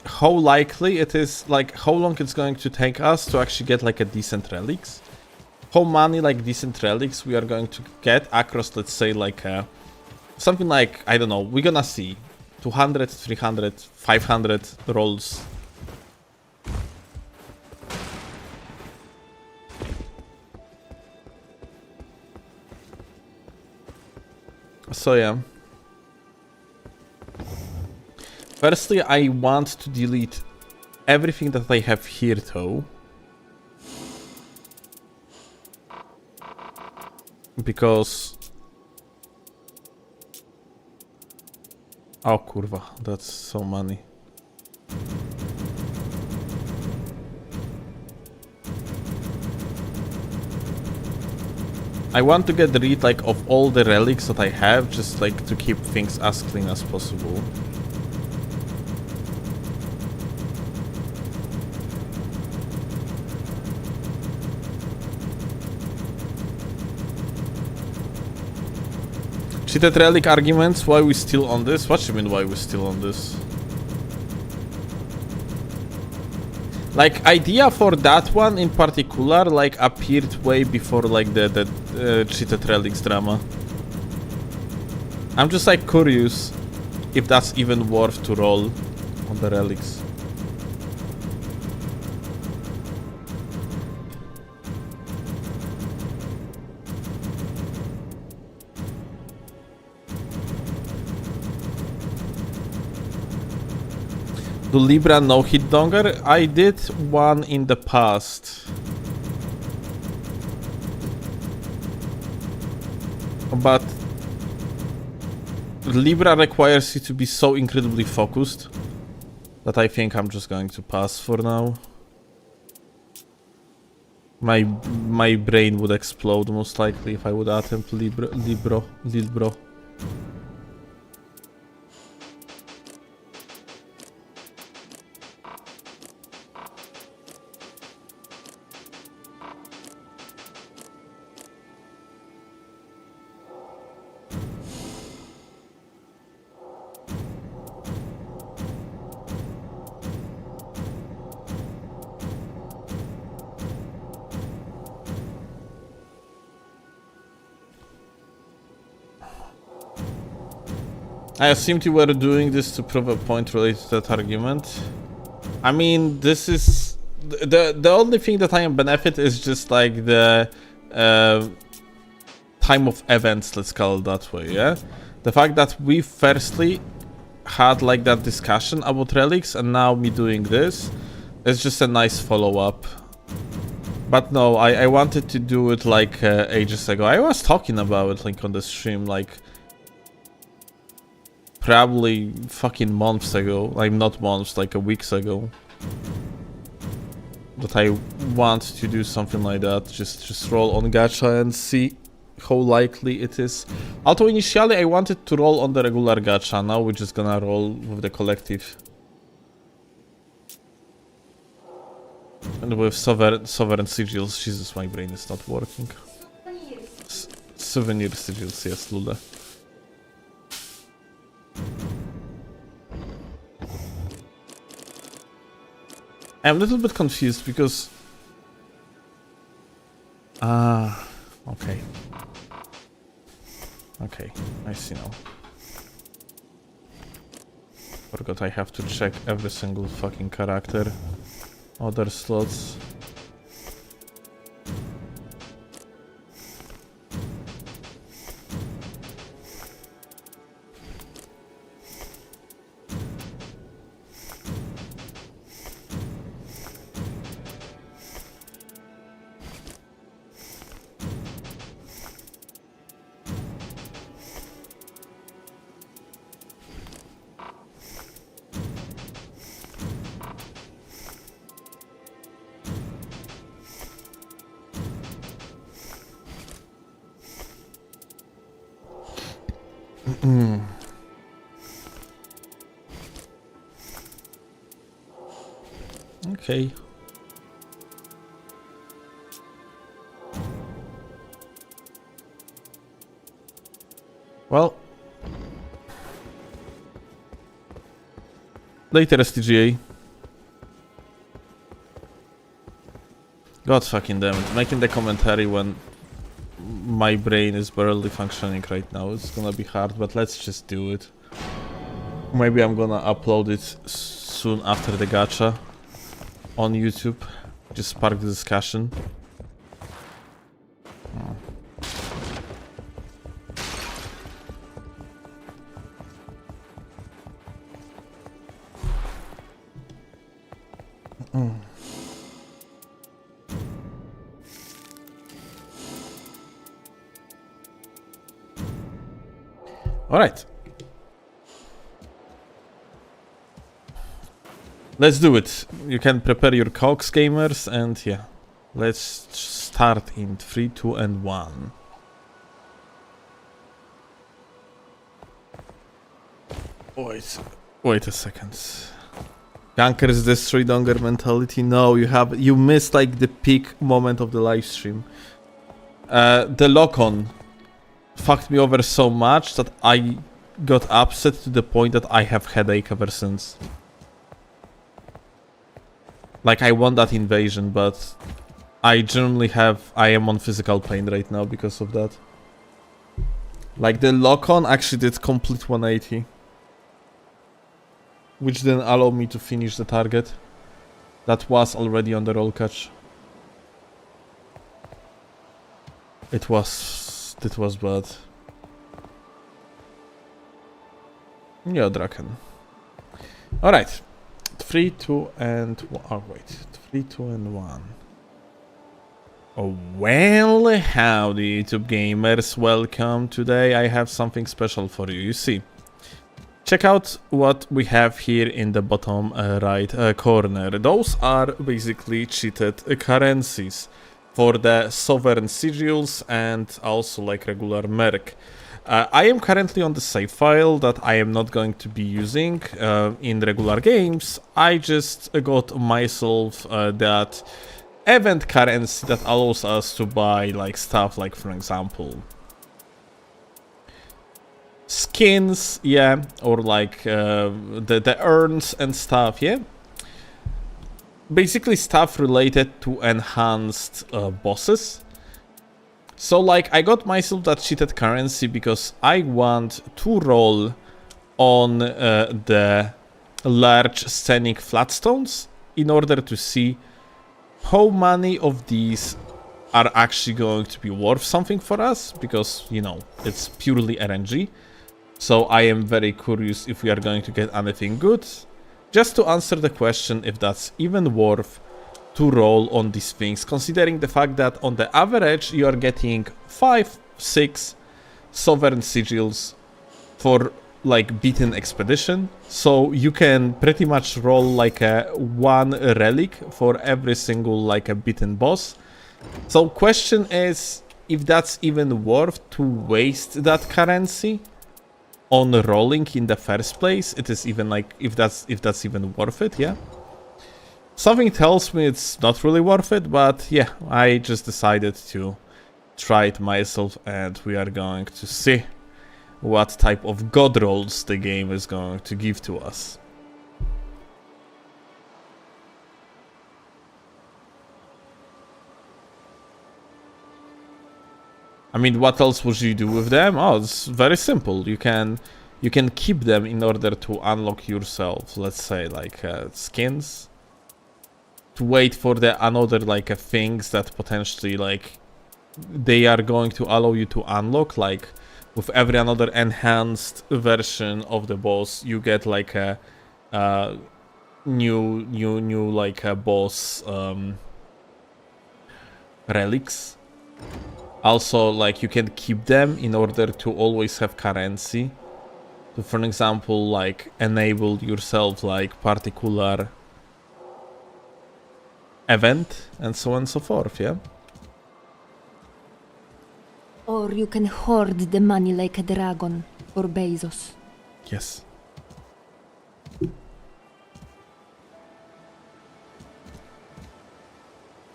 how likely it is, like how long it's going to take us to actually get like a decent relics. How many like decent relics we are going to get across, let's say, like something like, I don't know, we're gonna see 200, 300, 500 rolls. So yeah. Firstly, I want to delete everything that I have here though. Because... Oh kurwa, that's so many. I want to get rid like of all the relics that I have, just like to keep things as clean as possible. Cheated relic arguments, why we still on this? What do you mean why we still on this? Like, idea for that one in particular, like, appeared way before, like, the cheated relics drama. I'm just, like, curious if that's even worth to roll on the relics. Do Libra no hit donger? I did one in the past. But Libra requires you to be so incredibly focused that I think I'm just going to pass for now. My brain would explode most likely if I would attempt Libro. I assumed you were doing this to prove a point related to that argument. I mean, this is... The only thing that I am benefit is just like the time of events, let's call it that way, yeah? The fact that we firstly had like that discussion about relics and now me doing this is just a nice follow-up. But no, I wanted to do it like ages ago. I was talking about it like on the stream, like... Probably fucking months ago, like not months, like a weeks ago. That I want to do something like that, just roll on gacha and see how likely it is. Although initially I wanted to roll on the regular gacha, now we're just gonna roll with the collective. And with sovereign sigils, Jesus, my brain is not working. Souvenir sigils, yes, Lule. I'm a little bit confused because... okay. Okay, I see now. Forgot I have to check every single fucking character. Other slots. Okay. Later, STGA. God fucking damn it. Making the commentary when my brain is barely functioning right now. It's gonna be hard, but let's just do it. Maybe I'm gonna upload it soon after the gacha on YouTube. Just spark the discussion. Alright. Let's do it. You can prepare your cogs, gamers, and yeah. Let's start in 3, 2, and 1. Wait a second. Gankers destroy Donger mentality. No, you missed like the peak moment of the live stream. The lock-on fucked me over so much that I got upset to the point that I have headache ever since. Like, I won that invasion, but I generally I am on physical pain right now because of that. Like, the lock-on actually did complete 180. Which didn't allow me to finish the target. That was already on the roll catch. It was bad. Yeah, Draken. Alright. 3, 2, and 1. Oh, wait. 3, 2, and 1. Oh, well, howdy, YouTube gamers. Welcome. Today I have something special for you. You see, check out what we have here in the bottom right corner. Those are basically cheated currencies for the sovereign sigils and also like regular merc. I am currently on the save file that I am not going to be using in regular games. I just got myself that event currency that allows us to buy like stuff like, for example, skins, yeah, or like the urns and stuff, yeah. Basically stuff related to enhanced bosses. So like I got myself that cheated currency because I want to roll on the large scenic flatstones in order to see how many of these are actually going to be worth something for us, because, you know, it's purely RNG. So I am very curious if we are going to get anything good, just to answer the question if that's even worth to roll on these things, considering the fact that on the average you are getting 5-6 sovereign sigils for like beaten expedition, so you can pretty much roll like a 1 relic for every single like a beaten boss. So question is if that's even worth to waste that currency on rolling in the first place. It is even like if that's even worth it, yeah. Something tells me it's not really worth it, but yeah, I just decided to try it myself, and we are going to see what type of god rolls the game is going to give to us. I mean, what else would you do with them? Oh, it's very simple. You can keep them in order to unlock yourself, let's say, like skins. To wait for the another like things that potentially like they are going to allow you to unlock. Like with every another enhanced version of the boss, you get like a new like a boss relics. Also, like, you can keep them in order to always have currency. So, for example, like, enable yourself, like, particular event, and so on and so forth, yeah? Or you can hoard the money like a dragon, or Bezos. Yes.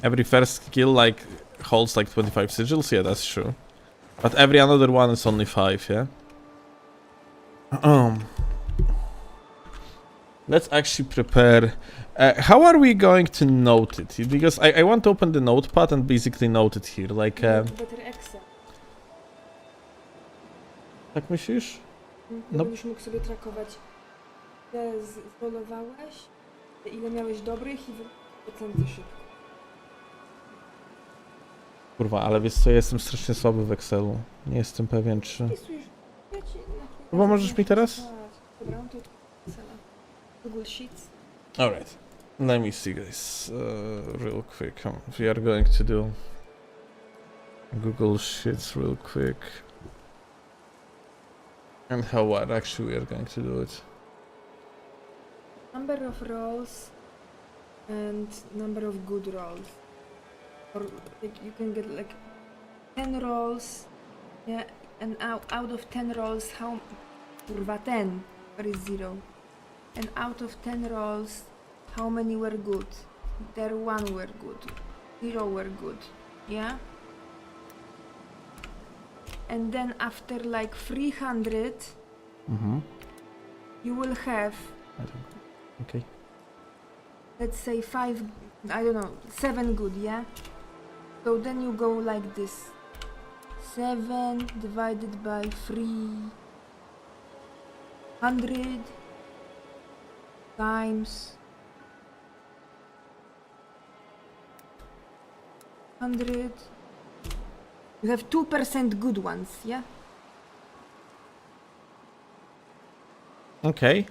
Every first skill, like, holds like 25 sigils, yeah, that's true. But every another one is only 5, yeah? Let's actually prepare. How are we going to note it? Because I want to open the notepad and basically note it here. Like, Better Excel. tak myślisz? No. Będziesz mógł sobie trakować, ile zdolowałeś, ile miałeś dobrych i procenty szybko. Kurwa, ale wiesz co, ja jestem strasznie słaby w Excelu. Nie jestem pewien, czy... Wpisujesz, Chyba możesz mi teraz? Dobra, to Excela. Google Sheets. Alright. Let me see, guys. Real quick. We are going to do Google Sheets real quick. And how actually we are going to do it. Number of rolls and number of good rolls. Or like you can get like 10 rolls, yeah, and out of 10 rolls, how kurwa 10, where is 0? And out of 10 rolls, how many were good? There 1 were good, 0 were good, yeah? And then after like 300, you will have, Okay. let's say 5, I don't know, 7 good, yeah? So then you go like this. 7 divided by 300 times 100. You have 2% good ones, yeah? Okay.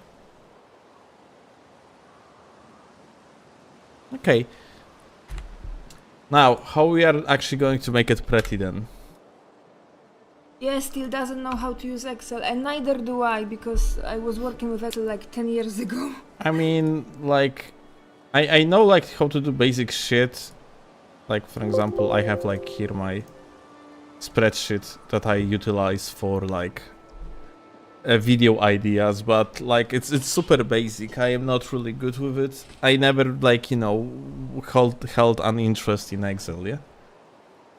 Okay. Now, how we are actually going to make it pretty then? Yeah, still doesn't know how to use Excel, and neither do I, because I was working with Excel like 10 years ago. I mean, like, I know like how to do basic shit. Like, for example, I have like here my spreadsheet that I utilize for like video ideas, but like it's super basic. I am not really good with it. I never like, you know, held an interest in Excel, yeah,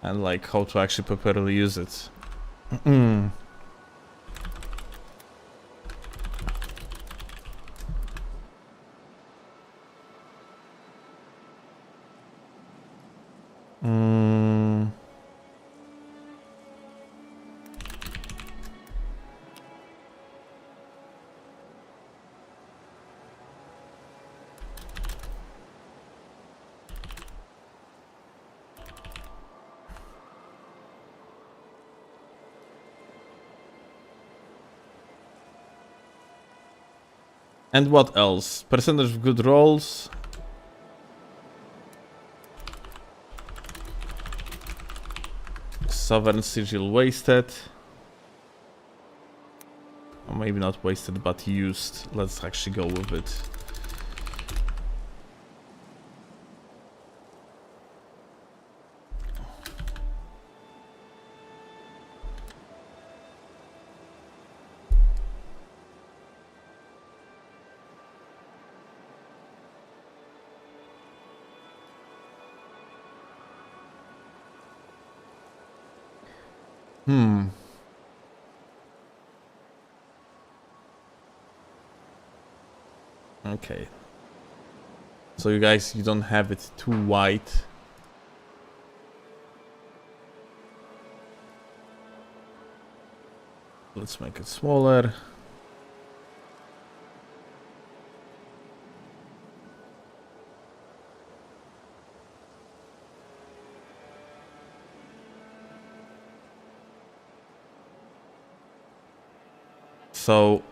and like how to actually properly use it. Mm. And what else? Percentage of good rolls. Sovereign sigil wasted. Or maybe not wasted, but used. Let's actually go with it. Okay. So you guys, you don't have it too white. Let's make it smaller. So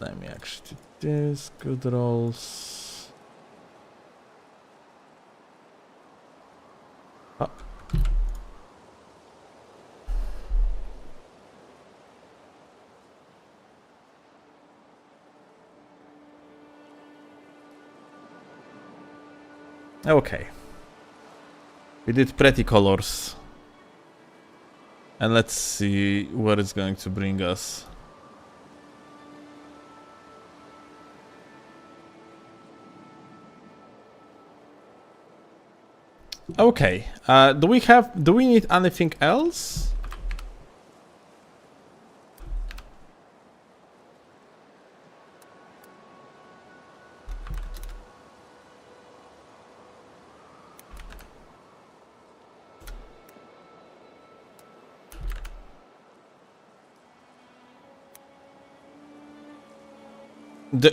let me actually do this. Good rolls. Oh. Okay. We did pretty colors. And let's see where it's going to bring us. Okay. Do we need anything else?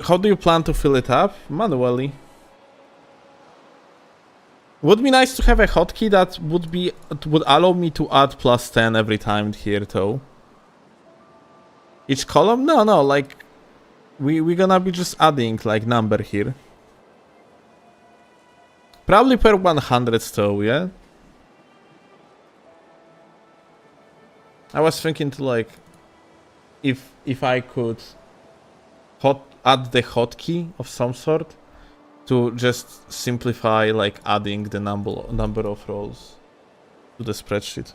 How do you plan to fill it up? Manually. Would be nice to have a hotkey that would allow me to add +10 every time here though. Each column? No, like we're gonna be just adding like number here. Probably per 100 though, yeah? I was thinking to like if I could add the hotkey of some sort to just simplify like adding the number of rows to the spreadsheet.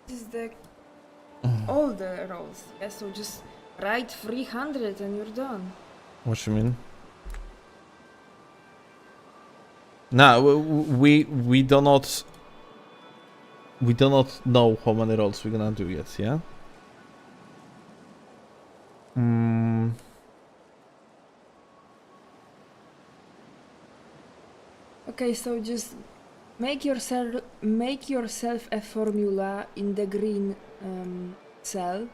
This is the all the roles. Yeah, so just write 300 and you're done. What you mean? No, we do not know how many rolls we're gonna do yet, yeah? Okay, so just make yourself a formula in the green cell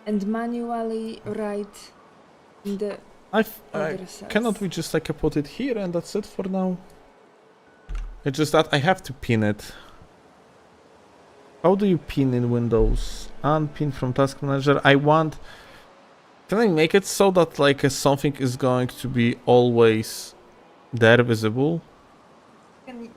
and manually write in the other cells. Cannot we just like put it here and that's it for now? It's just that I have to pin it. How do you pin in Windows? Unpin from Task Manager. Can I make it so that like something is going to be always there visible? Can you,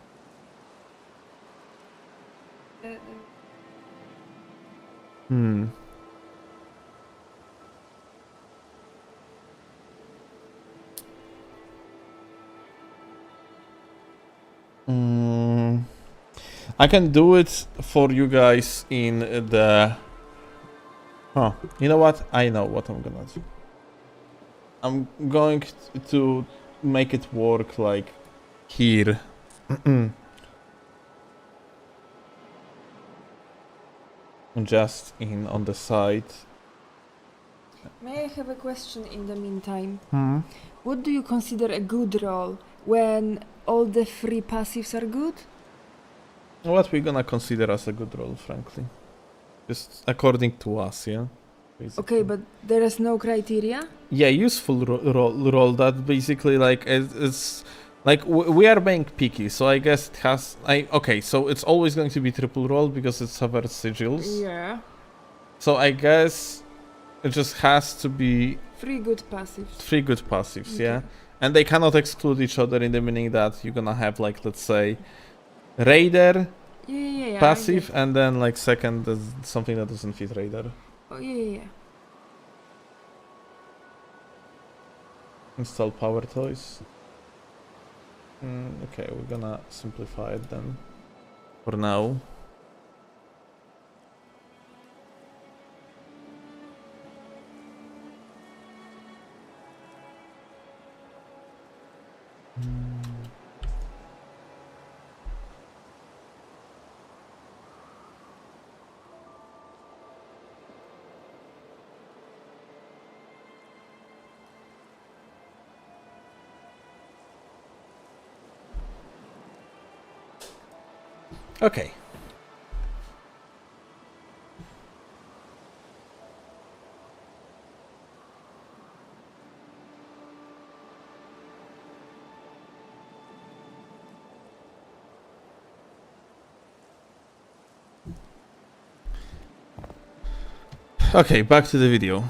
I can do it for you guys in the... Huh. You know what? I know what I'm gonna do. I'm going to make it work like here. Just on the side. May I have a question in the meantime? What do you consider a good roll when all the 3 passives are good? What we're gonna consider as a good roll, frankly. Just according to us, yeah? Basically. Okay, but there is no criteria? Yeah, useful roll that basically like it's like we are being picky, so I guess it has... okay, so it's always going to be triple roll because it suffers sigils. Yeah. So I guess it just has to be 3 good passives. 3 good passives, Okay. yeah? And they cannot exclude each other in the meaning that you're gonna have like, let's say, Raider, Yeah. passive, and then like second is something that doesn't fit Raider. Oh, yeah. Install power toys. Okay, we're gonna simplify it then. For now. Okay. Okay, back to the video.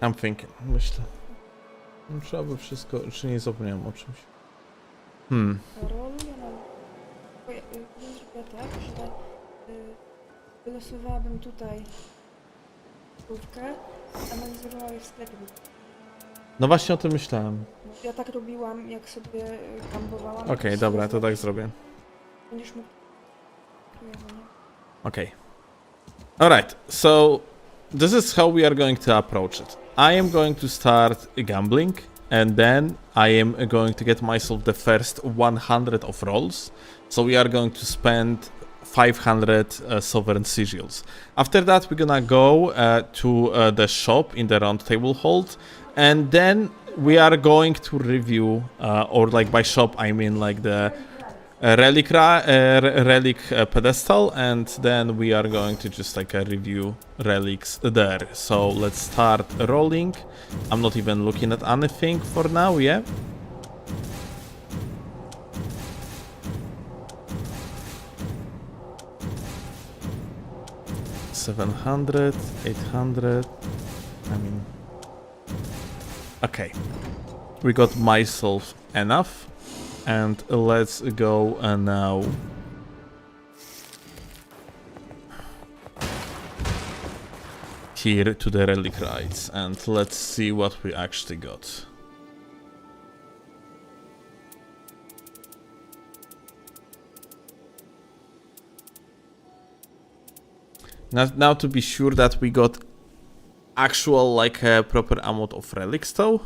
I'm thinking, myślę. Trzeba by wszystko, czy nie zapomniałem o czymś. Rol, ja mam... Zrobię tak, że wylosowałabym tutaj słówkę, a analizowała je w sklepie. No właśnie o tym myślałem. Ja tak robiłam, jak sobie gambowałam. Okej, dobra, to tak zrobię. Będziesz mógł... Okay. Alright, so this is how we are going to approach it. I am going to start gambling, and then I am going to get myself the first 100 of rolls. So we are going to spend 500 sovereign sigils. After that, we're gonna go to the shop in the round table hold, and then we are going to review, or like by shop I mean like the relic pedestal, and then we are going to just like review relics there. So let's start rolling. I'm not even looking at anything for now, yeah? $700, $800. I mean, okay. We got myself enough. And let's go now. Here to the relic rides, and let's see what we actually got. Now to be sure that we got actual like a proper amount of relics though.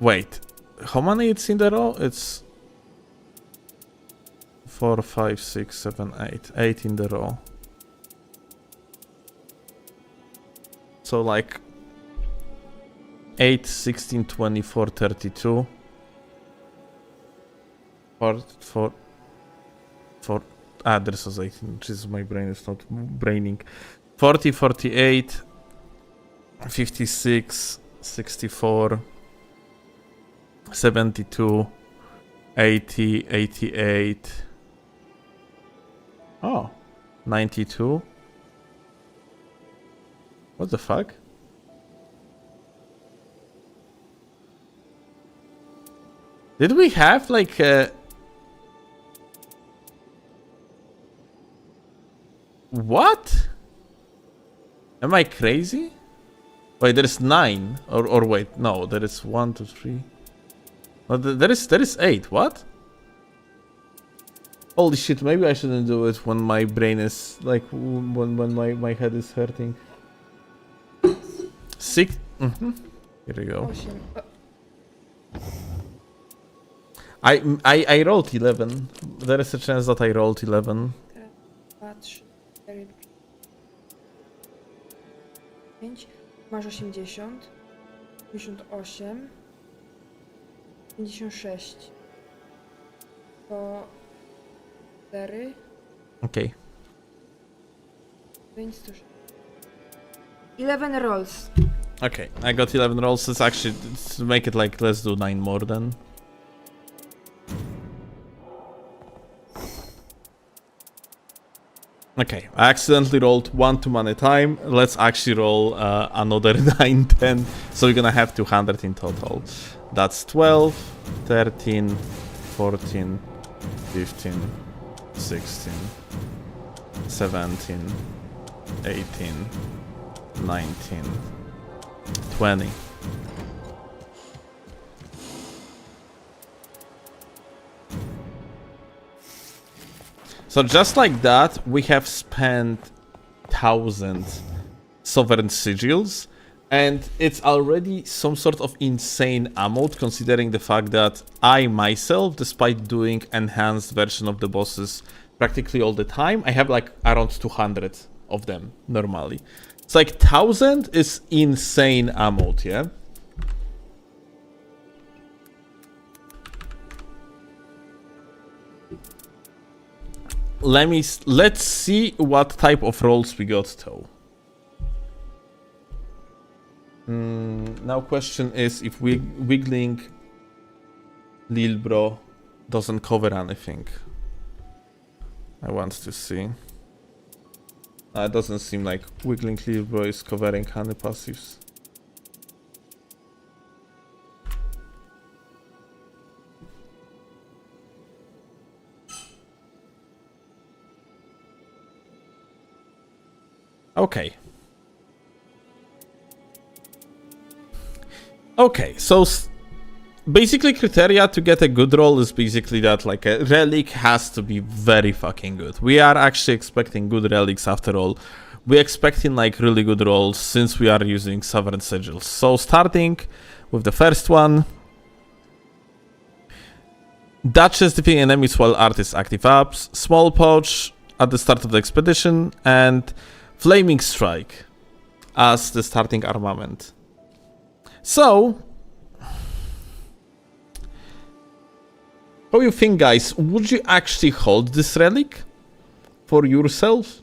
Wait, how many it's in the row? It's 4, 5, 6, 7, 8. 8 in the row. So like 8, 16, 24, 32. 4. This was 18. Jesus, my brain is not braining. 40, 48, 56, 64. 72, 80, 88. Oh, 92. What the fuck? Did we have like a... What? Am I crazy? Wait, there is 9. Or wait, no, there is 1, 2, 3. Oh, there is 8. What? Holy shit! Maybe I shouldn't do it when my brain is like when my head is hurting. 6. Here we go. I rolled 11. There is a chance that I rolled 11. 5. Masz 80, 58, 56. To 4. Okay. 11 rolls. Okay, I got 11 rolls. Let's actually to make it like let's do 9 more then. Okay, I accidentally rolled 1 too many time. Let's actually roll another 9 then. So we're gonna have 200 in total. That's 12, 13, 14, 15, 16, 17, 18, 19, 20. So just like that, we have spent 1,000 sovereign sigils, and it's already some sort of insane amount considering the fact that I myself, despite doing enhanced version of the bosses practically all the time, I have like around 200 of them normally. It's like 1,000 is insane amount, yeah? Let's see what type of rolls we got though. Now question is if we wiggling Lil Bro doesn't cover anything. I want to see. It doesn't seem like Wiggling Lil Bro is covering any passives. Okay. Okay, so basically criteria to get a good roll is basically that like a relic has to be very fucking good. We are actually expecting good relics after all. We're expecting like really good rolls since we are using Sovereign Sigils. So starting with the first one. Duchess defeating enemies while Artist active ups. Small Pouch at the start of the expedition. And Flaming Strike as the starting armament. So, how do you think, guys? Would you actually hold this relic for yourself?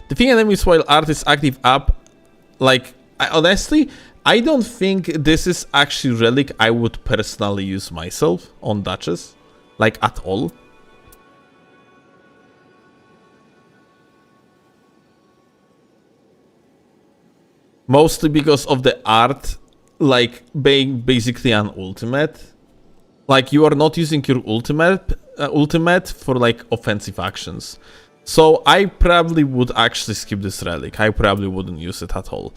Defeating enemies while Artist active up, like, honestly, I don't think this is actually relic I would personally use myself on Duchess, like at all. Mostly because of the art, like, being basically an ultimate. Like, you are not using your ultimate for, like, offensive actions. So, I probably would actually skip this relic. I probably wouldn't use it at all.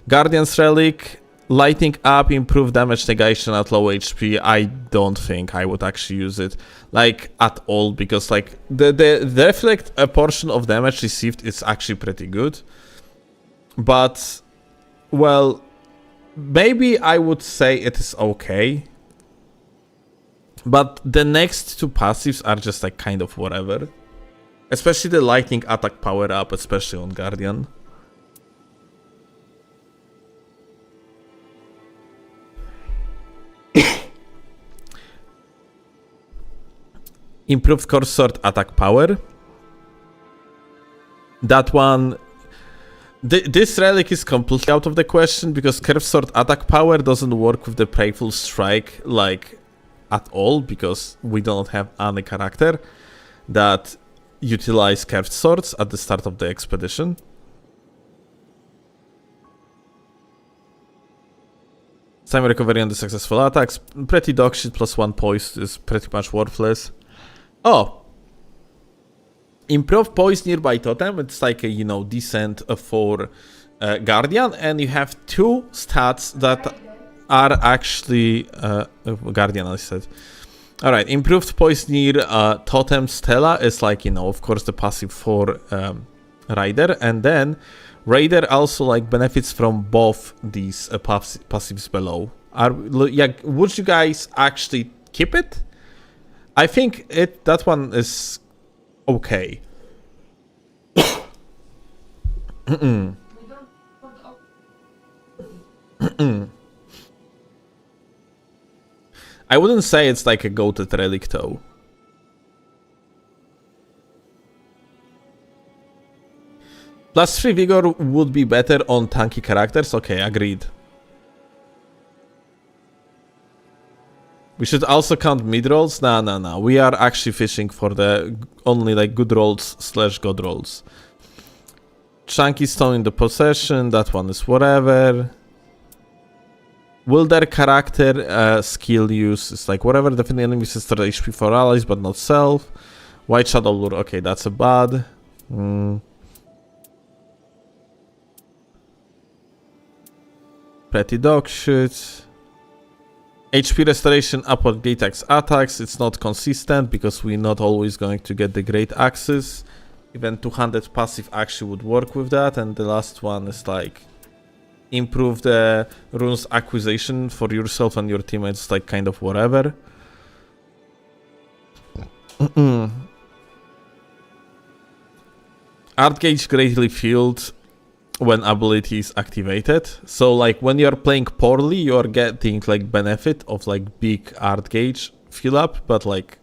Guardian's Relic, lighting up, improved damage negation at low HP. I don't think I would actually use it, like, at all. Because, like, the reflect a portion of damage received is actually pretty good. But... well, maybe I would say it is okay. But the next two passives are just like kind of whatever. Especially the lightning attack power up, especially on Guardian. Improved Core Sword attack power. That one... this relic is completely out of the question because Curved Sword attack power doesn't work with the Prayful Strike like at all because we don't have any character that utilize Curved Swords at the start of the expedition. Time recovery on the successful attacks. Pretty dog shit, +1 poise is pretty much worthless. Oh! Improve poise nearby totem, it's like a, you know, decent for Guardian, and you have two stats that are actually Guardian, I said. Alright, improved poise near totem Stella is like, you know, of course the passive for Rider, and then Raider also like benefits from both these passives below. Yeah, would you guys actually keep it? I think that one is okay. I wouldn't say it's like a goated relic though. +3 vigor would be better on tanky characters. Okay, agreed. We should also count mid rolls. No. We are actually fishing for the only like good rolls / god rolls. Chunky Stone in the possession. That one is whatever. Will their character skill use is like whatever. Definitely enemies restore HP for allies, but not self. White Shadow Lure. Okay, that's a bad. Pretty dog shit. HP restoration upward great axe attacks. It's not consistent because we're not always going to get the great axes. Even 200 passive actually would work with that. And the last one is like improve the runes acquisition for yourself and your teammates, like kind of whatever. Art gauge greatly filled when ability is activated. So like when you're playing poorly, you're getting like benefit of like big art gauge fill up, but like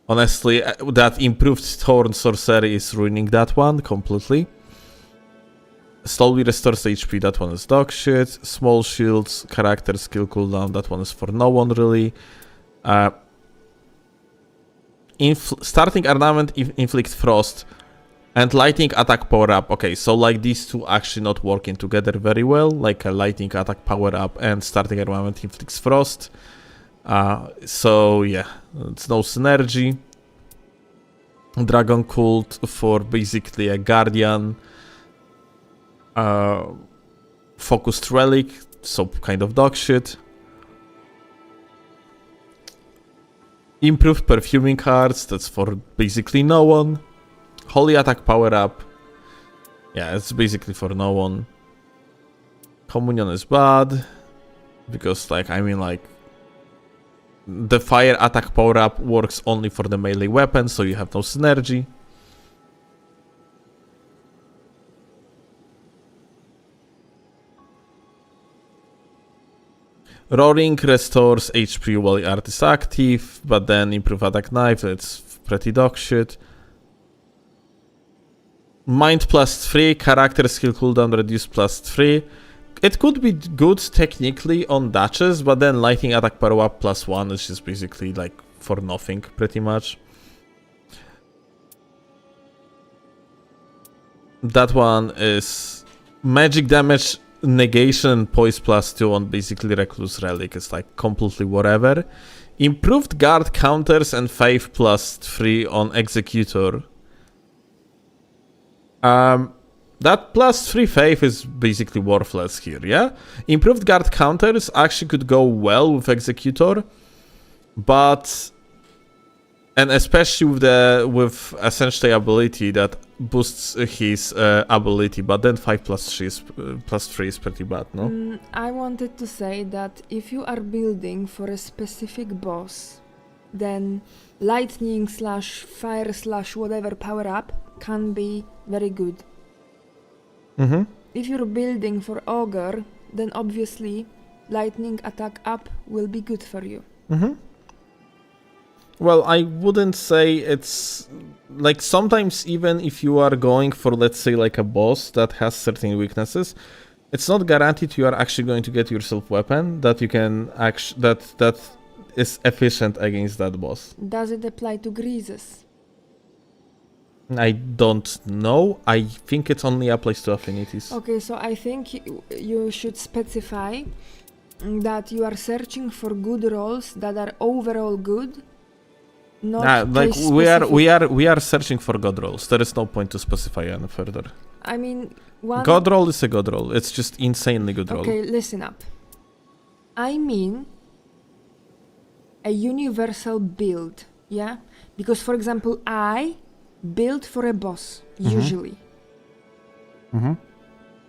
honestly that improved Thorn sorcery is ruining that one completely. Slowly restores HP, that one is dog shit. Small shields, character skill cooldown, that one is for no one really. Starting ornament inflict frost and lightning attack power up. Okay, so like these two actually not working together very well, like a lightning attack power up and starting ornament inflicts frost. So yeah, it's no synergy. Dragon cult for basically a guardian. Focused relic, so kind of dog shit. Improved perfuming cards, that's for basically no one. Holy attack power up, yeah, it's basically for no one. Communion is bad because, like, I mean, like, the fire attack power up works only for the melee weapon, so you have no synergy. Roaring restores HP while art is active, but then improve attack knife, that's pretty dog shit. Mind plus 3, character skill cooldown reduced plus 3. It could be good technically on dashes, but then lightning attack power up plus 1 is just basically like for nothing pretty much. That one is magic damage negation poise plus 2 on basically recluse relic. It's like completely whatever. Improved guard counters and faith plus 3 on executor. That plus 3 faith is basically worthless here, yeah? Improved guard counters actually could go well with executor, but and especially with essentially ability that boosts his ability, but then 5 plus 3 is pretty bad, no? I wanted to say that if you are building for a specific boss, then lightning slash fire slash whatever power up can be very good. If you're building for ogre, then obviously lightning attack up will be good for you. Well, I wouldn't say it's like sometimes even if you are going for, let's say, like a boss that has certain weaknesses, it's not guaranteed you are actually going to get yourself weapon that you can actually that is efficient against that boss. Does it apply to greases? I don't know. I think it only applies to affinities. Okay, so I think you should specify that you are searching for good rolls that are overall good. Not like case we are searching for god rolls. There is no point to specify any further. I mean, one God roll is a god roll. It's just insanely good roll. Okay, listen up. I mean a universal build, yeah? Because for example, I build for a boss usually.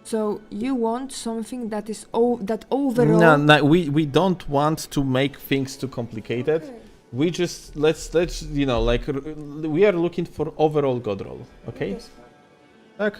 So you want something that is that overall. No, we don't want to make things too complicated. Okay. We just let's you know, like we are looking for overall god roll, okay? Tak.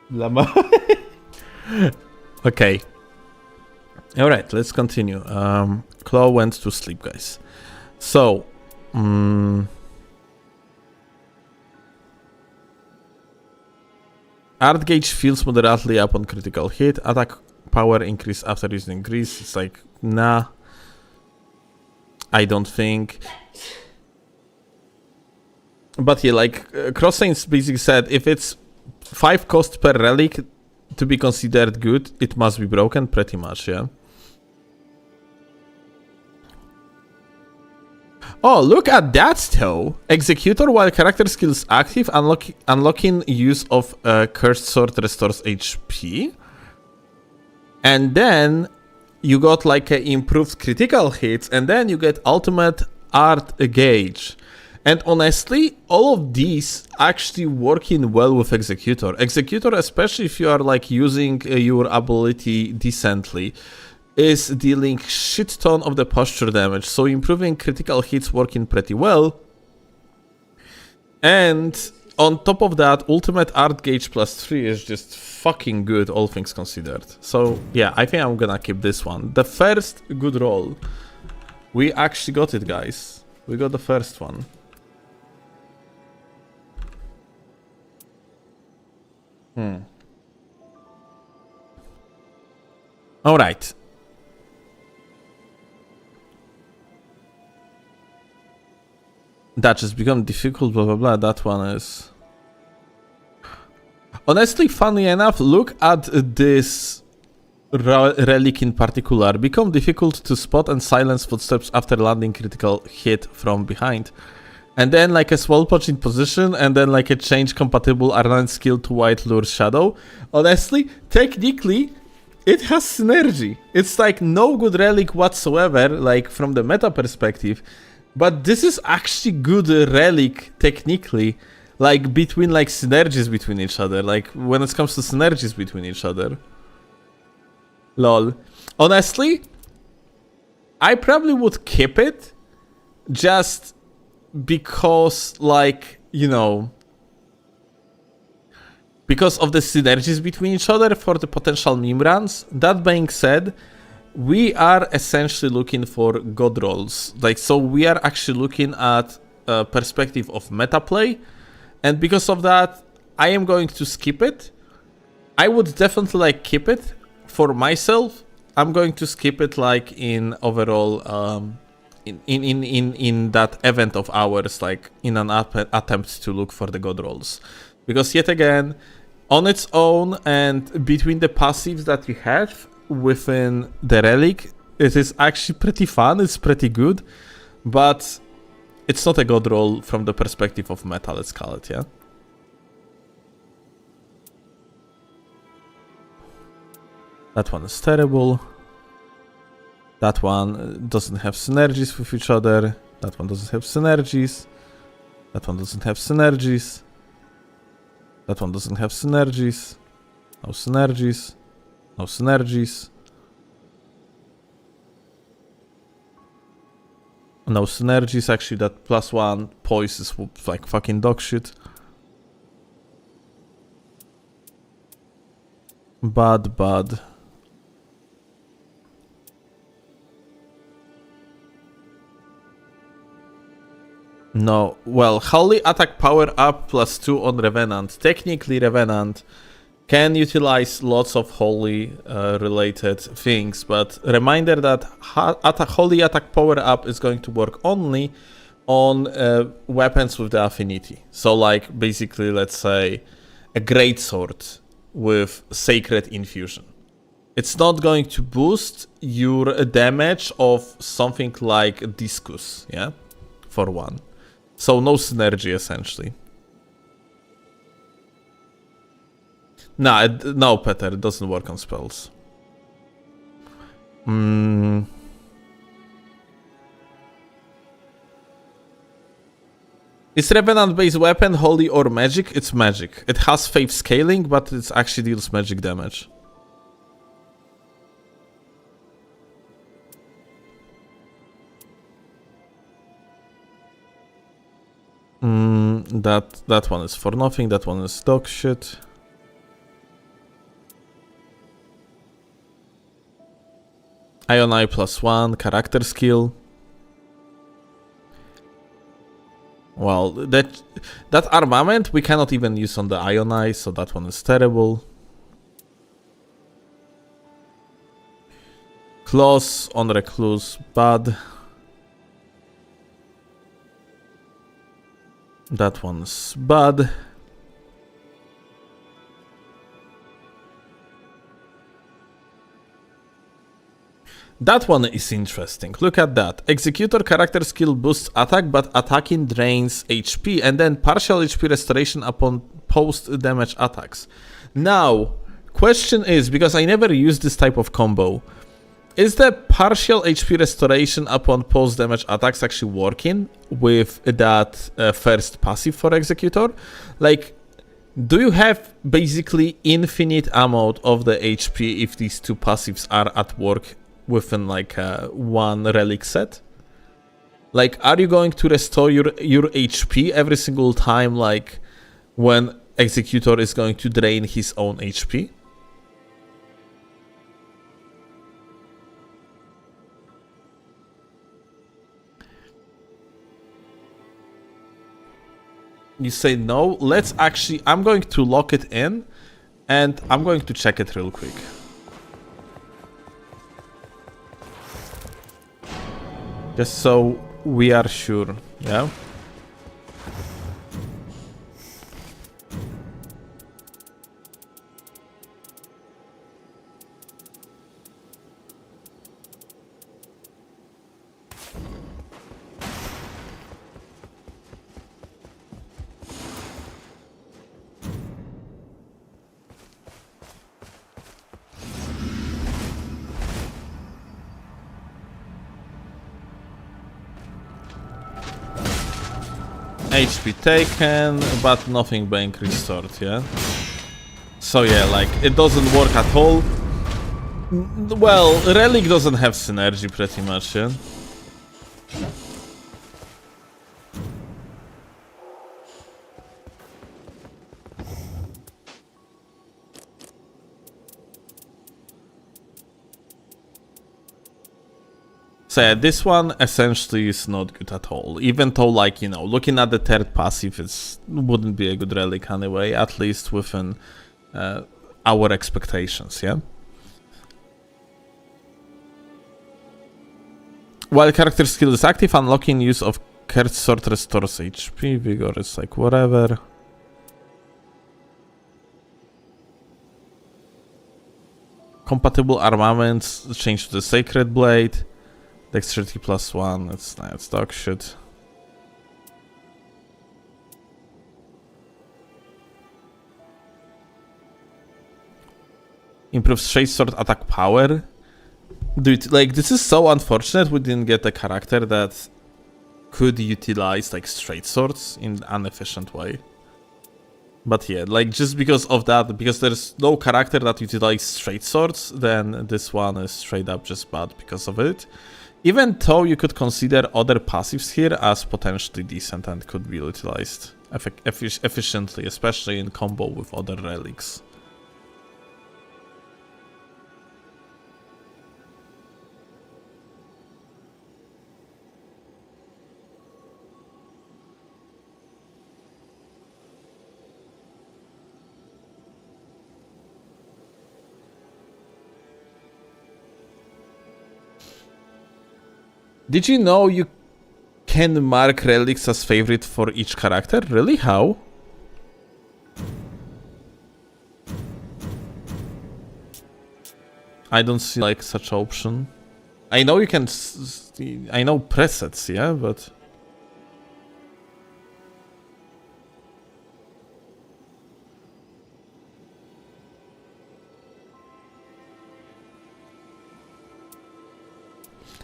Lama. Okay. Alright, let's continue. Claw went to sleep, guys. So, art gauge feels moderately up on critical hit. Attack power increase after using grease. It's like, nah. I don't think. But yeah, like Cross Saints basically said, if it's 5 cost per relic to be considered good, it must be broken, pretty much, yeah. Oh, look at that though! Executor while character skill is active, unlocking use of Cursed Sword restores HP. And then you got like improved critical hits, and then you get ultimate art gauge. And honestly, all of these actually working well with Executor. Executor, especially if you are like using your ability decently, is dealing shit ton of the posture damage, so improving critical hits working pretty well. And on top of that, ultimate art gauge +3 is just fucking good, all things considered. So yeah, I think I'm gonna keep this one. The first good roll. We actually got it, guys. We got the first one. All right. That just become difficult, blah blah blah. That one is... Honestly, funny enough, look at this relic in particular. Become difficult to spot and silence footsteps after landing critical hit from behind. And then like a small punch in position, and then like a change compatible Arnan skill to White Lure Shadow. Honestly, technically, it has synergy. It's like no good relic whatsoever, like from the meta perspective. But this is actually good relic technically, like between like synergies between each other, like when it comes to synergies between each other. Lol. Honestly, I probably would keep it just because, like, you know, because of the synergies between each other for the potential meme runs. That being said, we are essentially looking for god rolls. Like, so we are actually looking at a perspective of meta play, and because of that, I am going to skip it. I would definitely like keep it for myself. I'm going to skip it like in overall in that event of ours, like in an attempt to look for the god rolls, because yet again, on its own and between the passives that you have within the relic, it is actually pretty fun. It's pretty good, but it's not a god roll from the perspective of meta, let's call it, yeah. That one is terrible. That one doesn't have synergies with each other. That one doesn't have synergies. That one doesn't have synergies. That one doesn't have synergies. No synergies. No synergies. No synergies. Actually, that +1 poise is like fucking dog shit. Bad. No, well, Holy Attack Power Up +2 on Revenant. Technically, Revenant can utilize lots of Holy related things, but reminder that Holy Attack Power Up is going to work only on weapons with the affinity. So, like, basically, let's say a Greatsword with Sacred Infusion. It's not going to boost your damage of something like Discus, yeah? For one. So no synergy, essentially. Nah, no, Peter, it doesn't work on spells. Is Revenant-based weapon holy or magic? It's magic. It has faith scaling, but it actually deals magic damage. That one is for nothing. That one is dog shit. Ioni +1 character skill. Well, that armament we cannot even use on the Ioni, so that one is terrible. Claws on Recluse, bad. That one's bad. That one is interesting. Look at that. Executor character skill boosts attack, but attacking drains HP, and then partial HP restoration upon post-damage attacks. Now, question is, because I never used this type of combo, is the partial HP restoration upon post-damage attacks actually working with that first passive for Executor? Like, do you have basically infinite amount of the HP if these two passives are at work within like one relic set? Like, are you going to restore your HP every single time, like, when Executor is going to drain his own HP? You say no. Let's actually, I'm going to lock it in and I'm going to check it real quick. Just so we are sure, yeah? HP taken, but nothing being restored, yeah? So yeah, like, it doesn't work at all. Well, Relic doesn't have synergy pretty much, yeah? So yeah, this one essentially is not good at all. Even though, like, you know, looking at the third passive, it wouldn't be a good relic anyway, at least within our expectations, yeah? While character skill is active, unlocking use of Cursed Sword restores HP, Vigor is like whatever. Compatible armaments, change to the Sacred Blade. Dexterity +1, it's dog shit. Improves straight sword attack power. Dude, like, this is so unfortunate we didn't get a character that could utilize like straight swords in an efficient way. But yeah, like, just because of that, because there's no character that utilizes straight swords, then this one is straight up just bad because of it. Even though you could consider other passives here as potentially decent and could be utilized efficiently, especially in combo with other relics. Did you know you can mark relics as favorite for each character? Really? How? I don't see like such option. I know you can I know presets, yeah, but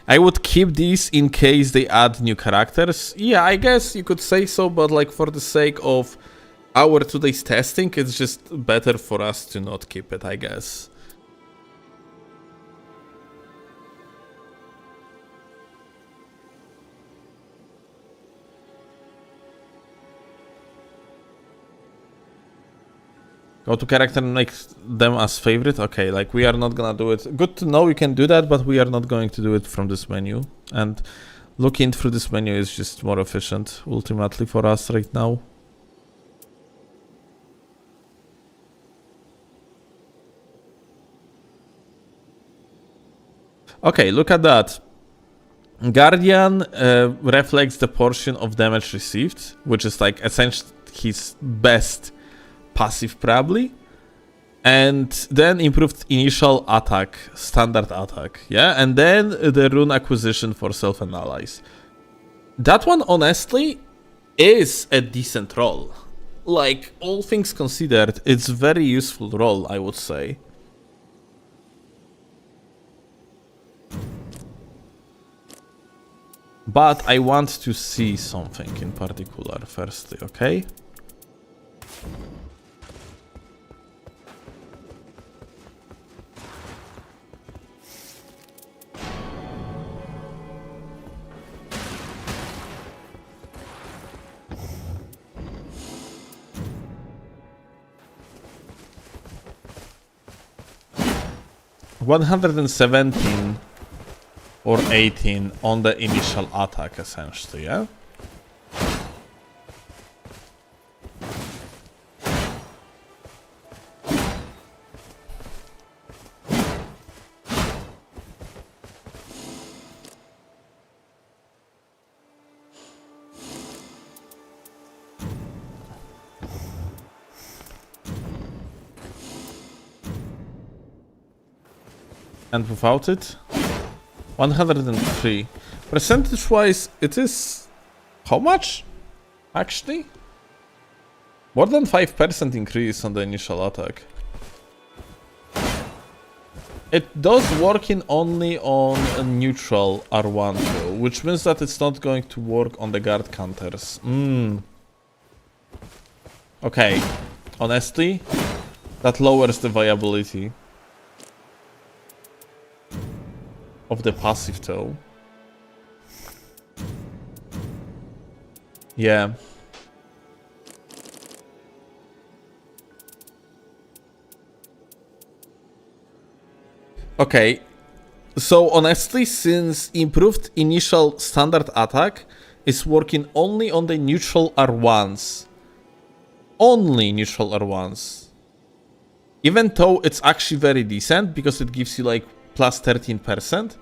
I would keep these in case they add new characters. Yeah, I guess you could say so, but like for the sake of our today's testing, it's just better for us to not keep it, I guess. Go to character and make them as favorite. Okay, like, we are not gonna do it. Good to know you can do that, but we are not going to do it from this menu. And looking through this menu is just more efficient, ultimately, for us right now. Okay, look at that. Guardian reflects the portion of damage received, which is like essentially his best passive probably, and then improved initial attack, standard attack, yeah, and then the rune acquisition for self and allies. That one honestly is a decent roll. Like, all things considered, it's a very useful roll, I would say. But I want to see something in particular firstly, okay? $117 or 18 on the initial attack, essentially, yeah? And without it, 103. Percentage-wise, it is how much? Actually, more than 5% increase on the initial attack. It does working only on a neutral R1 though, which means that it's not going to work on the guard counters. Okay, honestly, that lowers the viability of the passive though. Yeah. Okay. So honestly, since improved initial standard attack is working only on the neutral R1s. Only neutral R1s. Even though it's actually very decent because it gives you like plus 13%.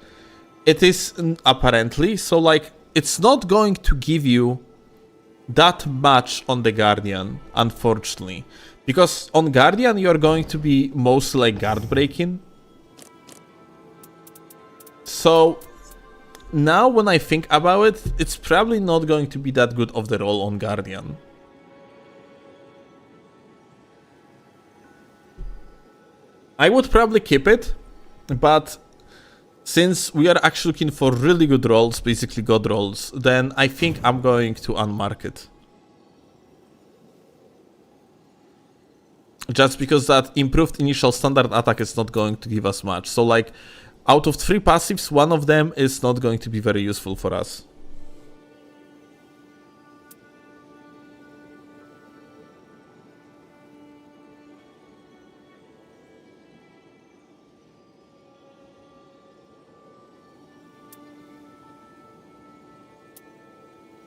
It is apparently, so like it's not going to give you that much on the Guardian, unfortunately. Because on Guardian you're going to be mostly like guard breaking. So now when I think about it, it's probably not going to be that good of the roll on Guardian. I would probably keep it. But since we are actually looking for really good rolls, basically god rolls, then I think I'm going to unmark it. Just because that improved initial standard attack is not going to give us much. So like, out of 3 passives, one of them is not going to be very useful for us.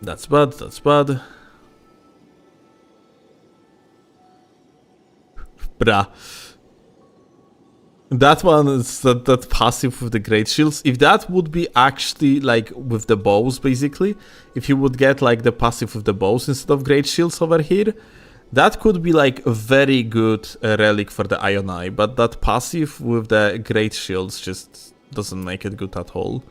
That's bad, that's bad. Bruh. That one is that passive with the great shields. If that would be actually like with the bows, basically, if you would get like the passive with the bows instead of great shields over here, that could be like a very good relic for the Ion Eye. But that passive with the great shields just doesn't make it good at all.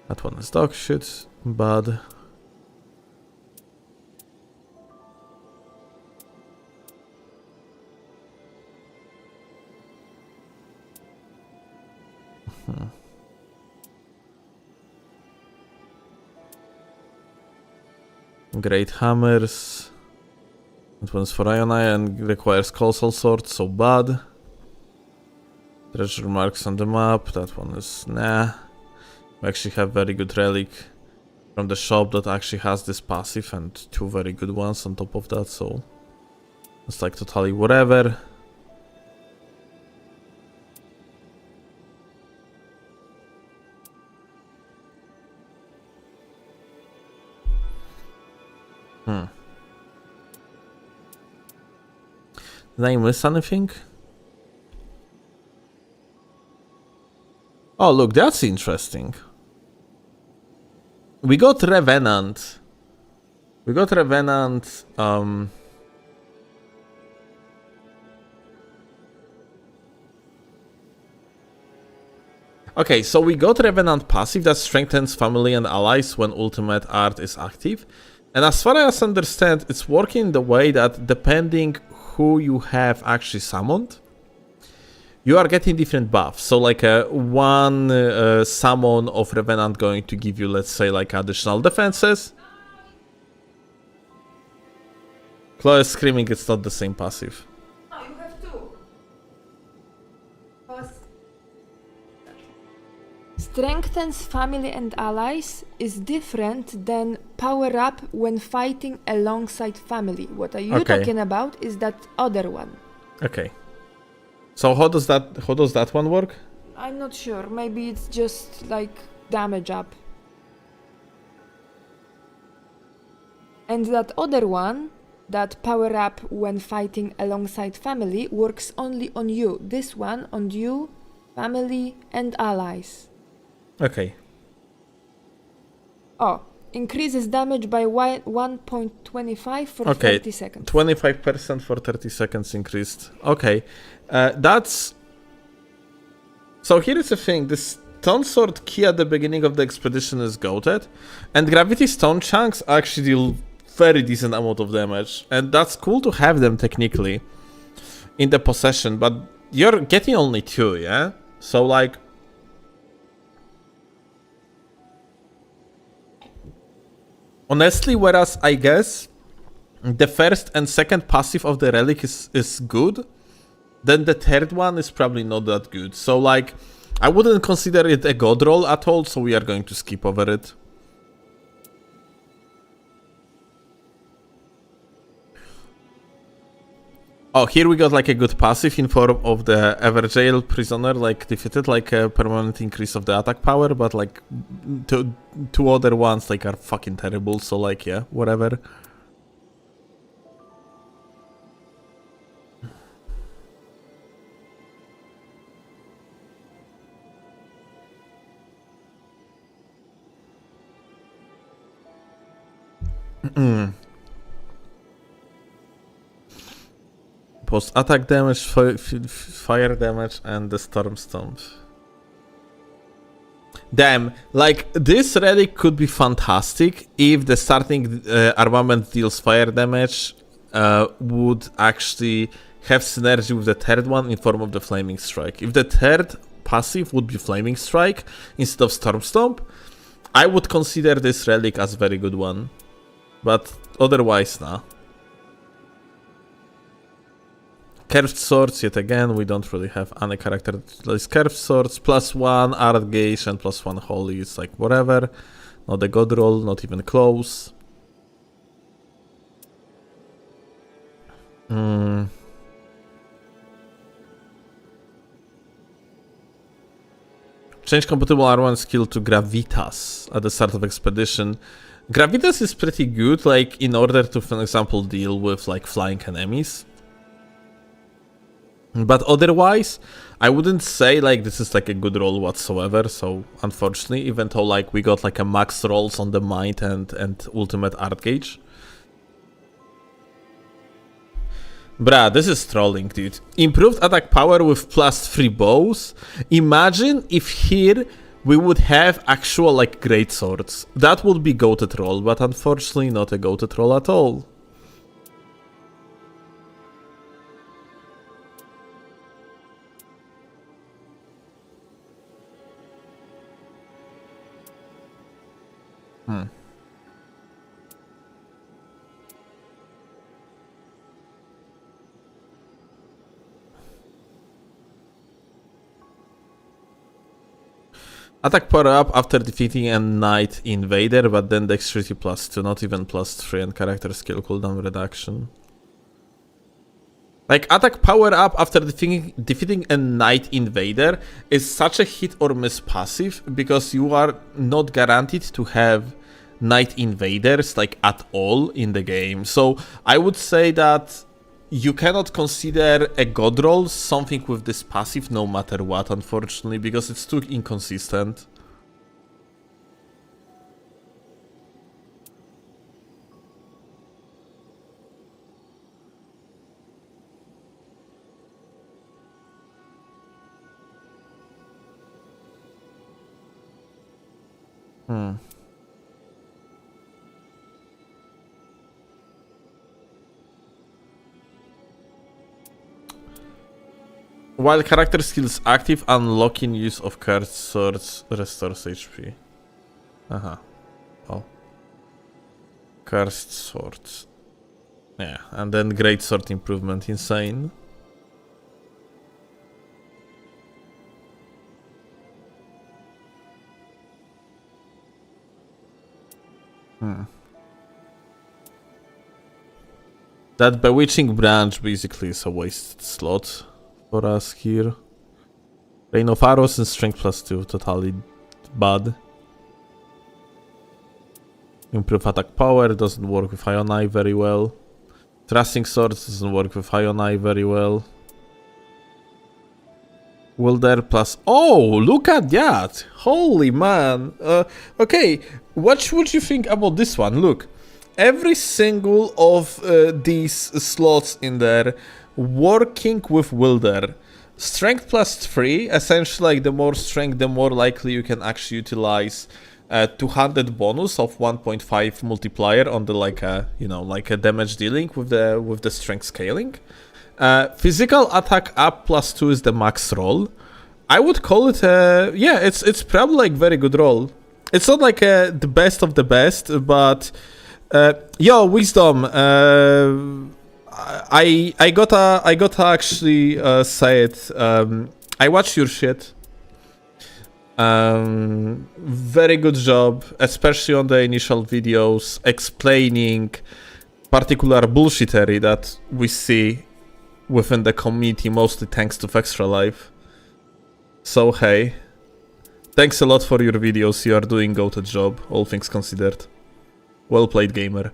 That one is dog shit, bad. Great hammers. That one's for Ion Eye and requires colossal swords, so bad. Treasure marks on the map, that one is nah. We actually have very good relic from the shop that actually has this passive and 2 very good ones on top of that, so it's like totally whatever. Did I miss anything? Oh, look, that's interesting. We got Revenant. Okay, so we got Revenant passive that strengthens family and allies when ultimate art is active. And as far as I understand, it's working the way that depending who you have actually summoned, you are getting different buffs. So like one summon of Revenant going to give you, let's say, like additional defenses. Chloe is screaming it's not the same passive. No, you have two. Strengthens family and allies is different than power up when fighting alongside family. What are you Okay. talking about is that other one. Okay. So how does that one work? I'm not sure. Maybe it's just like damage up. And that other one, that power up when fighting alongside family, works only on you. This one on you, family, and allies. Okay. Oh, increases damage by 1.25 for Okay. 30 seconds. 25% for 30 seconds increased. Okay. That's... So here is the thing. This Stone Sword key at the beginning of the expedition is goated. And Gravity Stone chunks actually deal very decent amount of damage. And that's cool to have them technically in the possession. But you're getting only 2, yeah? So like... Honestly, whereas I guess the first and second passive of the Relic is good, then the third one is probably not that good. So like, I wouldn't consider it a god roll at all, so we are going to skip over it. Oh, here we got like a good passive in form of the Everjail Prisoner, like defeated, like a permanent increase of the attack power, but like two other ones like are fucking terrible, so like yeah, whatever. Post attack damage, fire damage, and the storm stomp. Damn, like this relic could be fantastic if the starting armament deals fire damage, would actually have synergy with the third one in form of the flaming strike. If the third passive would be flaming strike instead of storm stomp, I would consider this relic as a very good one, but otherwise nah. Curved swords, yet again, we don't really have any character that utilize curved swords. +1 art gauge and +1 holy, it's like whatever. Not a god roll, not even close. Change compatible R1 skill to Gravitas at the start of expedition. Gravitas is pretty good, like in order to, for example, deal with like flying enemies. But otherwise, I wouldn't say like this is like a good roll whatsoever, so unfortunately, even though like we got like a max rolls on the might and ultimate art gauge. Bruh, this is trolling, dude. Improved attack power with +3 bows. Imagine if here we would have actual like great swords. That would be goated roll, but unfortunately not a goated roll at all. Attack power up after defeating a Night Invader, but then dexterity +2, not even +3, and character skill cooldown reduction. Like, attack power up after defeating a Night Invader is such a hit or miss passive, because you are not guaranteed to have Night Invaders, like, at all in the game. So, I would say that you cannot consider a god roll something with this passive no matter what, unfortunately, because it's too inconsistent. While character skills active, unlocking use of cursed swords restores HP. Uh-huh. Oh. Cursed swords. Yeah, and then great sword improvement, insane. That bewitching branch basically is a wasted slot for us here. Rain of Arrows and Strength +2, totally bad. Improve attack power, doesn't work with Ionai very well. Thrusting Swords doesn't work with Ionai very well. Wilder plus... Oh, look at that! Holy man! Okay, what would you think about this one? Look, every single of these slots in there working with Wilder. Strength +3, essentially like the more strength, the more likely you can actually utilize 200 bonus of 1.5 multiplier on the like a damage dealing with the strength scaling. Physical attack up +2 is the max roll. I would call it yeah, it's probably like very good roll. It's not like the best of the best, but yo, Wisdom, I gotta actually say it. I watched your shit. Very good job, especially on the initial videos explaining particular bullshittery that we see within the community, mostly thanks to Extra Life. So hey, thanks a lot for your videos. You are doing goated job, all things considered. Well played, gamer.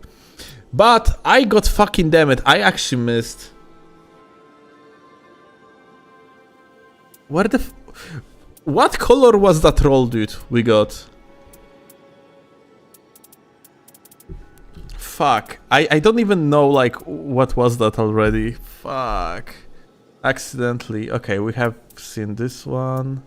But I got fucking damn it, I actually missed. Where the what color was that roll, dude, we got? Fuck, I don't even know, like, what was that already. Fuck. Accidentally. Okay, we have seen this one.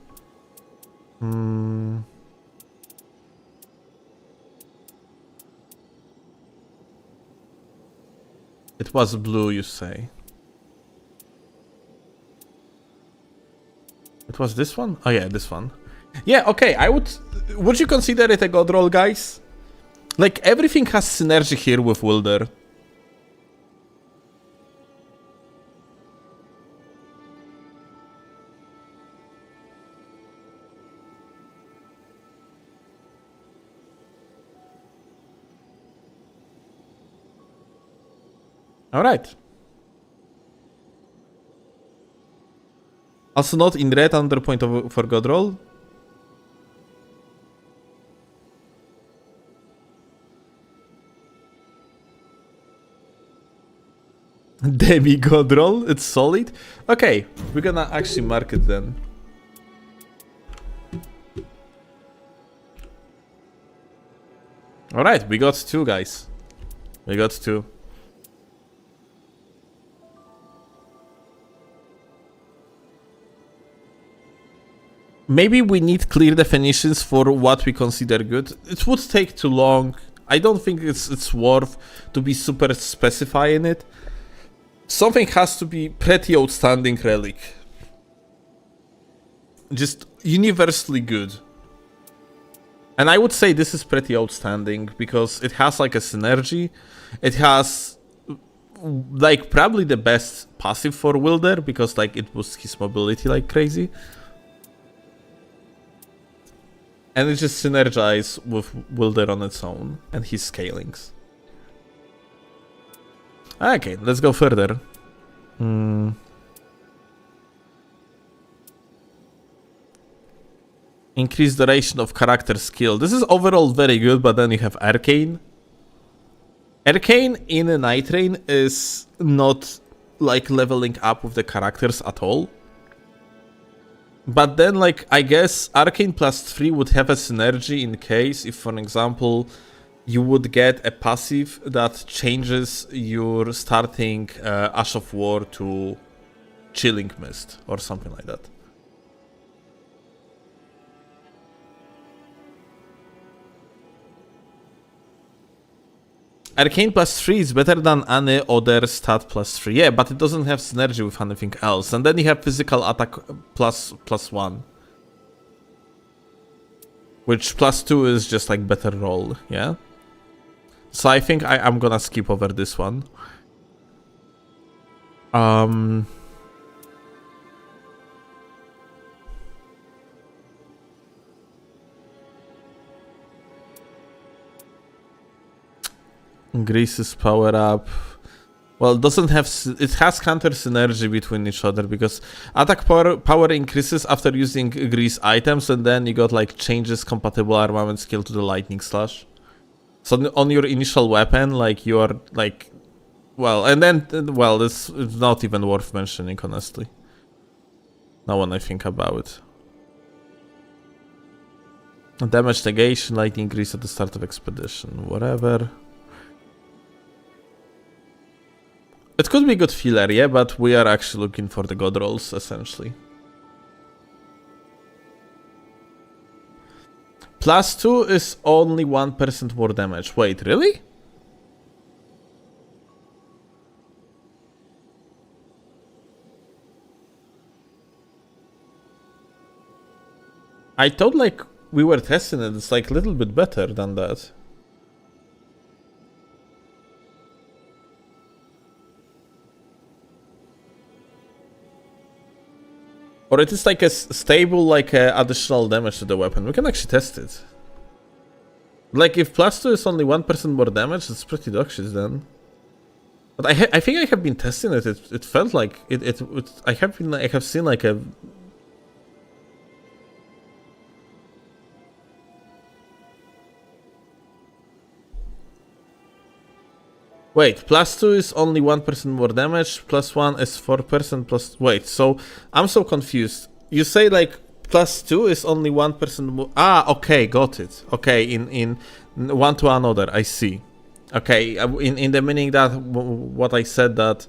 It was blue, you say? It was this one? Oh yeah, this one. Yeah, okay, would you consider it a god roll, guys? Like, everything has synergy here with Wilder. Alright. Also not in red under point for god roll. Demi god roll, it's solid. Okay, we're gonna actually mark it then. Alright, we got two, guys. We got two. Maybe we need clear definitions for what we consider good. It would take too long. I don't think it's worth to be super specifying it. Something has to be pretty outstanding relic. Just universally good. And I would say this is pretty outstanding because it has like a synergy. It has like probably the best passive for Wilder because like it boosts his mobility like crazy. And it just synergizes with Wilder on its own and his scalings. Okay, let's go further. Increase duration of character skill. This is overall very good, but then you have Arcane. Arcane in a Nightreign is not like leveling up with the characters at all. But then, like, I guess Arcane +3 would have a synergy in case if, for example, you would get a passive that changes your starting Ash of War to Chilling Mist or something like that. Arcane +3 is better than any other stat +3. Yeah, but it doesn't have synergy with anything else. And then you have physical attack +1. Which +2 is just like better roll, yeah? So I think I'm gonna skip over this one. Grease's power up. Well, it doesn't have. It has counter synergy between each other because attack power increases after using Grease items, and then you got like changes compatible armament skill to the lightning slash. So on your initial weapon, like you are like, well, and then well, it's not even worth mentioning honestly. Now when I think about it, damage negation, lightning grease at the start of expedition, whatever. It could be good filler, yeah, but we are actually looking for the god rolls, essentially. +2 is only 1% more damage. Wait, really? I thought like we were testing it, it's like a little bit better than that. Or it is like a stable, like additional damage to the weapon. We can actually test it. Like if +2 is only 1% more damage, it's pretty dog shit then. But I think I have been testing it. It felt like I have seen like a. Wait, +2 is only 1% more damage, +1 is 4% plus... Wait, so I'm so confused. You say like +2 is only 1% more... Ah, okay, got it. Okay, in one to another, I see. Okay, in the meaning that what I said that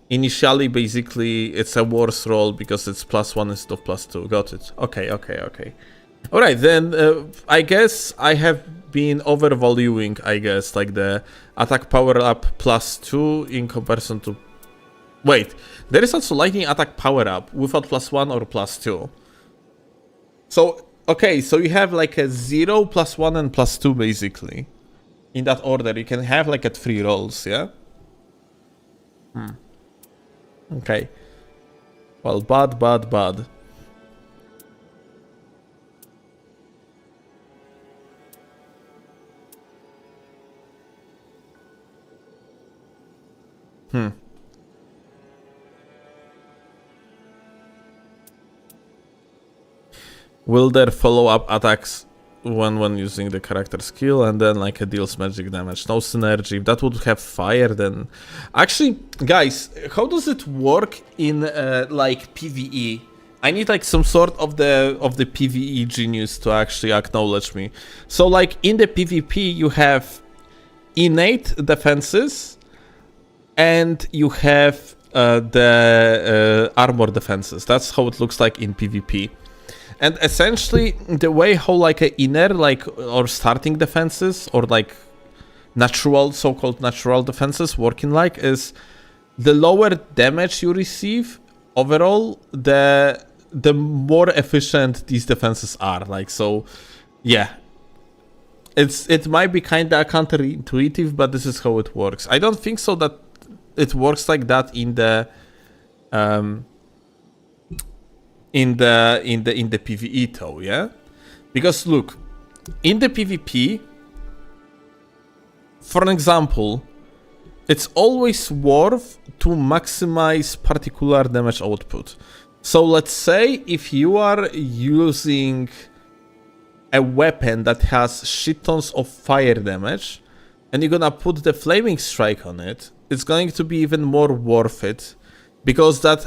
initially basically it's a worse roll because it's +1 instead of +2. Got it. Okay. Alright, then I guess I have been overvaluing, I guess, like the attack power up +2 in comparison to... Wait, there is also lightning attack power up without +1 or +2. So, okay, so you have like a 0, +1 and +2 basically. In that order, you can have like at 3 rolls, yeah? Okay. Well, bad. Will there follow-up attacks when using the character skill and then like a deals magic damage? No synergy. If that would have fire, then... Actually, guys, how does it work in like PvE? I need like some sort of the PvE genius to actually acknowledge me. So like in the PvP you have innate defenses and you have the armor defenses. That's how it looks like in PvP. And essentially, the way how like a inner, like, or starting defenses, or like natural, so-called natural defenses working like is the lower damage you receive overall, the more efficient these defenses are. Like, so, yeah. It might be kinda counterintuitive, but this is how it works. I don't think so that it works like that in the PvE though, yeah? Because look, in the PvP, for an example, it's always worth to maximize particular damage output. So let's say if you are using a weapon that has shit tons of fire damage and you're gonna put the flaming strike on it, it's going to be even more worth it because that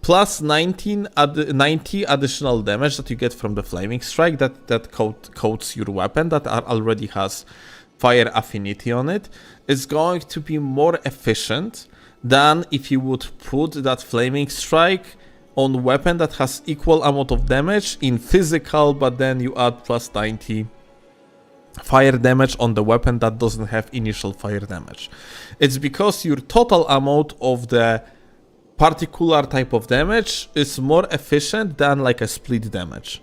plus 90 additional damage that you get from the flaming strike that coats your weapon that already has fire affinity on it is going to be more efficient than if you would put that flaming strike on weapon that has equal amount of damage in physical, but then you add plus 90 fire damage on the weapon that doesn't have initial fire damage. It's because your total amount of the particular type of damage is more efficient than like a split damage.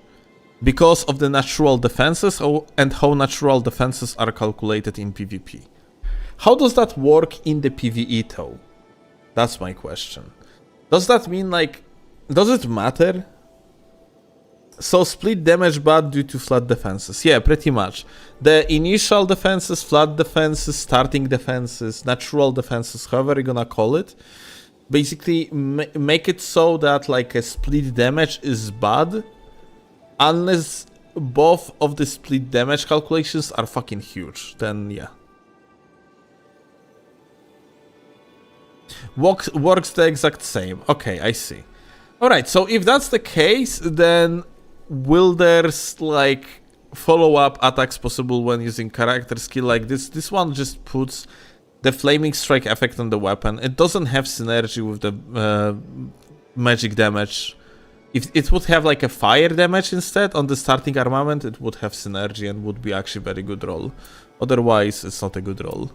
Because of the natural defenses and how natural defenses are calculated in PvP. How does that work in the PvE though? That's my question. Does that mean like, does it matter? So split damage bad due to flat defenses. Yeah, pretty much. The initial defenses, flat defenses, starting defenses, natural defenses, however you're gonna call it. Basically make it so that like a split damage is bad. Unless both of the split damage calculations are fucking huge. Then yeah. Works the exact same. Okay, I see. Alright, so if that's the case, then will there's like follow-up attacks possible when using character skill like this? This one just puts the flaming strike effect on the weapon. It doesn't have synergy with the magic damage. If it would have like a fire damage instead on the starting armament, it would have synergy and would be actually very good roll. Otherwise, it's not a good roll.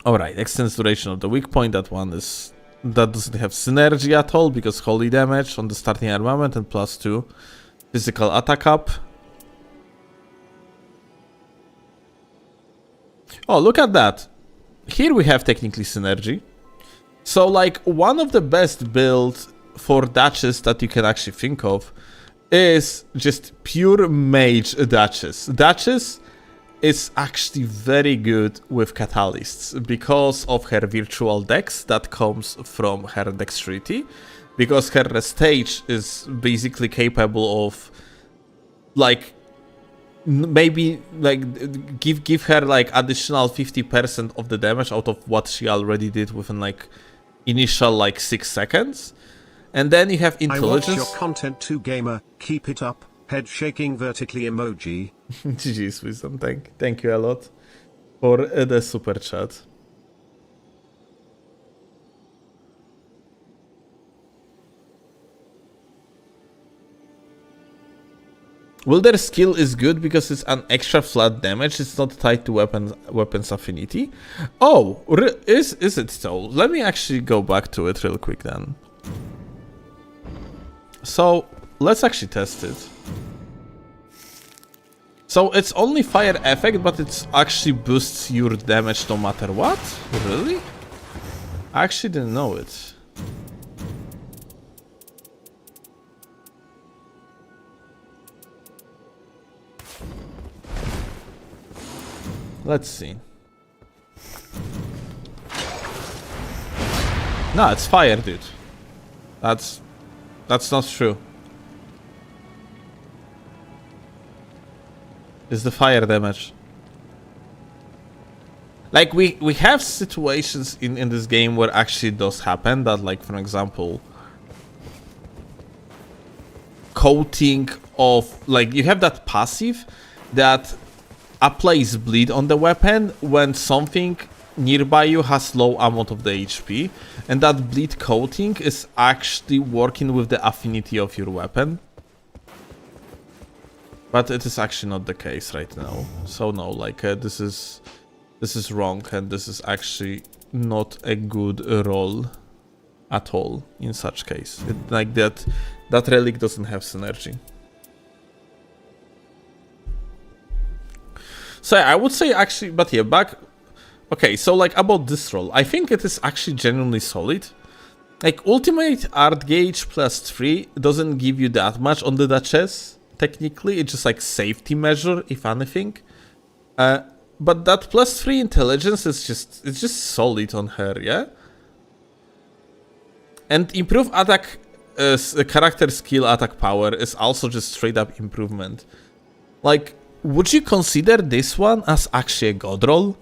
Alright, extends duration of the weak point. That doesn't have synergy at all because holy damage on the starting armament and +2 physical attack up. Oh, look at that. Here we have technically synergy. So like one of the best builds for Duchess that you can actually think of is just pure mage Duchess. Duchess is actually very good with catalysts because of her virtual dex that comes from her dexterity, because her stage is basically capable of like maybe like give her like additional 50% of the damage out of what she already did within like initial like 6 seconds. And then you have intelligence. I watch your content too, gamer. Keep it up. Head shaking vertically emoji. GG's wisdom. Thank you a lot for the super chat. Will their skill is good because it's an extra flat damage? It's not tied to weapons affinity. Oh, is it so? Let me actually go back to it real quick then. So let's actually test it. So it's only fire effect, but it actually boosts your damage no matter what? Really? I actually didn't know it. Let's see. No, it's fire, dude. That's not true. It's the fire damage. Like we have situations in this game where actually it does happen, that like for example coating of like you have that passive that applies bleed on the weapon when something nearby you has low amount of the HP, and that bleed coating is actually working with the affinity of your weapon. But it is actually not the case right now. So no, like this is wrong, and this is actually not a good roll at all in such case. Like that relic doesn't have synergy. So I would say actually, but yeah, back. Okay, so like about this roll, I think it is actually genuinely solid. Like ultimate art gauge +3 doesn't give you that much on the Duchess. Technically, it's just like safety measure, if anything. But that +3 intelligence is just solid on her, yeah. And improve attack, character skill attack power is also just straight up improvement. Like, would you consider this one as actually a god roll?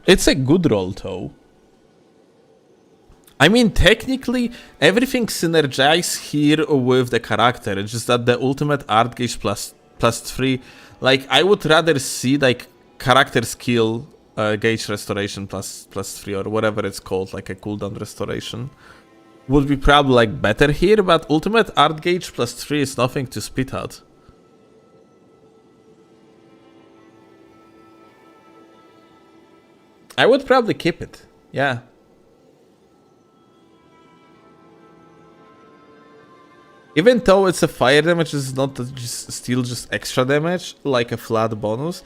It's a good roll though. I mean, technically, everything synergizes here with the character. It's just that the ultimate art gauge +3, like I would rather see like character skill gauge restoration +3 or whatever it's called, like a cooldown restoration, would be probably like better here. But ultimate art gauge +3 is nothing to spit at. I would probably keep it. Yeah. Even though it's a fire damage, it's not still just extra damage, like a flat bonus.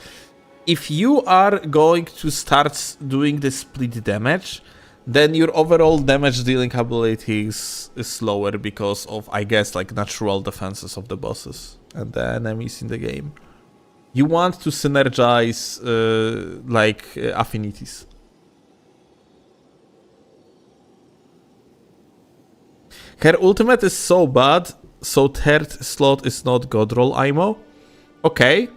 If you are going to start doing the split damage, then your overall damage dealing ability is lower because of, I guess, like natural defenses of the bosses and the enemies in the game. You want to synergize affinities. Her ultimate is so bad, so third slot is not god roll IMO. Okay.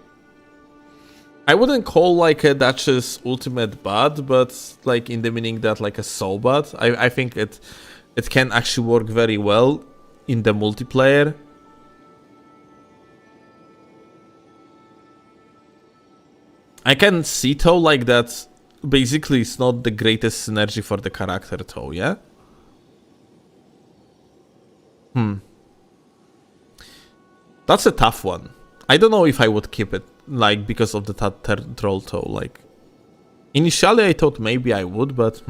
I wouldn't call like a Duchess ultimate bad, but like in the meaning that like a so bad. I think it can actually work very well in the multiplayer. I can see though like that basically it's not the greatest synergy for the character though, yeah? That's a tough one. I don't know if I would keep it, like, because of the third roll though, like... Initially I thought maybe I would, but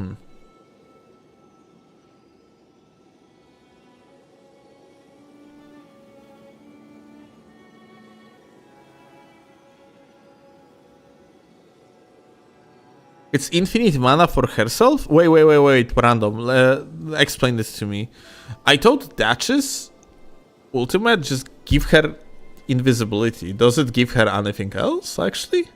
It's infinite mana for herself? Wait, random. Explain this to me. I thought Duchess ultimate just give her invisibility. Does it give her anything else, actually?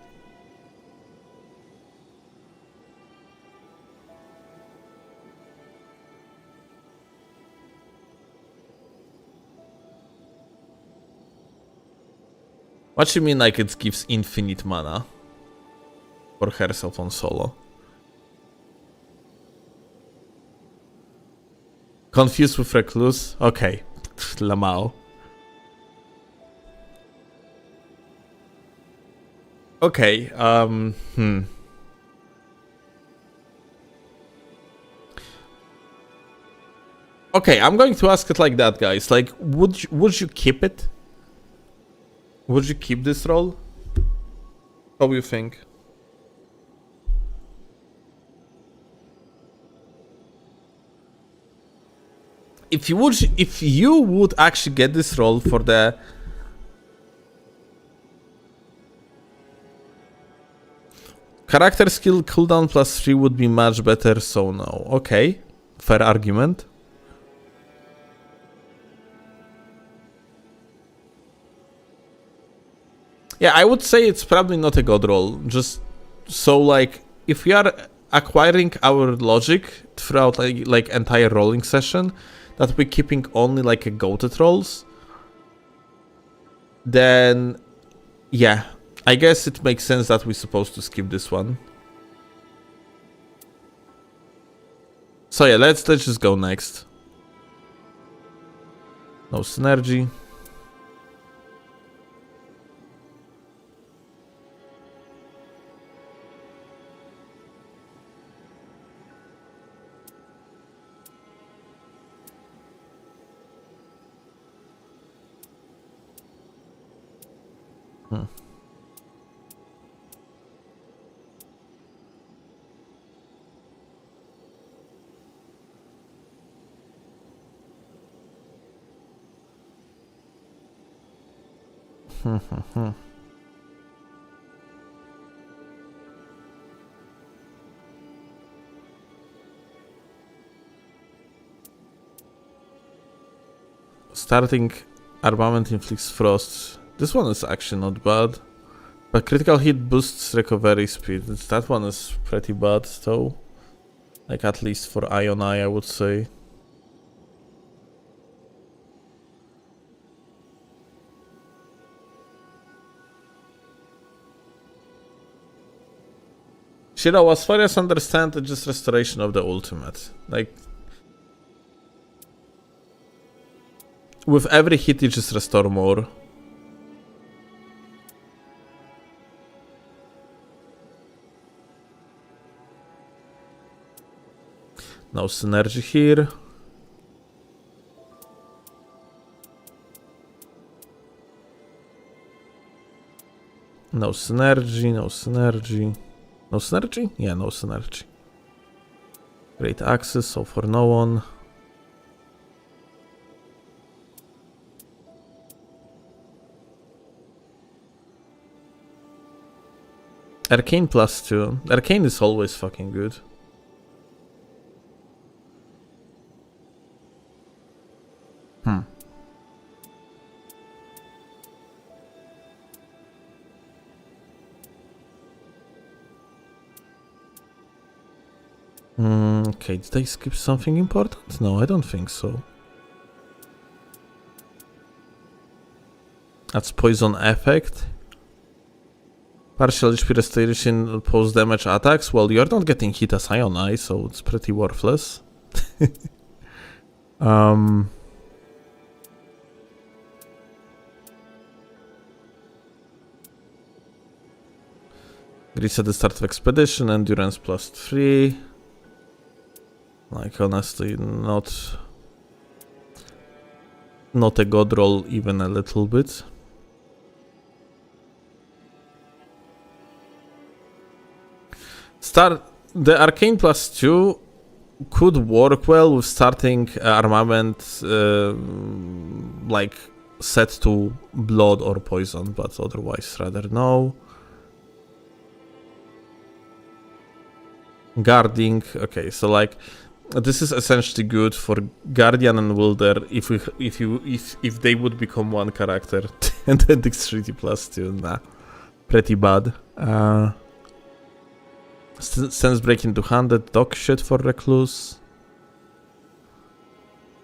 What do you mean, like it gives infinite mana for herself on solo? Confused with Recluse? Okay. Lamau. Okay, Okay, I'm going to ask it like that, guys. Like, would you keep it? Would you keep this role? What do you think? If you would actually get this role for the character skill cooldown +3 would be much better, so no. Okay, fair argument. Yeah, I would say it's probably not a god roll. Just so, like, if we are acquiring our logic throughout like entire rolling session, that we're keeping only like a goated rolls, then yeah, I guess it makes sense that we're supposed to skip this one. So yeah, let's just go next. No synergy. Starting armament inflicts frost. This one is actually not bad, but critical hit boosts recovery speed. That one is pretty bad though, like at least for Ion Eye, I would say. Shiro, as far as I understand, it's just restoration of the ultimate. Like, with every hit, you just restore more. No synergy here. No synergy, no synergy. No synergy? Yeah, no synergy. Great access, so for no one. Arcane +2. Arcane is always fucking good. Okay, did I skip something important? No, I don't think so. That's poison effect. Partial HP restoration post damage attacks. Well, you're not getting hit as Ion Eye, so it's pretty worthless. Grease at the start of expedition, endurance +3. Like, honestly, not a god roll even a little bit. The arcane +2 could work well with starting armament like set to blood or poison, but otherwise rather no. Guarding, okay, so like this is essentially good for Guardian and Wilder if they would become one character. And then Dexterity +2, nah, pretty bad. Sense break into 100, dog shit for Recluse.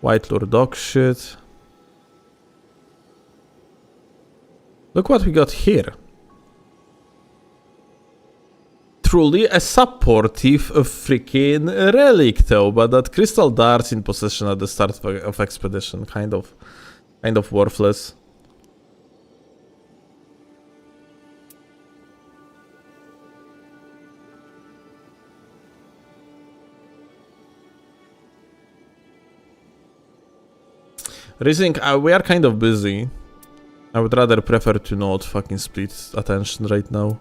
White Lure dog shit. Look what we got here. Truly a supportive freaking relic though, but that crystal darts in possession at the start of expedition, kind of worthless. Rising, we are kind of busy. I would rather prefer to not fucking split attention right now.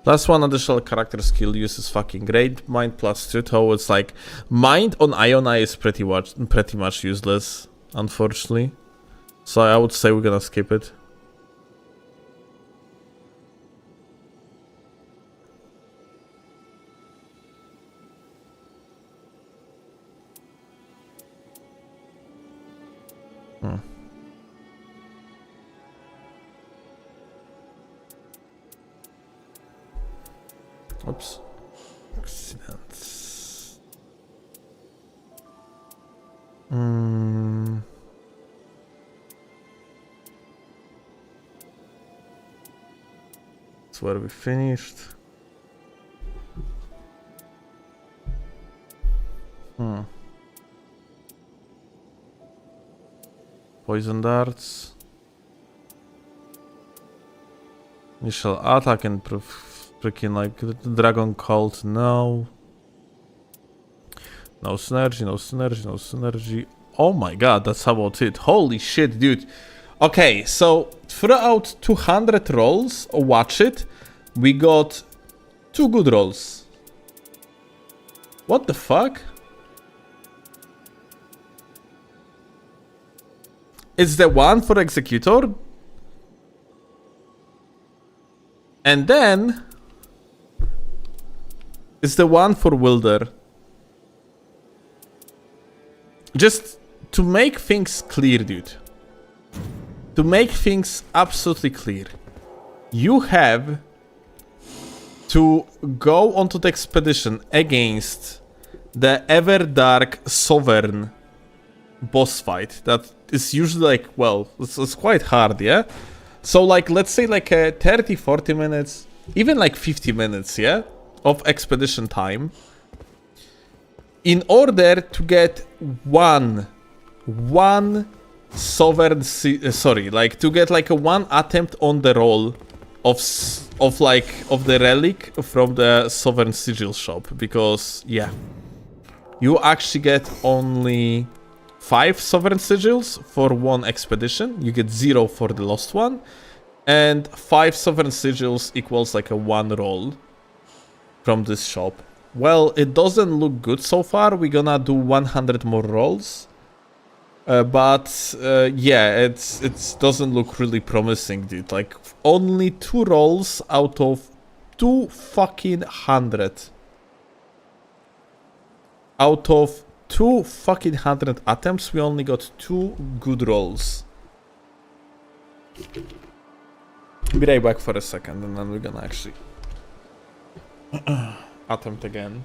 +1 additional character skill use is fucking great. Mind +2 though, it's like mind on Ion Eye is pretty much useless, unfortunately. So I would say we're gonna skip it. Oops. Accidents. That's where we finished. Poison darts. Initial attack and freaking like the Dragon Cult, no. No synergy, no synergy, no synergy. Oh my god, that's about it. Holy shit, dude. Okay, so throughout 200 rolls, watch it, we got 2 good rolls. What the fuck? It's the one for Executor. And then it's the one for Wilder. Just to make things clear, dude. To make things absolutely clear. You have to go onto the expedition against the Everdark Sovereign boss fight. That is usually like, well, it's quite hard, yeah? So like, let's say like 30, 40 minutes, even like 50 minutes, yeah? Of expedition time. In order to get one sovereign, like to get like a one attempt on the roll of the relic from the Sovereign Sigil shop, because yeah, you actually get only 5 Sovereign Sigils for one expedition. You get 0 for the lost one, And 5 Sovereign Sigils equals like a 1 roll from this shop. Well, it doesn't look good so far. We're gonna do 100 more rolls. Yeah, it doesn't look really promising, dude. Like, only 2 rolls out of 2 fucking 100. Out of 2 fucking 100 attempts, we only got 2 good rolls. Be right back for a second, and then we're gonna actually attempt again.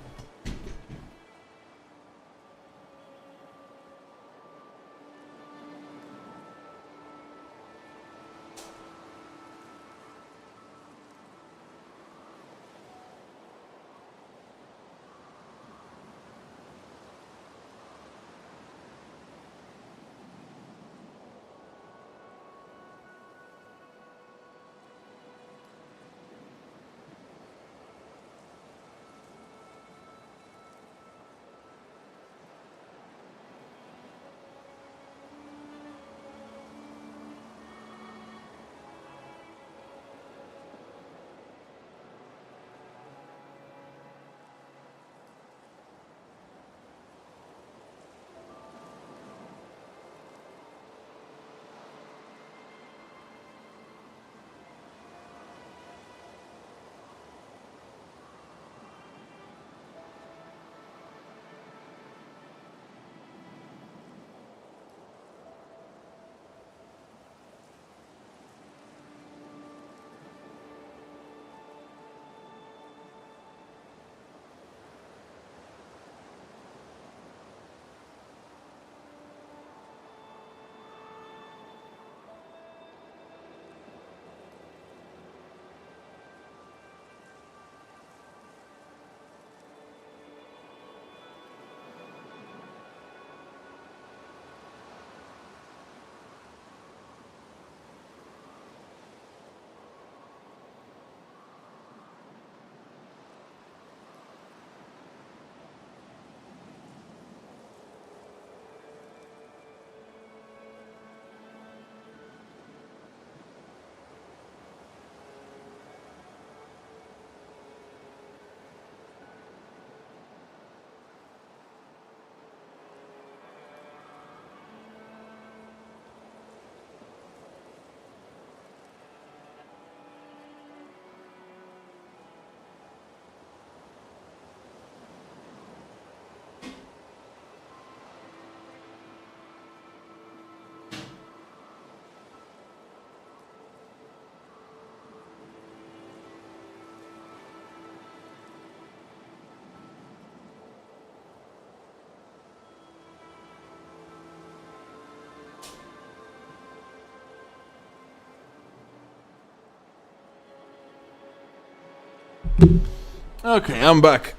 Okay, I'm back.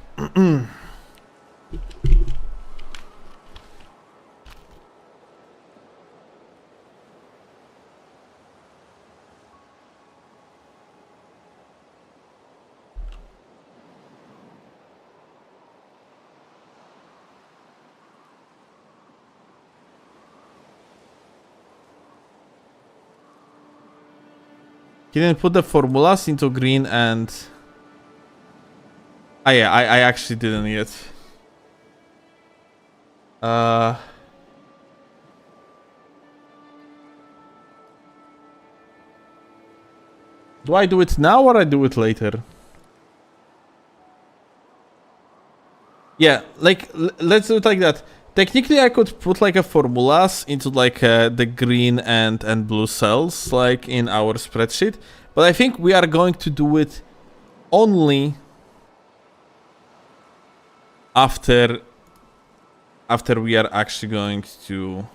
He didn't put the formulas into green and... Ah, yeah, I actually didn't yet. Do I do it now or I do it later? Yeah, like, let's do it like that. Technically, I could put like a formulas into like the green and blue cells, like in our spreadsheet. But I think we are going to do it only after we are actually going to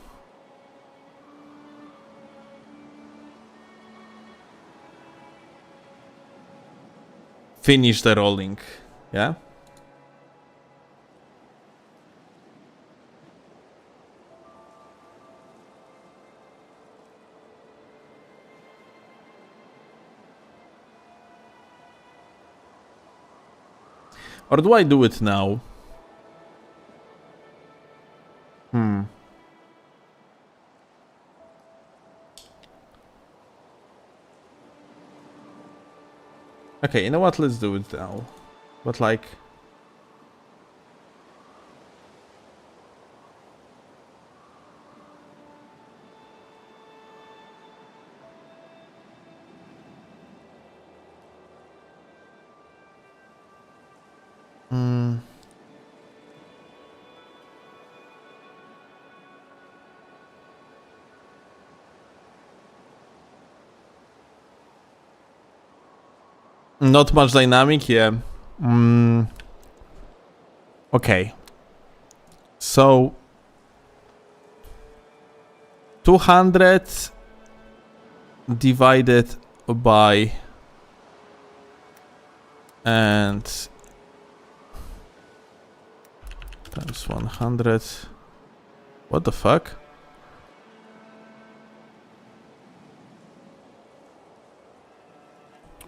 finish the rolling. Yeah. Or do I do it now? Okay, you know what? Let's do it now. But like... Not much dynamic, yeah. Okay. So 200 divided by and times 100. What the fuck?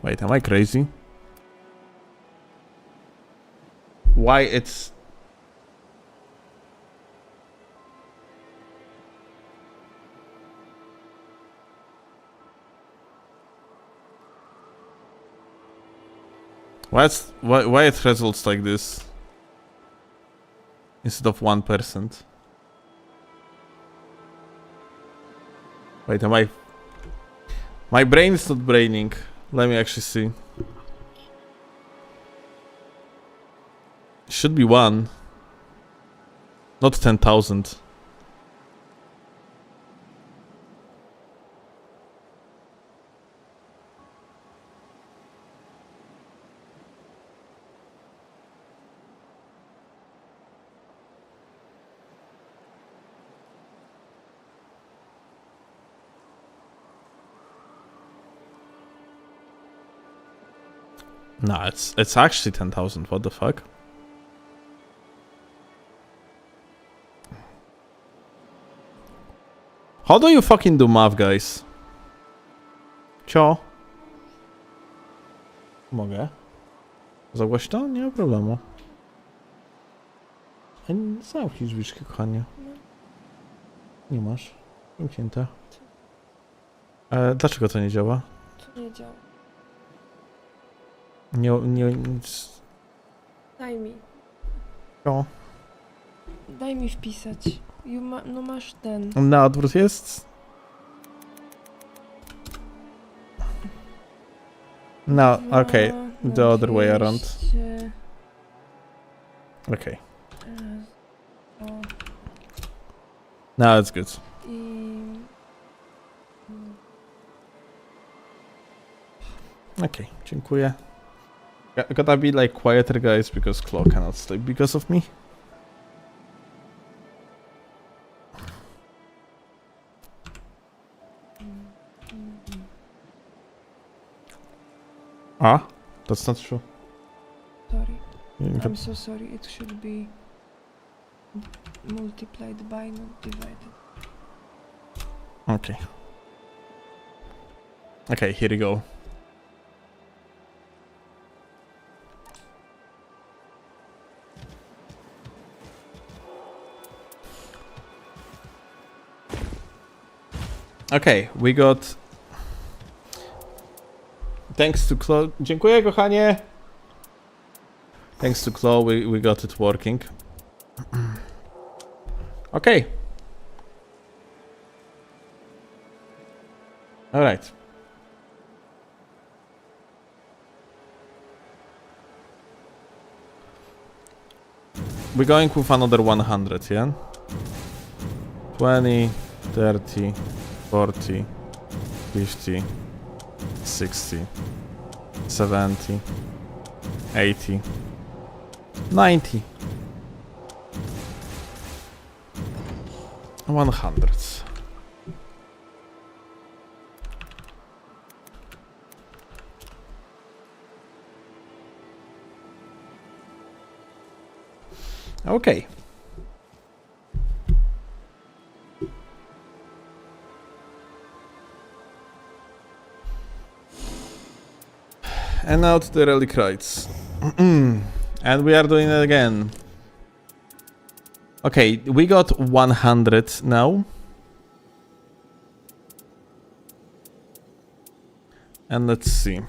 Wait, am I crazy? Why it's... Why it results like this? Instead of 1%. Wait, am I... My brain is not braining. Let me actually see. Should be 1. Not 10,000. No, it's actually 10,000. What the fuck? How do you fucking do math, guys? Cio? Mogę? Za głośno? Nie ma problemu. Zamknij drzwiczki, kochanie. Nie masz. Zamknięte. Dlaczego to nie działa? To nie działa. Nie... Daj mi. O. Daj mi wpisać. No masz ten. Na odwrót jest? No, okay. The other way around. Okay. No, it's good. Okay, dziękuję. Gotta be like quieter, guys, because Claw cannot sleep because of me. Ah, that's not true. Sorry. I'm so sorry. It should be multiplied by, not divided. Okay. Okay, here we go. Okay, we got... Thanks to Claw... Dziękuję, kochanie! Thanks to Claw, we got it working. Okay. Alright. We're going with another 100, yeah? 20, 30... 40, 50, 60, 70, 80, 90, 100. Okay. And now to the Relic rights. And we are doing it again. Okay, we got 100 now. And let's see.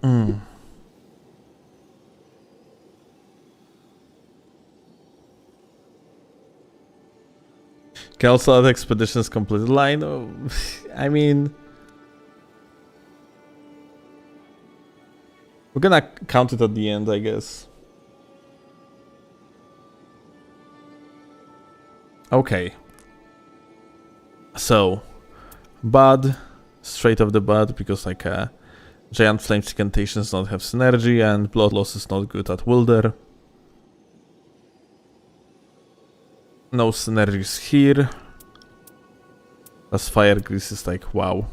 Can also add expeditions completed line. Oh, I mean, we're gonna count it at the end, I guess. Okay. So, Bud, straight off the bat, because like Giant Flame Incantations don't have synergy, and Blood Loss is not good at Wilder. No synergies here. As Fire Grease is like, wow.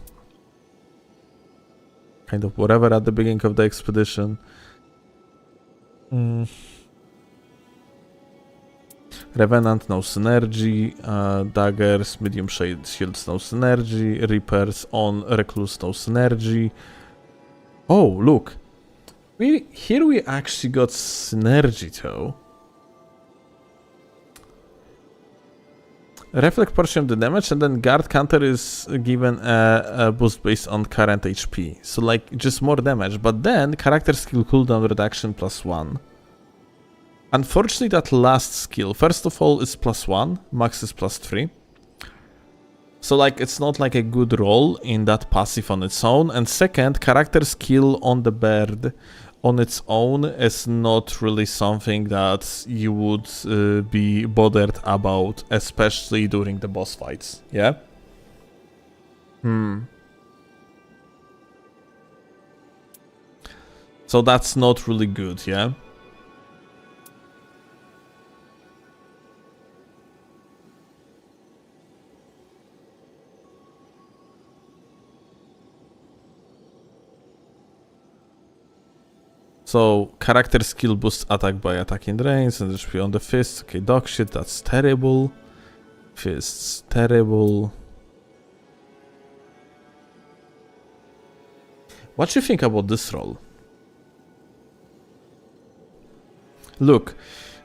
Kind of whatever at the beginning of the expedition. Revenant, no synergy. Daggers, Medium Shade Shields, no synergy. Reapers on Recluse, no synergy. Oh, look. Here we actually got synergy though. Reflect portion of the damage, and then guard counter is given a boost based on current HP. So like just more damage, but then character skill cooldown reduction +1. Unfortunately, that last skill, first of all, is +1, max is +3. So like it's not like a good roll in that passive on its own. And second, character skill on the bird on its own is not really something that you would be bothered about, especially during the boss fights, yeah? So that's not really good, yeah? So, character skill boosts attack by attacking range and HP on the fist. Okay, dog shit, that's terrible. Fists, terrible. What do you think about this roll? Look,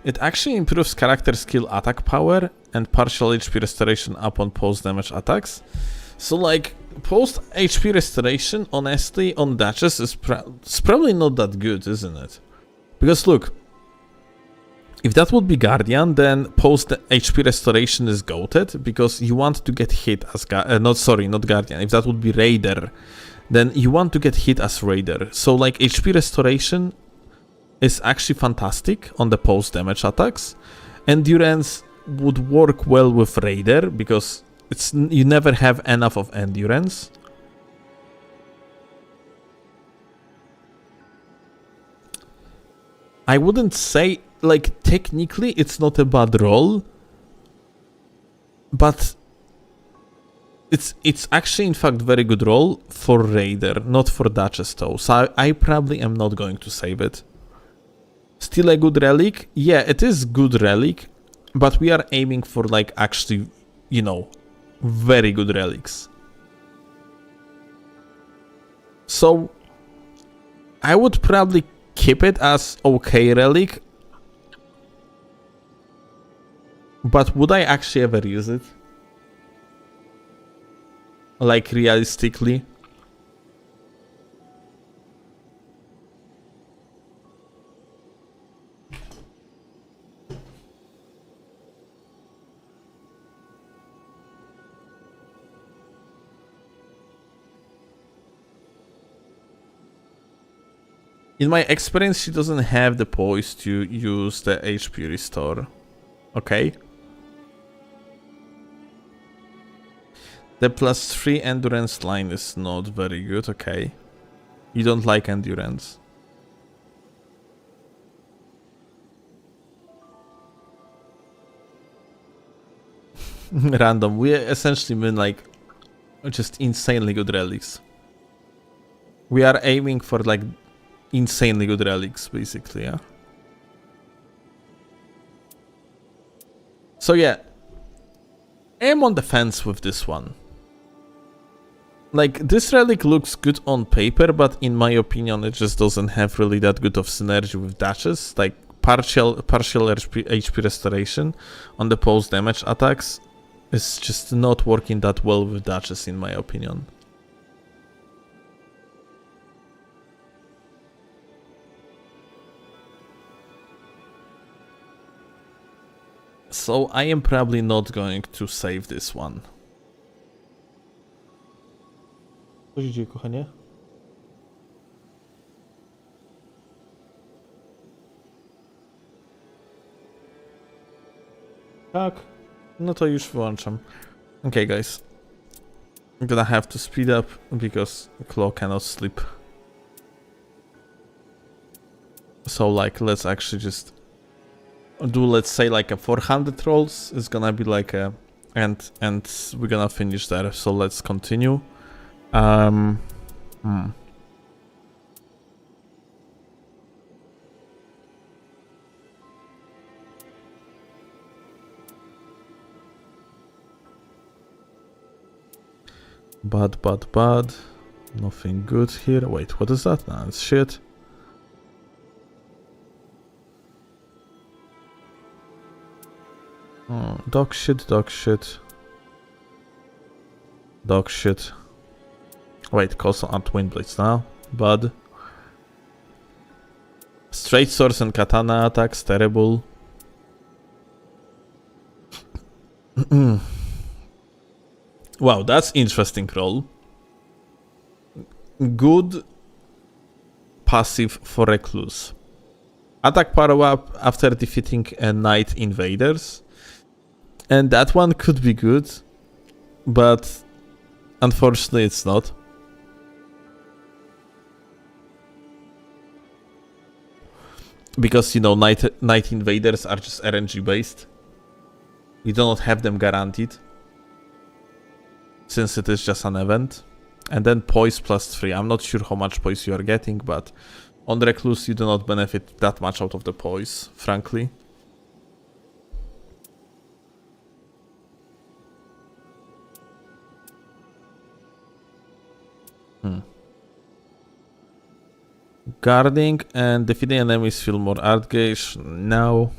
it actually improves character skill attack power and partial HP restoration upon post-damage attacks. So, like, post-HP restoration, honestly, on Duchess is it's probably not that good, isn't it? Because, look, if that would be Guardian, then post-HP restoration is goated, because you want to get hit as... not Guardian. If that would be Raider, then you want to get hit as Raider. So, like, HP restoration is actually fantastic on the post-damage attacks. Endurance would work well with Raider, because... you never have enough of endurance. I wouldn't say, like, technically it's not a bad roll, but it's actually in fact very good roll for Raider, not for Duchess though. So I probably am not going to save it. Still a good relic? Yeah, it is good relic, but we are aiming for like actually, you know, very good relics. So I would probably keep it as okay relic, but would I actually ever use it? Like realistically? In my experience, she doesn't have the poise to use the HP restore. Okay. The +3 endurance line is not very good, okay. You don't like endurance. Random. We essentially mean like just insanely good relics. We are aiming for like insanely good relics, basically, yeah. So yeah, I'm on the fence with this one. Like, this relic looks good on paper, but in my opinion it just doesn't have really that good of synergy with dashes. Like, partial HP restoration on the post damage attacks is just not working that well with dashes, in my opinion. So I am probably not going to save this one. Co się dzieje, kochanie? Tak. No to już wyłączam. Okay, guys. I'm gonna have to speed up because Claw cannot sleep. So like, let's actually just do, let's say, like a 400 rolls. It's gonna be like a, and we're gonna finish there. So let's continue. Bad. Nothing good here. Wait, what is that? No, it's shit. Oh, dog shit. Wait, Coastal aren't wind blades now. Bad. Straight swords and katana attacks, terrible. Wow, that's interesting roll. Good passive for Recluse. Attack power up after defeating a Night Invaders. And that one could be good, but unfortunately it's not. Because, you know, Night Invaders are just RNG based. You do not have them guaranteed, since it is just an event. And then poise +3. I'm not sure how much poise you are getting, but on Recluse you do not benefit that much out of the poise, frankly. Guarding and defeating enemies feel more art gauge. No.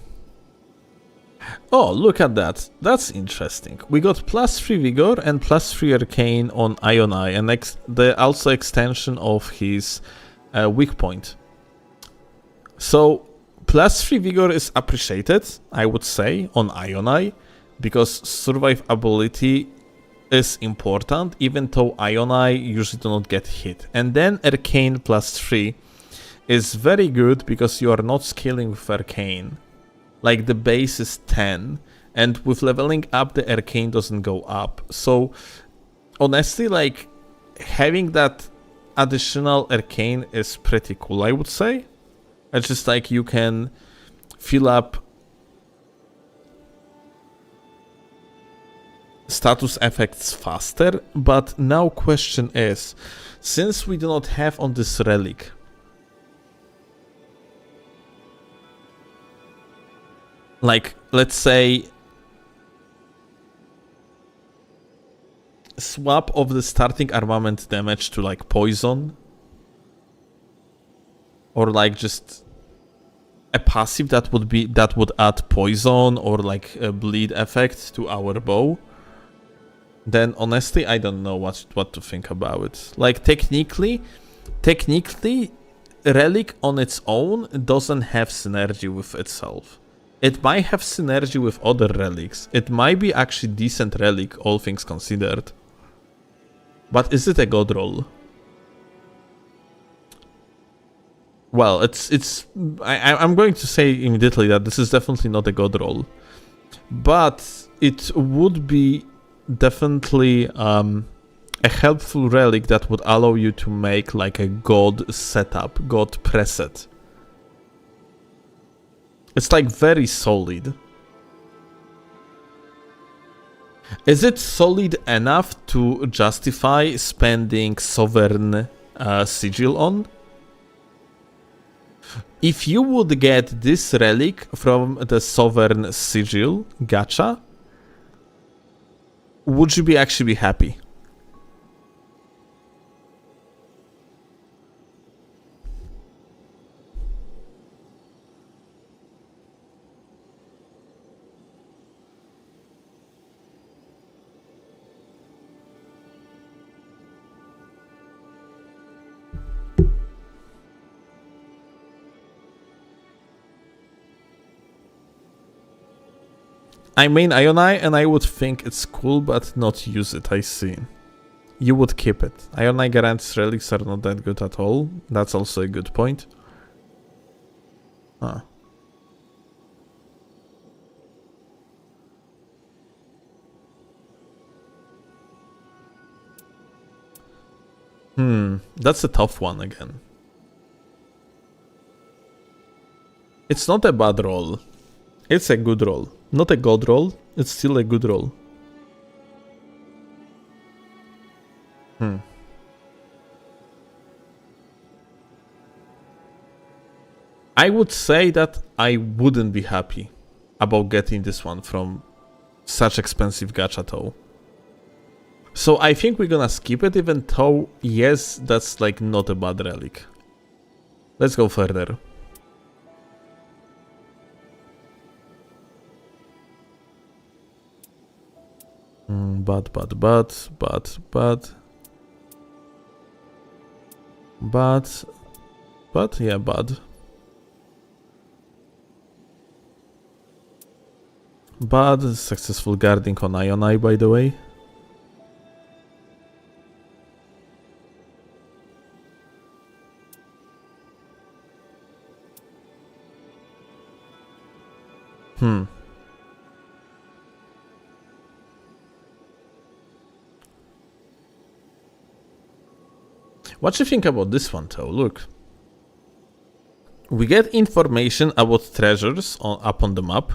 Oh, look at that. That's interesting. We got +3 vigor and +3 arcane on Ion Eye, and the also extension of his weak point. So +3 vigor is appreciated, I would say, on Ion Eye, because survive ability is important, even though Ion Eye usually do not get hit. And then arcane +3 is very good because you are not scaling with arcane. Like, the base is 10, and with leveling up the arcane doesn't go up. So honestly, like, having that additional arcane is pretty cool, I would say. It's just like you can fill up status effects faster. But now question is, since we do not have on this relic like, let's say, swap of the starting armament damage to like poison, or like just a passive that would add poison or like a bleed effect to our bow, then honestly I don't know what to think about it. Like, technically Relic on its own doesn't have synergy with itself. It might have synergy with other relics. It might be actually decent relic, all things considered. But is it a god roll? Well, I'm going to say immediately that this is definitely not a god roll. But it would be definitely a helpful relic that would allow you to make like a god setup, god preset. It's like very solid. Is it solid enough to justify spending Sovereign Sigil on? If you would get this relic from the Sovereign Sigil gacha, would you actually be happy? I mean Ionai, and I would think it's cool, but not use it, I see. You would keep it. Ionai guarantees relics are not that good at all. That's also a good point. Huh. That's a tough one again. It's not a bad roll. It's a good roll. Not a god roll, it's still a good roll. I would say that I wouldn't be happy about getting this one from such expensive gacha though. So I think we're gonna skip it, even though, yes, that's like not a bad relic. Let's go further. Bad. Yeah, bad. Bad, successful guarding on Ionai, by the way. What do you think about this one though? Look. We get information about treasures up on the map.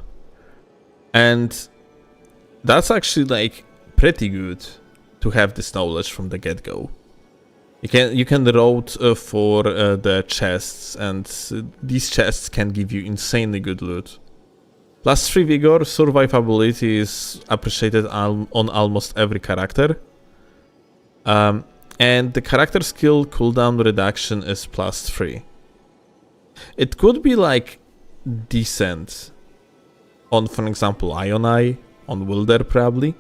And that's actually like pretty good to have this knowledge from the get-go. You can route for the chests, and these chests can give you insanely good loot. Plus 3 vigor, survivability is appreciated on almost every character. And the character skill cooldown reduction is plus 3. It could be like decent on, for example, Ionai, on Wilder probably.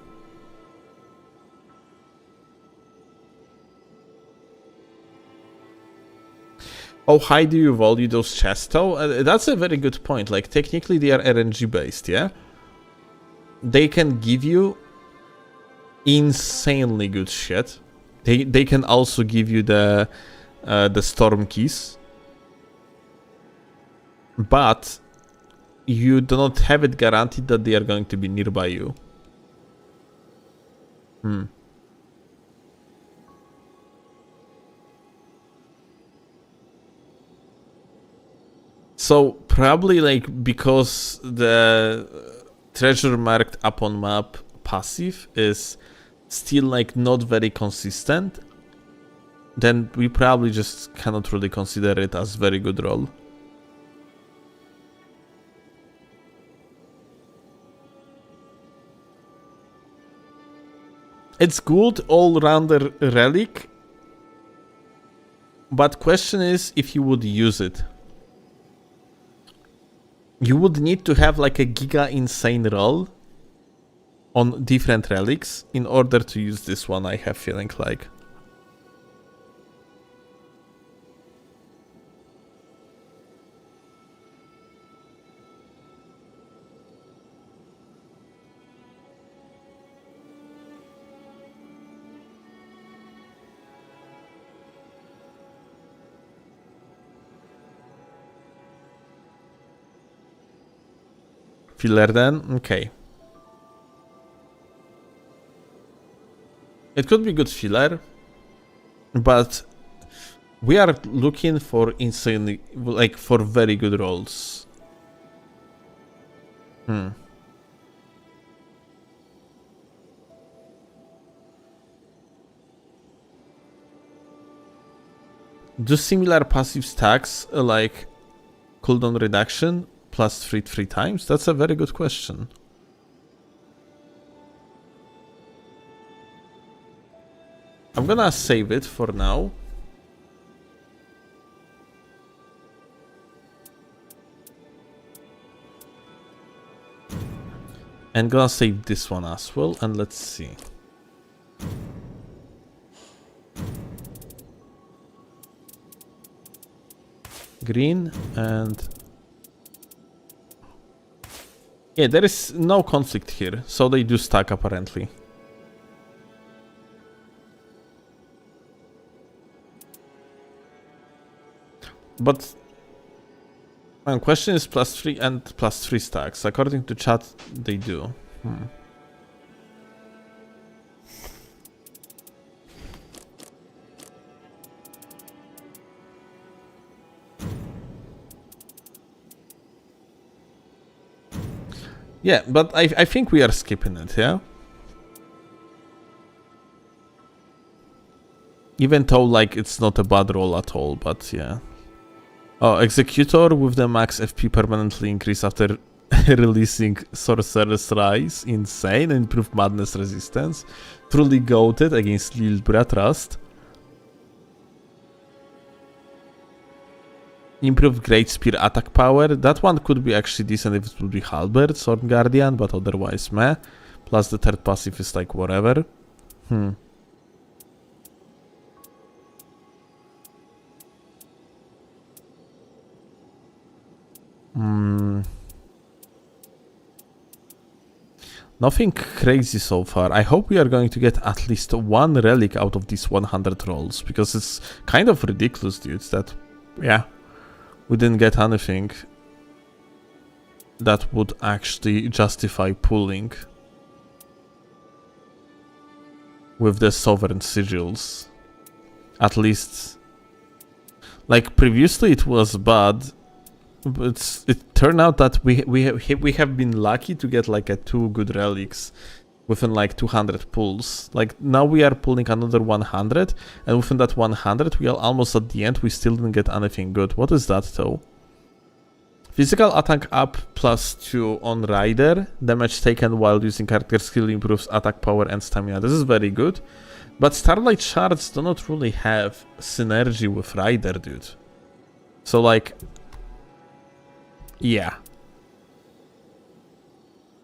How high do you value those chests though? That's a very good point. Like, technically they are RNG based, yeah? They can give you insanely good shit. They can also give you the storm keys. But you do not have it guaranteed that they are going to be nearby you. So probably like because the treasure marked up on map passive is still like not very consistent, then we probably just cannot really consider it as very good roll. It's good all-rounder relic, but question is if you would use it. You would need to have like a giga insane roll on different relics in order to use this one, I have feeling like. Filler then? Okay. It could be good filler, but we are looking for insanely, like, for very good rolls. Do similar passive stacks like cooldown reduction plus 3 times? That's a very good question. I'm gonna save it for now. And gonna save this one as well, and let's see. Green and Yeah, there is no conflict here, so they do stack apparently. But my question is +3 and +3 stacks. According to chat, they do. Yeah, but I think we are skipping it, yeah? Even though, like, it's not a bad roll at all, but yeah. Oh, Executor with the max FP permanently increased after releasing Sorcerer's Rise. Insane. Improved Madness Resistance. Truly goated against Lilbra Trust. Improved Great Spear attack power. That one could be actually decent if it would be Halberd, Sword Guardian, but otherwise meh. Plus the third passive is like whatever. Nothing crazy so far. I hope we are going to get at least one relic out of these 100 rolls, because it's kind of ridiculous, dudes, that, yeah, we didn't get anything that would actually justify pulling with the Sovereign Sigils. At least, like, previously it was bad, but it turned out that we have been lucky to get like 2 good relics within like 200 pulls. Like now we are pulling another 100, and within that 100 we are almost at the end. We still didn't get anything good. What is that though? Physical attack up +2 on Rider. Damage taken while using character skill improves attack power and stamina. This is very good. But Starlight Shards do not really have synergy with Rider, dude. So like, yeah.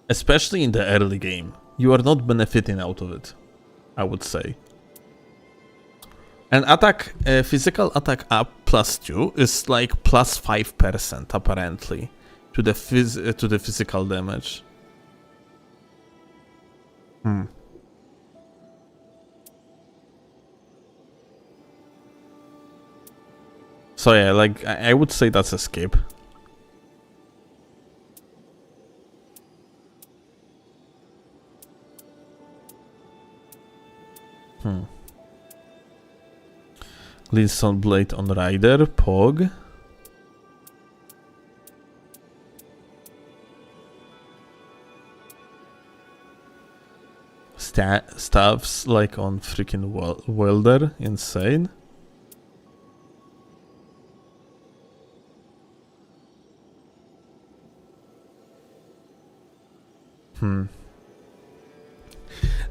Especially in the early game. You are not benefiting out of it, I would say. And attack, physical attack up +2 is like +5% apparently to the physical damage. So yeah, like I would say that's a skip. Glintstone Blade on Rider, Pog. Staffs like on freaking Welder, insane.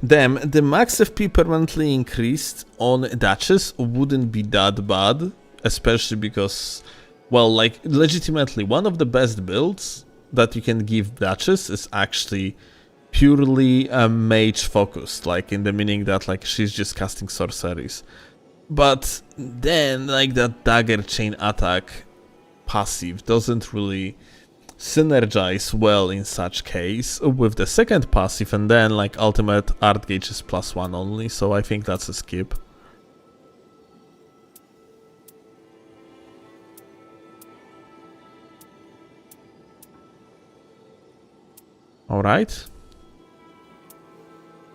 Damn, the max FP permanently increased on Duchess wouldn't be that bad, especially because, well, like, legitimately, one of the best builds that you can give Duchess is actually purely mage focused, like, in the meaning that, like, she's just casting sorceries. But then, like, that dagger chain attack passive doesn't really synergize well in such case with the second passive, and then like ultimate art gauge is +1 only, so I think that's a skip. Alright.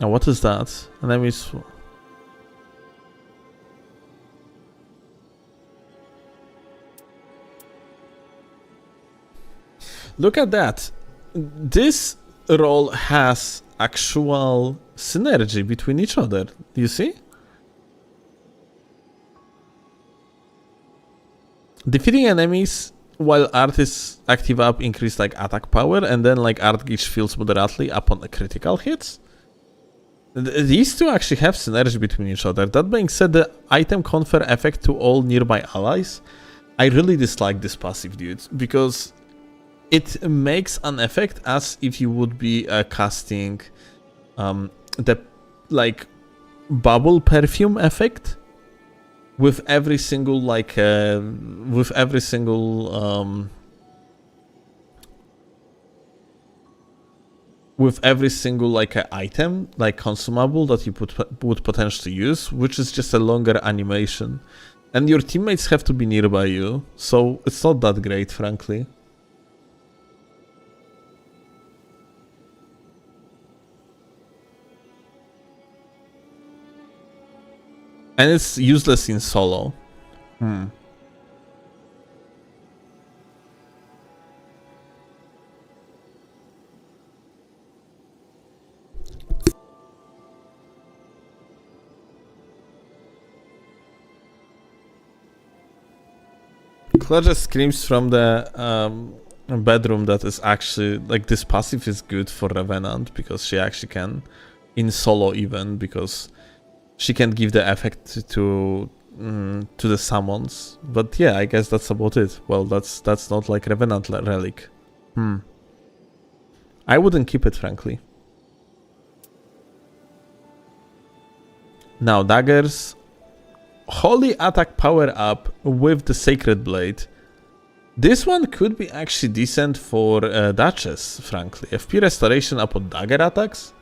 Now what is that? Enemies. Look at that. This role has actual synergy between each other. Do you see? Defeating enemies while art is active up increase like attack power, and then like art gauge feels moderately upon the critical hits. These two actually have synergy between each other. That being said, the item confer effect to all nearby allies. I really dislike this passive, dude, because it makes an effect as if you would be casting the like bubble perfume effect with every single like with every single like a item, like consumable that you would potentially use, which is just a longer animation. And your teammates have to be nearby you, so it's not that great, frankly. And it's useless in solo. Claire just screams from the bedroom that is actually like this passive is good for Revenant because she actually can in solo even because she can give the effect to the summons. But yeah, I guess that's about it. Well, that's not like Revenant Relic. I wouldn't keep it, frankly. Now daggers. Holy attack power up with the Sacred Blade. This one could be actually decent for Duchess, frankly. FP restoration upon dagger attacks.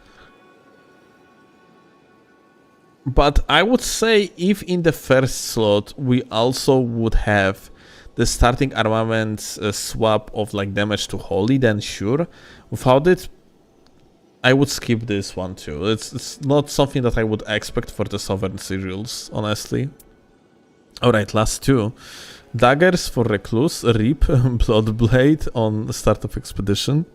But I would say if in the first slot we also would have the starting armament swap of like damage to Holy, then sure. Without it, I would skip this one too. It's not something that I would expect for the Sovereign Sigils, honestly. Alright, last two. Daggers for Recluse, Reap, Bloodblade on the start of Expedition.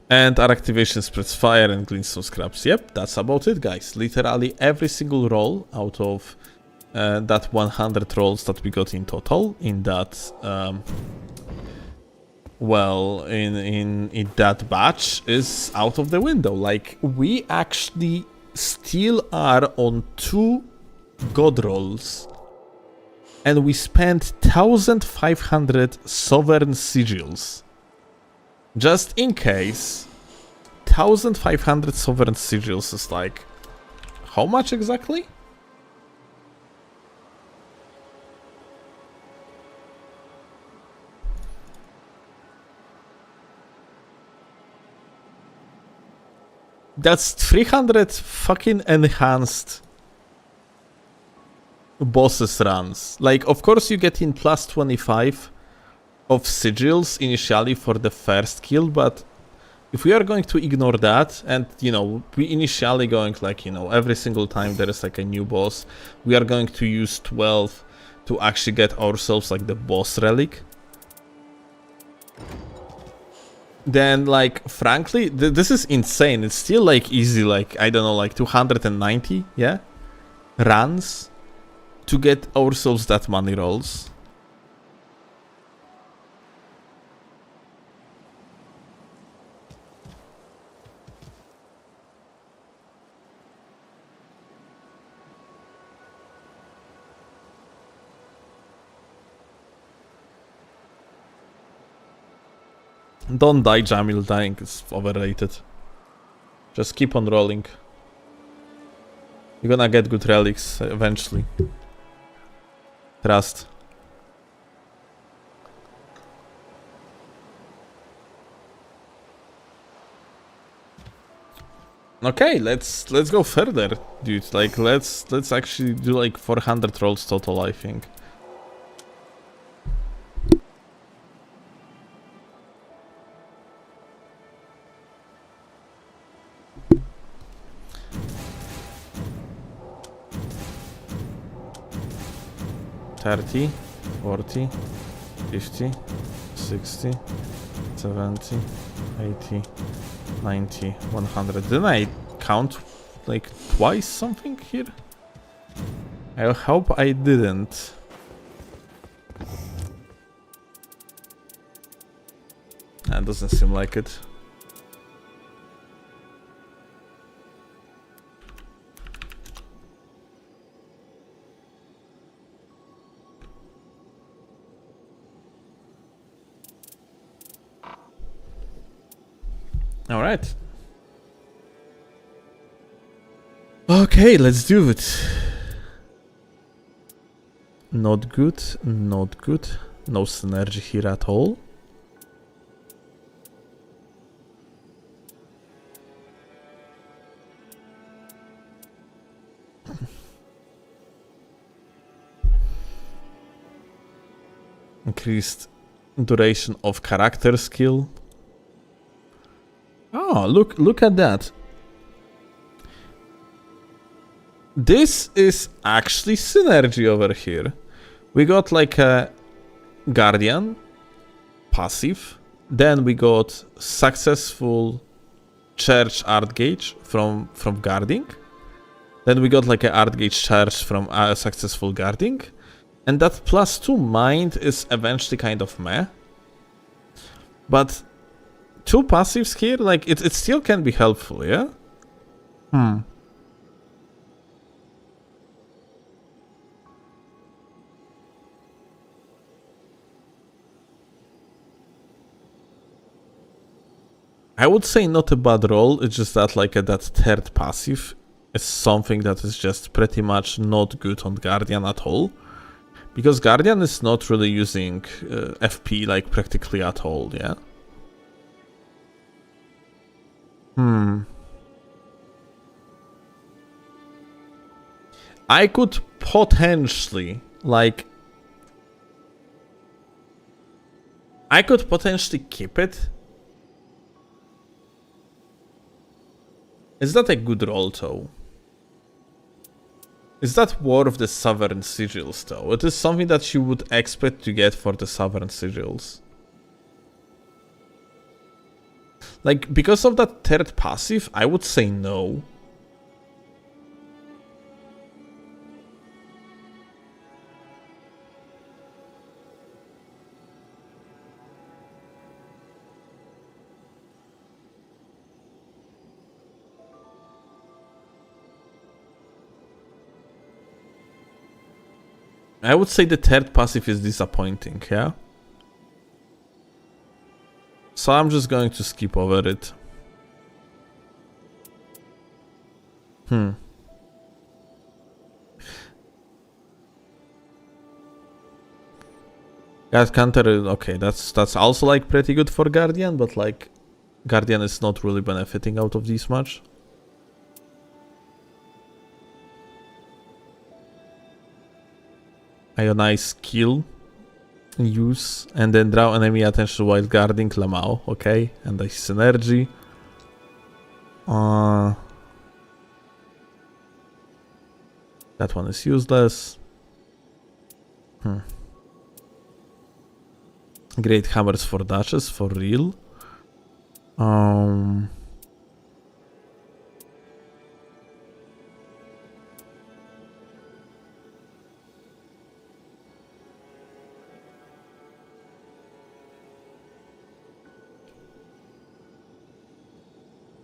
And our activation spreads fire and Glintstone Scraps. Yep, that's about it, guys. Literally every single roll out of that 100 rolls that we got in total in that... well, in that batch is out of the window. Like, we actually still are on 2 god rolls. And we spent 1,500 Sovereign Sigils. Just in case, 1,500 Sovereign Sigils is like... how much exactly? That's 300 fucking enhanced bosses runs. Like, of course you get in plus 25 of sigils initially for the first kill, but if we are going to ignore that, and, you know, we initially going like, you know, every single time there is like a new boss, we are going to use 12 to actually get ourselves like the boss relic. Then, like, frankly, this is insane. It's still, like, easy, like, I don't know, like, 290, yeah? Runs to get ourselves that money rolls. Don't die, Jamil. Dying is overrated. Just keep on rolling. You're gonna get good relics eventually. Trust. Okay, let's go further, dude. Like, let's actually do like 400 rolls total, I think. $30, $40, $50, $60, $70, $80, $90, $100. Didn't I count like twice something here? I hope I didn't. That doesn't seem like it. All right. Okay, let's do it. Not good, not good. No synergy here at all. Increased duration of character skill. Oh, look at that. This is actually synergy over here. We got like a Guardian passive. Then we got successful charge art gauge from guarding. Then we got like a art gauge charge from successful guarding. And that +2 mind is eventually kind of meh. But 2 passives here, like it still can be helpful, yeah? I would say not a bad roll, it's just that like that third passive is something that is just pretty much not good on Guardian at all. Because Guardian is not really using FP like practically at all, yeah? I could potentially, like... I could potentially keep it. Is that a good roll though? Is that War of the Sovereign Sigils though? It is something that you would expect to get for the Sovereign Sigils. Like, because of that third passive, I would say no. I would say the third passive is disappointing, yeah? So I'm just going to skip over it. Guard counter, okay, that's also like pretty good for Guardian, but like Guardian is not really benefiting out of this much. Ionize skill use and then draw enemy attention while guarding Lamau, okay, and I synergy. That one is useless. Great hammers for dashes for real.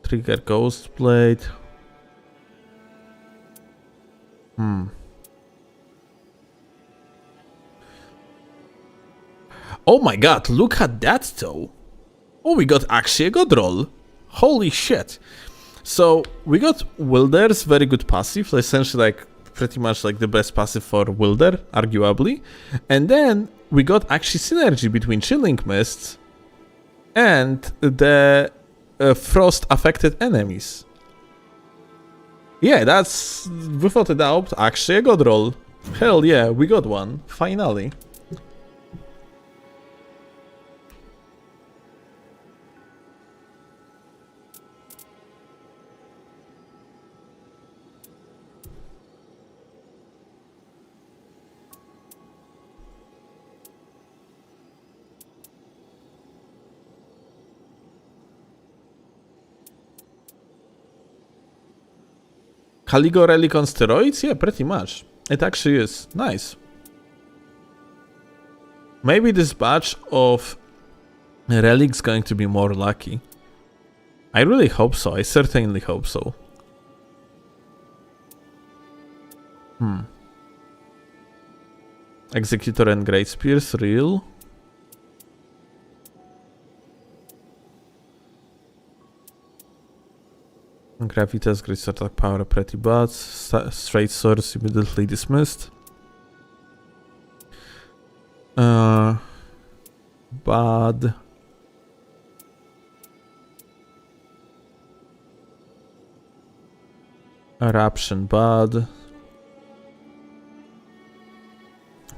Trigger Ghost Blade. Oh my god, look at that though. Oh, we got actually a good roll. Holy shit. So, we got Wilder's very good passive, essentially like pretty much like the best passive for Wilder, arguably. And then we got actually synergy between Chilling Mist and the frost affected enemies. Yeah, that's without a doubt actually a good roll. Hell yeah, we got one, finally. Caligo Relic on steroids? Yeah, pretty much. It actually is. Nice. Maybe this batch of Relic's going to be more lucky. I really hope so. I certainly hope so. Executor and Great Spears, real. Gravitas, Great Sword Attack Power, pretty bad. Straight Swords immediately dismissed. Bad. Eruption, bad.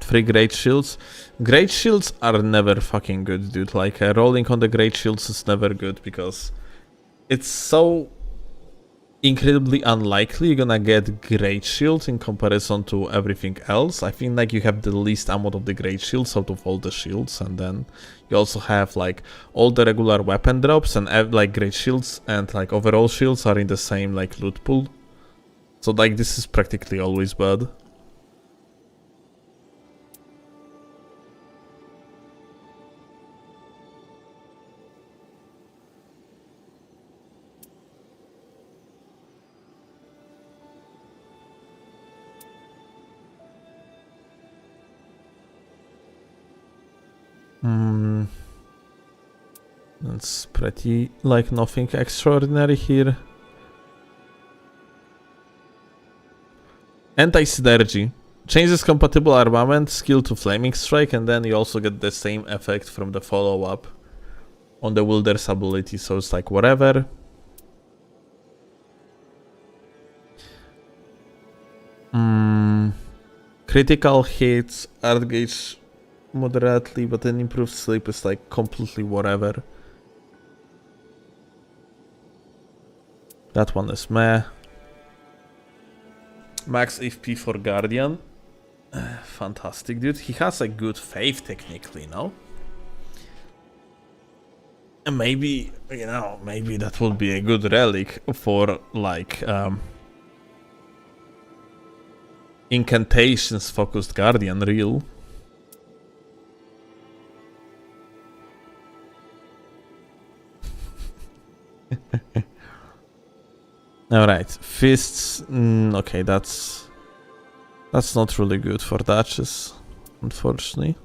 3 great shields. Great shields are never fucking good, dude. Like, rolling on the great shields is never good because it's so incredibly unlikely you're gonna get great shields in comparison to everything else. I think like you have the least amount of the great shields out of all the shields, and then you also have like all the regular weapon drops, and like great shields and like overall shields are in the same like loot pool. So like this is practically always bad. It's pretty like nothing extraordinary here. Anti-synergy. Changes compatible armament skill to Flaming Strike, and then you also get the same effect from the follow-up on the Wilder's ability, so it's like whatever. Critical hits, art gauge moderately, but then improved sleep is like completely whatever. That one is meh. Max FP for Guardian. Fantastic, dude. He has a good faith technically, no? And maybe, you know, maybe that would be a good relic for like incantations focused Guardian real. Alright, fists. Okay, that's not really good for Duchess, unfortunately.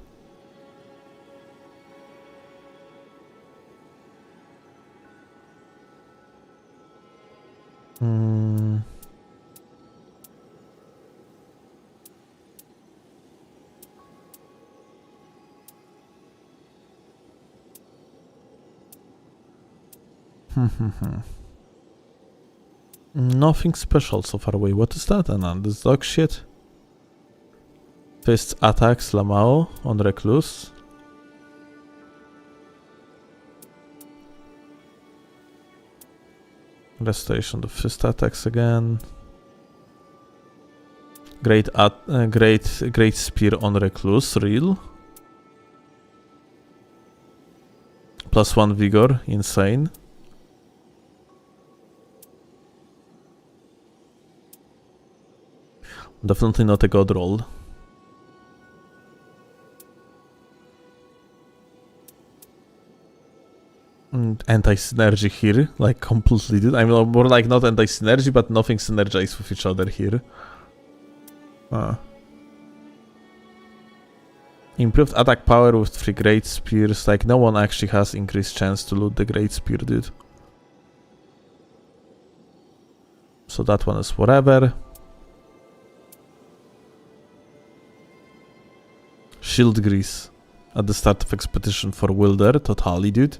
Nothing special so far away. What is that? This dog shit. Fist attacks Lamao on Recluse. Restoration the fist attacks again. Great spear on Recluse, real. +1 vigor, insane. Definitely not a god roll. Anti-synergy here, like completely did. I mean, more like not anti-synergy, but nothing synergized with each other here. Improved attack power with 3 great spears. Like no one actually has increased chance to loot the great spear, dude. So that one is whatever. Shield grease at the start of expedition for Wilder, totally, dude.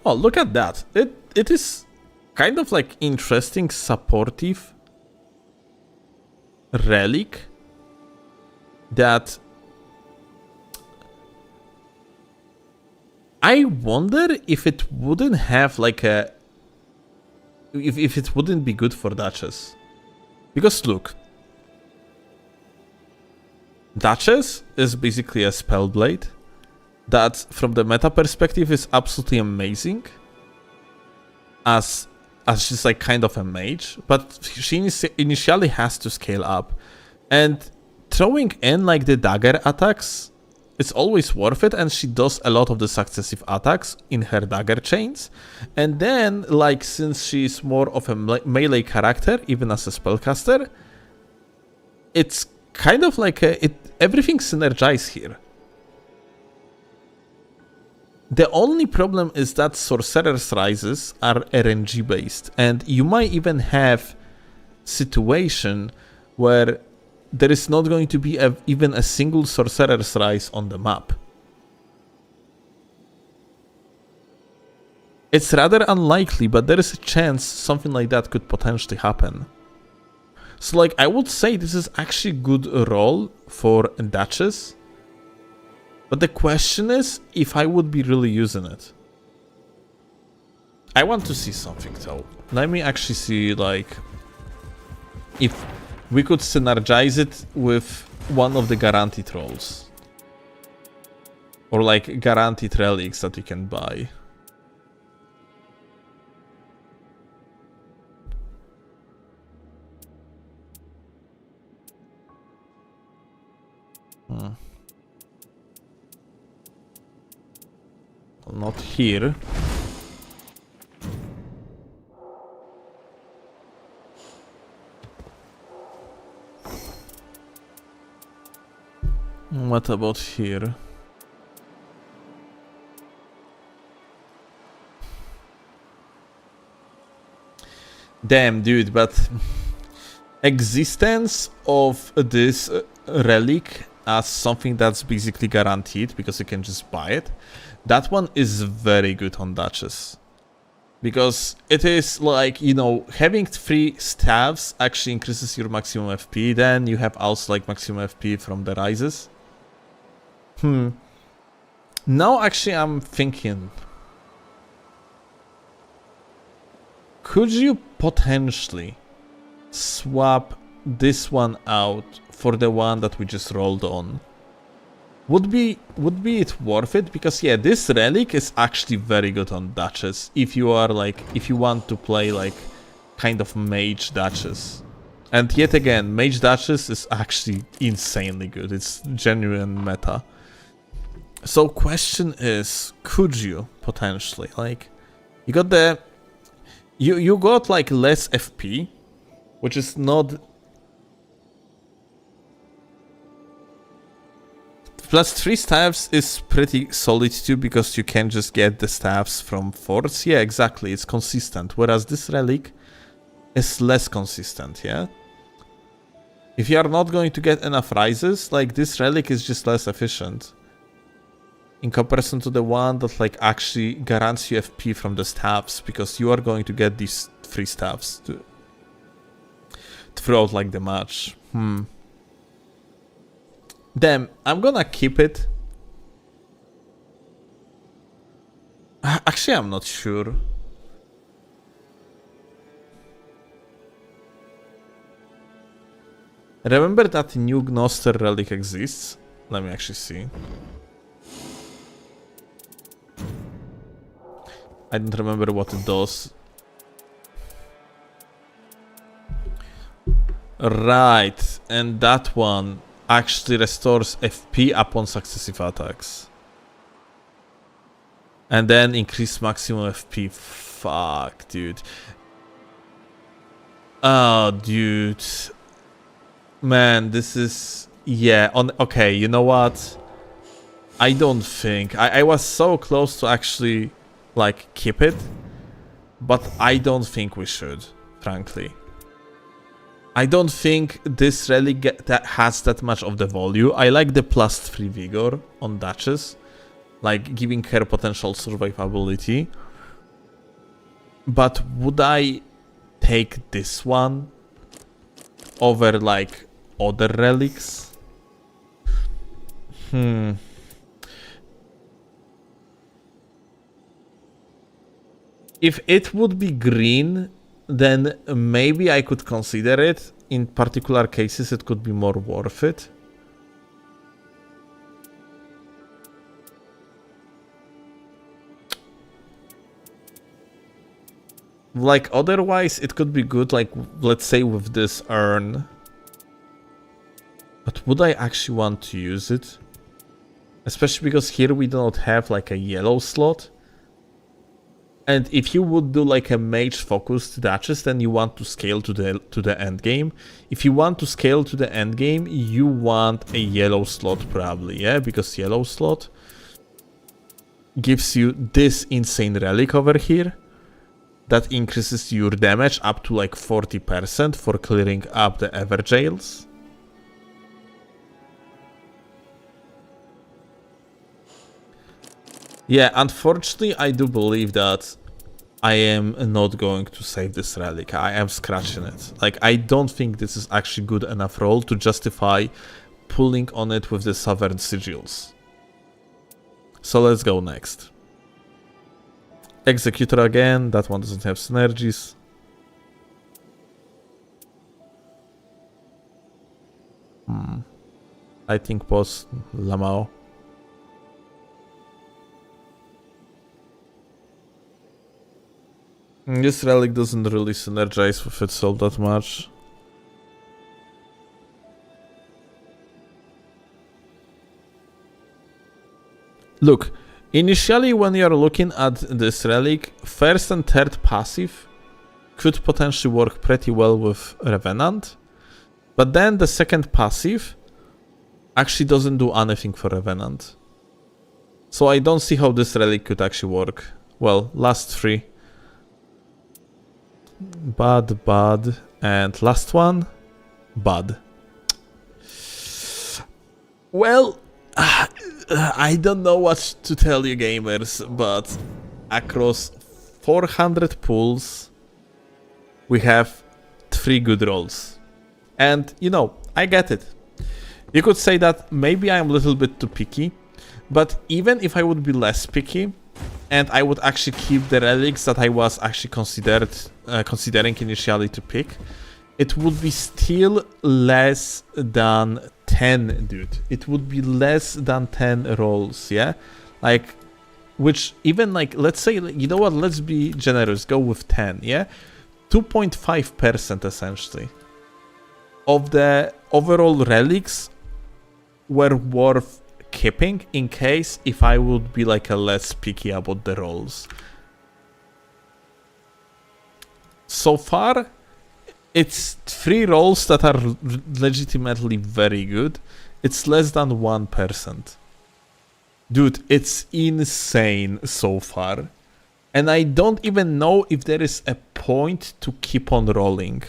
Oh, look at that. It is kind of like interesting, supportive relic that I wonder if it wouldn't have like a if it wouldn't be good for Duchess. Because look, Duchess is basically a spellblade that from the meta perspective is absolutely amazing as she's like kind of a mage, but she initially has to scale up, and throwing in like the dagger attacks, it's always worth it, and she does a lot of the successive attacks in her dagger chains. And then like since she's more of a melee character even as a spellcaster, it's kind of like everything synergizes here. The only problem is that Sorcerer's Rises are RNG based, and you might even have situation where there is not going to be even a single Sorcerer's Rise on the map. It's rather unlikely, but there is a chance something like that could potentially happen. So like I would say this is actually good role for Duchess. But the question is if I would be really using it. I want to see something though. Let me actually see like if we could synergize it with one of the guaranteed roles. Or like guaranteed relics that you can buy. Not here. What about here? Damn, dude, but existence of this relic as something that's basically guaranteed because you can just buy it. That one is very good on Duchess. Because it is like, you know, having 3 staves actually increases your maximum FP. Then you have also like maximum FP from the rises. Now actually I'm thinking. Could you potentially swap this one out for the one that we just rolled on? Would be it worth it? Because yeah, this relic is actually very good on Duchess. If you are like, if you want to play like kind of mage Duchess. And yet again, mage Duchess is actually insanely good. It's genuine meta. So question is, could you potentially like, you got the, you got like less FP, which is not. Plus 3 staffs is pretty solid too, because you can just get the staffs from forts. Yeah, exactly, it's consistent. Whereas this relic is less consistent, yeah? If you are not going to get enough rises, like this relic is just less efficient. In comparison to the one that like actually guarantees you FP from the staffs, because you are going to get these 3 staffs throughout like the match. Damn, I'm gonna keep it. Actually, I'm not sure. Remember that new Gnoster relic exists? Let me actually see. I don't remember what it does. Right, and that one actually restores FP upon successive attacks. And then increase maximum FP. Fuck, dude. Oh, dude. Man, this is... Yeah, okay, you know what? I don't think... I was so close to actually, like, keep it. But I don't think we should, frankly. I don't think this relic that has that much of the value. I like the plus 3 vigor on Duchess, like giving her potential survivability. But would I take this one over like other relics? If it would be green, then maybe I could consider it. In particular cases, it could be more worth it. Like, otherwise, it could be good, like, let's say with this urn. But would I actually want to use it? Especially because here we do not have, like, a yellow slot. And if you would do like a mage focused Duchess, then you want to scale to the end game. If you want to scale to the end game, you want a yellow slot probably, yeah? Because yellow slot gives you this insane relic over here that increases your damage up to like 40% for clearing up the Everjails. Yeah, unfortunately, I do believe that I am not going to save this relic. I am scratching it. Like, I don't think this is actually good enough roll to justify pulling on it with the Sovereign Sigils. So let's go next. Executor again. That one doesn't have synergies. I think boss Lamao. This relic doesn't really synergize with itself that much. Look, initially when you're looking at this relic, first and third passive could potentially work pretty well with Revenant, but then the second passive actually doesn't do anything for Revenant. So I don't see how this relic could actually work. Well, last three. Bad, bad, and last one, bad. Well, I don't know what to tell you gamers, but across 400 pulls, we have 3 good rolls. And, you know, I get it. You could say that maybe I'm a little bit too picky, but even if I would be less picky, and I would actually keep the relics that I was actually considering initially to pick, it would be still less than 10, dude. It would be less than 10 rolls, yeah? Like, which even like, let's say, you know what, let's be generous, go with 10, yeah? 2.5% essentially of the overall relics were worth keeping in case if I would be like a less picky about the rolls. So far, it's 3 rolls that are legitimately very good. It's less than 1%. Dude, it's insane so far. And I don't even know if there is a point to keep on rolling.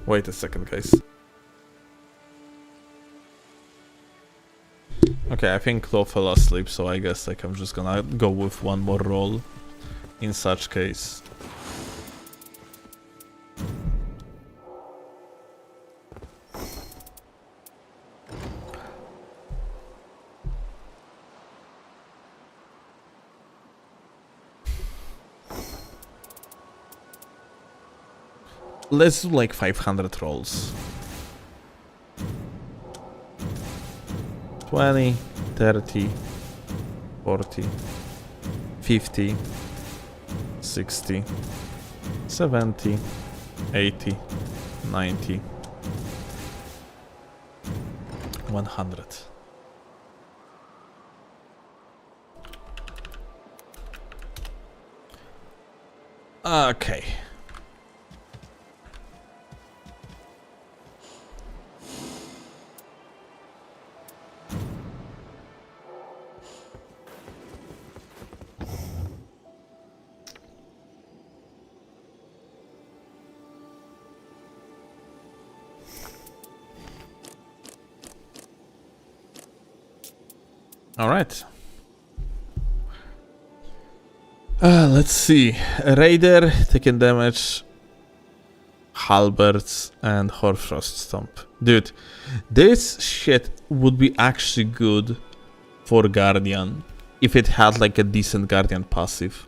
Wait a second, guys. Okay, I think Claw fell asleep, so I guess like I'm just gonna go with one more roll in such case. Let's do like 500 rolls. 20, 30, 40, 50, 60, 70, 80, 90, 100. Okay. Alright. Let's see. Raider, taking damage, Halberds, and Horfrost Stomp. Dude, this shit would be actually good for Guardian if it had like a decent Guardian passive.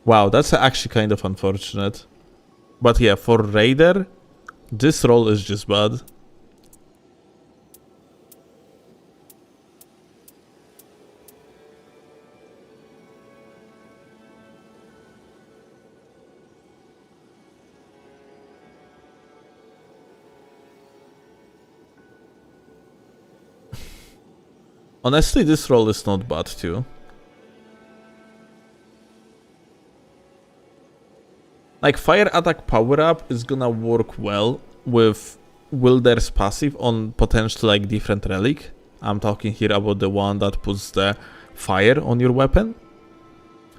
Wow, that's actually kind of unfortunate. But yeah, for Raider, this roll is just bad. Honestly, this roll is not bad too. Like, Fire Attack Power Up is gonna work well with Wilder's passive on potentially like different relic. I'm talking here about the one that puts the fire on your weapon.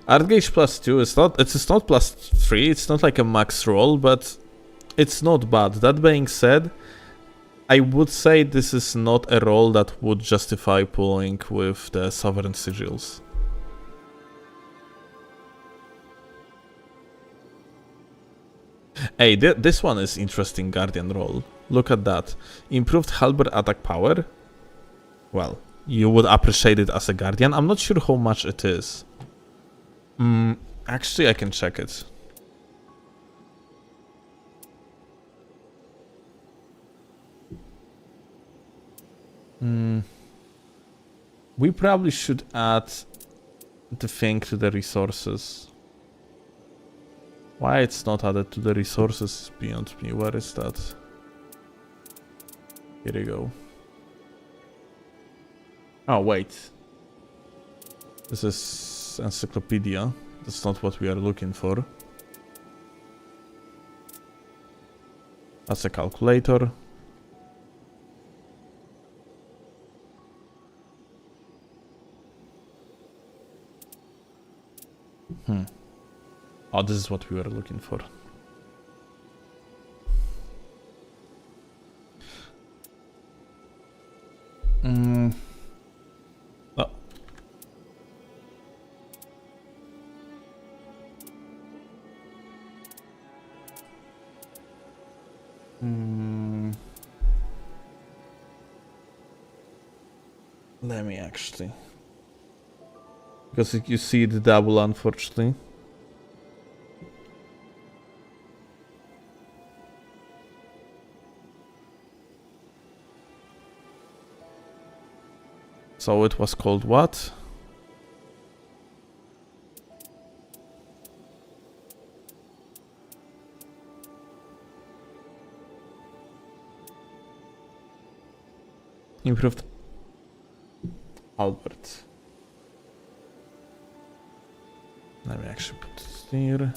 Art Gauge +2 is not, it's not +3, it's not like a max roll, but it's not bad. That being said, I would say this is not a role that would justify pulling with the Sovereign Sigils. Hey, this one is interesting Guardian role. Look at that. Improved halberd attack power. Well, you would appreciate it as a Guardian. I'm not sure how much it is. Actually, I can check it. We probably should add the thing to the resources. Why it's not added to the resources is beyond me. Where is that? Here we go. Oh, wait. This is encyclopedia. That's not what we are looking for. That's a calculator. Oh, this is what we were looking for. Oh. Let me actually. Because you see the double, unfortunately. So it was called what? Improved Albert. Let me actually put this here.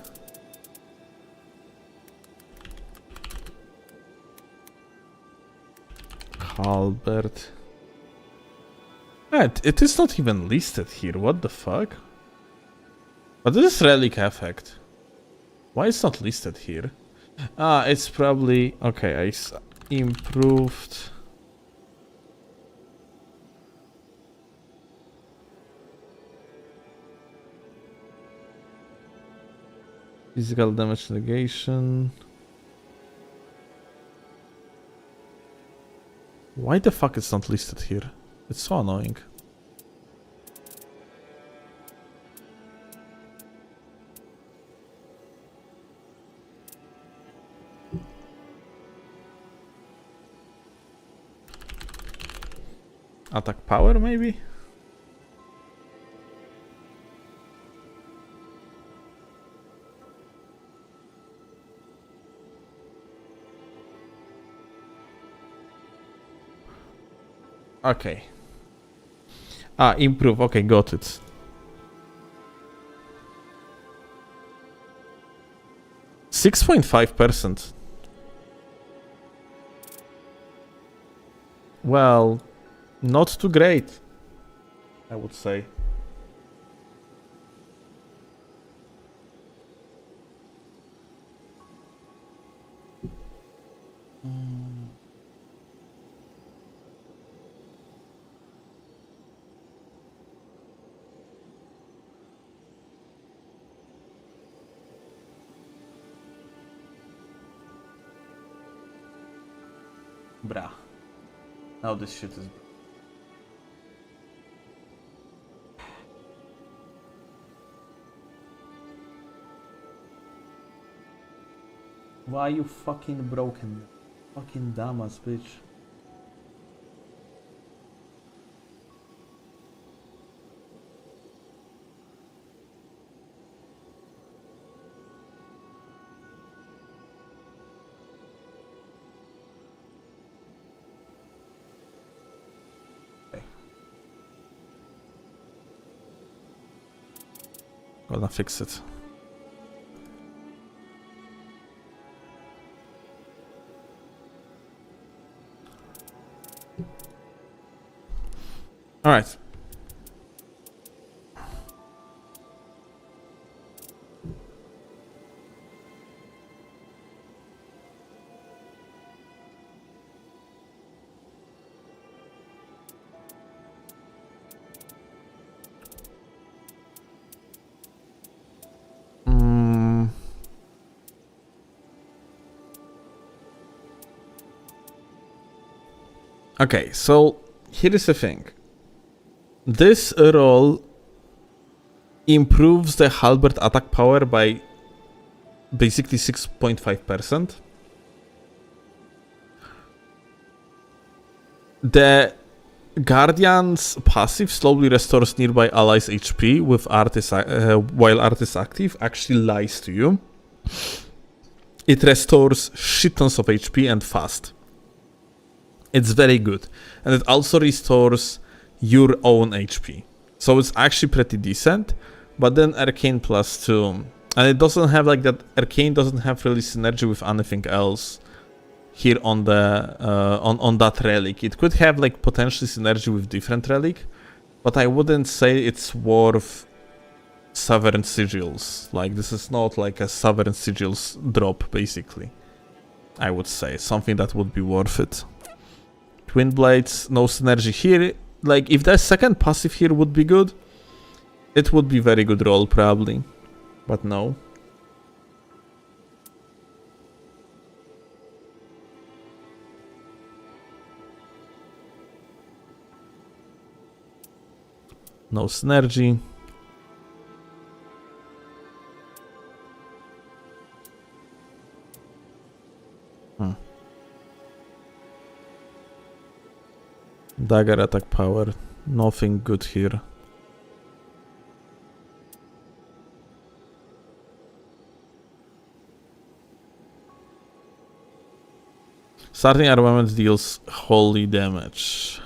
Albert. It is not even listed here. What the fuck? But this is Relic effect. Why is not listed here? Ah, it's probably okay. I improved. Physical damage negation. Why the fuck it's not listed here? It's so annoying. Attack power, maybe? Okay. Ah, improve. Okay, got it. %6.5%. Well, not too great, I would say. Bruh. Now this shit is... Why you fucking broken? Fucking dumbass bitch. Gonna fix it. All right. Okay, so here is the thing. This roll improves the halberd attack power by basically 6.5%. The Guardian's passive slowly restores nearby allies' HP with while art is active. Actually lies to you. It restores shit tons of HP and fast. It's very good. And it also restores your own HP. So it's actually pretty decent. But then Arcane plus 2. And it doesn't have like that. Arcane doesn't have really synergy with anything else here on the on that relic. It could have like potentially synergy with different relic, but I wouldn't say it's worth Sovereign Sigils. Like this is not like a Sovereign Sigils drop basically. I would say something that would be worth it. Twin Blades, no synergy here. Like if the second passive here would be good, it would be very good roll probably, but no. No synergy. Dagger attack power. Nothing good here. Starting armament deals holy damage.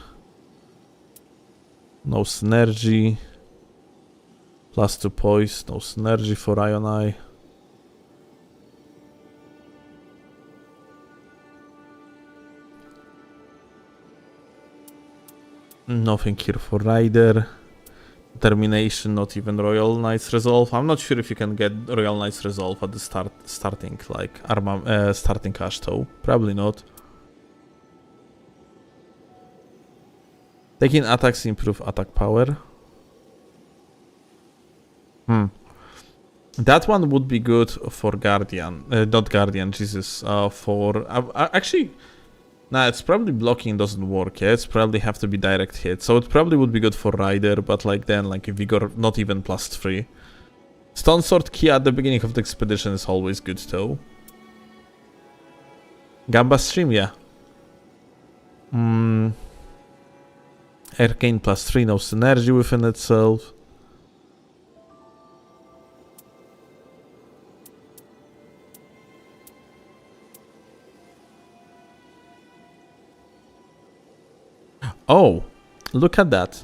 No synergy. Plus 2 poise. No synergy for Ion Eye. Nothing here for Rider. Determination, not even Royal Knight's Resolve. I'm not sure if you can get Royal Knight's Resolve at the starting like starting cash though. Probably not. Taking attacks improve attack power. That one would be good for Guardian. Not Guardian, Jesus. For... actually... Nah, it's probably blocking doesn't work, yeah? It's probably have to be direct hit. So it probably would be good for Rider, but like then, like Vigor, not even plus 3. Stone Sword key at the beginning of the expedition is always good though. Gamba Stream, yeah. Arcane plus 3, no synergy within itself. Oh, look at that.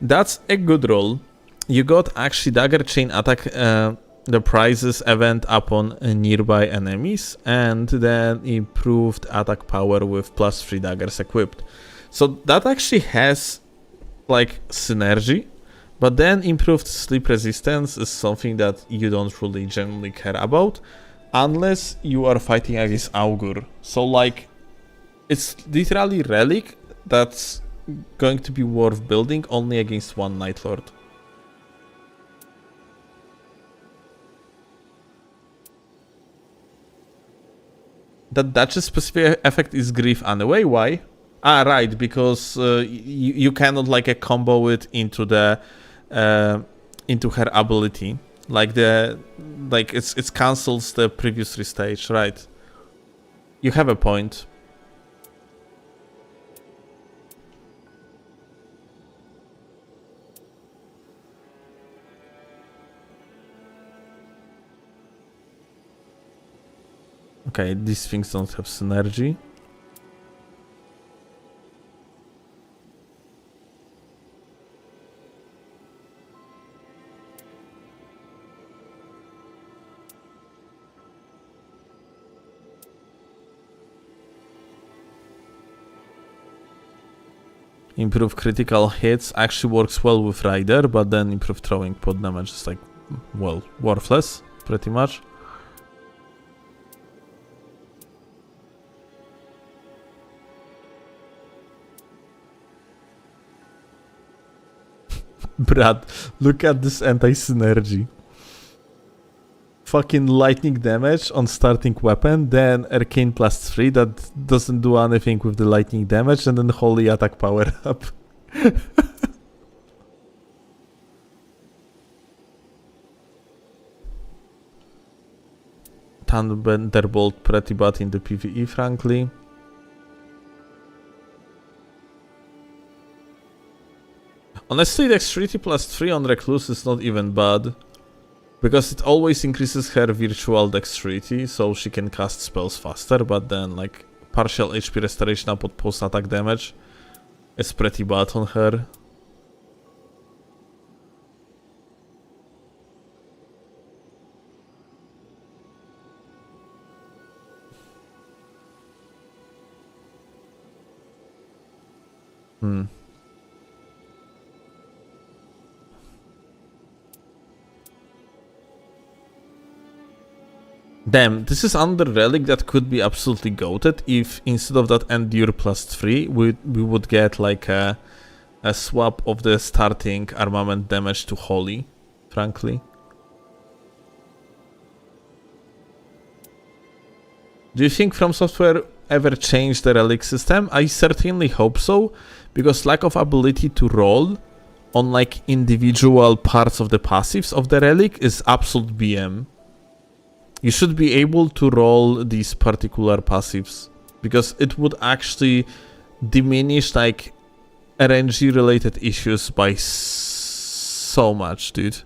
That's a good roll. You got actually Dagger Chain attack the prizes event upon nearby enemies, and then improved attack power with plus 3 daggers equipped. So that actually has like synergy, but then improved sleep resistance is something that you don't really generally care about unless you are fighting against Augur. So like it's literally Relic that's going to be worth building only against one Night Lord. That Duchess specific effect is Grief anyway. Why? Ah, right, because you cannot like combo it into the into her ability. Like it cancels the previous restage, right? You have a point. Okay, these things don't have synergy. Improve critical hits actually works well with Rider, but then improve throwing pot damage is like, well, worthless, pretty much. Brad, look at this anti-synergy. fucking lightning damage on starting weapon, then arcane +3 that doesn't do anything with the lightning damage, and then holy attack power up. Thunderbolt pretty bad in the PvE, frankly. Honestly, Dexterity +3 on Recluse is not even bad, because it always increases her virtual dexterity, so she can cast spells faster, but then like partial HP restoration up with post-attack damage is pretty bad on her. Damn, this is under Relic that could be absolutely goated if instead of that Endure +3, we would get like a swap of the starting armament damage to Holy, frankly. Do you think From Software ever changed the Relic system? I certainly hope so, because lack of ability to roll on like individual parts of the passives of the Relic is absolute BM. You should be able to roll these particular passives, because it would actually diminish like RNG related issues by so much, dude.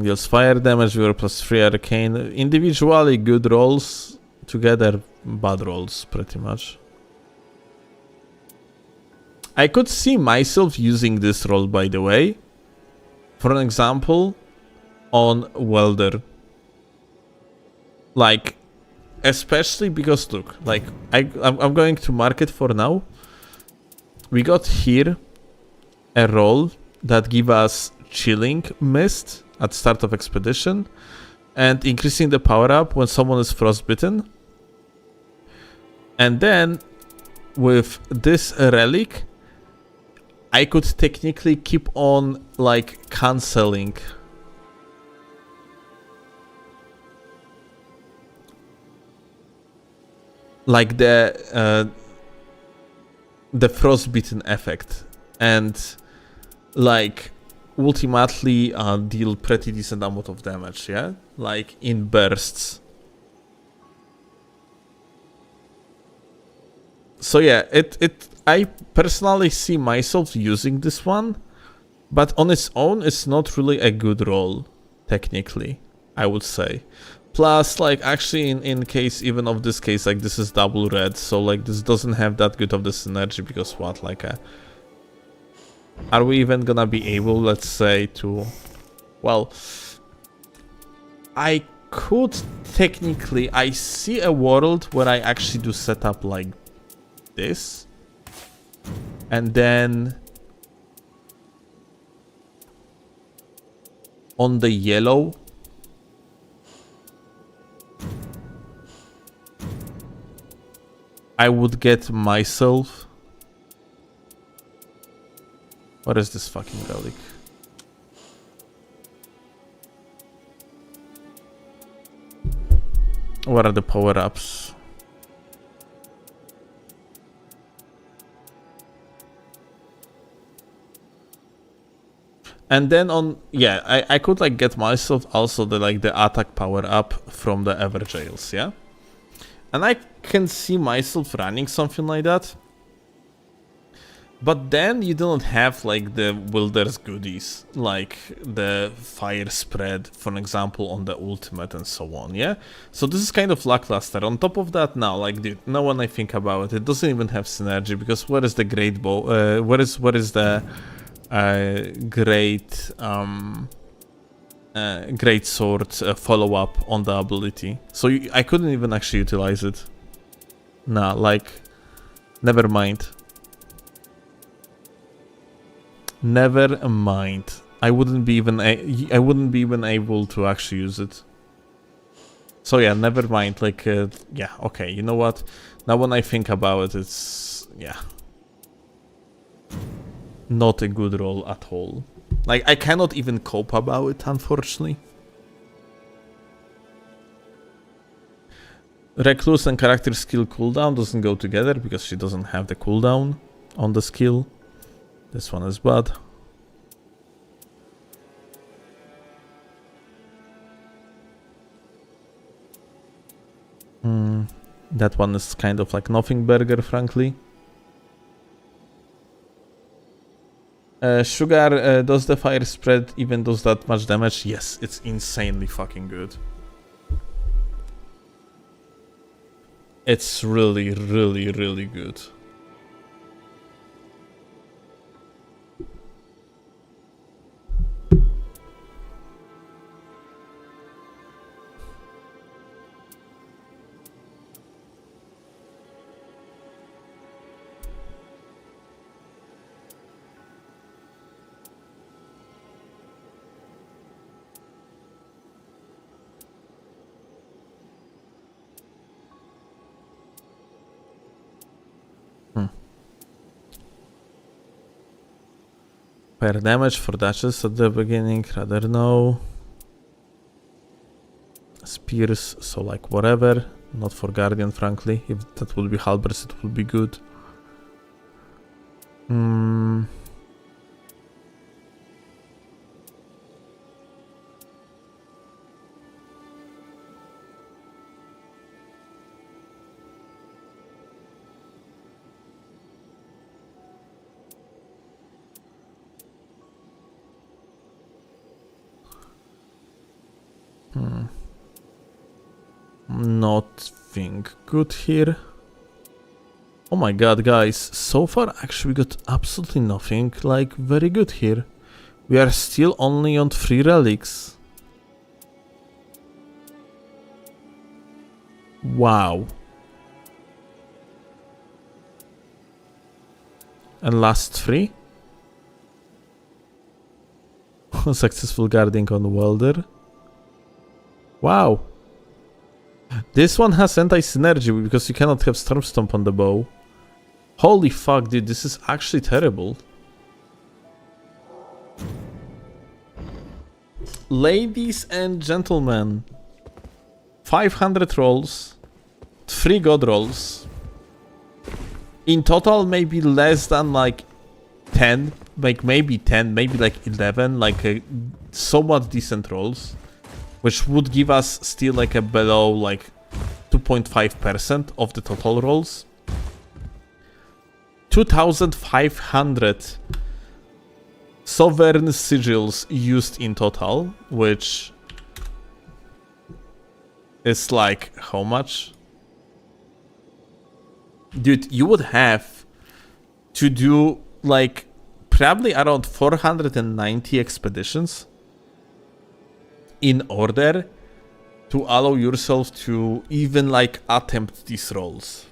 Deals fire damage, we were +3 arcane. Individually good rolls, together bad rolls, pretty much. I could see myself using this roll, by the way. For an example, on Welder. Like, especially because, look, like, I'm going to mark it for now. We got here a roll that give us Chilling Mist at start of expedition and increasing the power up when someone is frostbitten. And then with this relic, I could technically keep on like cancelling like the frostbitten effect, and like ultimately deal pretty decent amount of damage, yeah? Like in bursts. So yeah, I personally see myself using this one, but on its own it's not really a good roll, technically, I would say. Plus, like, actually in case even of this case, like this is double red, so like this doesn't have that good of the synergy, because what, like are we even gonna be able, let's say, to... Well, I could technically... I see a world where I actually do setup like this. And then... on the yellow... I would get myself... What is this fucking relic? What are the power-ups? And then on... Yeah, I could like get myself also the like the attack power-up from the Everjails, yeah? And I can see myself running something like that. But then you don't have like the Wilder's goodies, like the fire spread, for example, on the ultimate and so on, yeah? So this is kind of lackluster. On top of that now, like, dude, now when I think about it, it doesn't even have synergy, because where is the great where is the great great sword follow up on the ability. So I couldn't even actually utilize it. Nah, like, never mind. Never mind. I wouldn't be even able to actually use it. So yeah, never mind. Like, yeah, okay. You know what? Now when I think about it, it's yeah, not a good role at all. Like, I cannot even cope about it, unfortunately. Recluse and character skill cooldown doesn't go together because she doesn't have the cooldown on the skill. This one is bad. That one is kind of like nothing burger, frankly. Sugar, does the fire spread even does that much damage? Yes, it's insanely fucking good. It's really, really, really good. Per damage for Duchess at the beginning, rather no. Spears, so like whatever. Not for Guardian, frankly. If that would be Halbers, it would be good. Nothing good here. Oh my god, guys, so far actually we got absolutely nothing like very good here. We are still only on 3 relics. Wow. And last 3? Successful guarding on Welder. Wow. This one has anti-synergy because you cannot have Storm Stomp on the bow. Holy fuck, dude, this is actually terrible. Ladies and gentlemen, 500 rolls, 3 god rolls. In total, maybe less than like 10, like maybe 10, maybe like 11, like somewhat decent rolls. Which would give us still like a below like 2.5% of the total rolls. 2,500 sovereign sigils used in total, which is like how much? Dude, you would have to do like probably around 490 expeditions in order to allow yourself to even like attempt these rolls.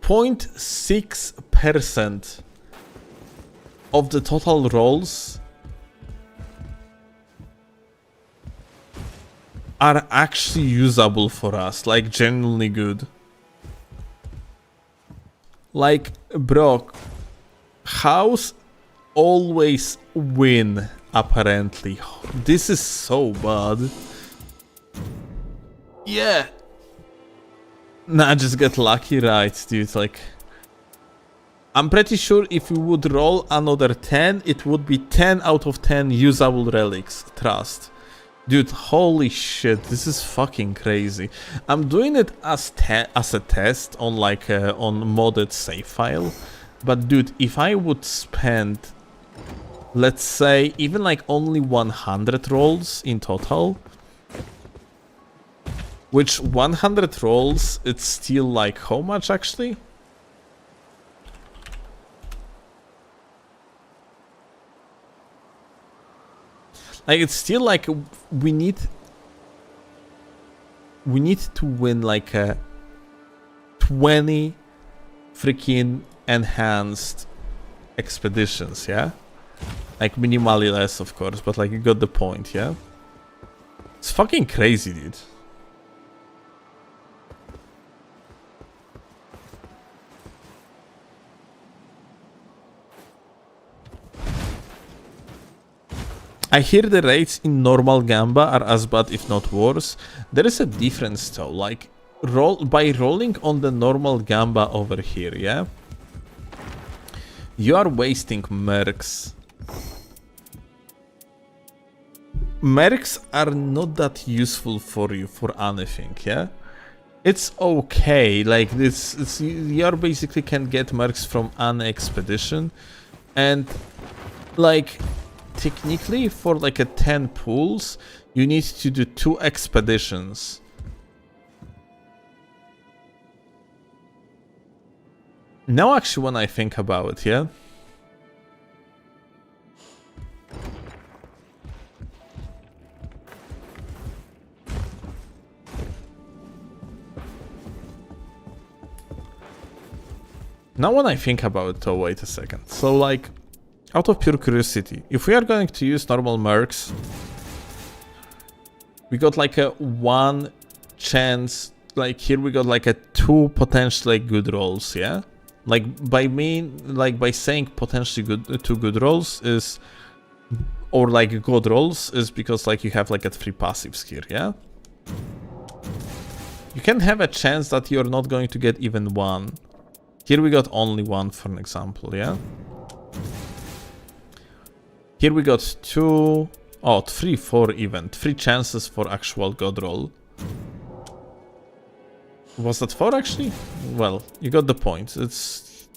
0.6% of the total rolls are actually usable for us, like genuinely good. Like, bro, how's always win, apparently. This is so bad. Yeah. Nah, just get lucky, right, dude. Like, I'm pretty sure if we would roll another 10, it would be 10 out of 10 usable relics. Trust. Dude, holy shit, this is fucking crazy. I'm doing it as a test on like on modded save file. But dude, if I would spend, let's say, even like only 100 rolls in total, which 100 rolls, it's still like how much actually? Like, it's still like we need to win like a 20 freaking enhanced expeditions, yeah? Like minimally less, of course, but like you got the point, yeah? It's fucking crazy, dude. I hear the raids in normal Gamba are as bad if not worse. There is a difference though, like by rolling on the normal Gamba over here, yeah? You are wasting mercs. Mercs are not that useful for you for anything, yeah? It's okay, like this, you basically can get mercs from an expedition, and like technically for like a 10 pools, you need to do 2 expeditions. Now actually when I think about it, yeah? Now when I think about it, oh wait a second. So like, out of pure curiosity, if we are going to use normal mercs, we got like a 1 chance, like here we got like a 2 potentially good rolls, yeah? Like by saying potentially good 2 good rolls is, or like good rolls is because like you have like a 3 passives here, yeah? You can have a chance that you're not going to get even 1. Here we got only 1 for an example, yeah? Here we got 2, 3, 4 even. 3 chances for actual god roll. Was that 4 actually? Well, you got the point. It's...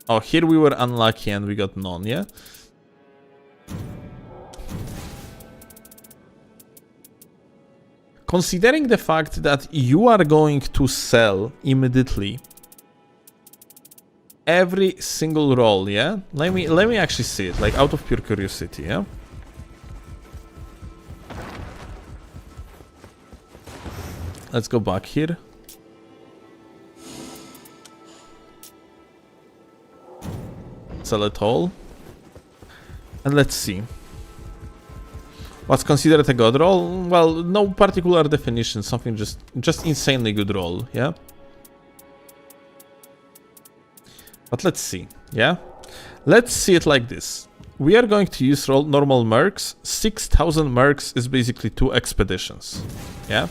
Oh, here we were unlucky and we got none, yeah? Considering the fact that you are going to sell immediately every single roll, yeah? Let me actually see it, like out of pure curiosity, yeah? Let's go back here. Sell it all. And let's see. What's considered a god roll? Well, no particular definition, something just insanely good roll, yeah? But let's see, yeah? Let's see it like this. We are going to use normal mercs. 6,000 mercs is basically 2 expeditions, yeah?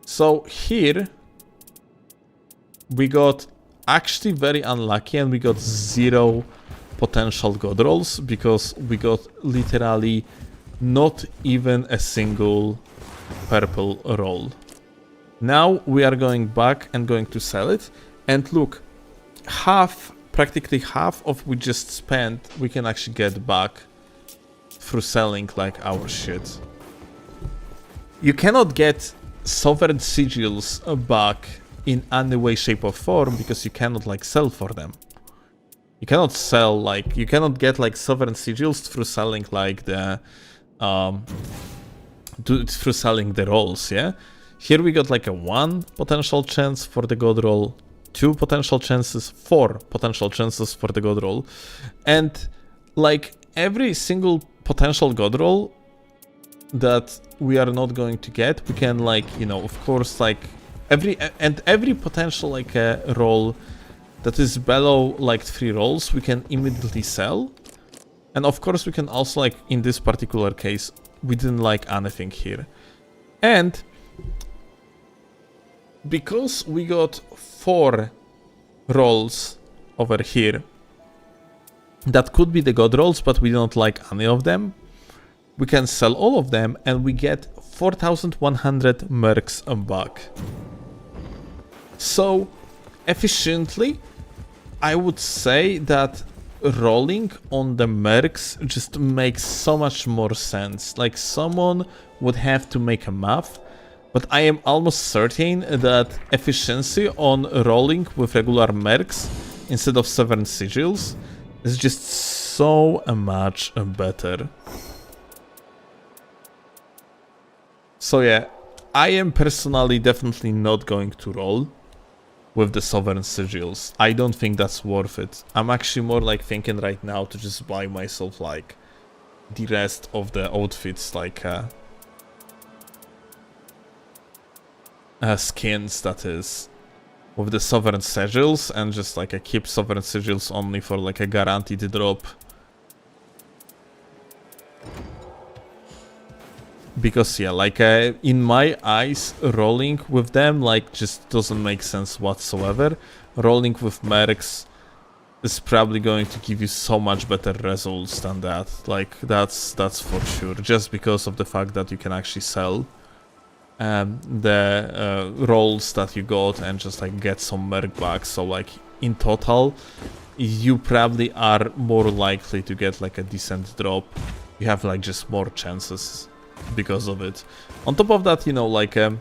So here, we got actually very unlucky and we got 0 potential god rolls because we got literally not even a single purple roll. Now we are going back and going to sell it, and look, practically half of we just spent, we can actually get back through selling like our shit. You cannot get sovereign sigils back in any way, shape or form because you cannot like sell for them. You cannot sell like, you cannot get like sovereign sigils through selling like the through selling the rolls, yeah? Here we got like a 1 potential chance for the god roll, 2 potential chances, 4 potential chances for the god roll, and like every single potential god roll that we are not going to get, we can like, you know, of course, like every potential like roll that is below like 3 rolls, we can immediately sell. And of course we can also like, in this particular case, we didn't like anything here. And because we got 4 rolls over here, that could be the god rolls, but we don't like any of them, we can sell all of them and we get 4,100 mercs back. So efficiently, I would say that rolling on the mercs just makes so much more sense. Like, someone would have to make a math, but I am almost certain that efficiency on rolling with regular mercs instead of sovereign sigils is just so much better. So yeah, I am personally definitely not going to roll with the Sovereign Sigils. I don't think that's worth it. I'm actually more like thinking right now to just buy myself like the rest of the outfits, like skins, that is, with the Sovereign Sigils, and just like I keep Sovereign Sigils only for like a guaranteed drop. Because yeah, like in my eyes, rolling with them like just doesn't make sense whatsoever. Rolling with mercs is probably going to give you so much better results than that. Like that's for sure. Just because of the fact that you can actually sell the rolls that you got and just like get some merc back. So like in total, you probably are more likely to get like a decent drop. You have like just more chances because of it. On top of that, you know, like the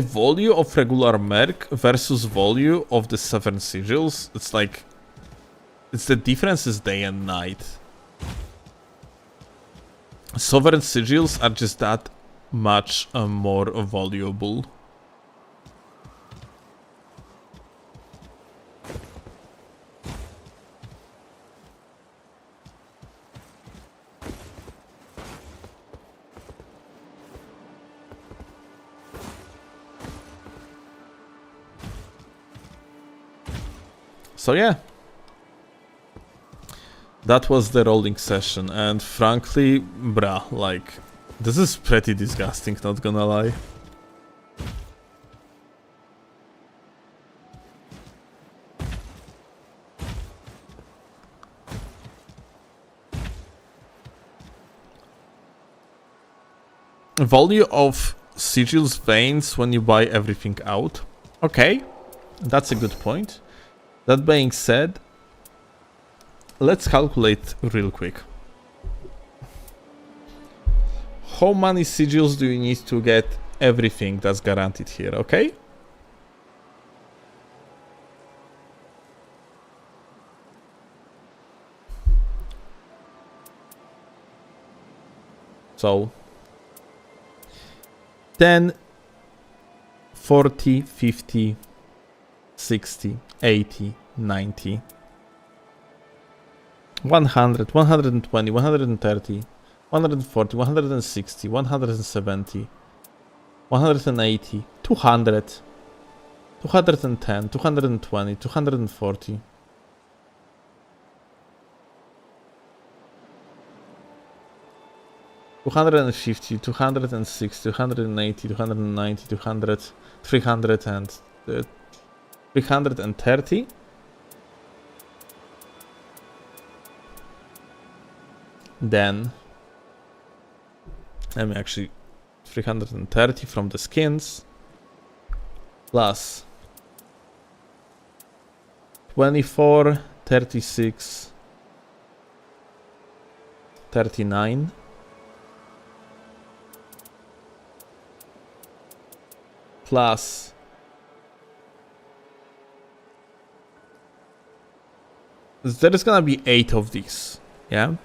value of regular merc versus value of the Sovereign Sigils, it's like, it's the difference is day and night. Sovereign Sigils are just that much more valuable. So yeah, that was the rolling session, and frankly, bruh, like, this is pretty disgusting, not gonna lie. Value of Sigil's veins when you buy everything out. Okay, that's a good point. That being said, let's calculate real quick. How many sigils do you need to get everything that's guaranteed here, okay? So 10, 40, 50, 60, 80, 90, 100, 120, 130, 140, 160, 170, 180, 200, 210, 220, 240. $250, 260, 280, 290, 200, 300 and 330. Then let me actually 330 from the skins plus 24, 36, 39. Plus there is gonna be 8 of these, yeah?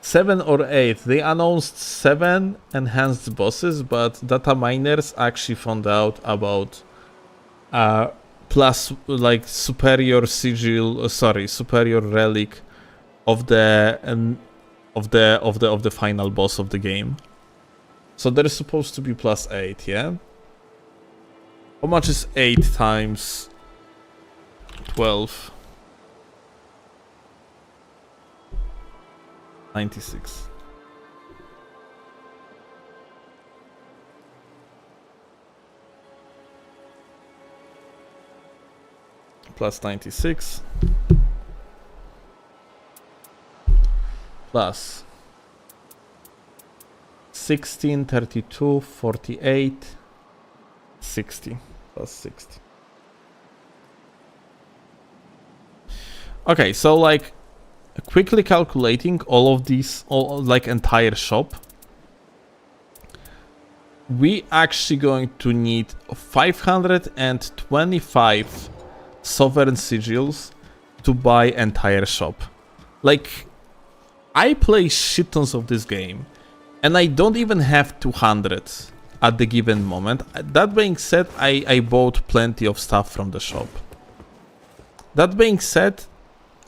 7 or 8. They announced 7 enhanced bosses, but data miners actually found out about plus like superior sigil, superior relic of the final boss of the game. So there is supposed to be plus 8, yeah? How much is 8 times 12? 96. Plus 96. Plus 16, 32, 48, 60. Plus 60. Okay, so like quickly calculating all of these, like entire shop, we actually going to need 525 sovereign sigils to buy entire shop. Like, I play shit tons of this game, And I don't even have 200 at the given moment. That being said, I bought plenty of stuff from the shop. That being said,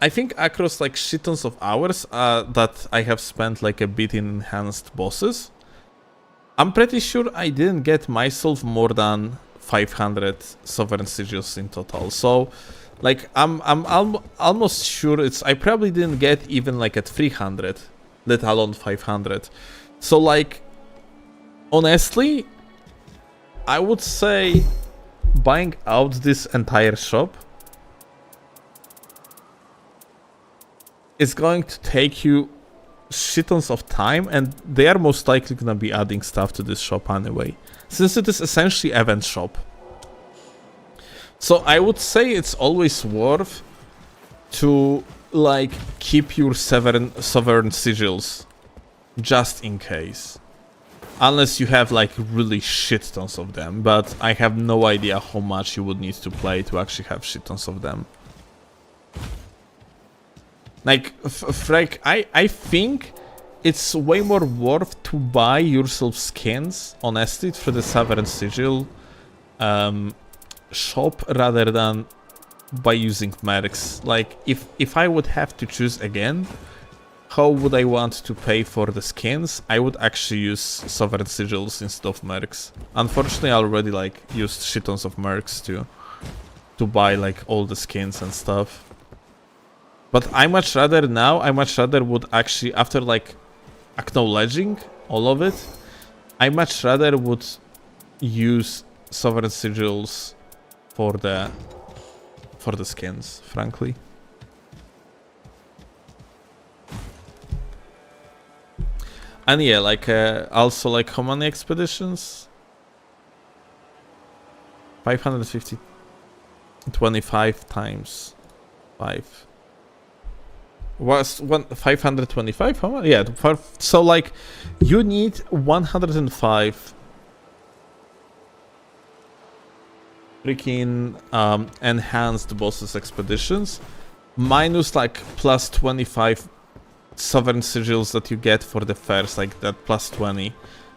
I think across like shit tons of hours that I have spent like a bit in enhanced bosses, I'm pretty sure I didn't get myself more than 500 sovereign sigils in total. So like I'm almost sure I probably didn't get even like at 300, let alone 500. So like honestly, I would say buying out this entire shop is going to take you shit tons of time, and they are most likely gonna be adding stuff to this shop anyway, since it is essentially event shop. So I would say it's always worth to like keep your sovereign sigils just in case, unless you have like really shit tons of them, but I have no idea how much you would need to play to actually have shit tons of them. Like, Frek, I think it's way more worth to buy yourself skins, honestly, for the Sovereign Sigil shop rather than by using mercs. Like, if I would have to choose again, how would I want to pay for the skins? I would actually use Sovereign Sigils instead of mercs. Unfortunately, I already, like, used shit tons of mercs to buy, like, all the skins and stuff. But I much rather would actually, after like acknowledging all of it, I much rather would use sovereign sigils for the skins, frankly. And yeah, like also like how many expeditions? 550, 25 times 5. Was 525? How much? Yeah, so like you need 105 freaking enhanced bosses expeditions minus like plus 25 sovereign sigils that you get for the first, like that plus 20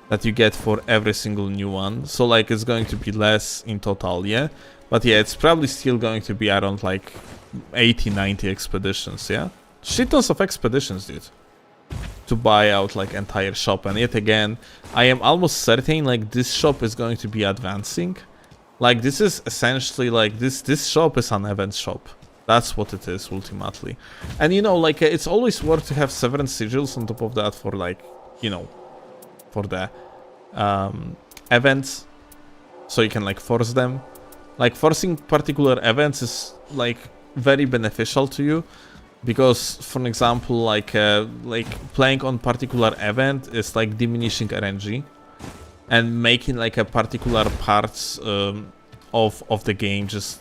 that you get for every single new one. So like it's going to be less in total, yeah, but yeah, it's probably still going to be around like 80-90 expeditions, yeah. Shit tons of expeditions, dude, to buy out like entire shop. And yet again, I am almost certain like this shop is going to be advancing. Like this is essentially like this shop is an event shop. That's what it is ultimately. And you know, like it's always worth to have several sigils on top of that for like, you know, for the events, so you can like force them. Like forcing particular events is like very beneficial to you. Because, for example, like playing on particular event is like diminishing RNG and making like a particular parts of the game just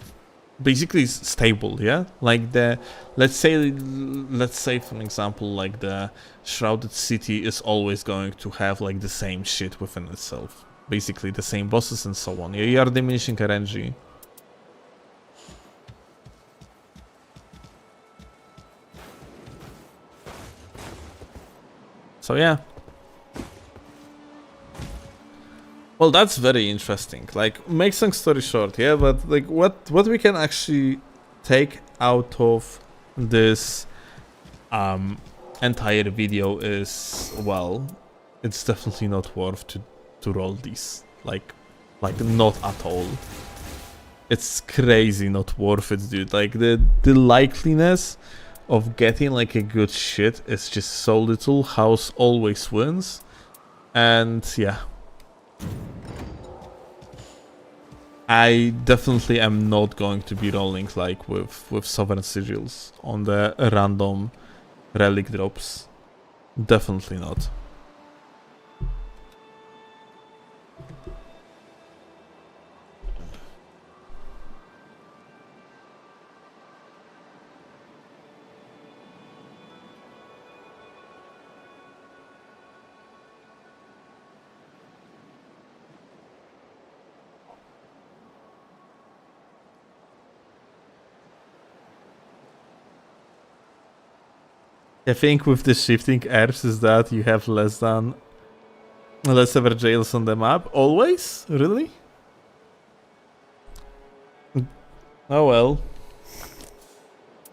basically stable, yeah. Like the let's say for example, like the Shrouded City is always going to have like the same shit within itself, basically the same bosses and so on. Yeah, you are diminishing RNG. So yeah. Well, that's very interesting. Like, make long story short, yeah, but like what we can actually take out of this entire video is, well, it's definitely not worth to roll these. Like not at all. It's crazy not worth it, dude. Like the likeliness of getting like a good shit is just so little. House always wins. And yeah, I definitely am not going to be rolling like with Sovereign Sigils on the random relic drops. Definitely not. I think with the shifting herbs is that you have less than Less ever jails on the map? Always? Really? Oh well.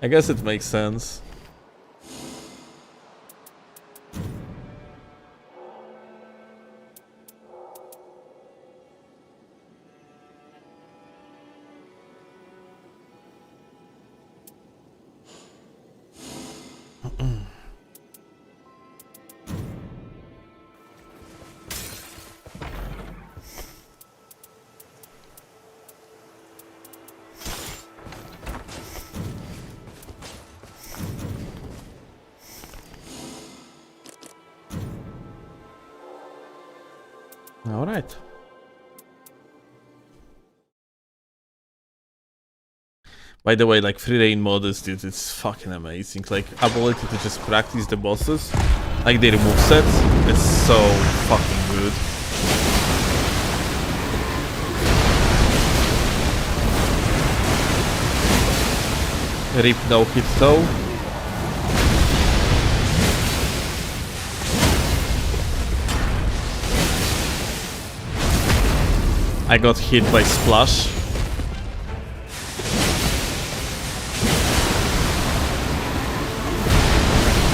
I guess it makes sense. Alright. By the way, like, free reign models, dude, it's fucking amazing. Like, ability to just practice the bosses, like their movesets, it's so fucking good. Rip no hit though. I got hit by Splash.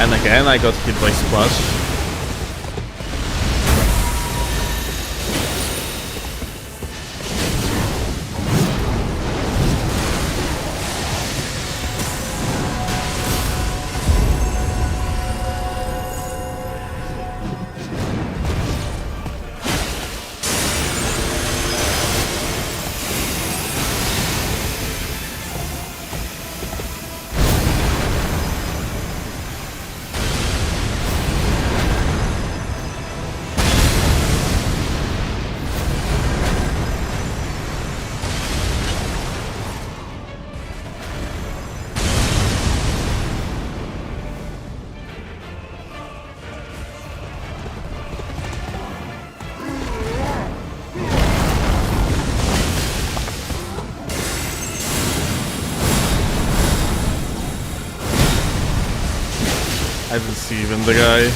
And again I got hit by Splash. I didn't see even the guy.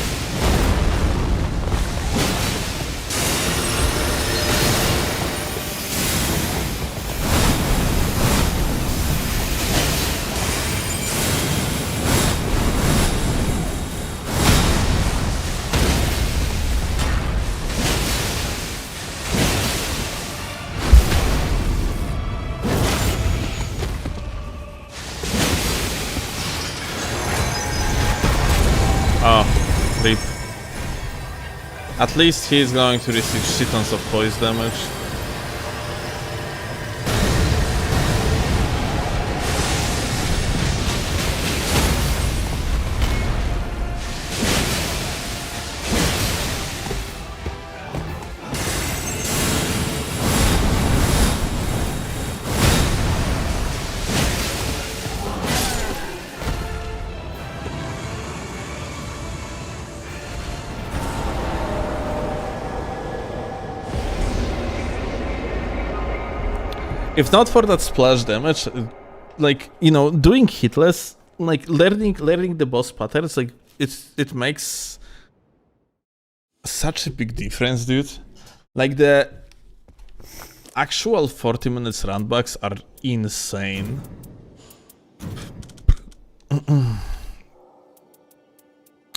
Rip. At least he's going to receive shit tons of poise damage. If not for that splash damage, like, you know, doing hitless, like learning the boss patterns, like it makes such a big difference, dude. Like the actual 40 minutes runbacks are insane.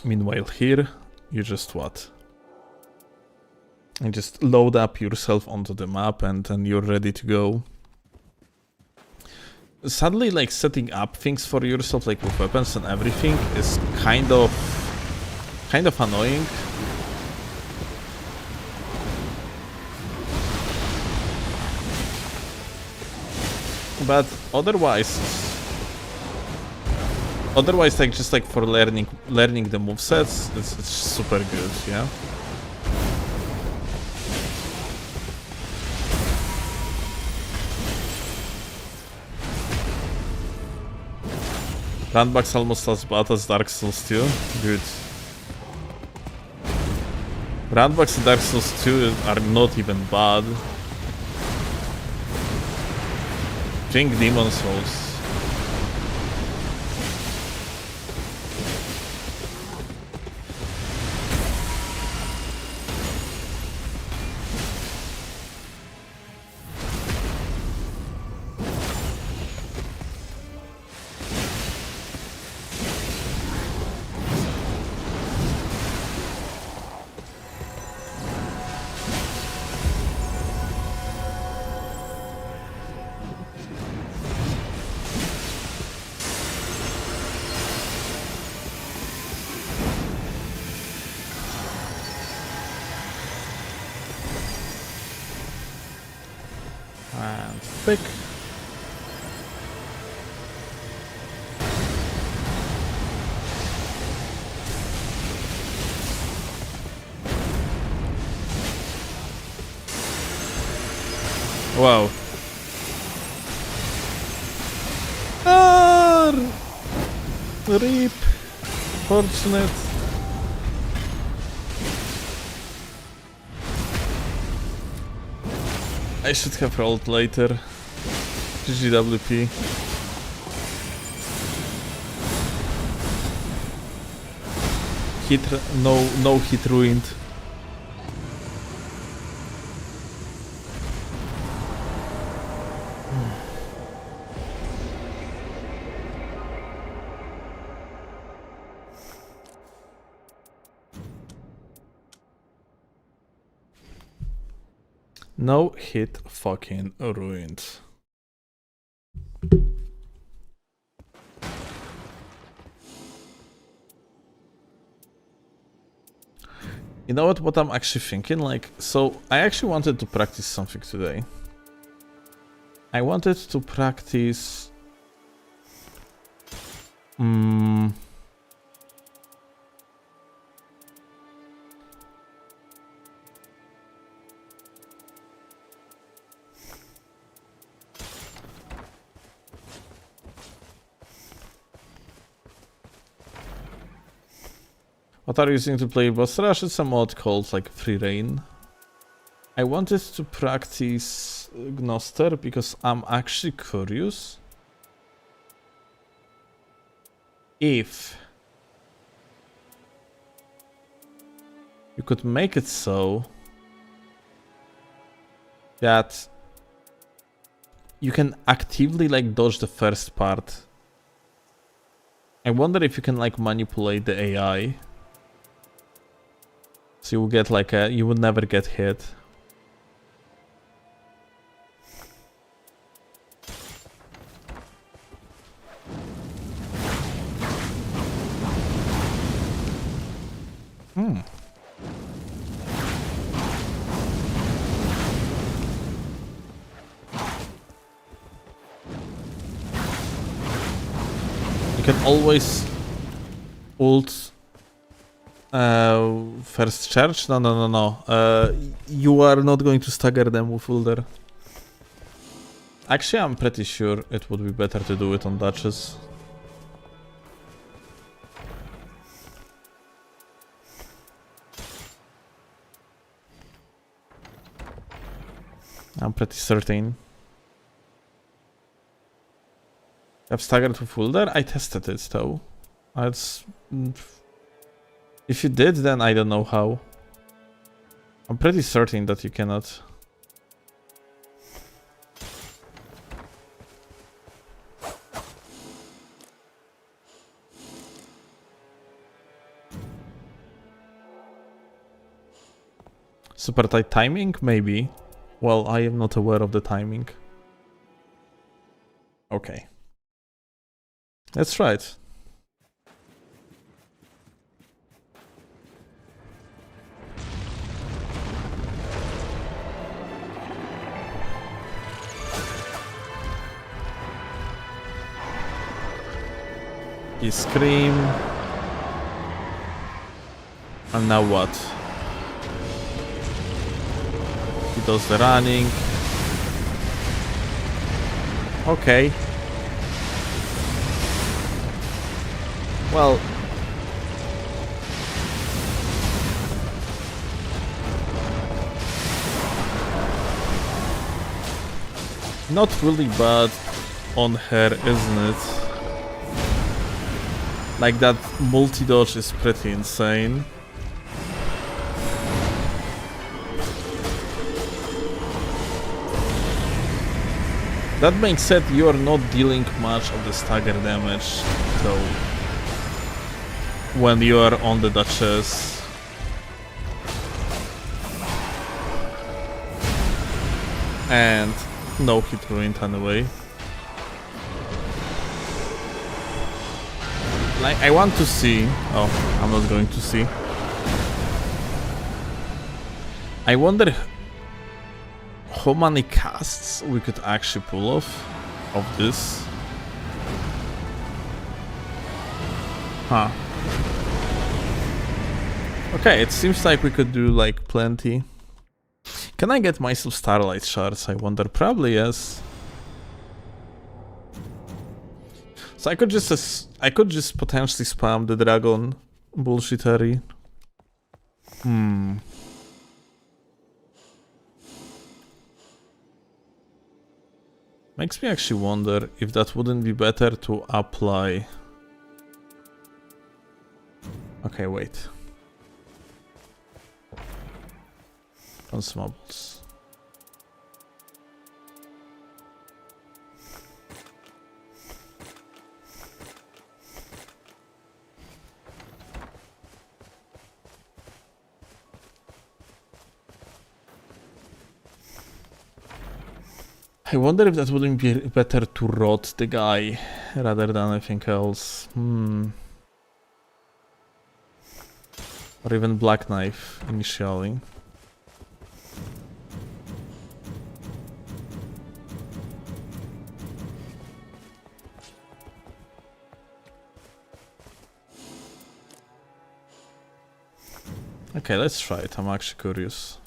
Meanwhile here, you just what? You just load up yourself onto the map and then you're ready to go. Sadly, like, setting up things for yourself, like with weapons and everything, is kind of annoying. But otherwise, like, just like for learning the movesets, it's super good, yeah. Runbacks almost as bad as Dark Souls 2. Good. Runbacks in Dark Souls 2 are not even bad. Drink Demon Souls. Pick. Wow. Ah, rip. Fortunate. I should have rolled later. GGWP. No hit ruined. No hit fucking ruined. You know what I'm actually thinking? Like, so I actually wanted to practice something today. I wanted to practice... What are you using to play boss rush? It's a mod called like Free Reign. I wanted to practice Gnoster because I'm actually curious if you could make it so that you can actively like dodge the first part. I wonder if you can like manipulate the AI. So you will get like a, you would never get hit. You can always ult first charge? No. You are not going to stagger them with Ulder. Actually, I'm pretty sure it would be better to do it on Duchess. I'm pretty certain. I've staggered with Ulder? I tested it though. It's... If you did, then I don't know how. I'm pretty certain that you cannot. Super tight timing? Maybe. Well, I am not aware of the timing. Okay. Let's try it. He scream. And now what? He does the running. Okay. Well. Not really bad on her, isn't it? Like that multi-dodge is pretty insane. That being said, you are not dealing much of the stagger damage though when you are on the Duchess. And no hit ruined anyway. Like, I want to see... Oh, I'm not going to see. I wonder how many casts we could actually pull off of this. Huh. Okay, it seems like we could do like plenty. Can I get myself Starlight Shards, I wonder? Probably yes. So I could just potentially spam the dragon bullshittery. Makes me actually wonder if that wouldn't be better to apply. Okay, wait. Consumables. I wonder if that wouldn't be better to rot the guy rather than anything else. Or even Black Knife initially. Okay, let's try it. I'm actually curious.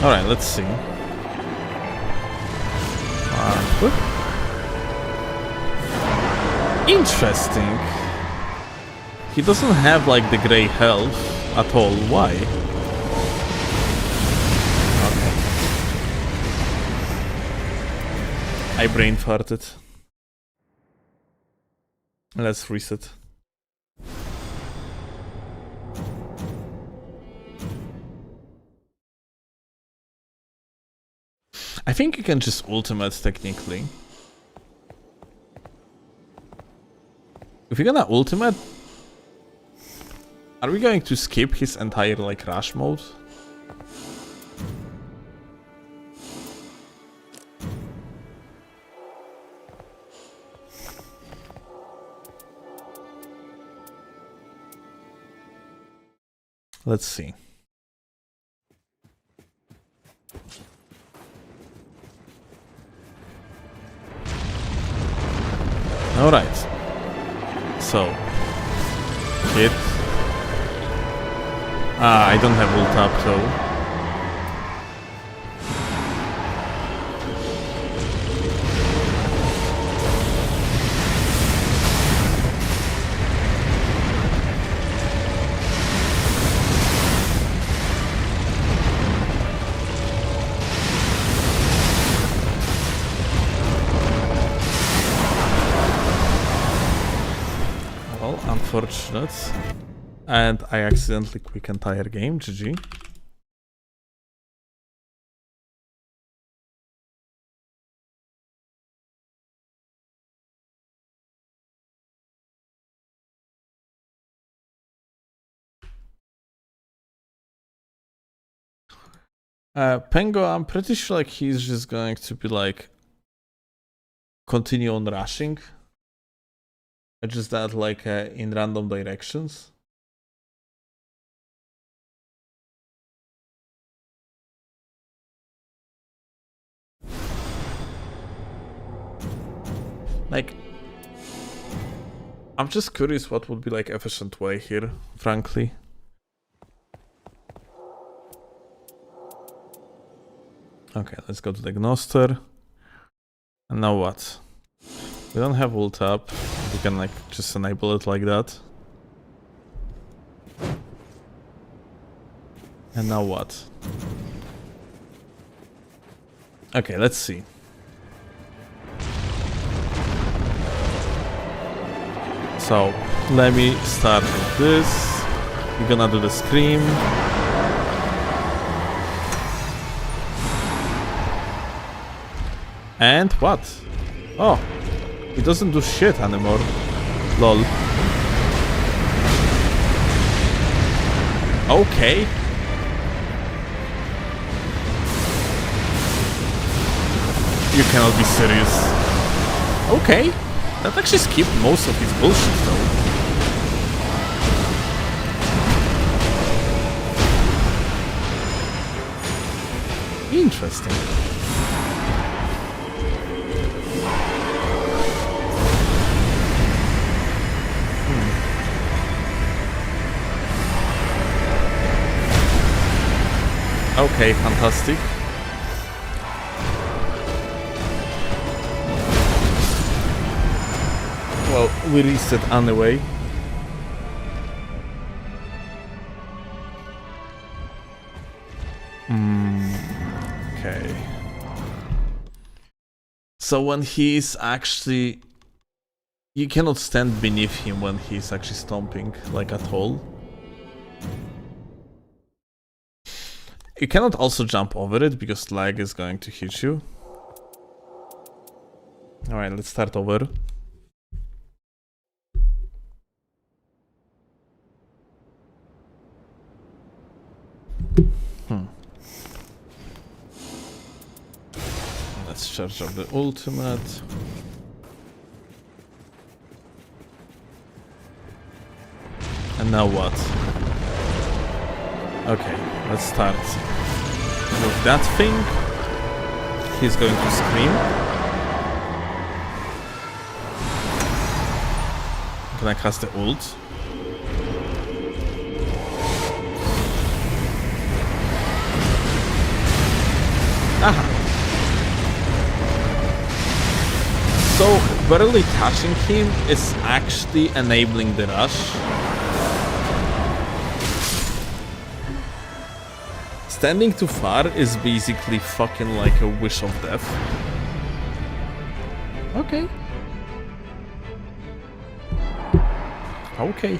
Alright, let's see. Interesting. He doesn't have like the grey health at all. Why? Okay. I brain farted. Let's reset. I think you can just ultimate technically. If you're gonna ultimate, are we going to skip his entire like rush mode? Let's see. Alright. So. Hit. I don't have ult up though. Unfortunate. And I accidentally quick entire game. GG. Pengo, I'm pretty sure like he's just going to be like continue on rushing. Just that like in random directions. Like, I'm just curious what would be like efficient way here, frankly. Okay, let's go to the Gnoster. And now what? We don't have ult up. We can like just enable it like that. And now what? Okay, let's see. So, let me start with this. We're gonna do the scream. And what? Oh, he doesn't do shit anymore. Lol. Okay. You cannot be serious. Okay. That actually skipped most of his bullshit though. Interesting. Okay, fantastic. Well, we reset anyway. Okay. So when he's actually... You cannot stand beneath him when he's actually stomping, like at all. You cannot also jump over it because lag is going to hit you. Alright, let's start over. Let's charge up the ultimate. And now what? Okay, let's start with that thing. He's going to scream. Can I cast the ult? Aha! So, barely touching him is actually enabling the rush. Standing too far is basically fucking like a wish of death. Okay. Okay.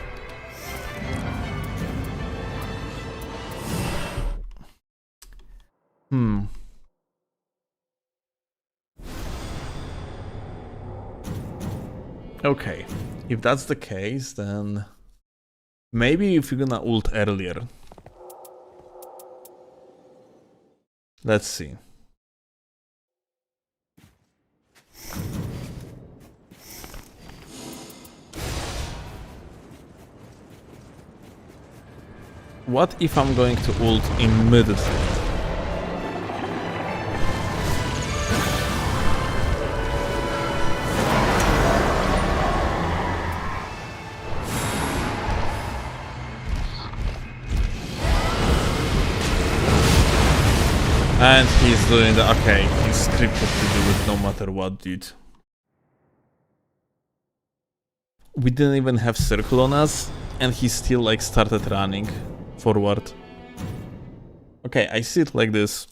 Okay. If that's the case, then maybe if you're gonna ult earlier. Let's see. What if I'm going to ult immediately? And he's doing the... Okay, he's scripted to do it no matter what, dude. We didn't even have circle on us, and he still like started running forward. Okay, I see it like this.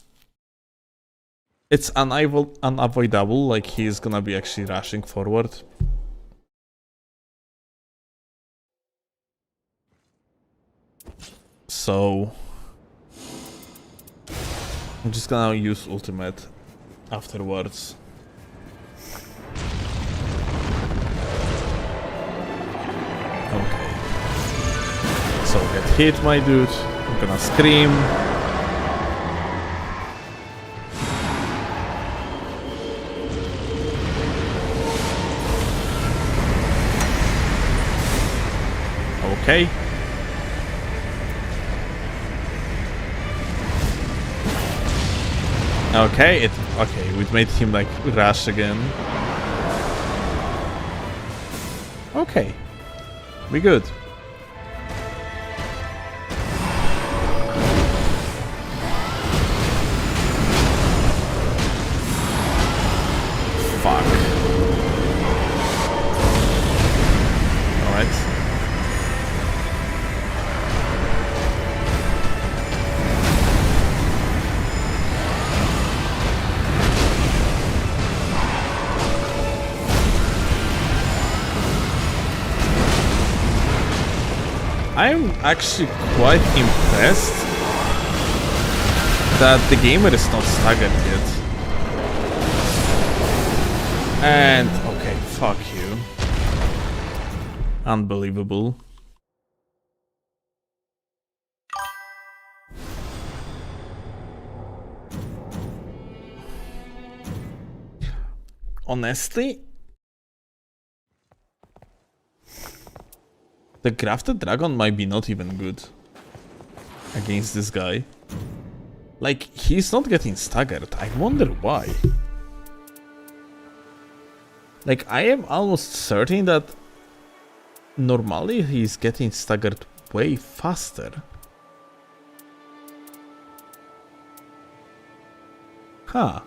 It's unavoidable, like he's gonna be actually rushing forward. So... I'm just gonna use ultimate afterwards. Okay. So get hit, my dude. I'm gonna scream. Okay. Okay, okay, we made him like rush again. Okay, we good. Fuck. Alright. I'm actually quite impressed that the gamer is not staggered yet. And okay, fuck you. Unbelievable. Honestly, the grafted dragon might be not even good against this guy. Like, he's not getting staggered. I wonder why. Like, I am almost certain that normally he's getting staggered way faster. Huh.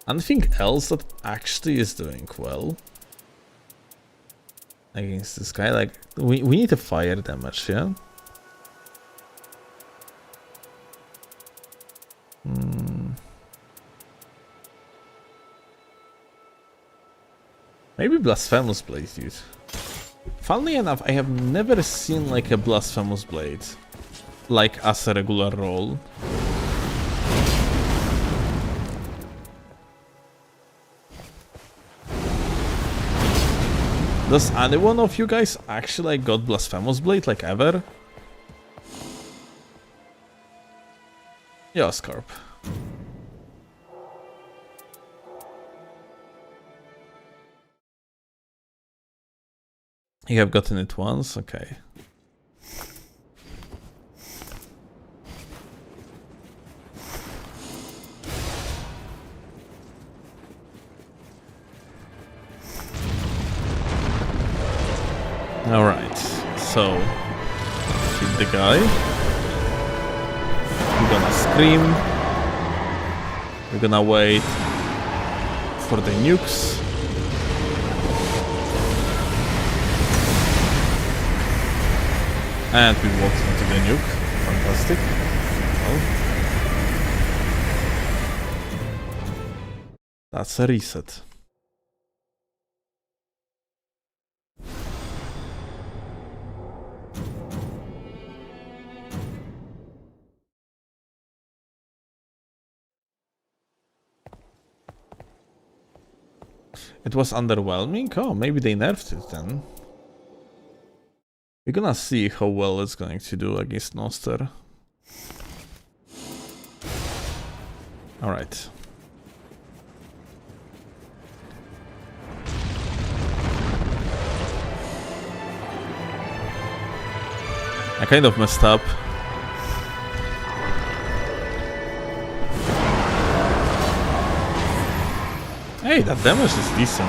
Anything else that actually is doing well against this guy? Like, we need a fire damage, yeah? Maybe Blasphemous Blade, dude. Funnily enough, I have never seen like a Blasphemous Blade like as a regular roll. Does anyone of you guys actually got Blasphemous Blade like ever? Yeah, Scarp. You have gotten it once? Okay. Alright, so hit the guy. We're gonna scream. We're gonna wait for the nukes. And we walked into the nuke. Fantastic. Well, that's a reset. It was underwhelming? Oh, maybe they nerfed it then. We're gonna see how well it's going to do against Noster. Alright. I kind of messed up. Hey, that damage is decent.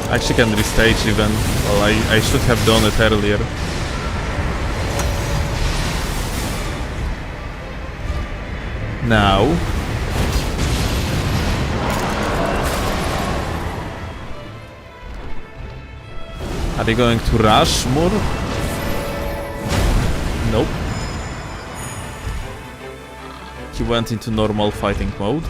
I actually can restage even. Well, I should have done it earlier. Now. Are they going to rush more? Nope. He went into normal fighting mode.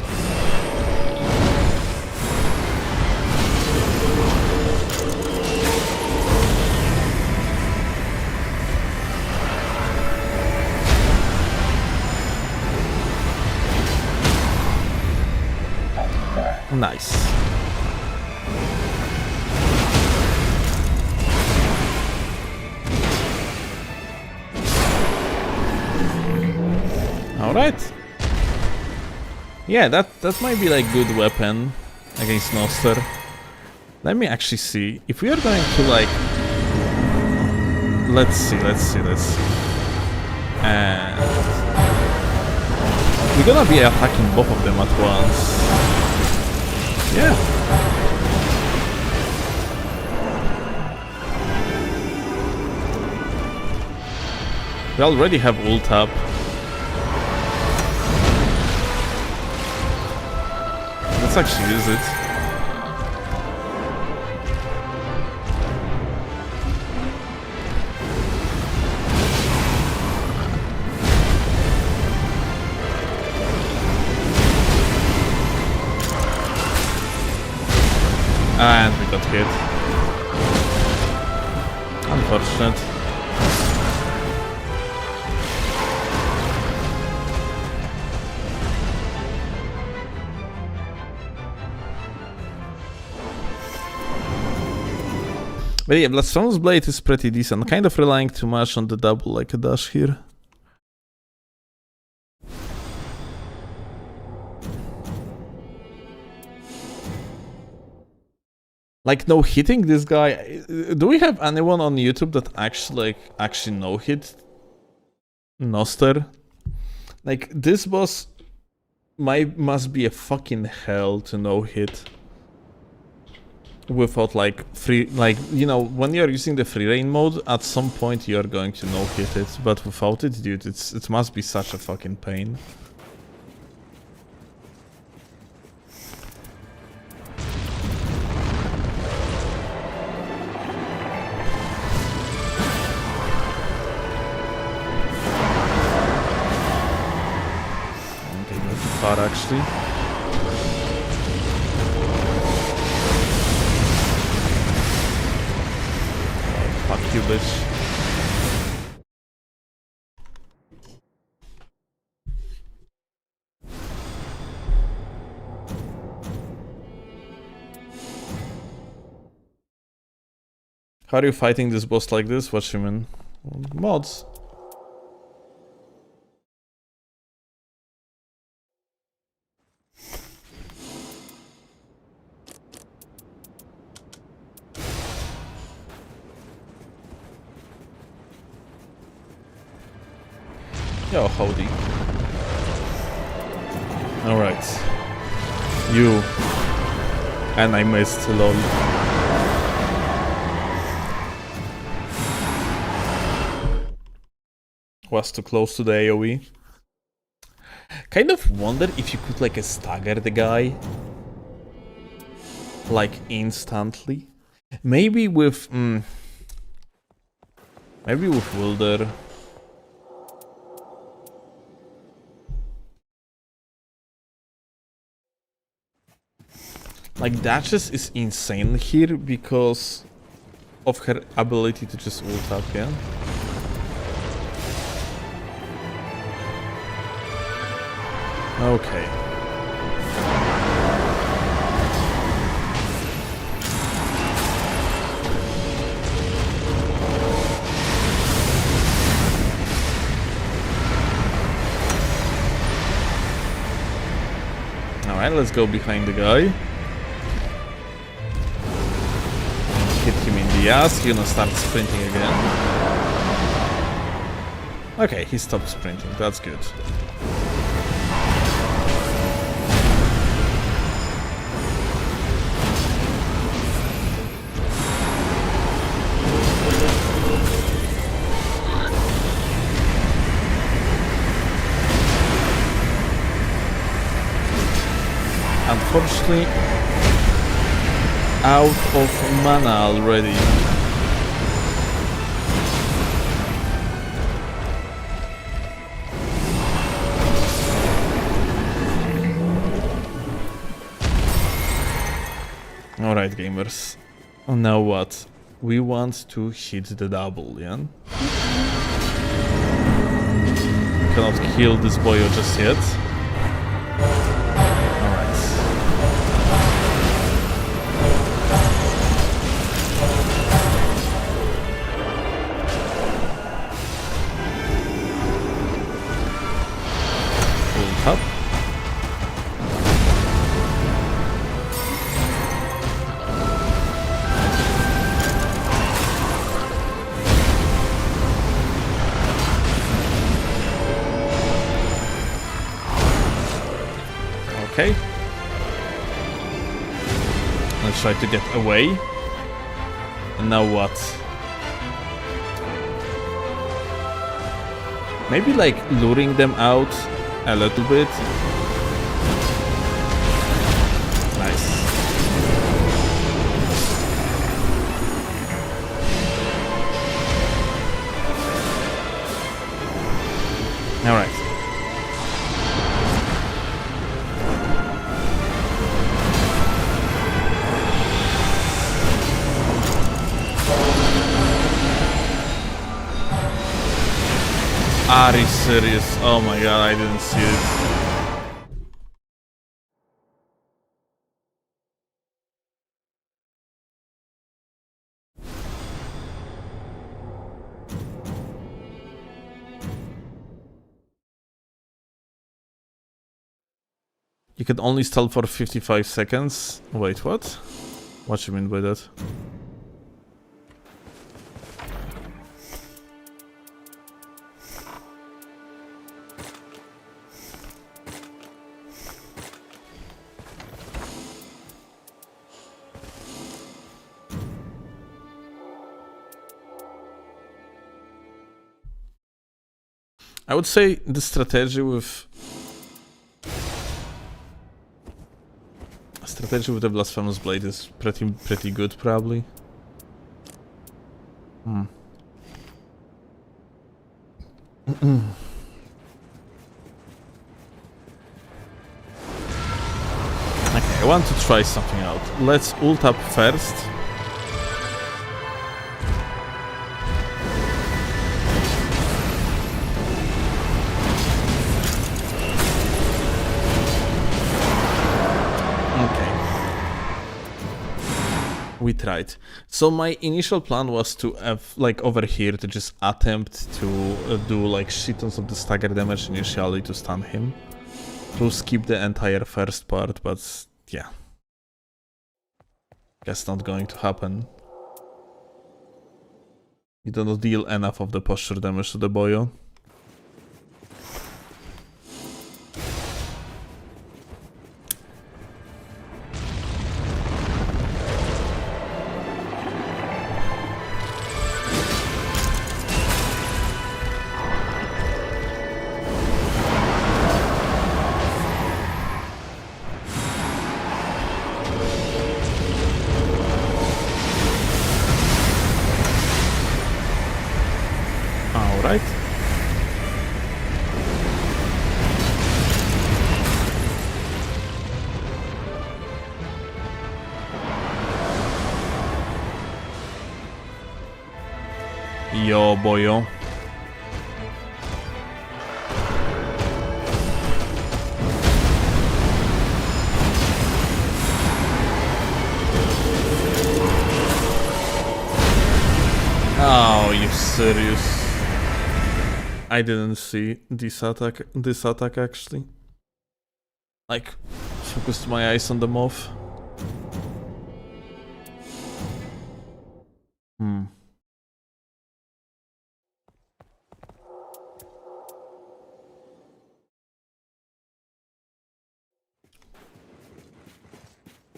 Nice. All right. Yeah, that might be like good weapon against Noster. Let me actually see if we are going to like. Let's see. And we're gonna be attacking both of them at once. Yeah. We already have ult up. Let's actually use it. And we got hit. Unfortunate. But yeah, Blasphemous Blade is pretty decent. Kind of relying too much on the double like a dash here. Like no hitting this guy. Do we have anyone on YouTube that actually no hit Noster? Like this boss must be a fucking hell to no hit. Without like you know, when you're using the free reign mode, at some point you're going to no hit it, but without it, dude, it must be such a fucking pain. Okay, not too far actually. Fuck you, bitch. How are you fighting this boss like this? What you mean? Mods. Yo, howdy. Alright. You. And I missed, lol. Was too close to the AoE. Kind of wonder if you could like stagger the guy. Like instantly. Maybe with... maybe with Wilder. Like Duchess is insane here because of her ability to just ult up, yeah? Okay. Alright, let's go behind the guy. Hit him in the ass, he's gonna start sprinting again. Okay, he stopped sprinting, that's good. Unfortunately, out of mana already. Alright, gamers. Now what? We want to hit the double, yeah? Cannot kill this boyo just yet. Up. Okay. Let's try to get away. And now what? Maybe like luring them out a little bit. Nice. All right. Are you serious? Oh my god, I didn't see it. You can only stall for 55 seconds. Wait, what? What do you mean by that? I would say the strategy with the Blasphemous Blade is pretty good, probably. Okay, I want to try something out. Let's ult up first. We tried. So my initial plan was to have, like, over here to just attempt to do like shitons of the stagger damage initially to stun him. To skip the entire first part, but yeah. Guess not going to happen. You don't deal enough of the posture damage to the boyo. Alright. Yo, boyo. Oh, you serious? I didn't see this attack actually. Like, focused my eyes on the moth.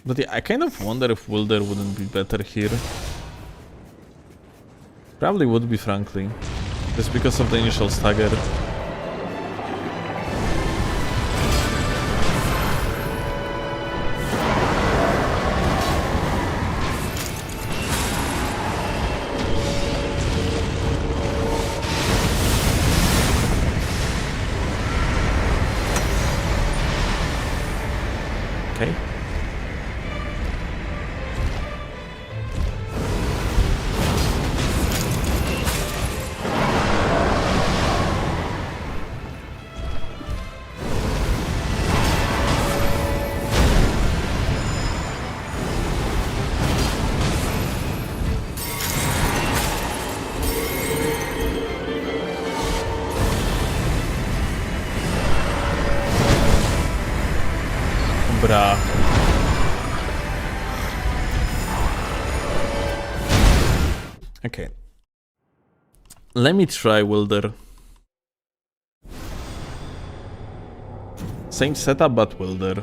But yeah, I kind of wonder if Wilder wouldn't be better here. Probably would be, frankly. Just because of the initial stagger. Okay. Bra. Okay. Let me try Wilder. Same setup, but Wilder.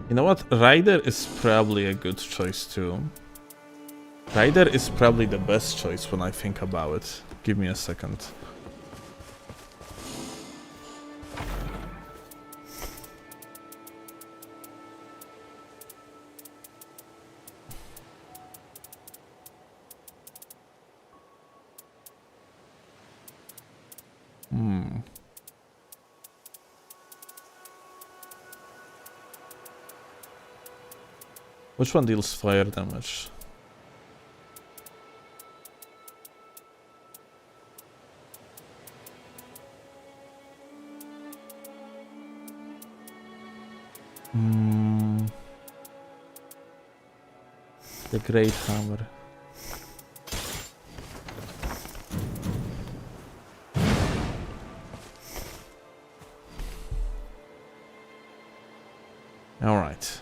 You know what? Ryder is probably a good choice too. Ryder is probably the best choice when I think about it. Give me a second. Which one deals fire damage? The Great Hammer. All right.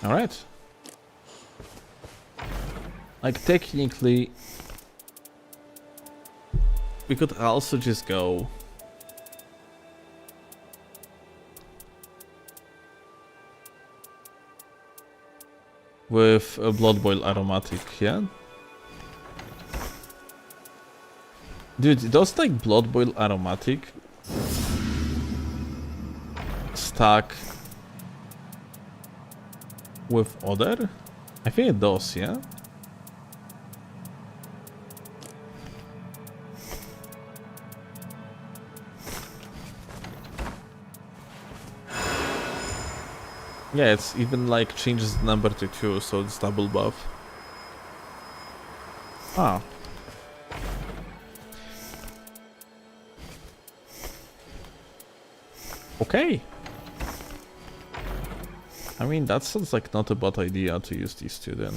All right. Like technically, we could also just go with a Blood Boil Aromatic, yeah? Dude, those like Blood Boil Aromatic stack with other? I think it does, yeah? Yeah, it's even like changes the number to 2, so it's double buff. Ah. Okay. I mean, that sounds like not a bad idea to use these two then.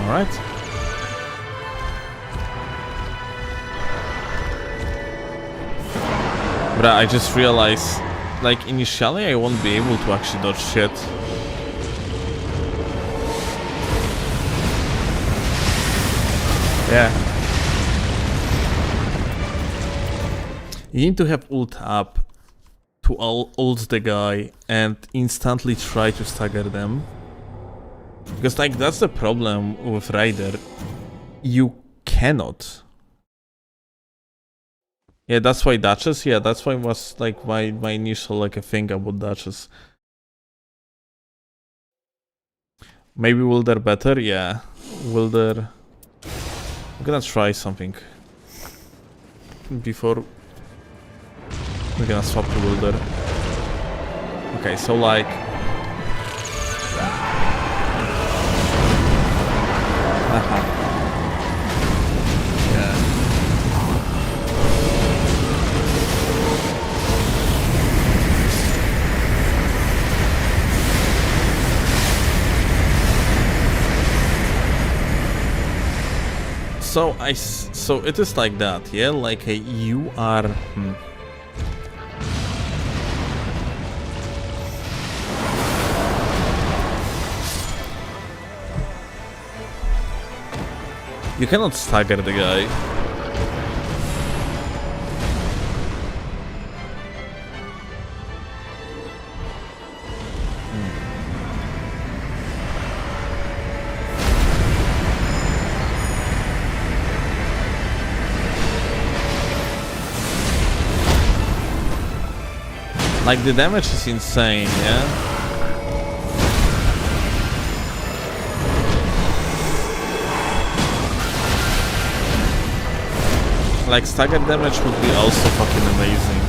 Alright. But I just realized, like, initially I won't be able to actually dodge shit. Yeah. You need to have ult up to ult the guy and instantly try to stagger them. Because, like, that's the problem with Raider. You cannot. Yeah, that's why Duchess. Yeah, that's why it was, like, my initial, like, a thing about Duchess. Maybe Wilder better? Yeah. Wilder. I'm gonna try something. Before we're gonna swap to Wilder. Okay, so, like... Yeah. So it is like that, yeah? Like you are... You cannot stagger the guy. Like the damage is insane, yeah? Like, stagger damage would be also fucking amazing.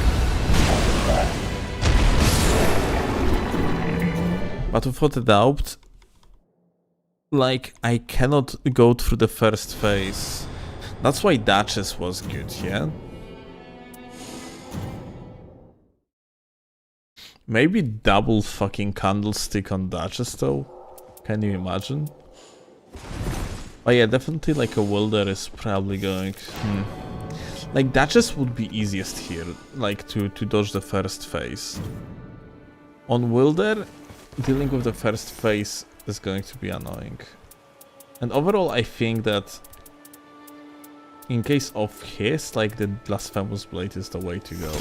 But without a doubt, like, I cannot go through the first phase. That's why Duchess was good, yeah? Maybe double fucking candlestick on Duchess, though? Can you imagine? But yeah, definitely like a Wilder is probably going... Like, Duchess would be easiest here, like, to dodge the first phase. On Wilder, dealing with the first phase is going to be annoying. And overall, I think that in case of his, like, the Blasphemous Blade is the way to go.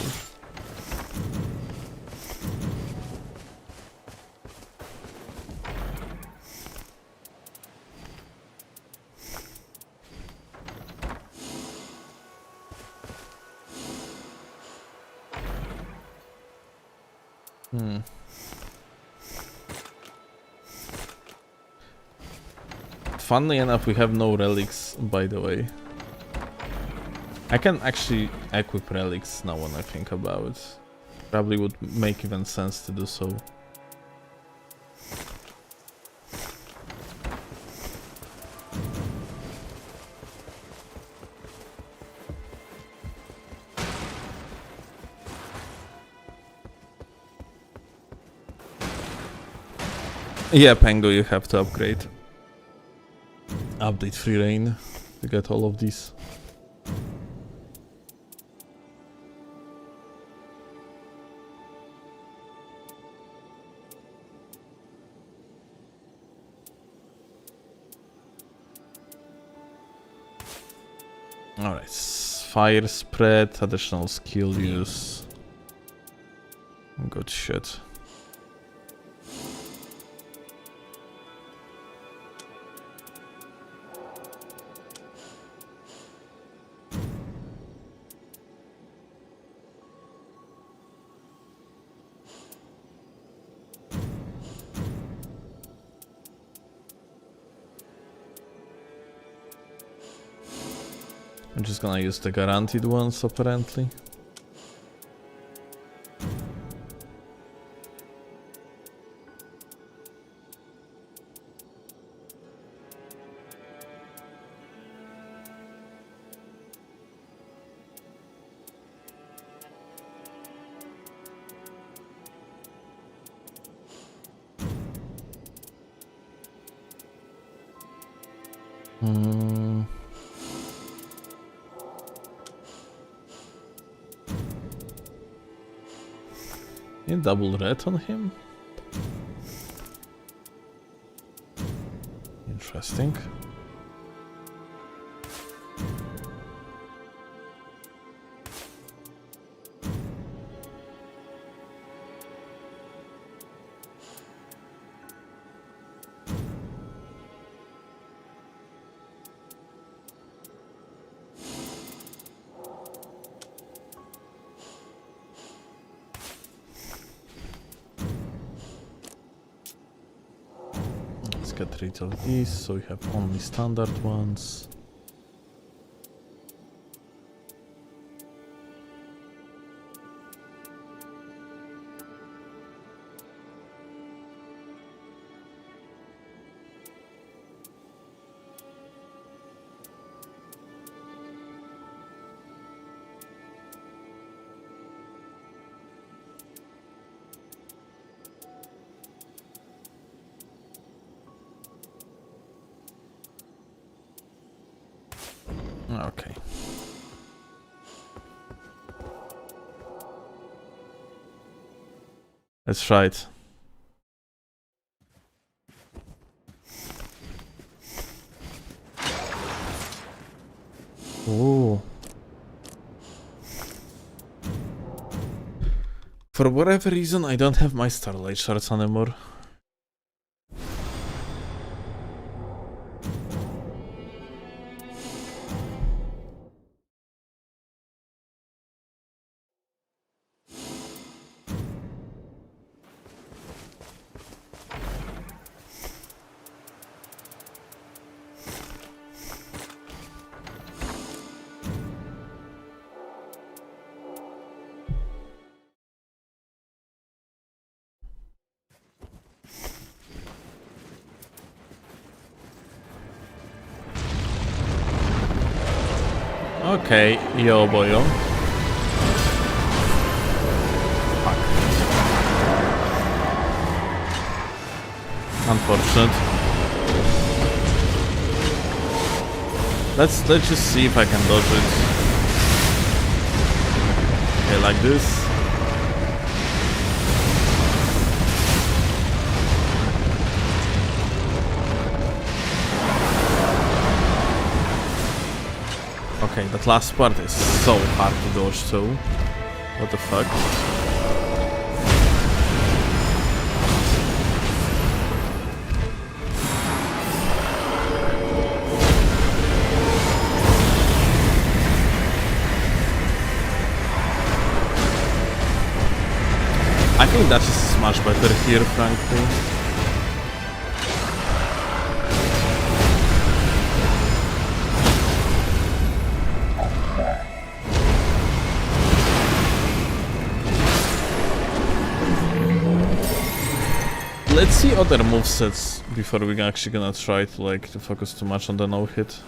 Funnily enough, we have no relics, by the way. I can actually equip relics now when I think about it. Probably would make even sense to do so. Yeah, Pango, you have to upgrade. Update free reign to get all of these. Alright, fire spread, additional skill use. Good shit. I'm just gonna use the guaranteed ones, apparently. Double red on him? Interesting. Get rid of these, so we have only standard ones. Okay. Let's try it. Ooh. For whatever reason, I don't have my Starlight Shards anymore. Okay, yo boyo. Fuck. Unfortunate. Let's just see if I can dodge it. Okay, like this. Okay, that last part is so hard to dodge too. What the fuck? I think that is much better here, frankly. Let's see other movesets before we're actually gonna try to focus too much on the no-hit.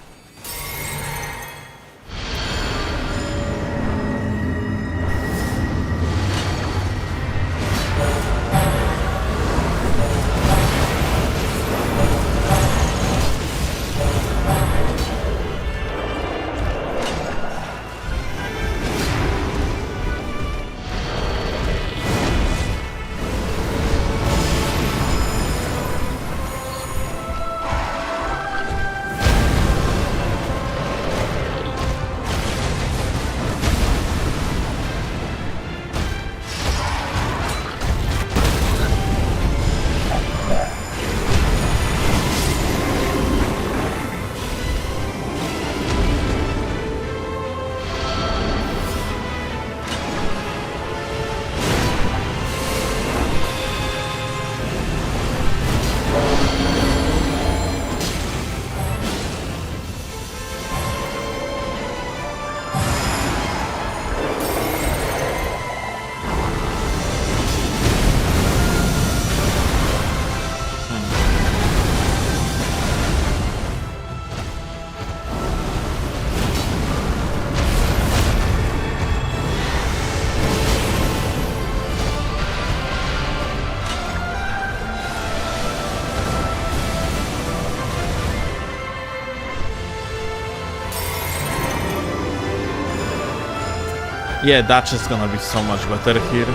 Yeah, that's just gonna be so much better here.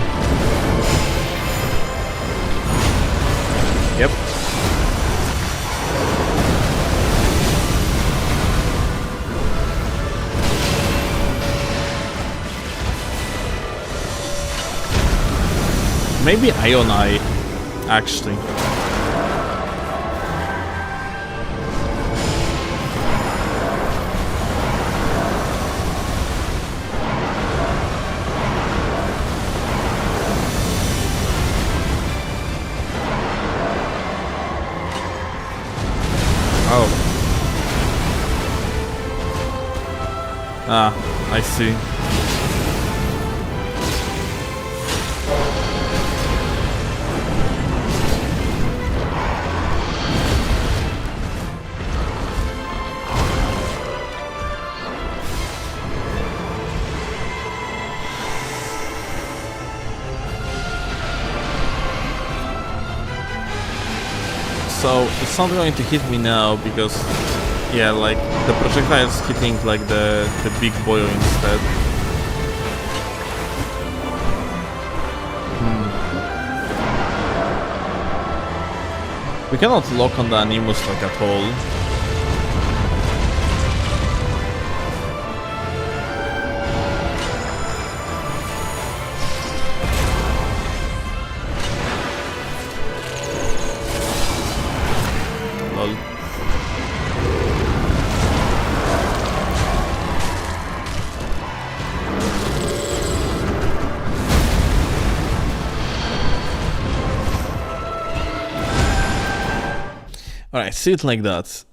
Yep. Maybe Ion Eye, actually. Oh. Ah, I see. So it's not going to hit me now because, yeah, like the projectile is hitting like the big boy instead. We cannot lock on the Animus like at all. Alright, see it like that.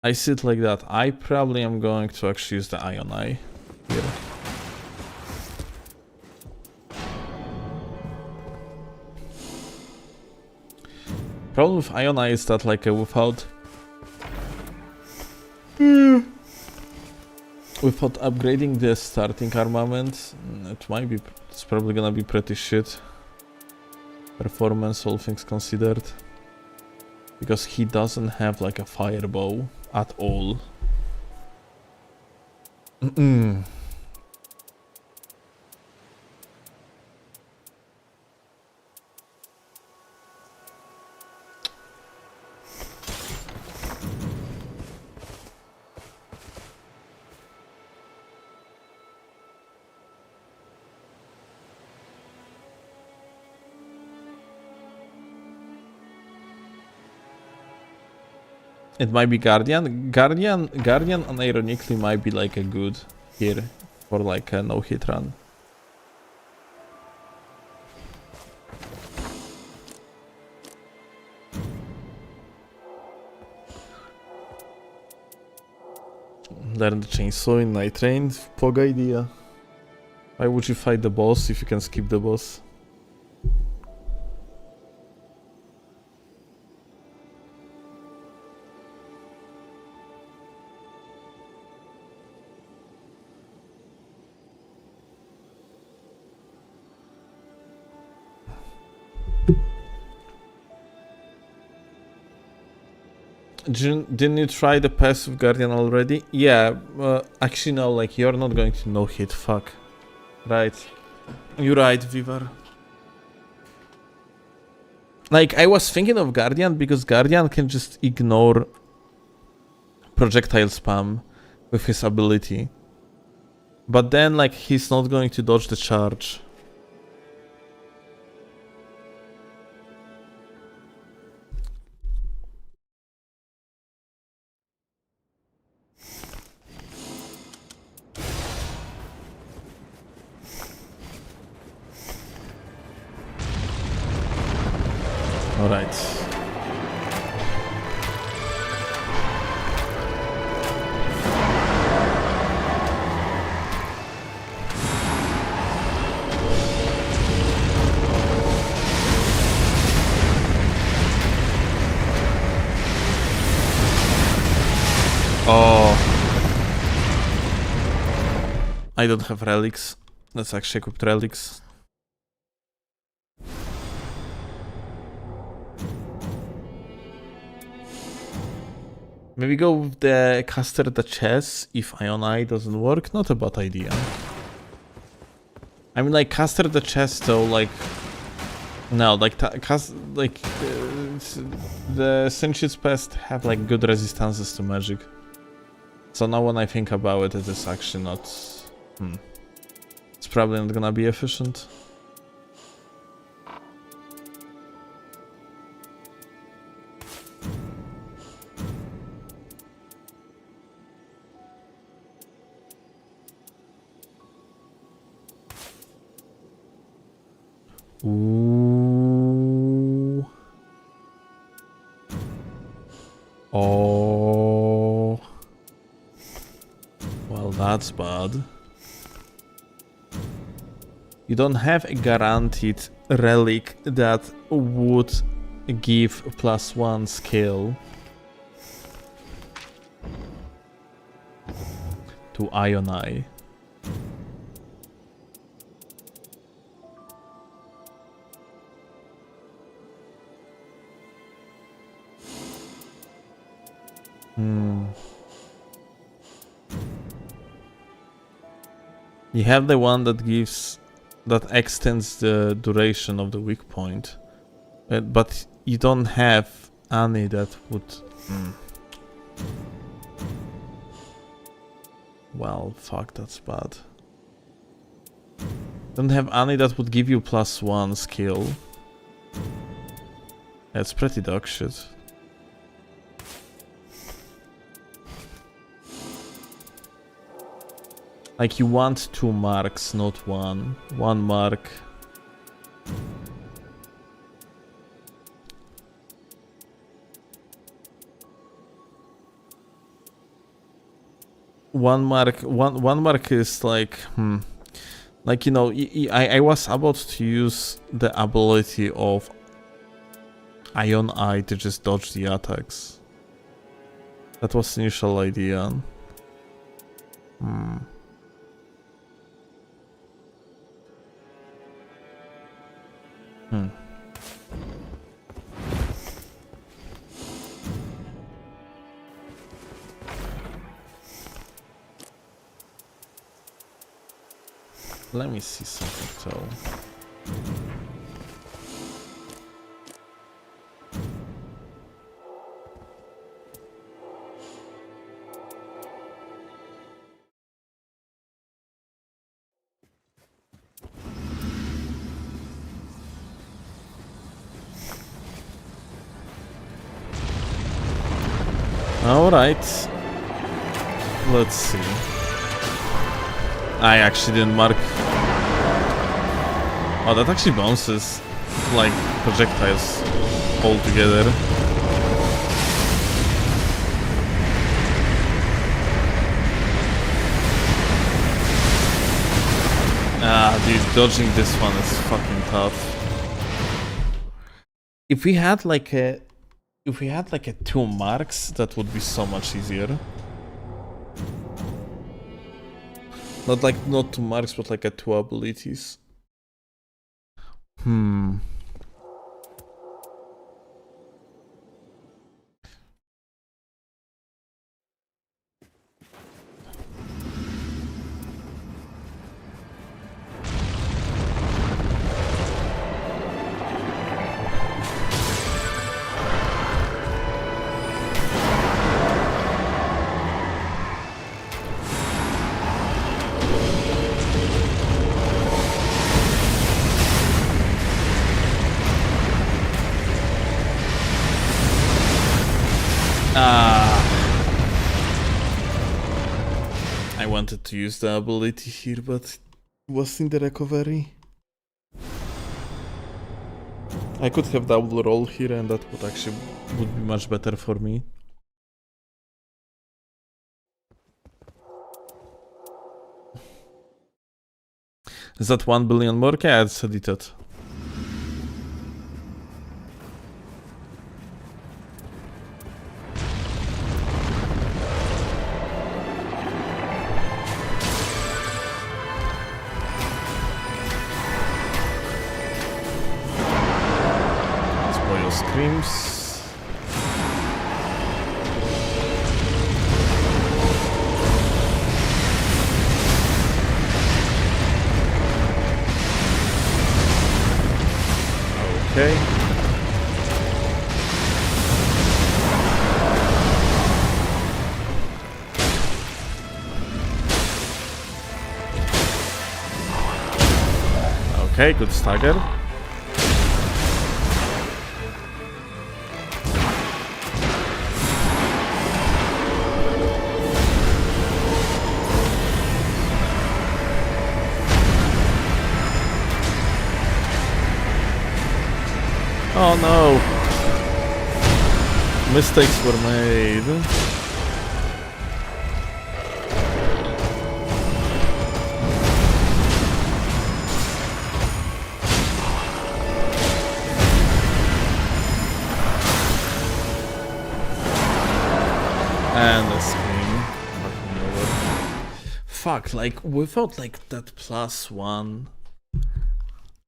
I see it like that. I probably am going to actually use the Ion Eye here. Problem with Ion Eye is that like without upgrading the starting armament, it's probably gonna be pretty shit performance, all things considered, because he doesn't have like a firebow at all. It might be Guardian. Guardian unironically might be like a good here for like a no-hit run. Learn the chainsaw in Nightreign. Pog idea. Why would you fight the boss if you can skip the boss? Didn't you try the passive Guardian already? Yeah, actually no, like you're not going to no-hit, fuck. Right. You're right, Vivar. Like, I was thinking of Guardian because Guardian can just ignore projectile spam with his ability. But then, like, he's not going to dodge the charge. Alright. Oh. I don't have relics. Let's actually equip relics. Maybe go with the caster the chess if Ion Eye doesn't work. Not a bad idea. I mean, like caster the chess though, like no, like the Sinchit's Pest have like good resistances to magic. So now when I think about it, it is actually not. It's probably not gonna be efficient. Ooh. Oh. Well, that's bad. You don't have a guaranteed relic that would give +1 skill to Ion Eye. You have the one that extends the duration of the weak point, but you don't have any that would. Well, fuck, that's bad. Don't have any that would give you +1 skill. That's pretty dog shit. Like, you want 2 marks, not 1. 1 mark. One mark is like, like, you know, I was about to use the ability of Ion Eye to just dodge the attacks. That was the initial idea. Let me see something though. Alright. Let's see. I actually didn't mark. Oh, that actually bounces like projectiles all together. Ah, dude, dodging this one is fucking tough. If we had like a 2 marks, that would be so much easier. Not 2 marks, but like a 2 abilities. I wanted to use the ability here, but it was in the recovery. I could have double roll here and that would be much better for me. Is that 1 billion more? Okay, I said it. Screams. Okay. Okay, good stagger. Oh no! Mistakes were made. And the scream. Fuck, like without like that +1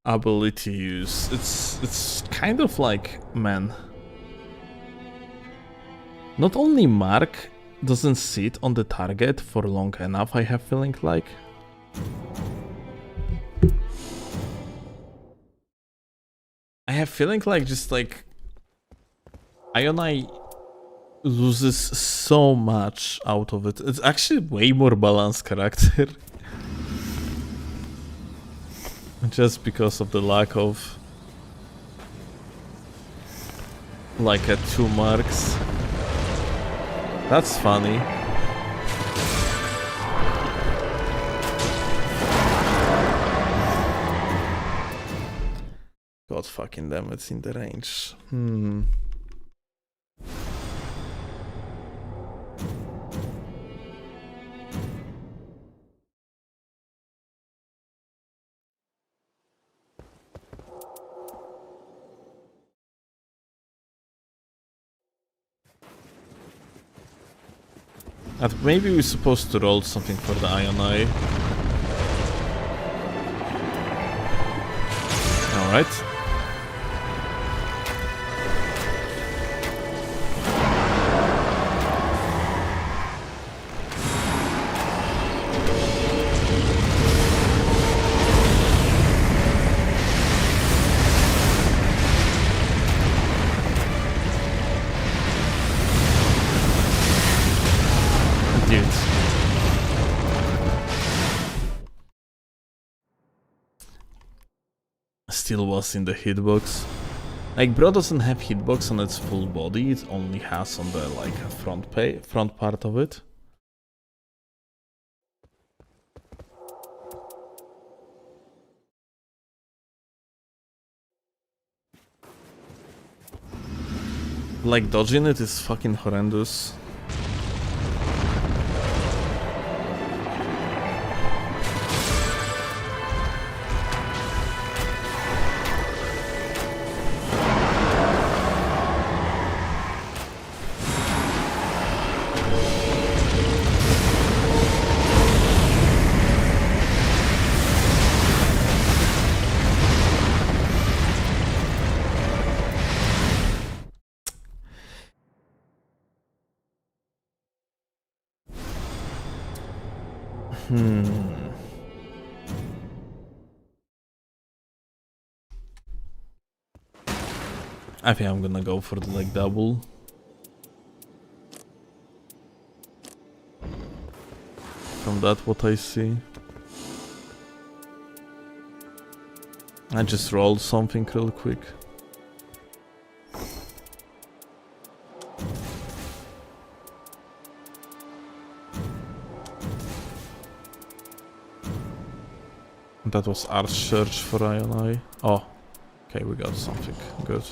ability use, it's kind of like, man, not only Mark doesn't sit on the target for long enough, I have feeling like. I have feeling like just like Ionai loses so much out of it. It's actually way more balanced character. Just because of the lack of like a 2 marks. That's funny. God fucking damn, it's in the range. Maybe we're supposed to roll something for the Ionai. Alright. Still was in the hitbox. Like, bro doesn't have hitbox on its full body, it only has on the, like, front part of it. Like, dodging it is fucking horrendous. I think I'm gonna go for the like double. From that what I see. I just rolled something real quick. That was Art Search for I&I. Oh, okay, we got something good.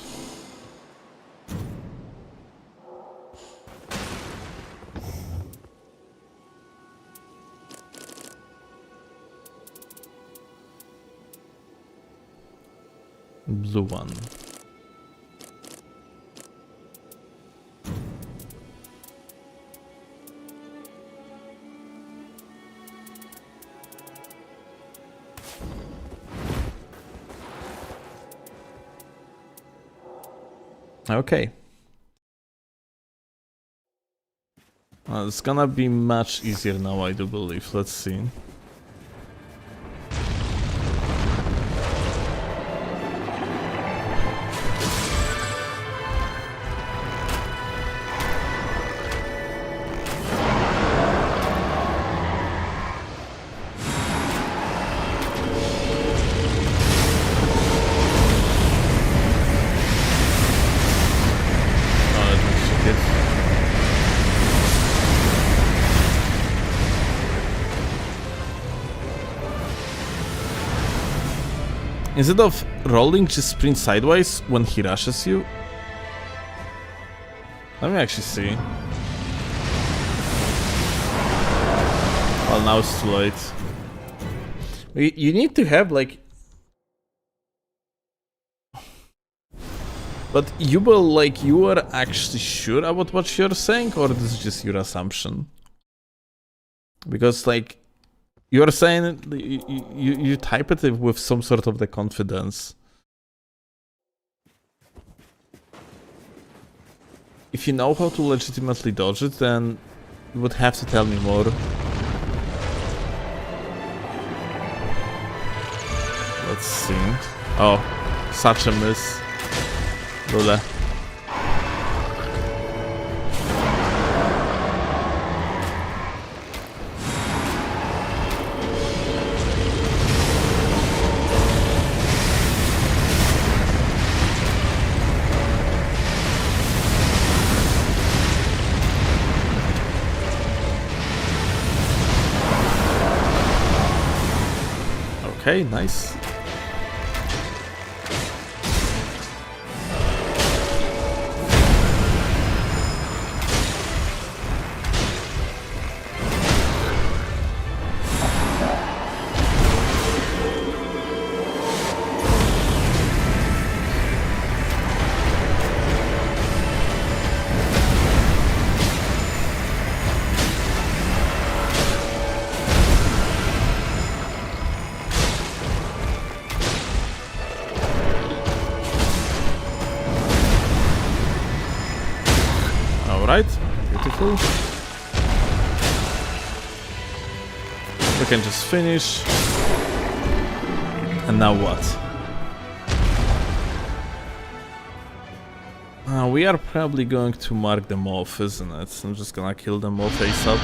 Blue one. Okay. It's gonna be much easier now, I do believe. Let's see. Instead of rolling, just sprint sideways when he rushes you. Let me actually see. Well, now it's too late. You need to have like... But you will like, you are actually sure about what you're saying, or this is just your assumption? Because like... You're saying you type it with some sort of the confidence. If you know how to legitimately dodge it, then you would have to tell me more. Let's see. Oh, such a miss. Lula. Okay, nice. Alright, beautiful. We can just finish. And now what? We are probably going to mark them off, isn't it? I'm just gonna kill them all face up.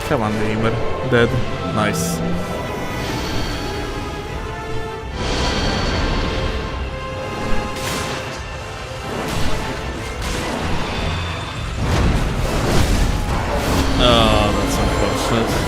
Come on, gamer. Dead. Nice. Oh, that's unfortunate.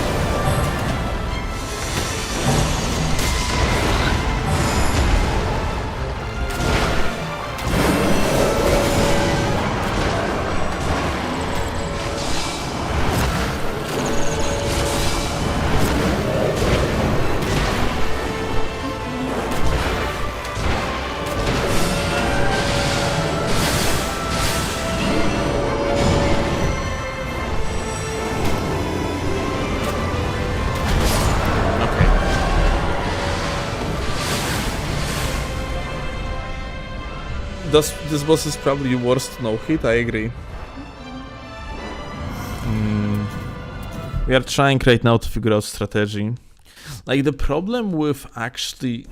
This boss is probably worst no hit, I agree. We are trying right now to figure out strategy. Like the problem with actually...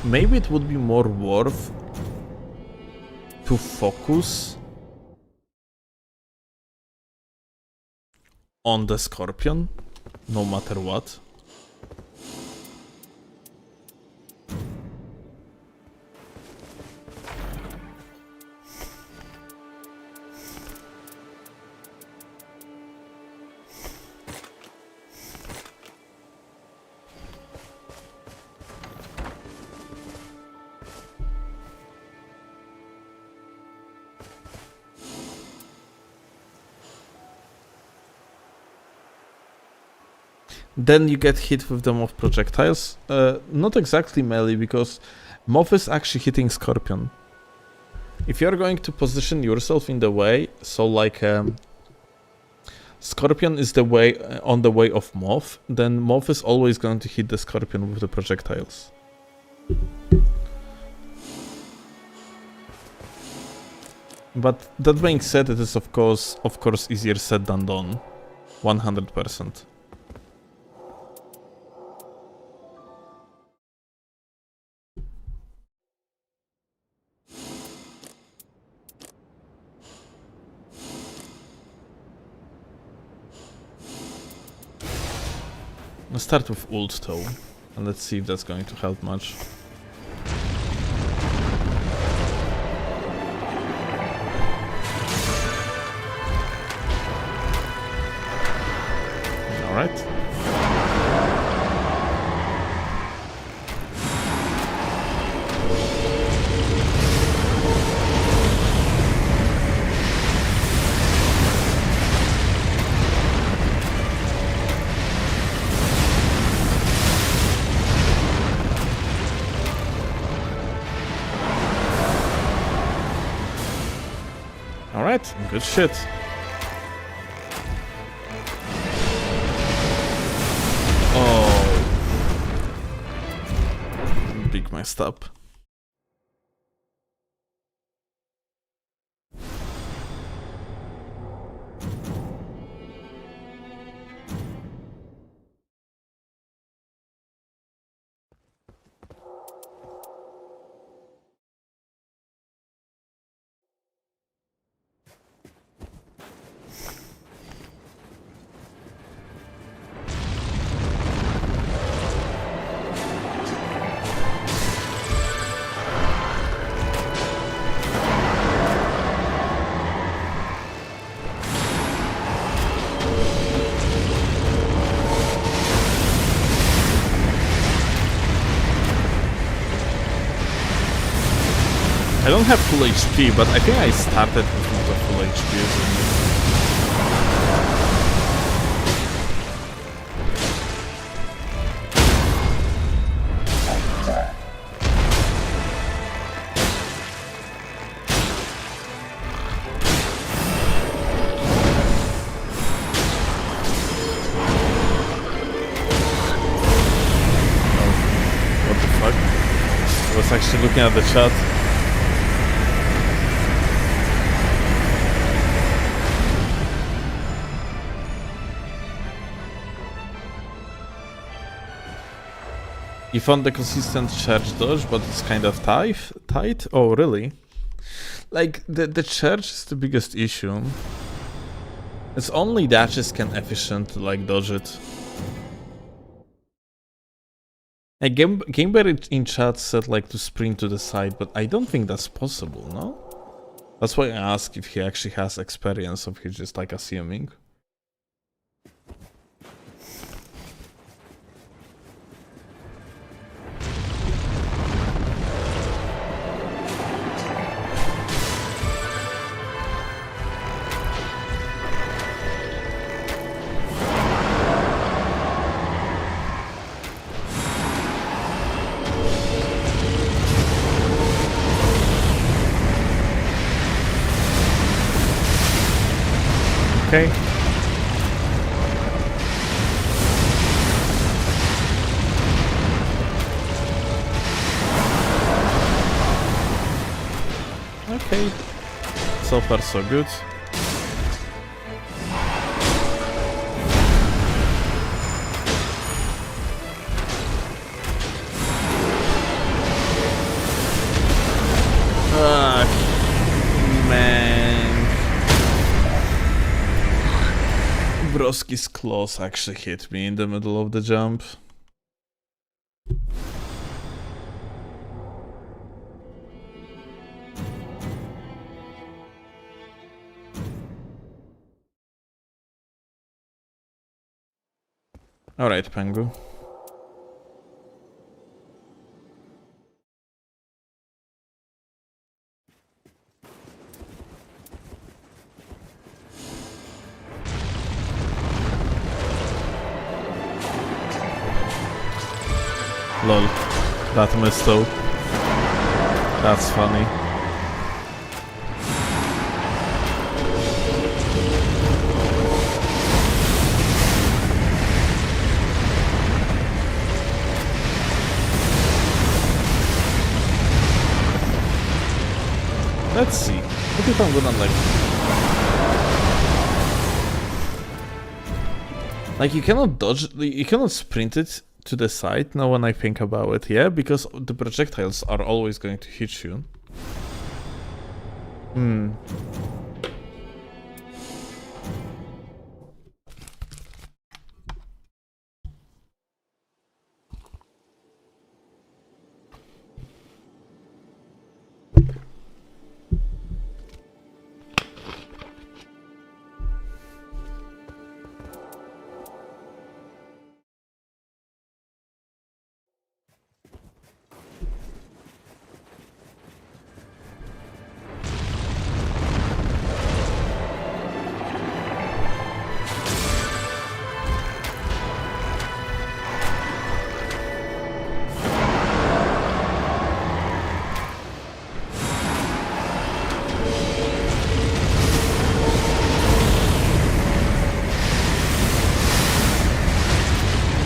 maybe it would be more worth to focus on the Scorpion, no matter what. Then you get hit with the Moth projectiles. Not exactly melee, because Moth is actually hitting Scorpion. If you're going to position yourself in the way, so like Scorpion is the way on the way of Moth, then Moth is always going to hit the Scorpion with the projectiles. But that being said, it is of course easier said than done. 100%. Let's start with ult though, and let's see if that's going to help much. Alright. Alright, good shit. Oh. Big messed up. I don't have full HP, but I think I started with not a full HP, isn't it? Oh, what the fuck? I was actually looking at the chat. You found the consistent charge dodge, but it's kind of tight? Oh, really? Like, the charge is the biggest issue. It's only dashes can efficiently like dodge it. A Gamebear in chat said like to sprint to the side, but I don't think that's possible, no? That's why I asked if he actually has experience, or he's just like assuming. Okay. Okay. So far so good. Ah, man. Broski's claws actually hit me in the middle of the jump. Alright, Pengu. Lol. That missed though. That's funny. Let's see. What if I'm gonna like you cannot dodge, you cannot sprint it to the side now when I think about it, yeah? Because the projectiles are always going to hit you.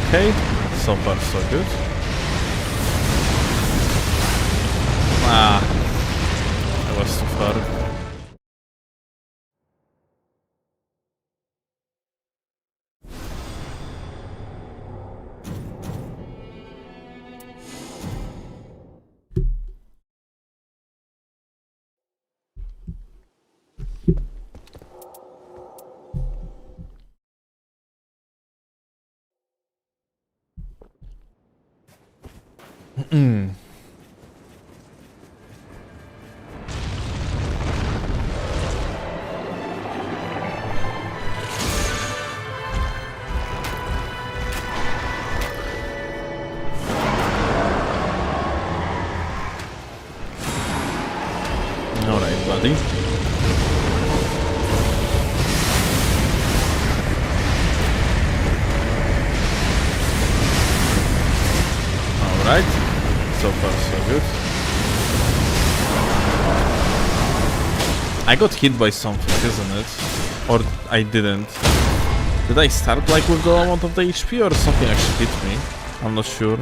Okay, so far so good. Ah, that was too far. Alright, buddy. Alright, so far so good. I got hit by something, isn't it? Or I didn't. Did I start like with the amount of the HP or something actually hit me? I'm not sure.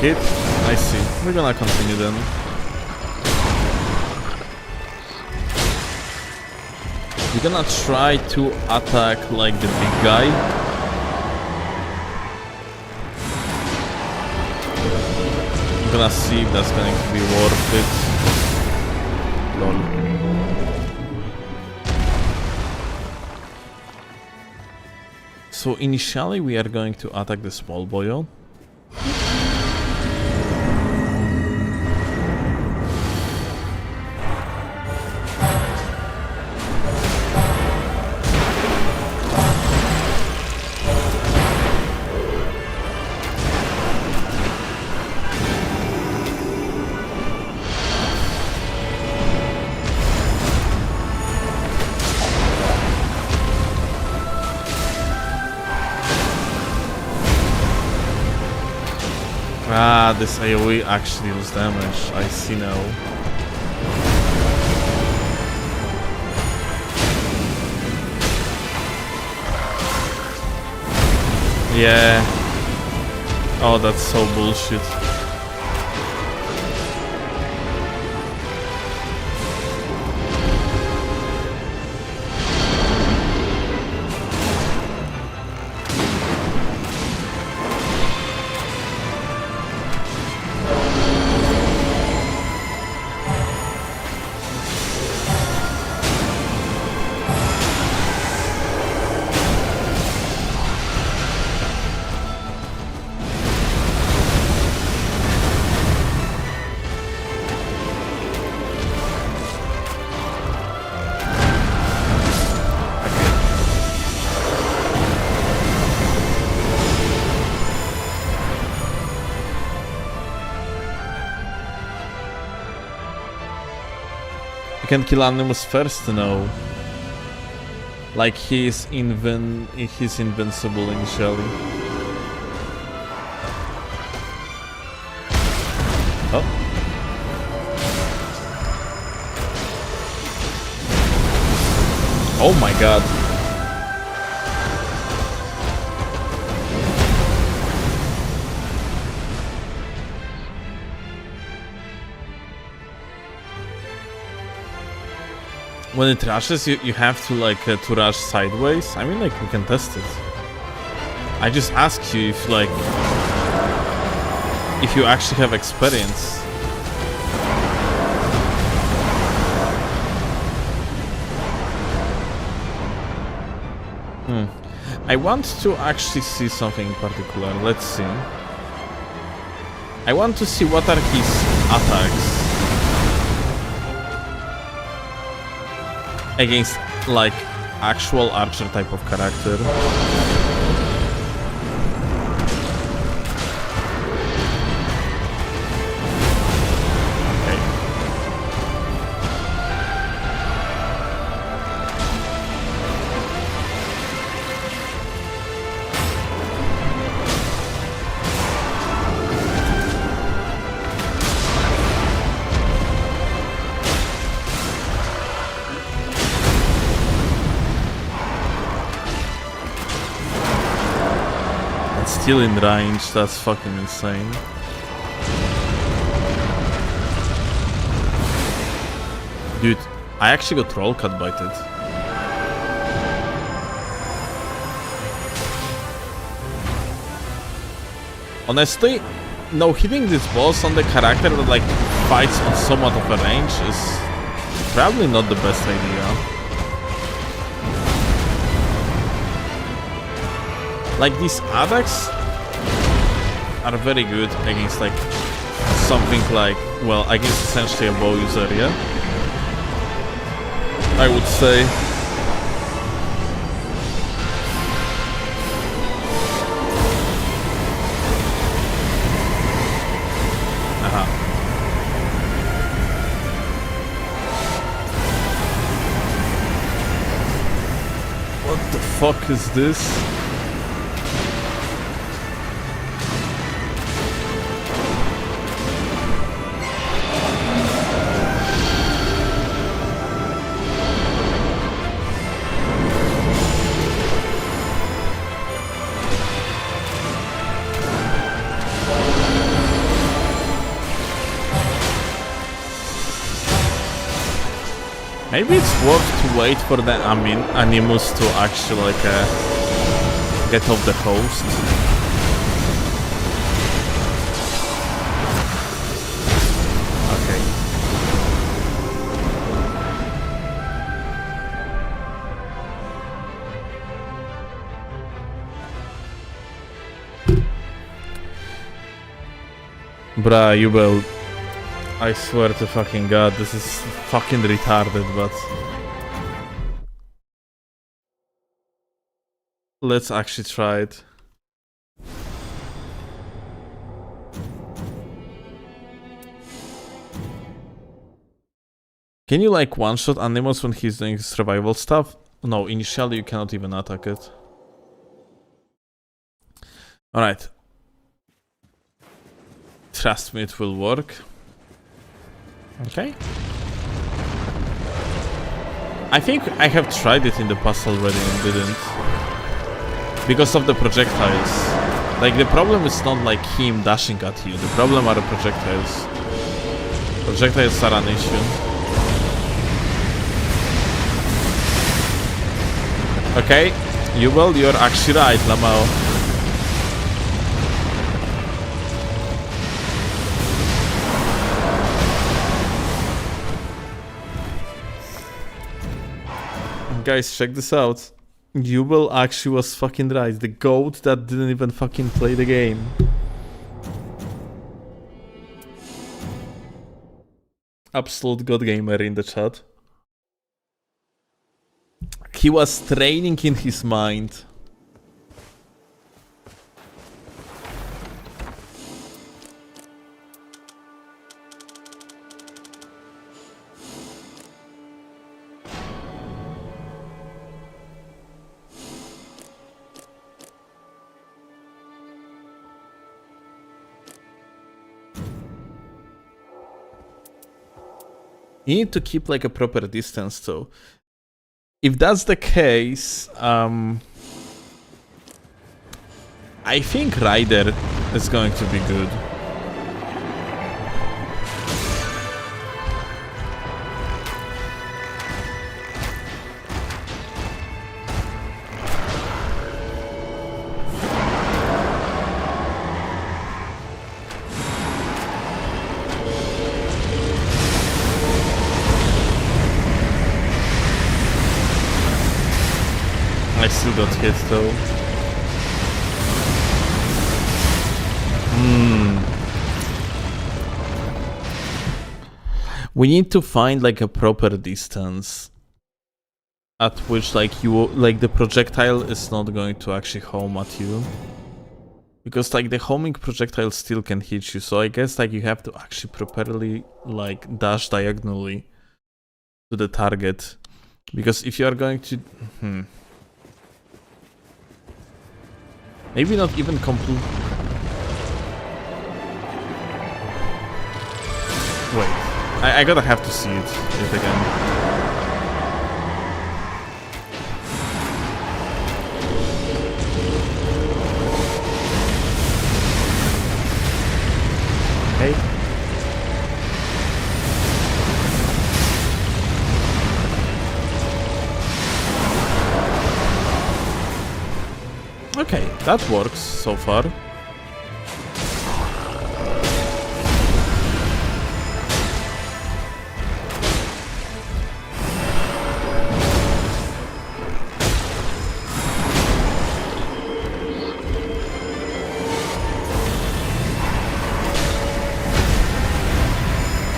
hit. I see. We're gonna continue then. We're gonna try to attack like the big guy. I'm gonna see if that's going to be worth it. Lol. So initially we are going to attack the small boyo. Ah, this AoE actually deals damage. I see now. Yeah. Oh, that's so bullshit. You can kill Animus first now. Like he's invincible initially. Oh. Oh my god. When it rushes, you have to like to rush sideways. I mean, like we can test it. I just ask you if like if you actually have experience. I want to actually see something in particular. Let's see. I want to see what are his attacks against like actual archer type of character. Okay. Still in range, that's fucking insane. Dude, I actually got roll cut by it. Honestly, no, hitting this boss on the character that like fights on somewhat of a range is probably not the best idea. Like these attacks are very good against like something like, well, against essentially a bow user, yeah? I would say. Aha. What the fuck is this? Maybe it's worth to wait for the animus to actually like get off the coast. Okay. Bruh, you will. I swear to fucking god, this is fucking retarded, but... Let's actually try it. Can you like one-shot Animus when he's doing survival stuff? No, initially you cannot even attack it. Alright. Trust me, it will work. Okay. I think I have tried it in the past already and didn't. Because of the projectiles. Like, the problem is not like him dashing at you. The problem are the projectiles. Projectiles are an issue. Okay. You're actually right, Lamao. Guys, check this out. Jubel actually was fucking right. The goat that didn't even fucking play the game. Absolute god gamer in the chat. He was training in his mind. You need to keep like a proper distance though. If that's the case, I think Rider is going to be good. I still got hit though. We need to find like a proper distance at which like the projectile is not going to actually home at you. Because like the homing projectile still can hit you, so I guess like you have to actually properly like dash diagonally to the target. Because if you are going to maybe not even complete. Wait, I gotta have to see it again. Okay. Okay, that works so far. Too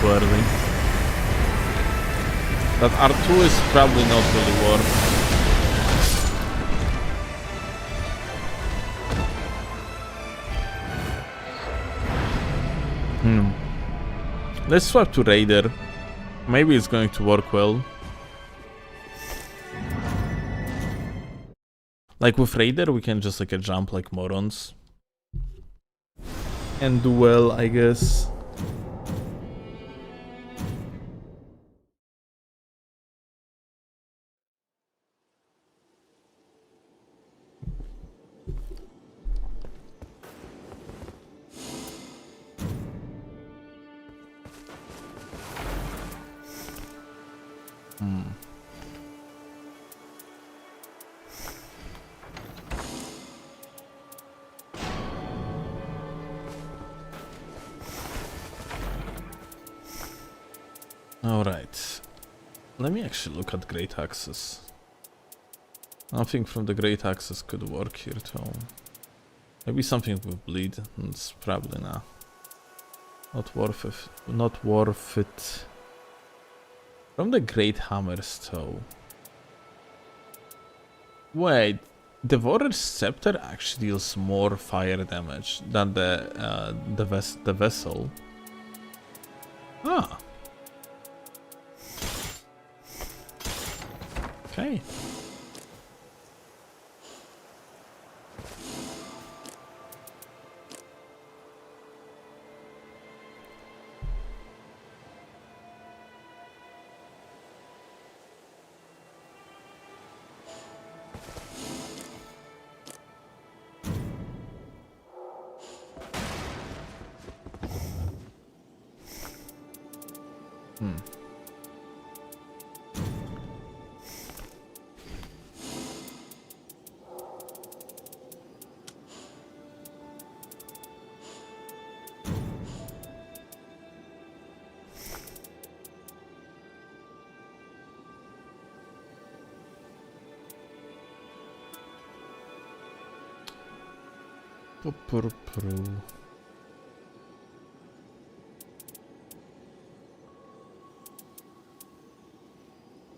early. That R2 is probably not really worth. Let's swap to Raider. Maybe it's going to work well. Like with Raider, we can just like a jump like morons. And do well, I guess. Alright. Let me actually look at Great Axis. Nothing from the Great Axis could work here too. Maybe something with bleed. It's probably not. Not worth it. Not worth it. From the Great Hammers though. Wait, Devorer's Scepter actually deals more fire damage than the vessel. Ah. Okay.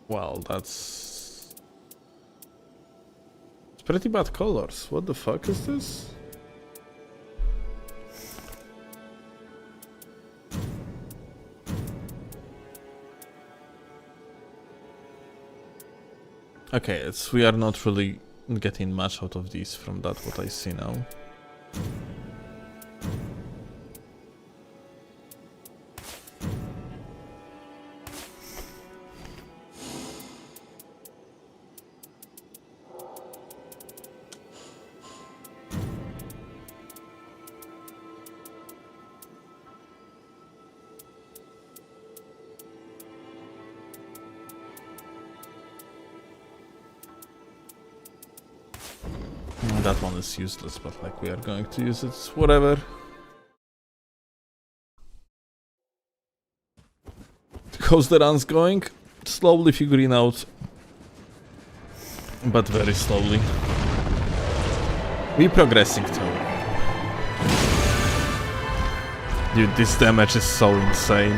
Well, it's pretty bad colors. What the fuck is this? Okay, we are not really getting much out of these from that what I see now. That one is useless, but like we are going to use it, whatever. How's the runs going? Slowly figuring out, but very slowly. We're progressing too. Dude, this damage is so insane.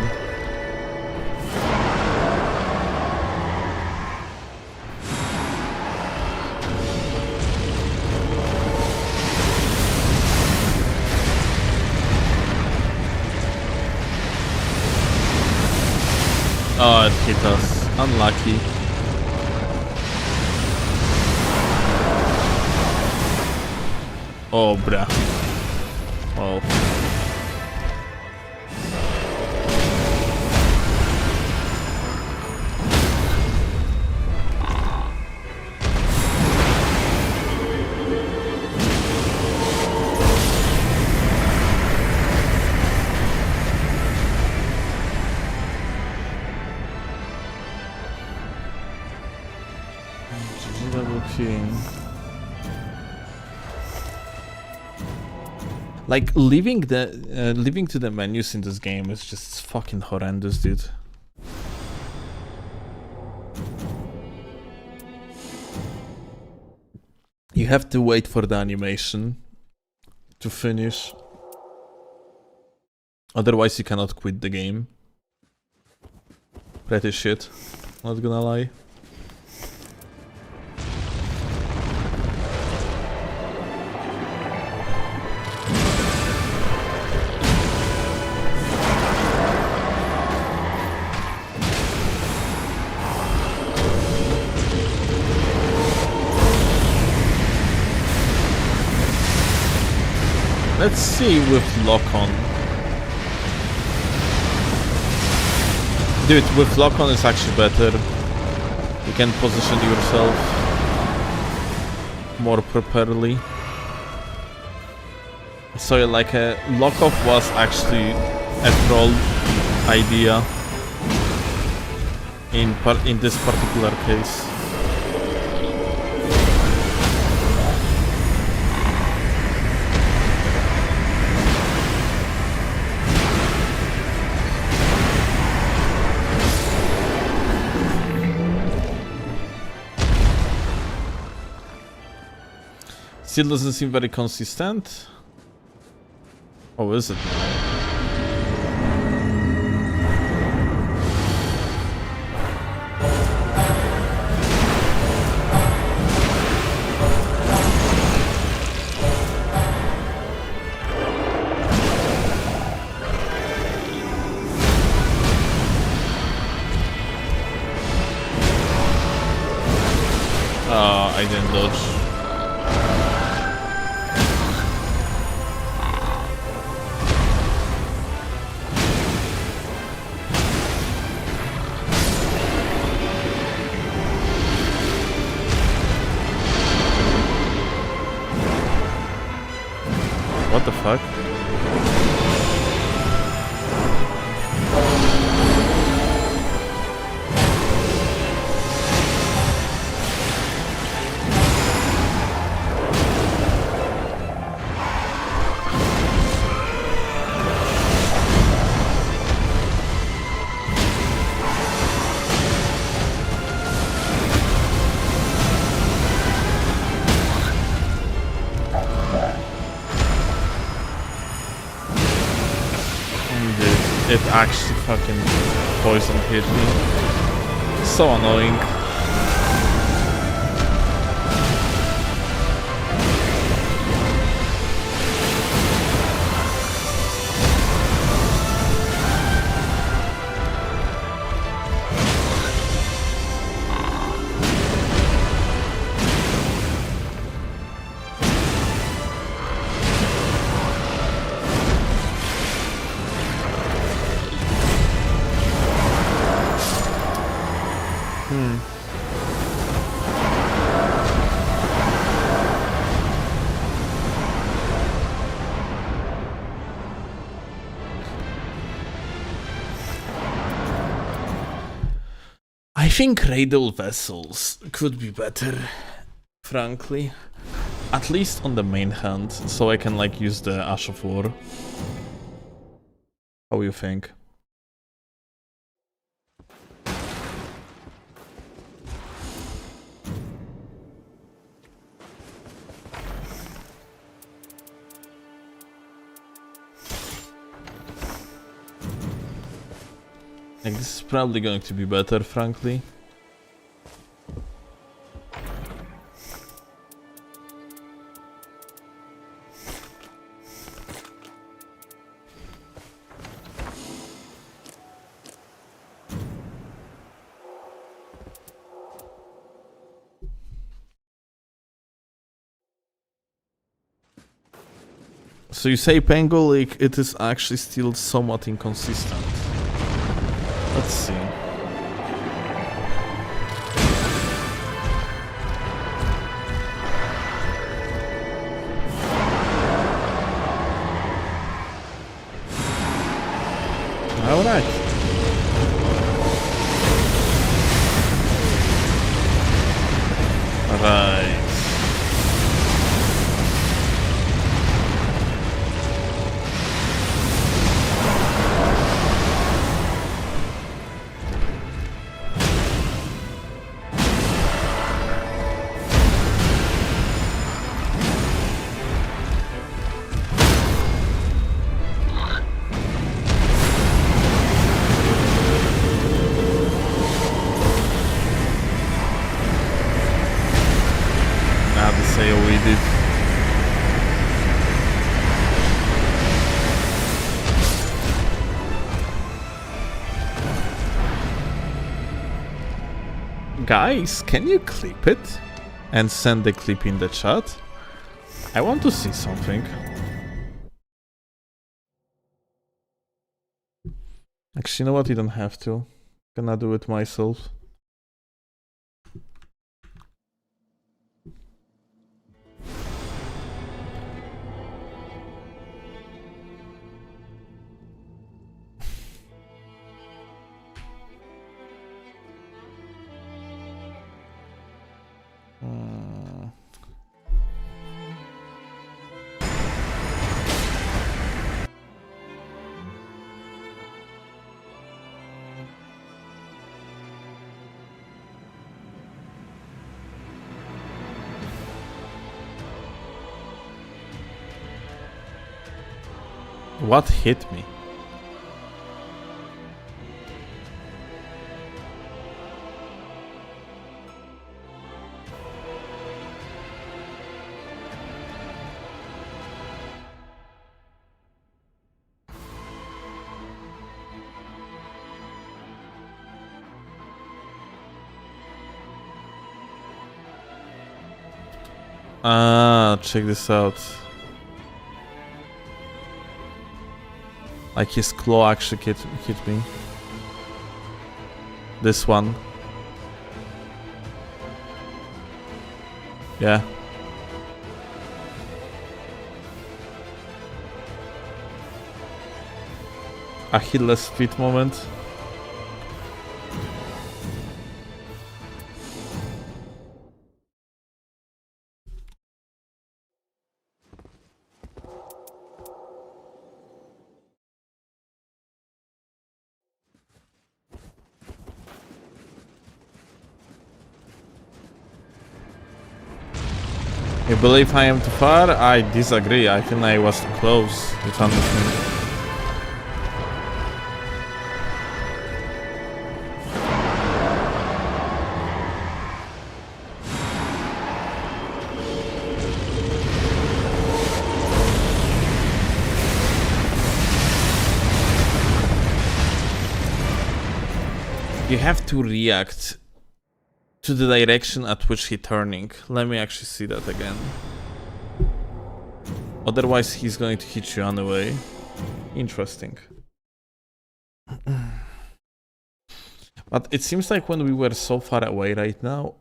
Oh, it hit us. Unlucky. Oh, bruh. Oh. Like leaving to the menus in this game is just fucking horrendous, dude. You have to wait for the animation to finish. Otherwise you cannot quit the game. Pretty shit, not gonna lie. Let's see with lock-on. Dude, with lock-on is actually better. You can position yourself more properly. So like a lock-off was actually a troll idea. in this particular case. Still doesn't seem very consistent. Oh, is it now? I didn't dodge. What the fuck? It actually fucking poison hit me. So annoying. I think radial vessels could be better, frankly. At least on the main hand, so I can like use the Ash of War. How you think? Like, this is probably going to be better, frankly. So you say Pengo, like, it is actually still somewhat inconsistent. Let's see. All right. Right. Guys, can you clip it and send the clip in the chat? I want to see something. Actually, you know what? You don't have to. Gonna do it myself. What hit me? Ah, check this out. Like his claw actually hit me. This one. Yeah. Achilles feet moment. You believe I am too far? I disagree. I think I was too close to understand. You have to react to the direction at which he's turning. Let me actually see that again. Otherwise, he's going to hit you anyway. Interesting. But it seems like when we were so far away right now,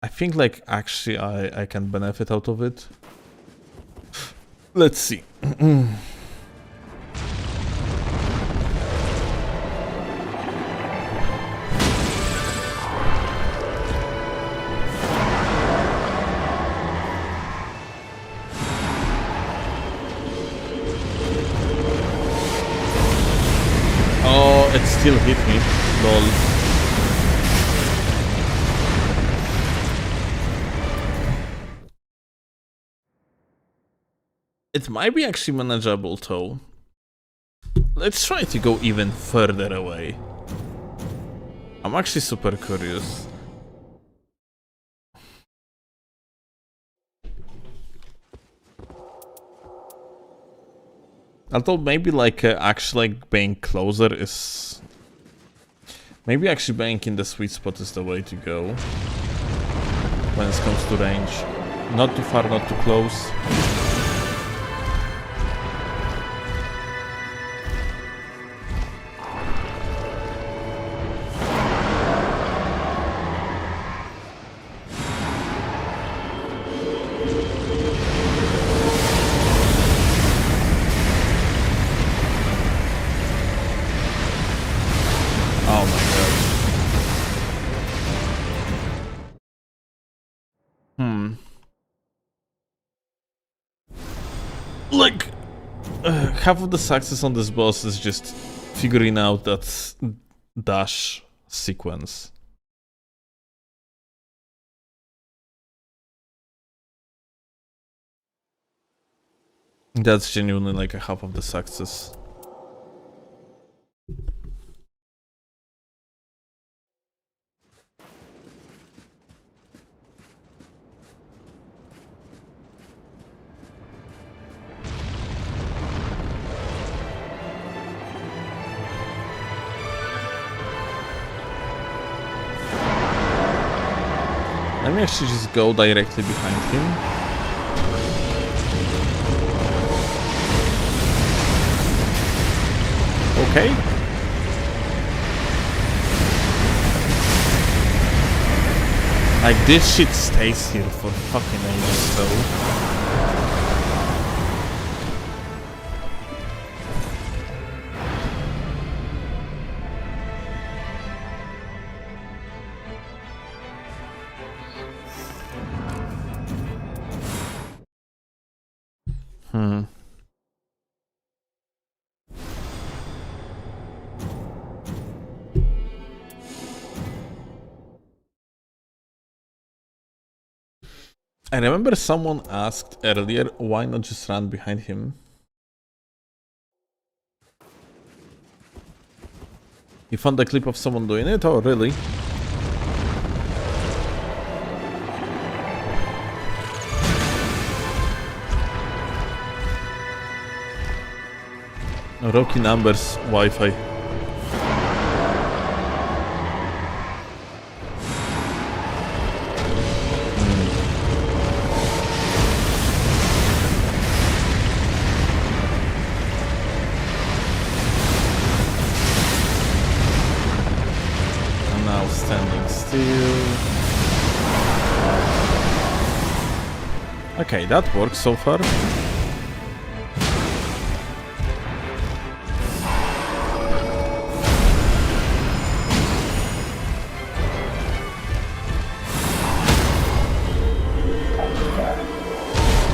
I think like actually I can benefit out of it. Let's see. It still hit me, lol. It might be actually manageable though. Let's try to go even further away. I'm actually super curious. Although maybe like actually like being closer is... Maybe actually being in the sweet spot is the way to go. When it comes to range. Not too far, not too close. Like, half of the success on this boss is just figuring out that dash sequence. That's genuinely like a half of the success. Let me actually just go directly behind him. Okay. Like this shit stays here for fucking ages, so... I remember someone asked earlier, why not just run behind him? You found a clip of someone doing it? Oh, really? Rocky numbers, Wi-Fi. And now standing still. Okay, that works so far.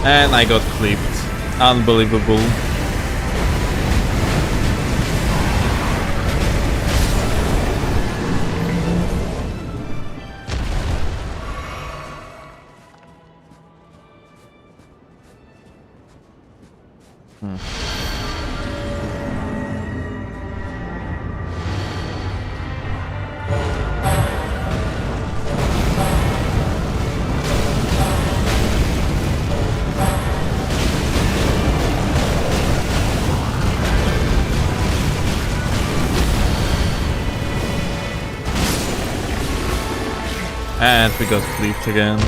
And I got clipped. Unbelievable. And we got clipped again.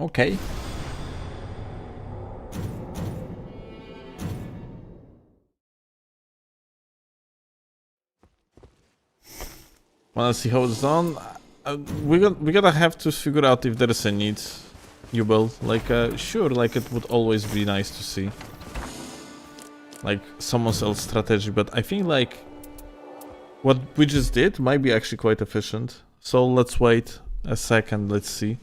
Okay. Wanna see how it's done? We gotta have to figure out if there is a need. You will like sure, like it would always be nice to see like someone else's strategy, but I think like what we just did might be actually quite efficient. So let's wait a second. Let's see.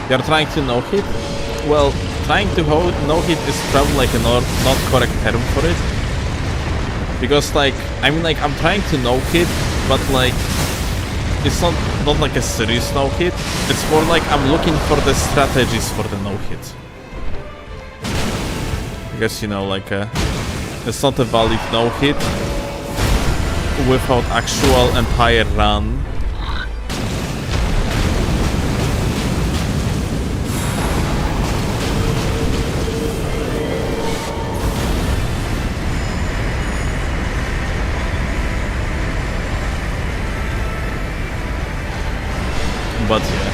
You're trying to no-hit? Well, trying to no-hit is probably like a not correct term for it. Because like, I mean like, I'm trying to no-hit, but like, it's not like a serious no-hit. It's more like I'm looking for the strategies for the no-hit. Because, you know, like, it's not a valid no-hit without actual entire run. But yeah.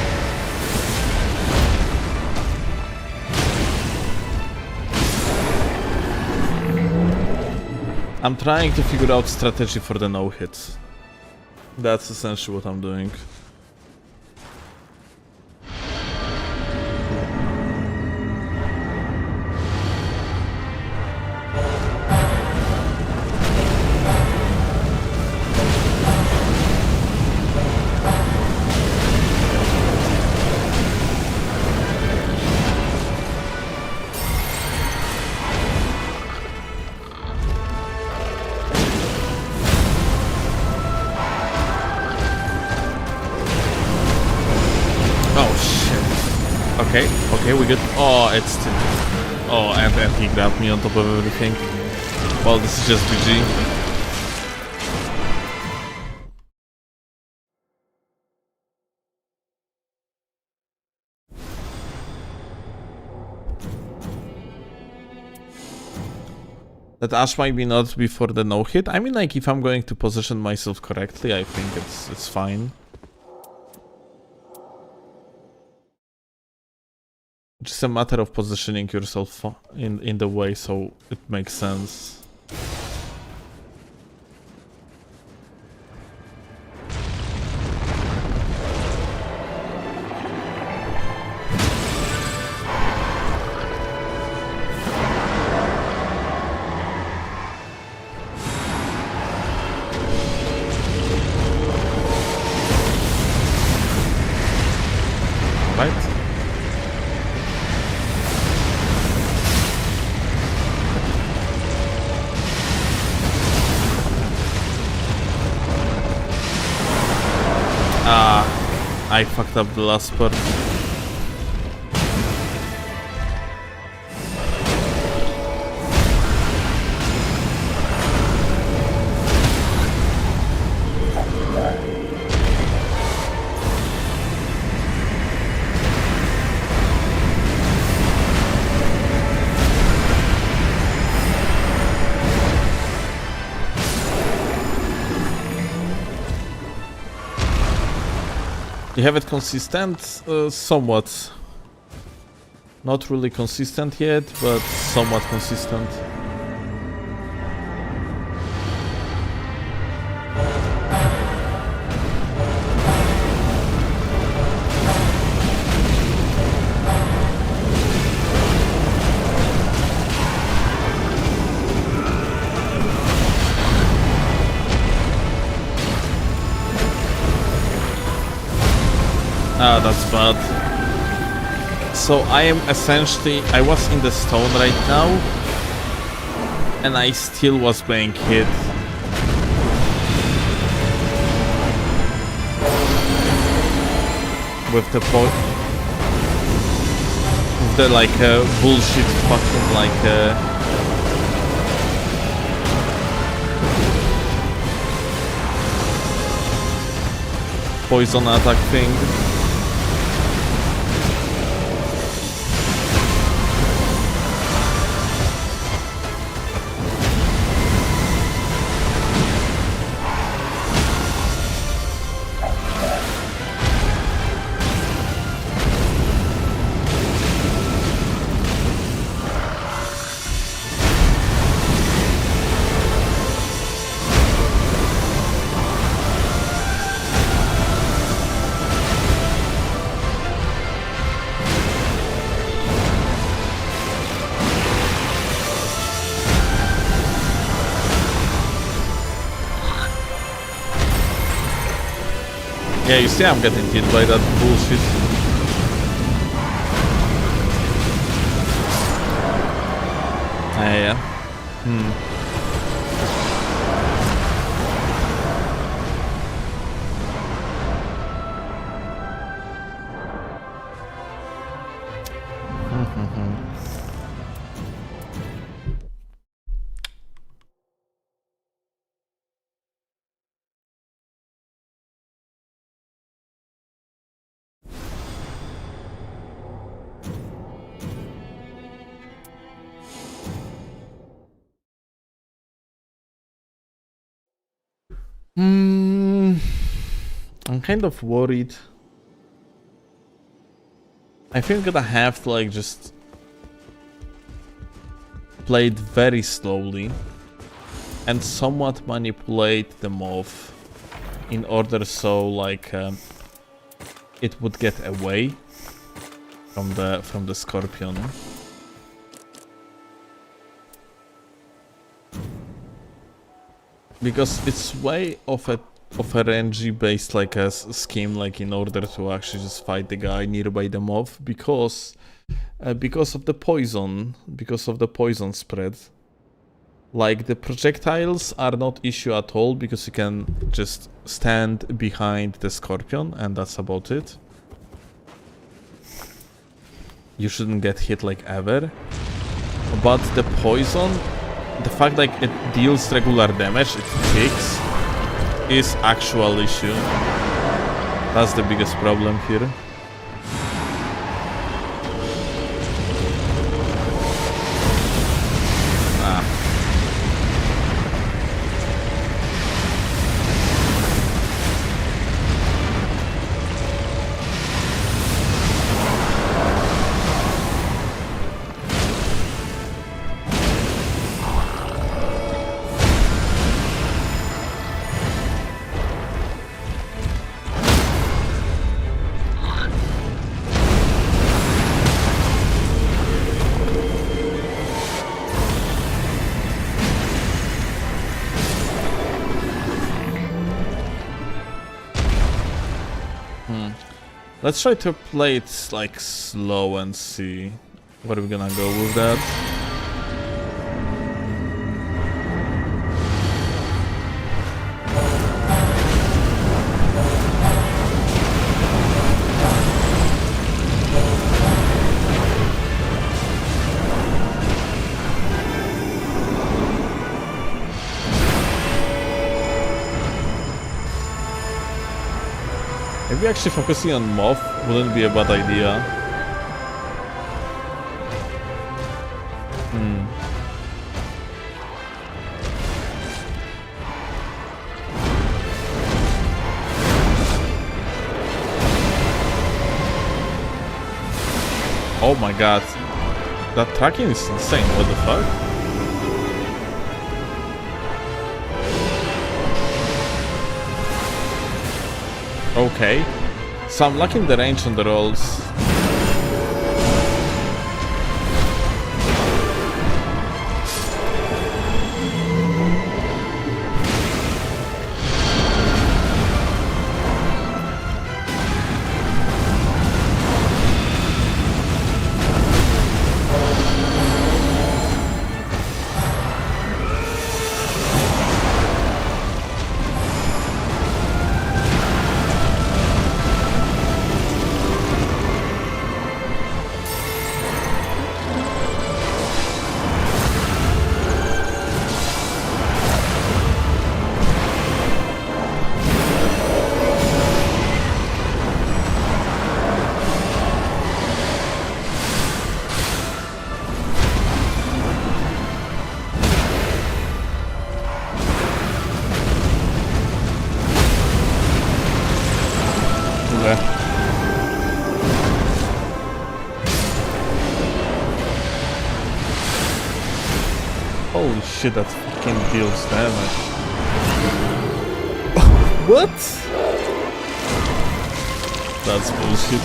I'm trying to figure out strategy for the no-hits. That's essentially what I'm doing. Okay, we good. Oh, it's still. Oh, and he grabbed me on top of everything. Well, this is just GG. That Ash might be not before the no-hit. I mean, like, if I'm going to position myself correctly, I think it's fine. just a matter of positioning yourself in the way so it makes sense. Right? I fucked up the last part. You have it consistent? Somewhat. Not really consistent yet, but somewhat consistent. Ah, that's bad. So I am essentially... I was in the stone right now, and I still was being hit. With the with the like bullshit fucking like poison attack thing. Yeah, you see I'm getting hit by that bullshit. Yeah. I'm kind of worried. I think I'm gonna have to like just play it very slowly and somewhat manipulate them off in order so like it would get away from the scorpion. Because it's way of a RNG based like a scheme, like in order to actually just fight the guy nearby the mob, because of the poison spread. Like the projectiles are not issue at all because you can just stand behind the scorpion and that's about it. You shouldn't get hit like ever. But the poison, the fact like it deals regular damage, it ticks, is actual issue. That's the biggest problem here. Let's try to play it like slow and see where we're gonna go with that. Maybe actually focusing on Moth wouldn't be a bad idea. Oh my god. That tracking is insane, what the fuck? Okay, so I'm lacking the range on the rolls. Holy shit, that fucking deals damage. What? That's bullshit.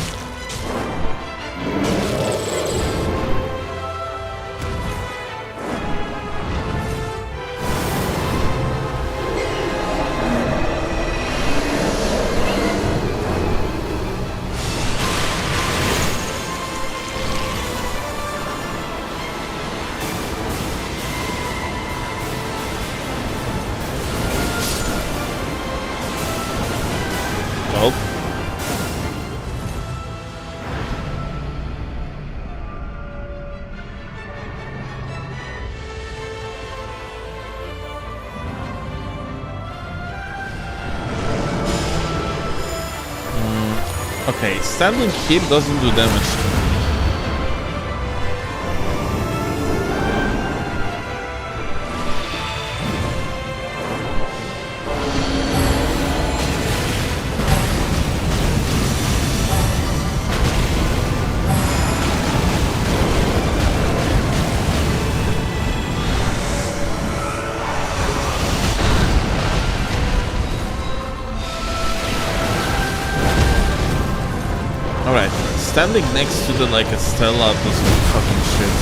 Nope. Okay, standing here doesn't do damage to me. Alright, standing next to the like a Stella does some fucking shit.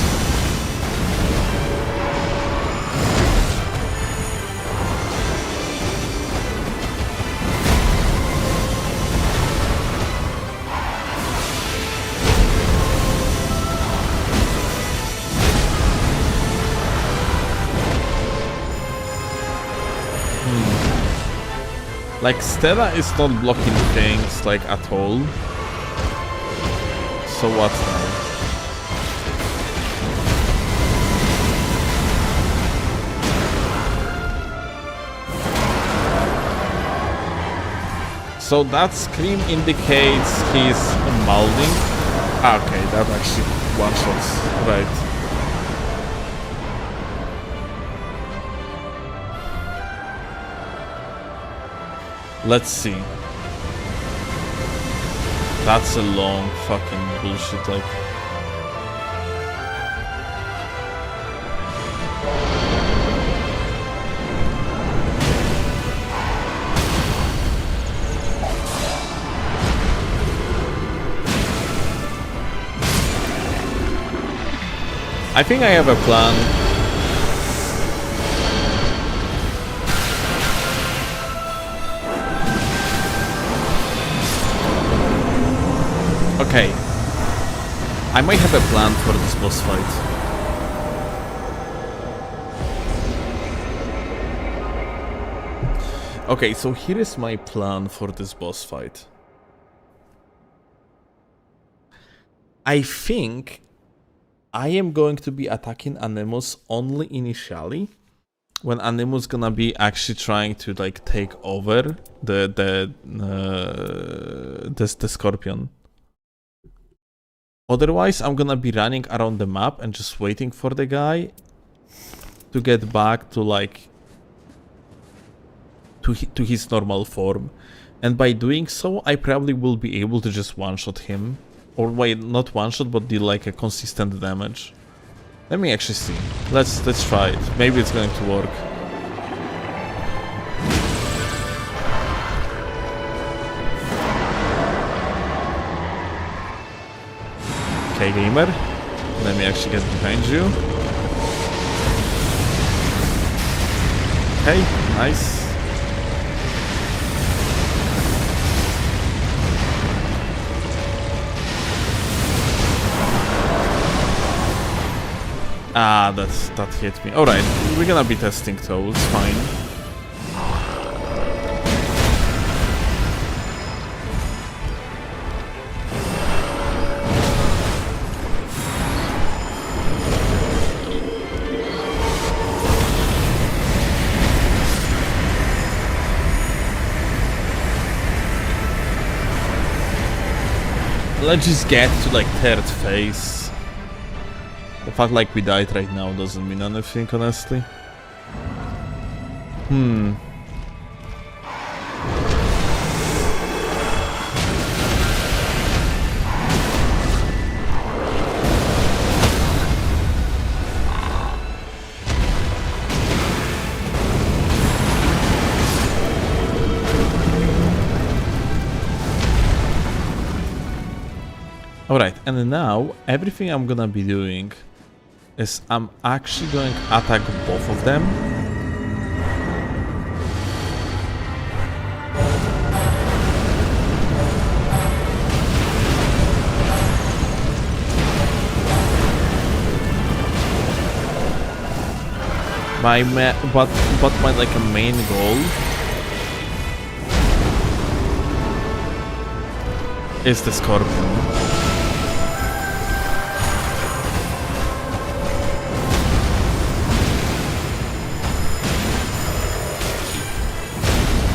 Like Stella is not blocking things like at all. So what now? So that scream indicates he's mouthing. Ah, okay, that actually one-shots, right. Let's see. That's a long fucking bullshit, like... I think I have a plan. Okay. I might have a plan for this boss fight. Okay, so here is my plan for this boss fight. I think I am going to be attacking Animus only initially, when Animus gonna be actually trying to like take over the Scorpion. Otherwise, I'm gonna be running around the map and just waiting for the guy to get back to like to his normal form, and by doing so, I probably will be able to just one-shot him, or wait, not one-shot, but deal like a consistent damage. Let me actually see. Let's try it. Maybe it's going to work. Okay, gamer. Let me actually get behind you. Okay, nice. Ah, that hit me. Alright, we're gonna be testing those, fine. Let's just get to like third phase. The fact like we died right now doesn't mean anything, honestly. Alright, and now everything I'm gonna be doing is I'm actually going to attack both of them. But my like a main goal is the Scorpion.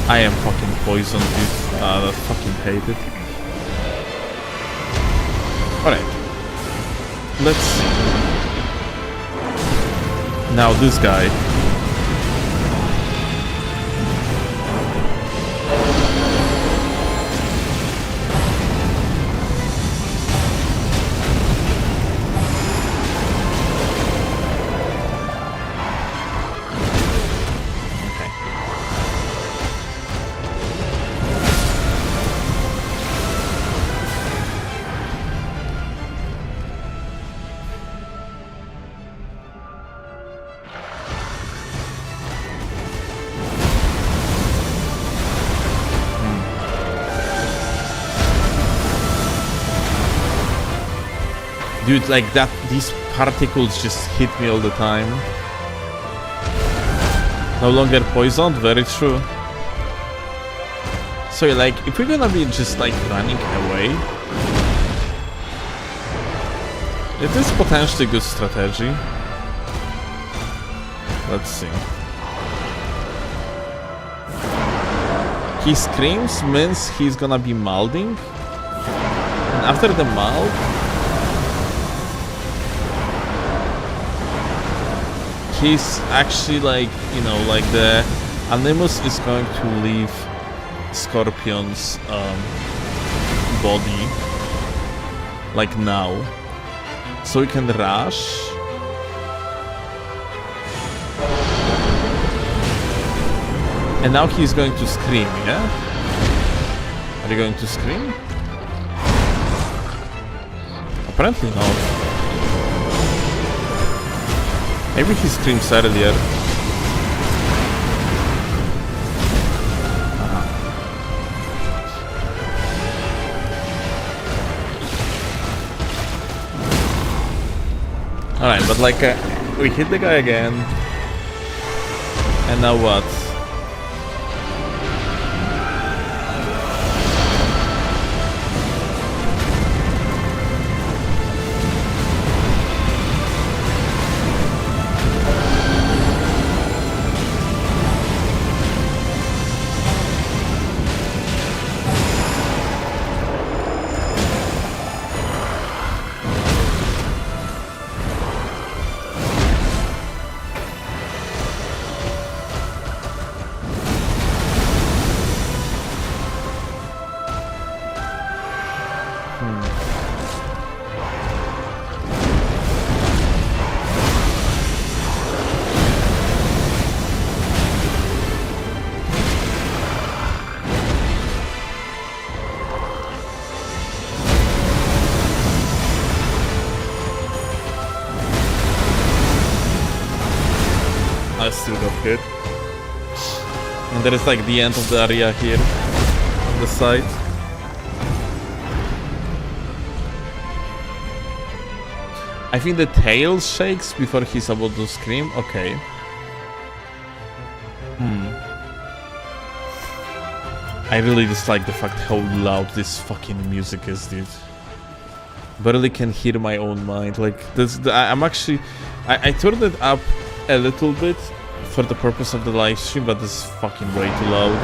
I am fucking poisoned, dude. I fucking hate it. Alright. Let's see. Now this guy. Dude, like that, these particles just hit me all the time. No longer poisoned, very true. So like, if we're gonna be just like running away, it is potentially good strategy. Let's see. He screams means he's gonna be malding. And after the mald, he's actually like, you know, like the Animus is going to leave Scorpion's body, like now, so we can rush. And now he's going to scream, yeah? Are you going to scream? Apparently not. Maybe he screams earlier. Alright, but like, we hit the guy again. And now what? I still got hit. And there is like the end of the area here on the side. I think the tail shakes before he's about to scream. Okay. I really dislike the fact how loud this fucking music is, dude. Barely can hear my own mind. Like this, I'm actually, I turned it up a little bit for the purpose of the live stream, but this is fucking way too loud.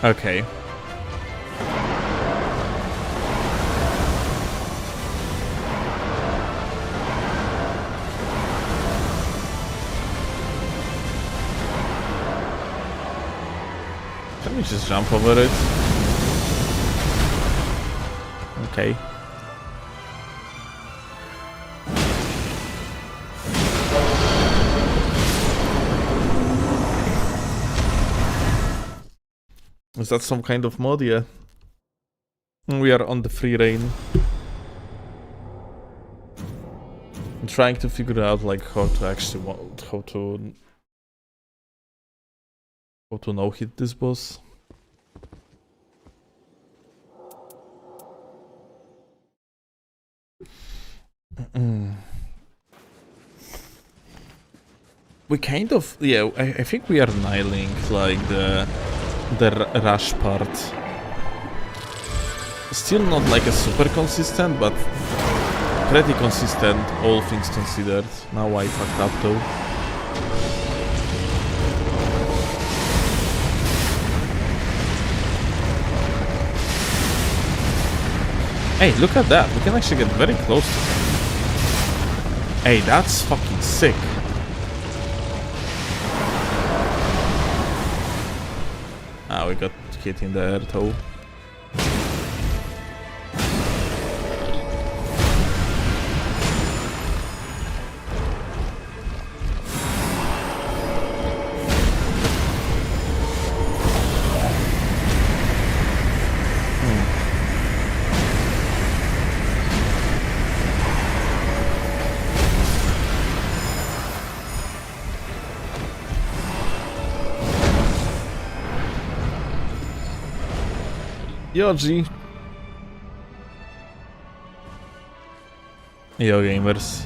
Okay. Let me just jump over it. Okay. Is that some kind of mod? Yeah. We are on the free reign. I'm trying to figure out like how to actually how to no hit this boss. We kind of, yeah, I think we are nailing like the rush part. Still not like a super consistent, but pretty consistent, all things considered. Now I fucked up though. Hey, look at that. We can actually get very close to him. Hey, that's fucking sick. Ah, we got hit in the air though. Yo, G. Yo, gamers.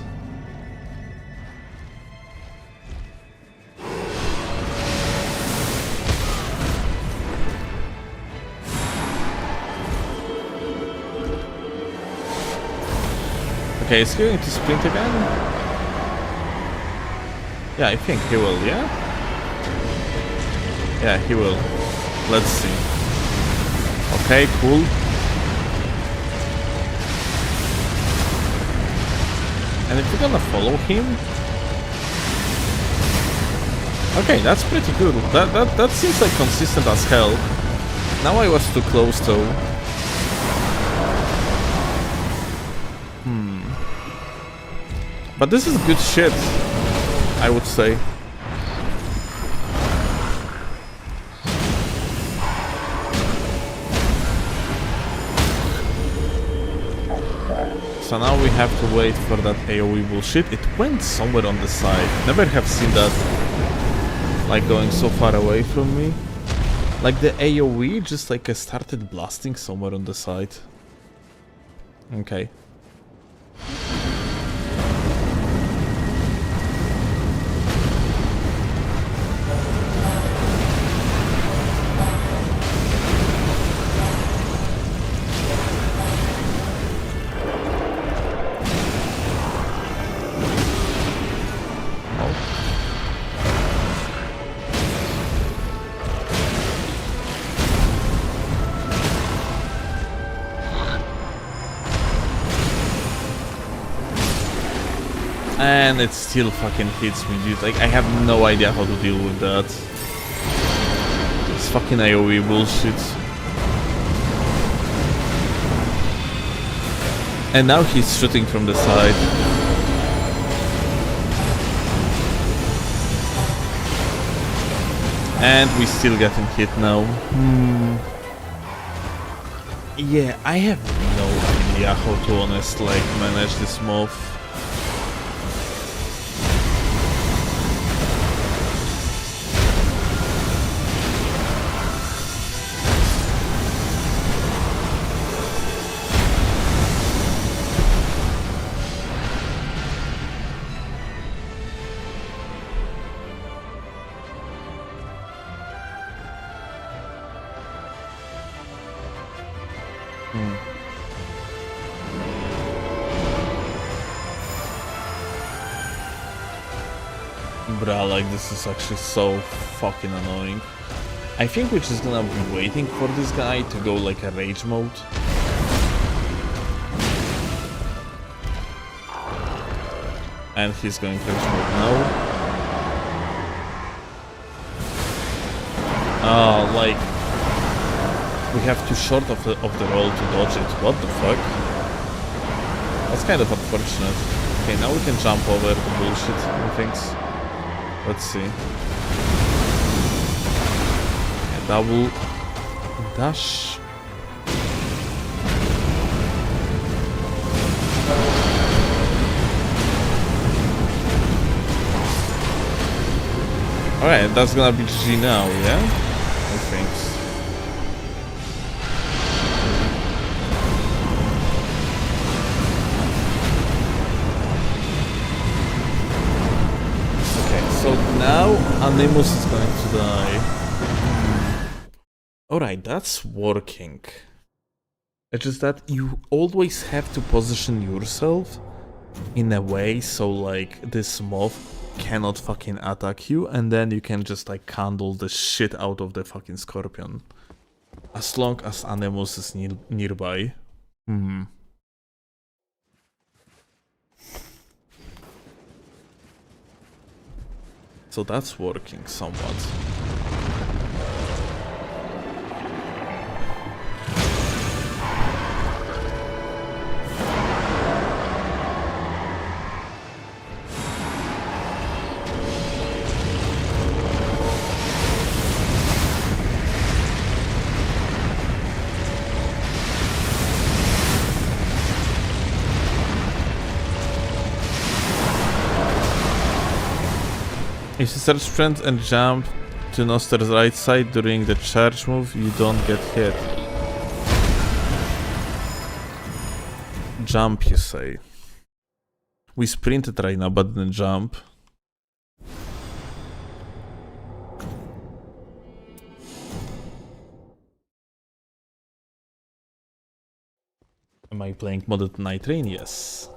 Okay, is he going to sprint again? Yeah, I think he will, yeah? Yeah, he will. Let's see. Okay, cool. And if we're gonna follow him... Okay, that's pretty good. That seems like consistent as hell. Now I was too close though. But this is good shit, I would say. So now we have to wait for that AoE bullshit. It went somewhere on the side. Never have seen that, like, going so far away from me. Like the AoE just like started blasting somewhere on the side. Okay. And it still fucking hits me, dude. Like, I have no idea how to deal with that. It's fucking AoE bullshit. And now he's shooting from the side. And we still getting hit now. Yeah, I have no idea how to honestly like manage this mob. Bruh, like this is actually so fucking annoying. I think we're just gonna be waiting for this guy to go like a rage mode. And he's going rage mode now. Like we have too short of the roll to dodge it. What the fuck? That's kind of unfortunate. Okay, now we can jump over the bullshit and things. Let's see. A double dash. Alright, that's gonna be GG now, yeah? I think. So now Animus is going to die. Alright, that's working. It's just that you always have to position yourself in a way so like this mob cannot fucking attack you, and then you can just like candle the shit out of the fucking scorpion. As long as Animus is nearby. So that's working somewhat. If you search sprint and jump to Noster's right side during the charge move, you don't get hit. Jump, you say. We sprinted right now, but didn't jump. Am I playing modded Nightreign? Yes.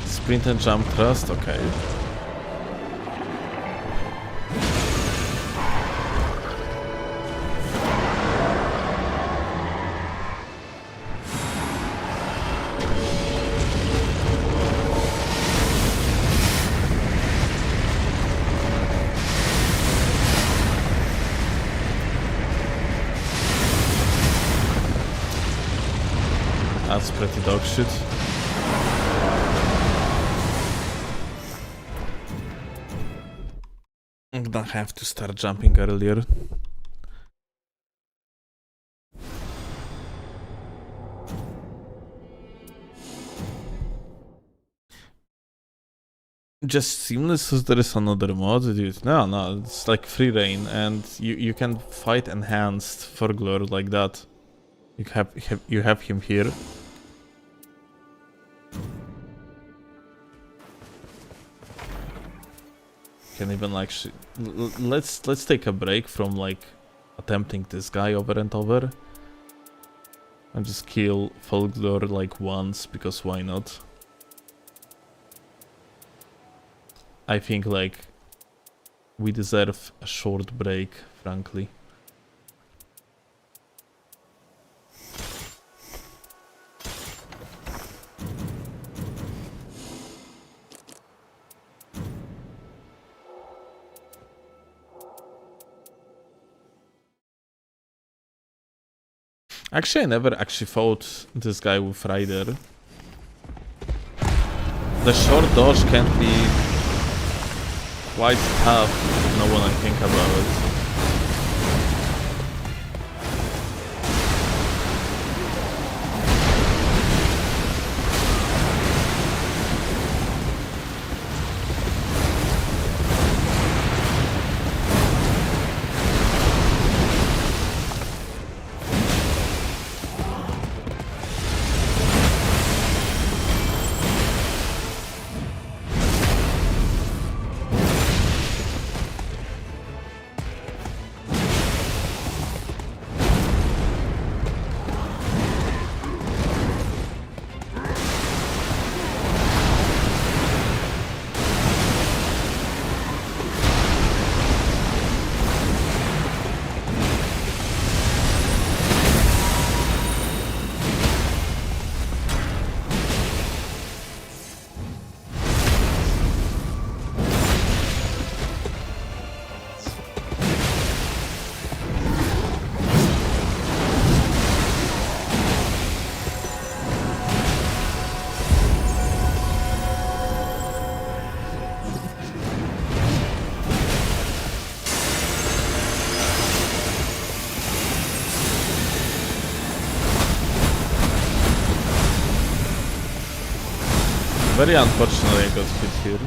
Sprint and jump thrust, okay. That's pretty dog shit. I'm gonna have to start jumping earlier. Just seamless as there is another mod, dude. No, it's like free reign, and you can fight enhanced for Glor like that. You have him here. Can even like let's take a break from like attempting this guy over and over and just kill Folklore like once, because why not? I think like we deserve a short break frankly. Actually, I never actually fought this guy with Rider. The short dodge can be quite tough, you know, when I think about it. Very unfortunately I got hit here.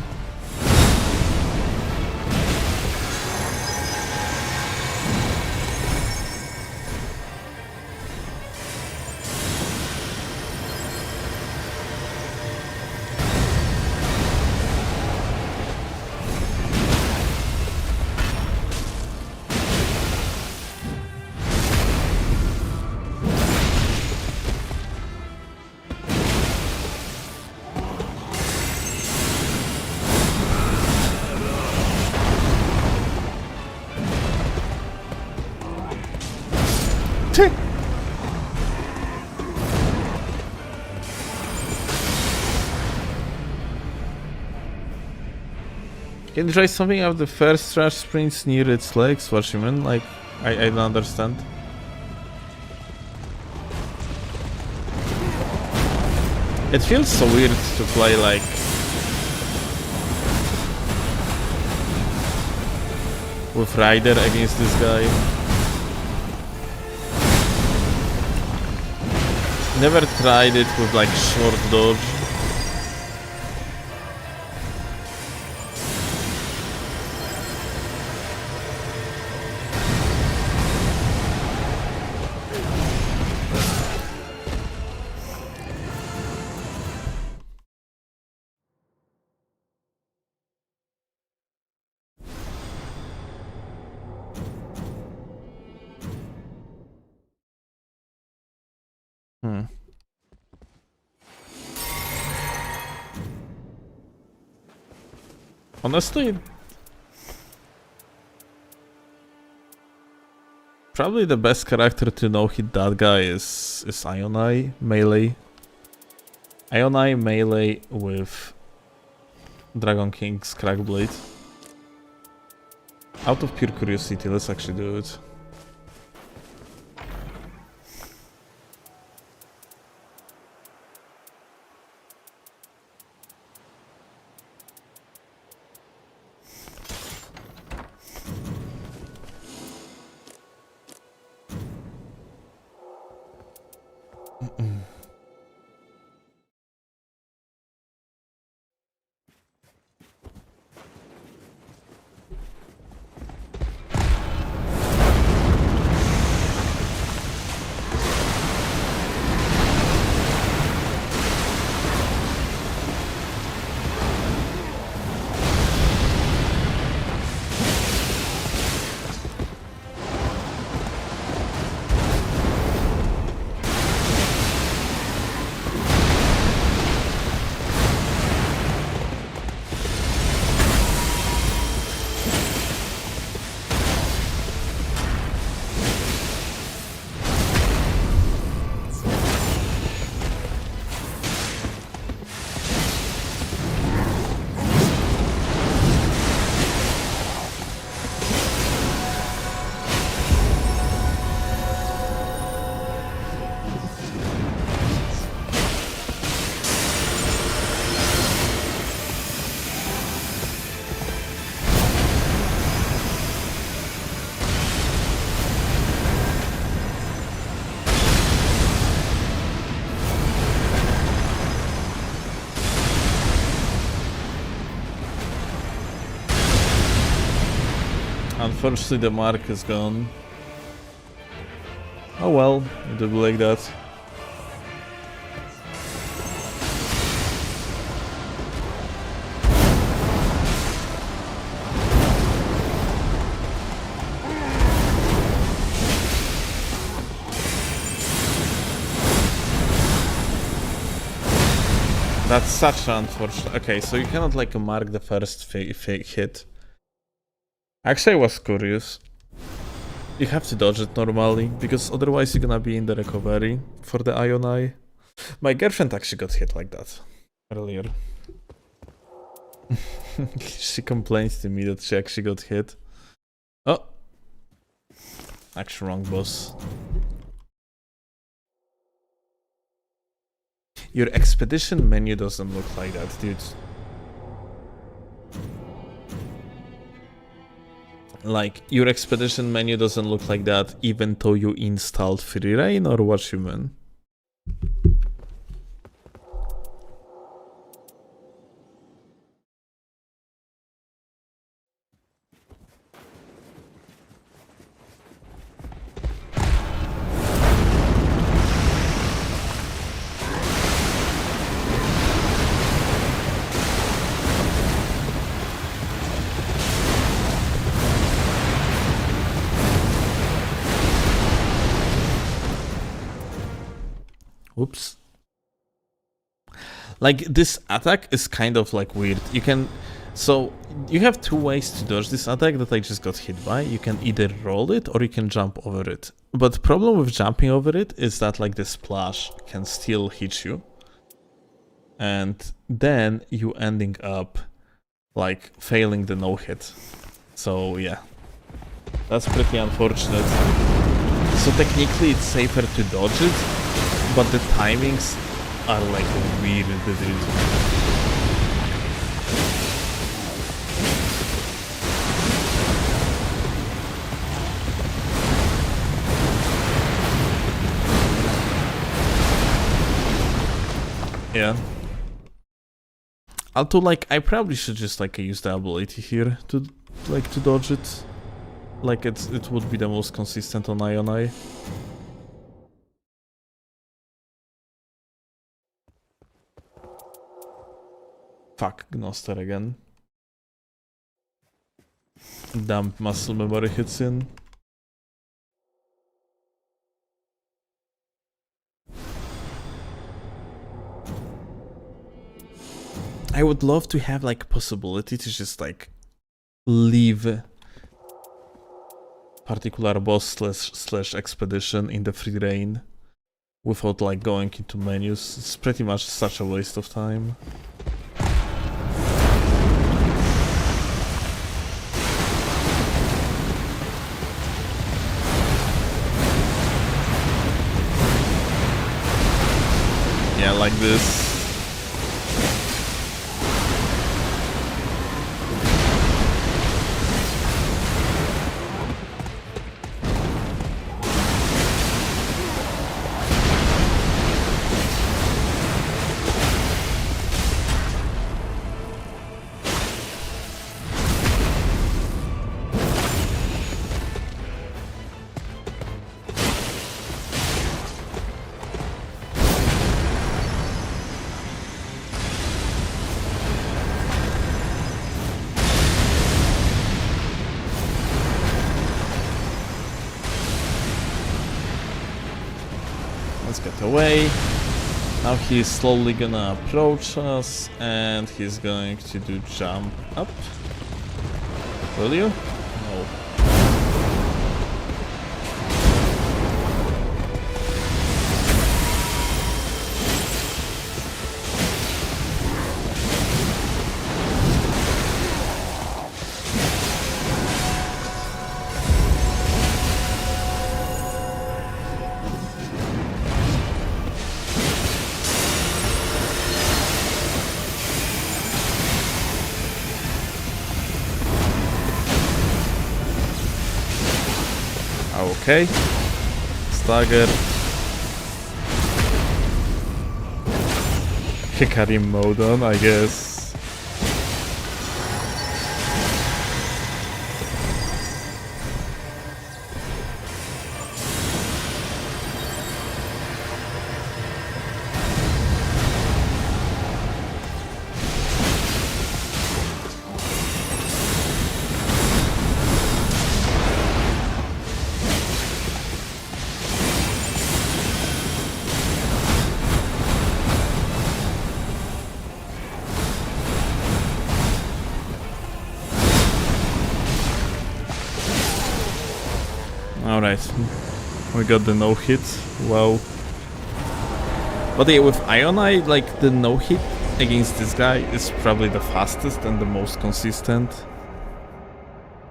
Can you try something out the first trash sprints near its legs? What you mean? Like, I don't understand. It feels so weird to play like with Rider against this guy. Never tried it with like short dodge. Honestly, probably the best character to know hit that guy is Ionai melee. Ionai melee with Dragon King's Crackblade. Out of pure curiosity, let's actually do it. Unfortunately, the mark is gone. Oh well, it will be like that. That's such an unfortunate. Okay, so you cannot like mark the first fake hit. Actually, I was curious. You have to dodge it normally, because otherwise you're gonna be in the recovery for the Ion Eye. My girlfriend actually got hit like that earlier. She complains to me that she actually got hit. Oh! Actually, wrong boss. Your expedition menu doesn't look like that, dude. Like, your expedition menu doesn't look like that even though you installed Free Reign, or what you mean? Oops. Like, this attack is kind of like weird. You can... So, you have two ways to dodge this attack that I just got hit by. You can either roll it or you can jump over it. But the problem with jumping over it is that like the splash can still hit you. And then you ending up like failing the no-hit. So yeah. That's pretty unfortunate. So technically it's safer to dodge it, but the timings are like weird, dude. Yeah. Although, like, I probably should just like use the ability here to like to dodge it. Like it would be the most consistent on Ion Eye. Fuck, Gnoster again. Damn, muscle memory hits in. I would love to have like possibility to just like leave particular boss slash expedition in the free reign without like going into menus. It's pretty much such a waste of time. Yeah, like this. Let's get away. Now he's slowly gonna approach us and he's going to do jump up. Will you? No. Okay. Stagger. Hikari mode on, I guess. Alright, we got the no-hit, wow. But yeah, with Ionite, like, the no-hit against this guy is probably the fastest and the most consistent.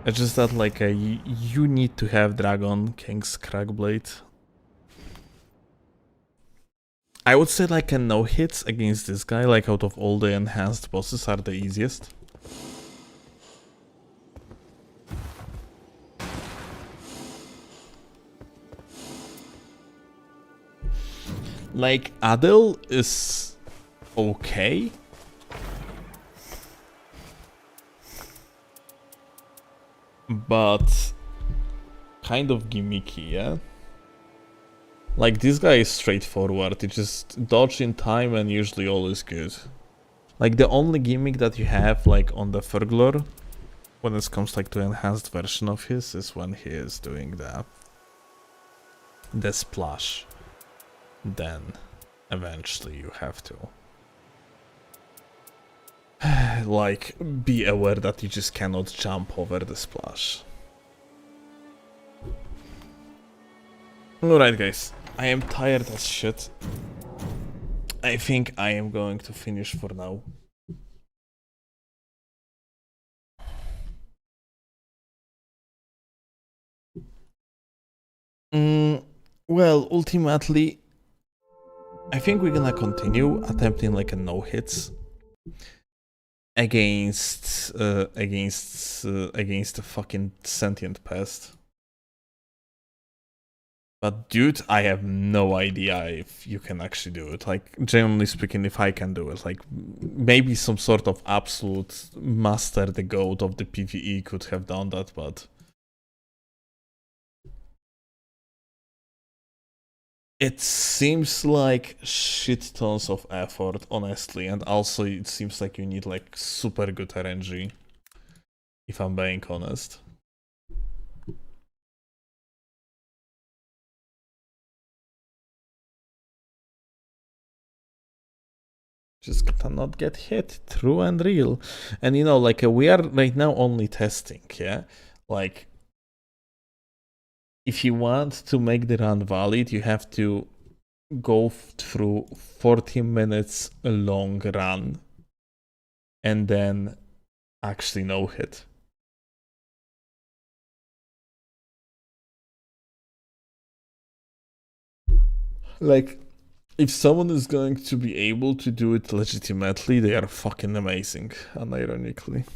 It's just that, like, you need to have Dragon King's Crackblade. I would say, like, a no-hits against this guy, like, out of all the enhanced bosses, are the easiest. Like, Adel is okay. But kind of gimmicky, yeah? Like, this guy is straightforward, you just dodge in time and usually all is good. Like, the only gimmick that you have, like, on the Furglor, when it comes, like, to enhanced version of his, is when he is doing the splash. Then eventually you have to like be aware that you just cannot jump over the splash. Alright guys, I am tired as shit. I think I am going to finish for now. Well, ultimately I think we're gonna continue attempting like a no-hits against a fucking sentient pest. But dude, I have no idea if you can actually do it. Like, generally speaking, if I can do it, like maybe some sort of absolute master, the goat of the PvE could have done that, but it seems like shit tons of effort, honestly, and also it seems like you need like super good RNG, if I'm being honest. Just cannot get hit, true and real. And you know, like we are right now only testing, yeah? Like, if you want to make the run valid, you have to go through 40 minutes long run and then actually no hit. Like, if someone is going to be able to do it legitimately, they are fucking amazing, unironically.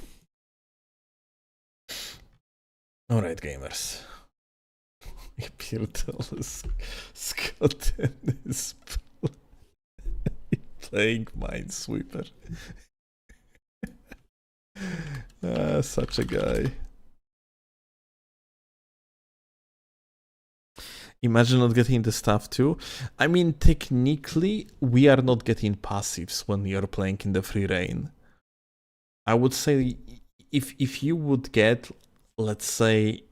Alright, gamers. Scott is playing Minesweeper. Such a guy. Imagine not getting the stuff too. I mean, technically, we are not getting passives when you're playing in the free reign. I would say if you would get, let's say,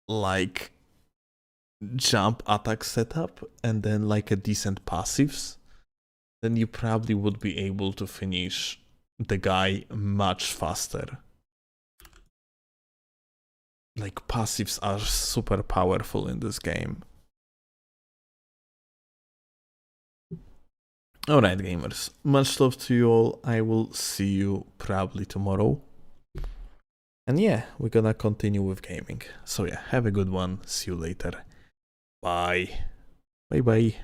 like jump attack setup and then like a decent passives, then you probably would be able to finish the guy much faster. Like, passives are super powerful in this game. Alright gamers, much love to you all. I will see you probably tomorrow. And yeah, we're gonna continue with gaming. So yeah, have a good one. See you later. Bye. Bye bye.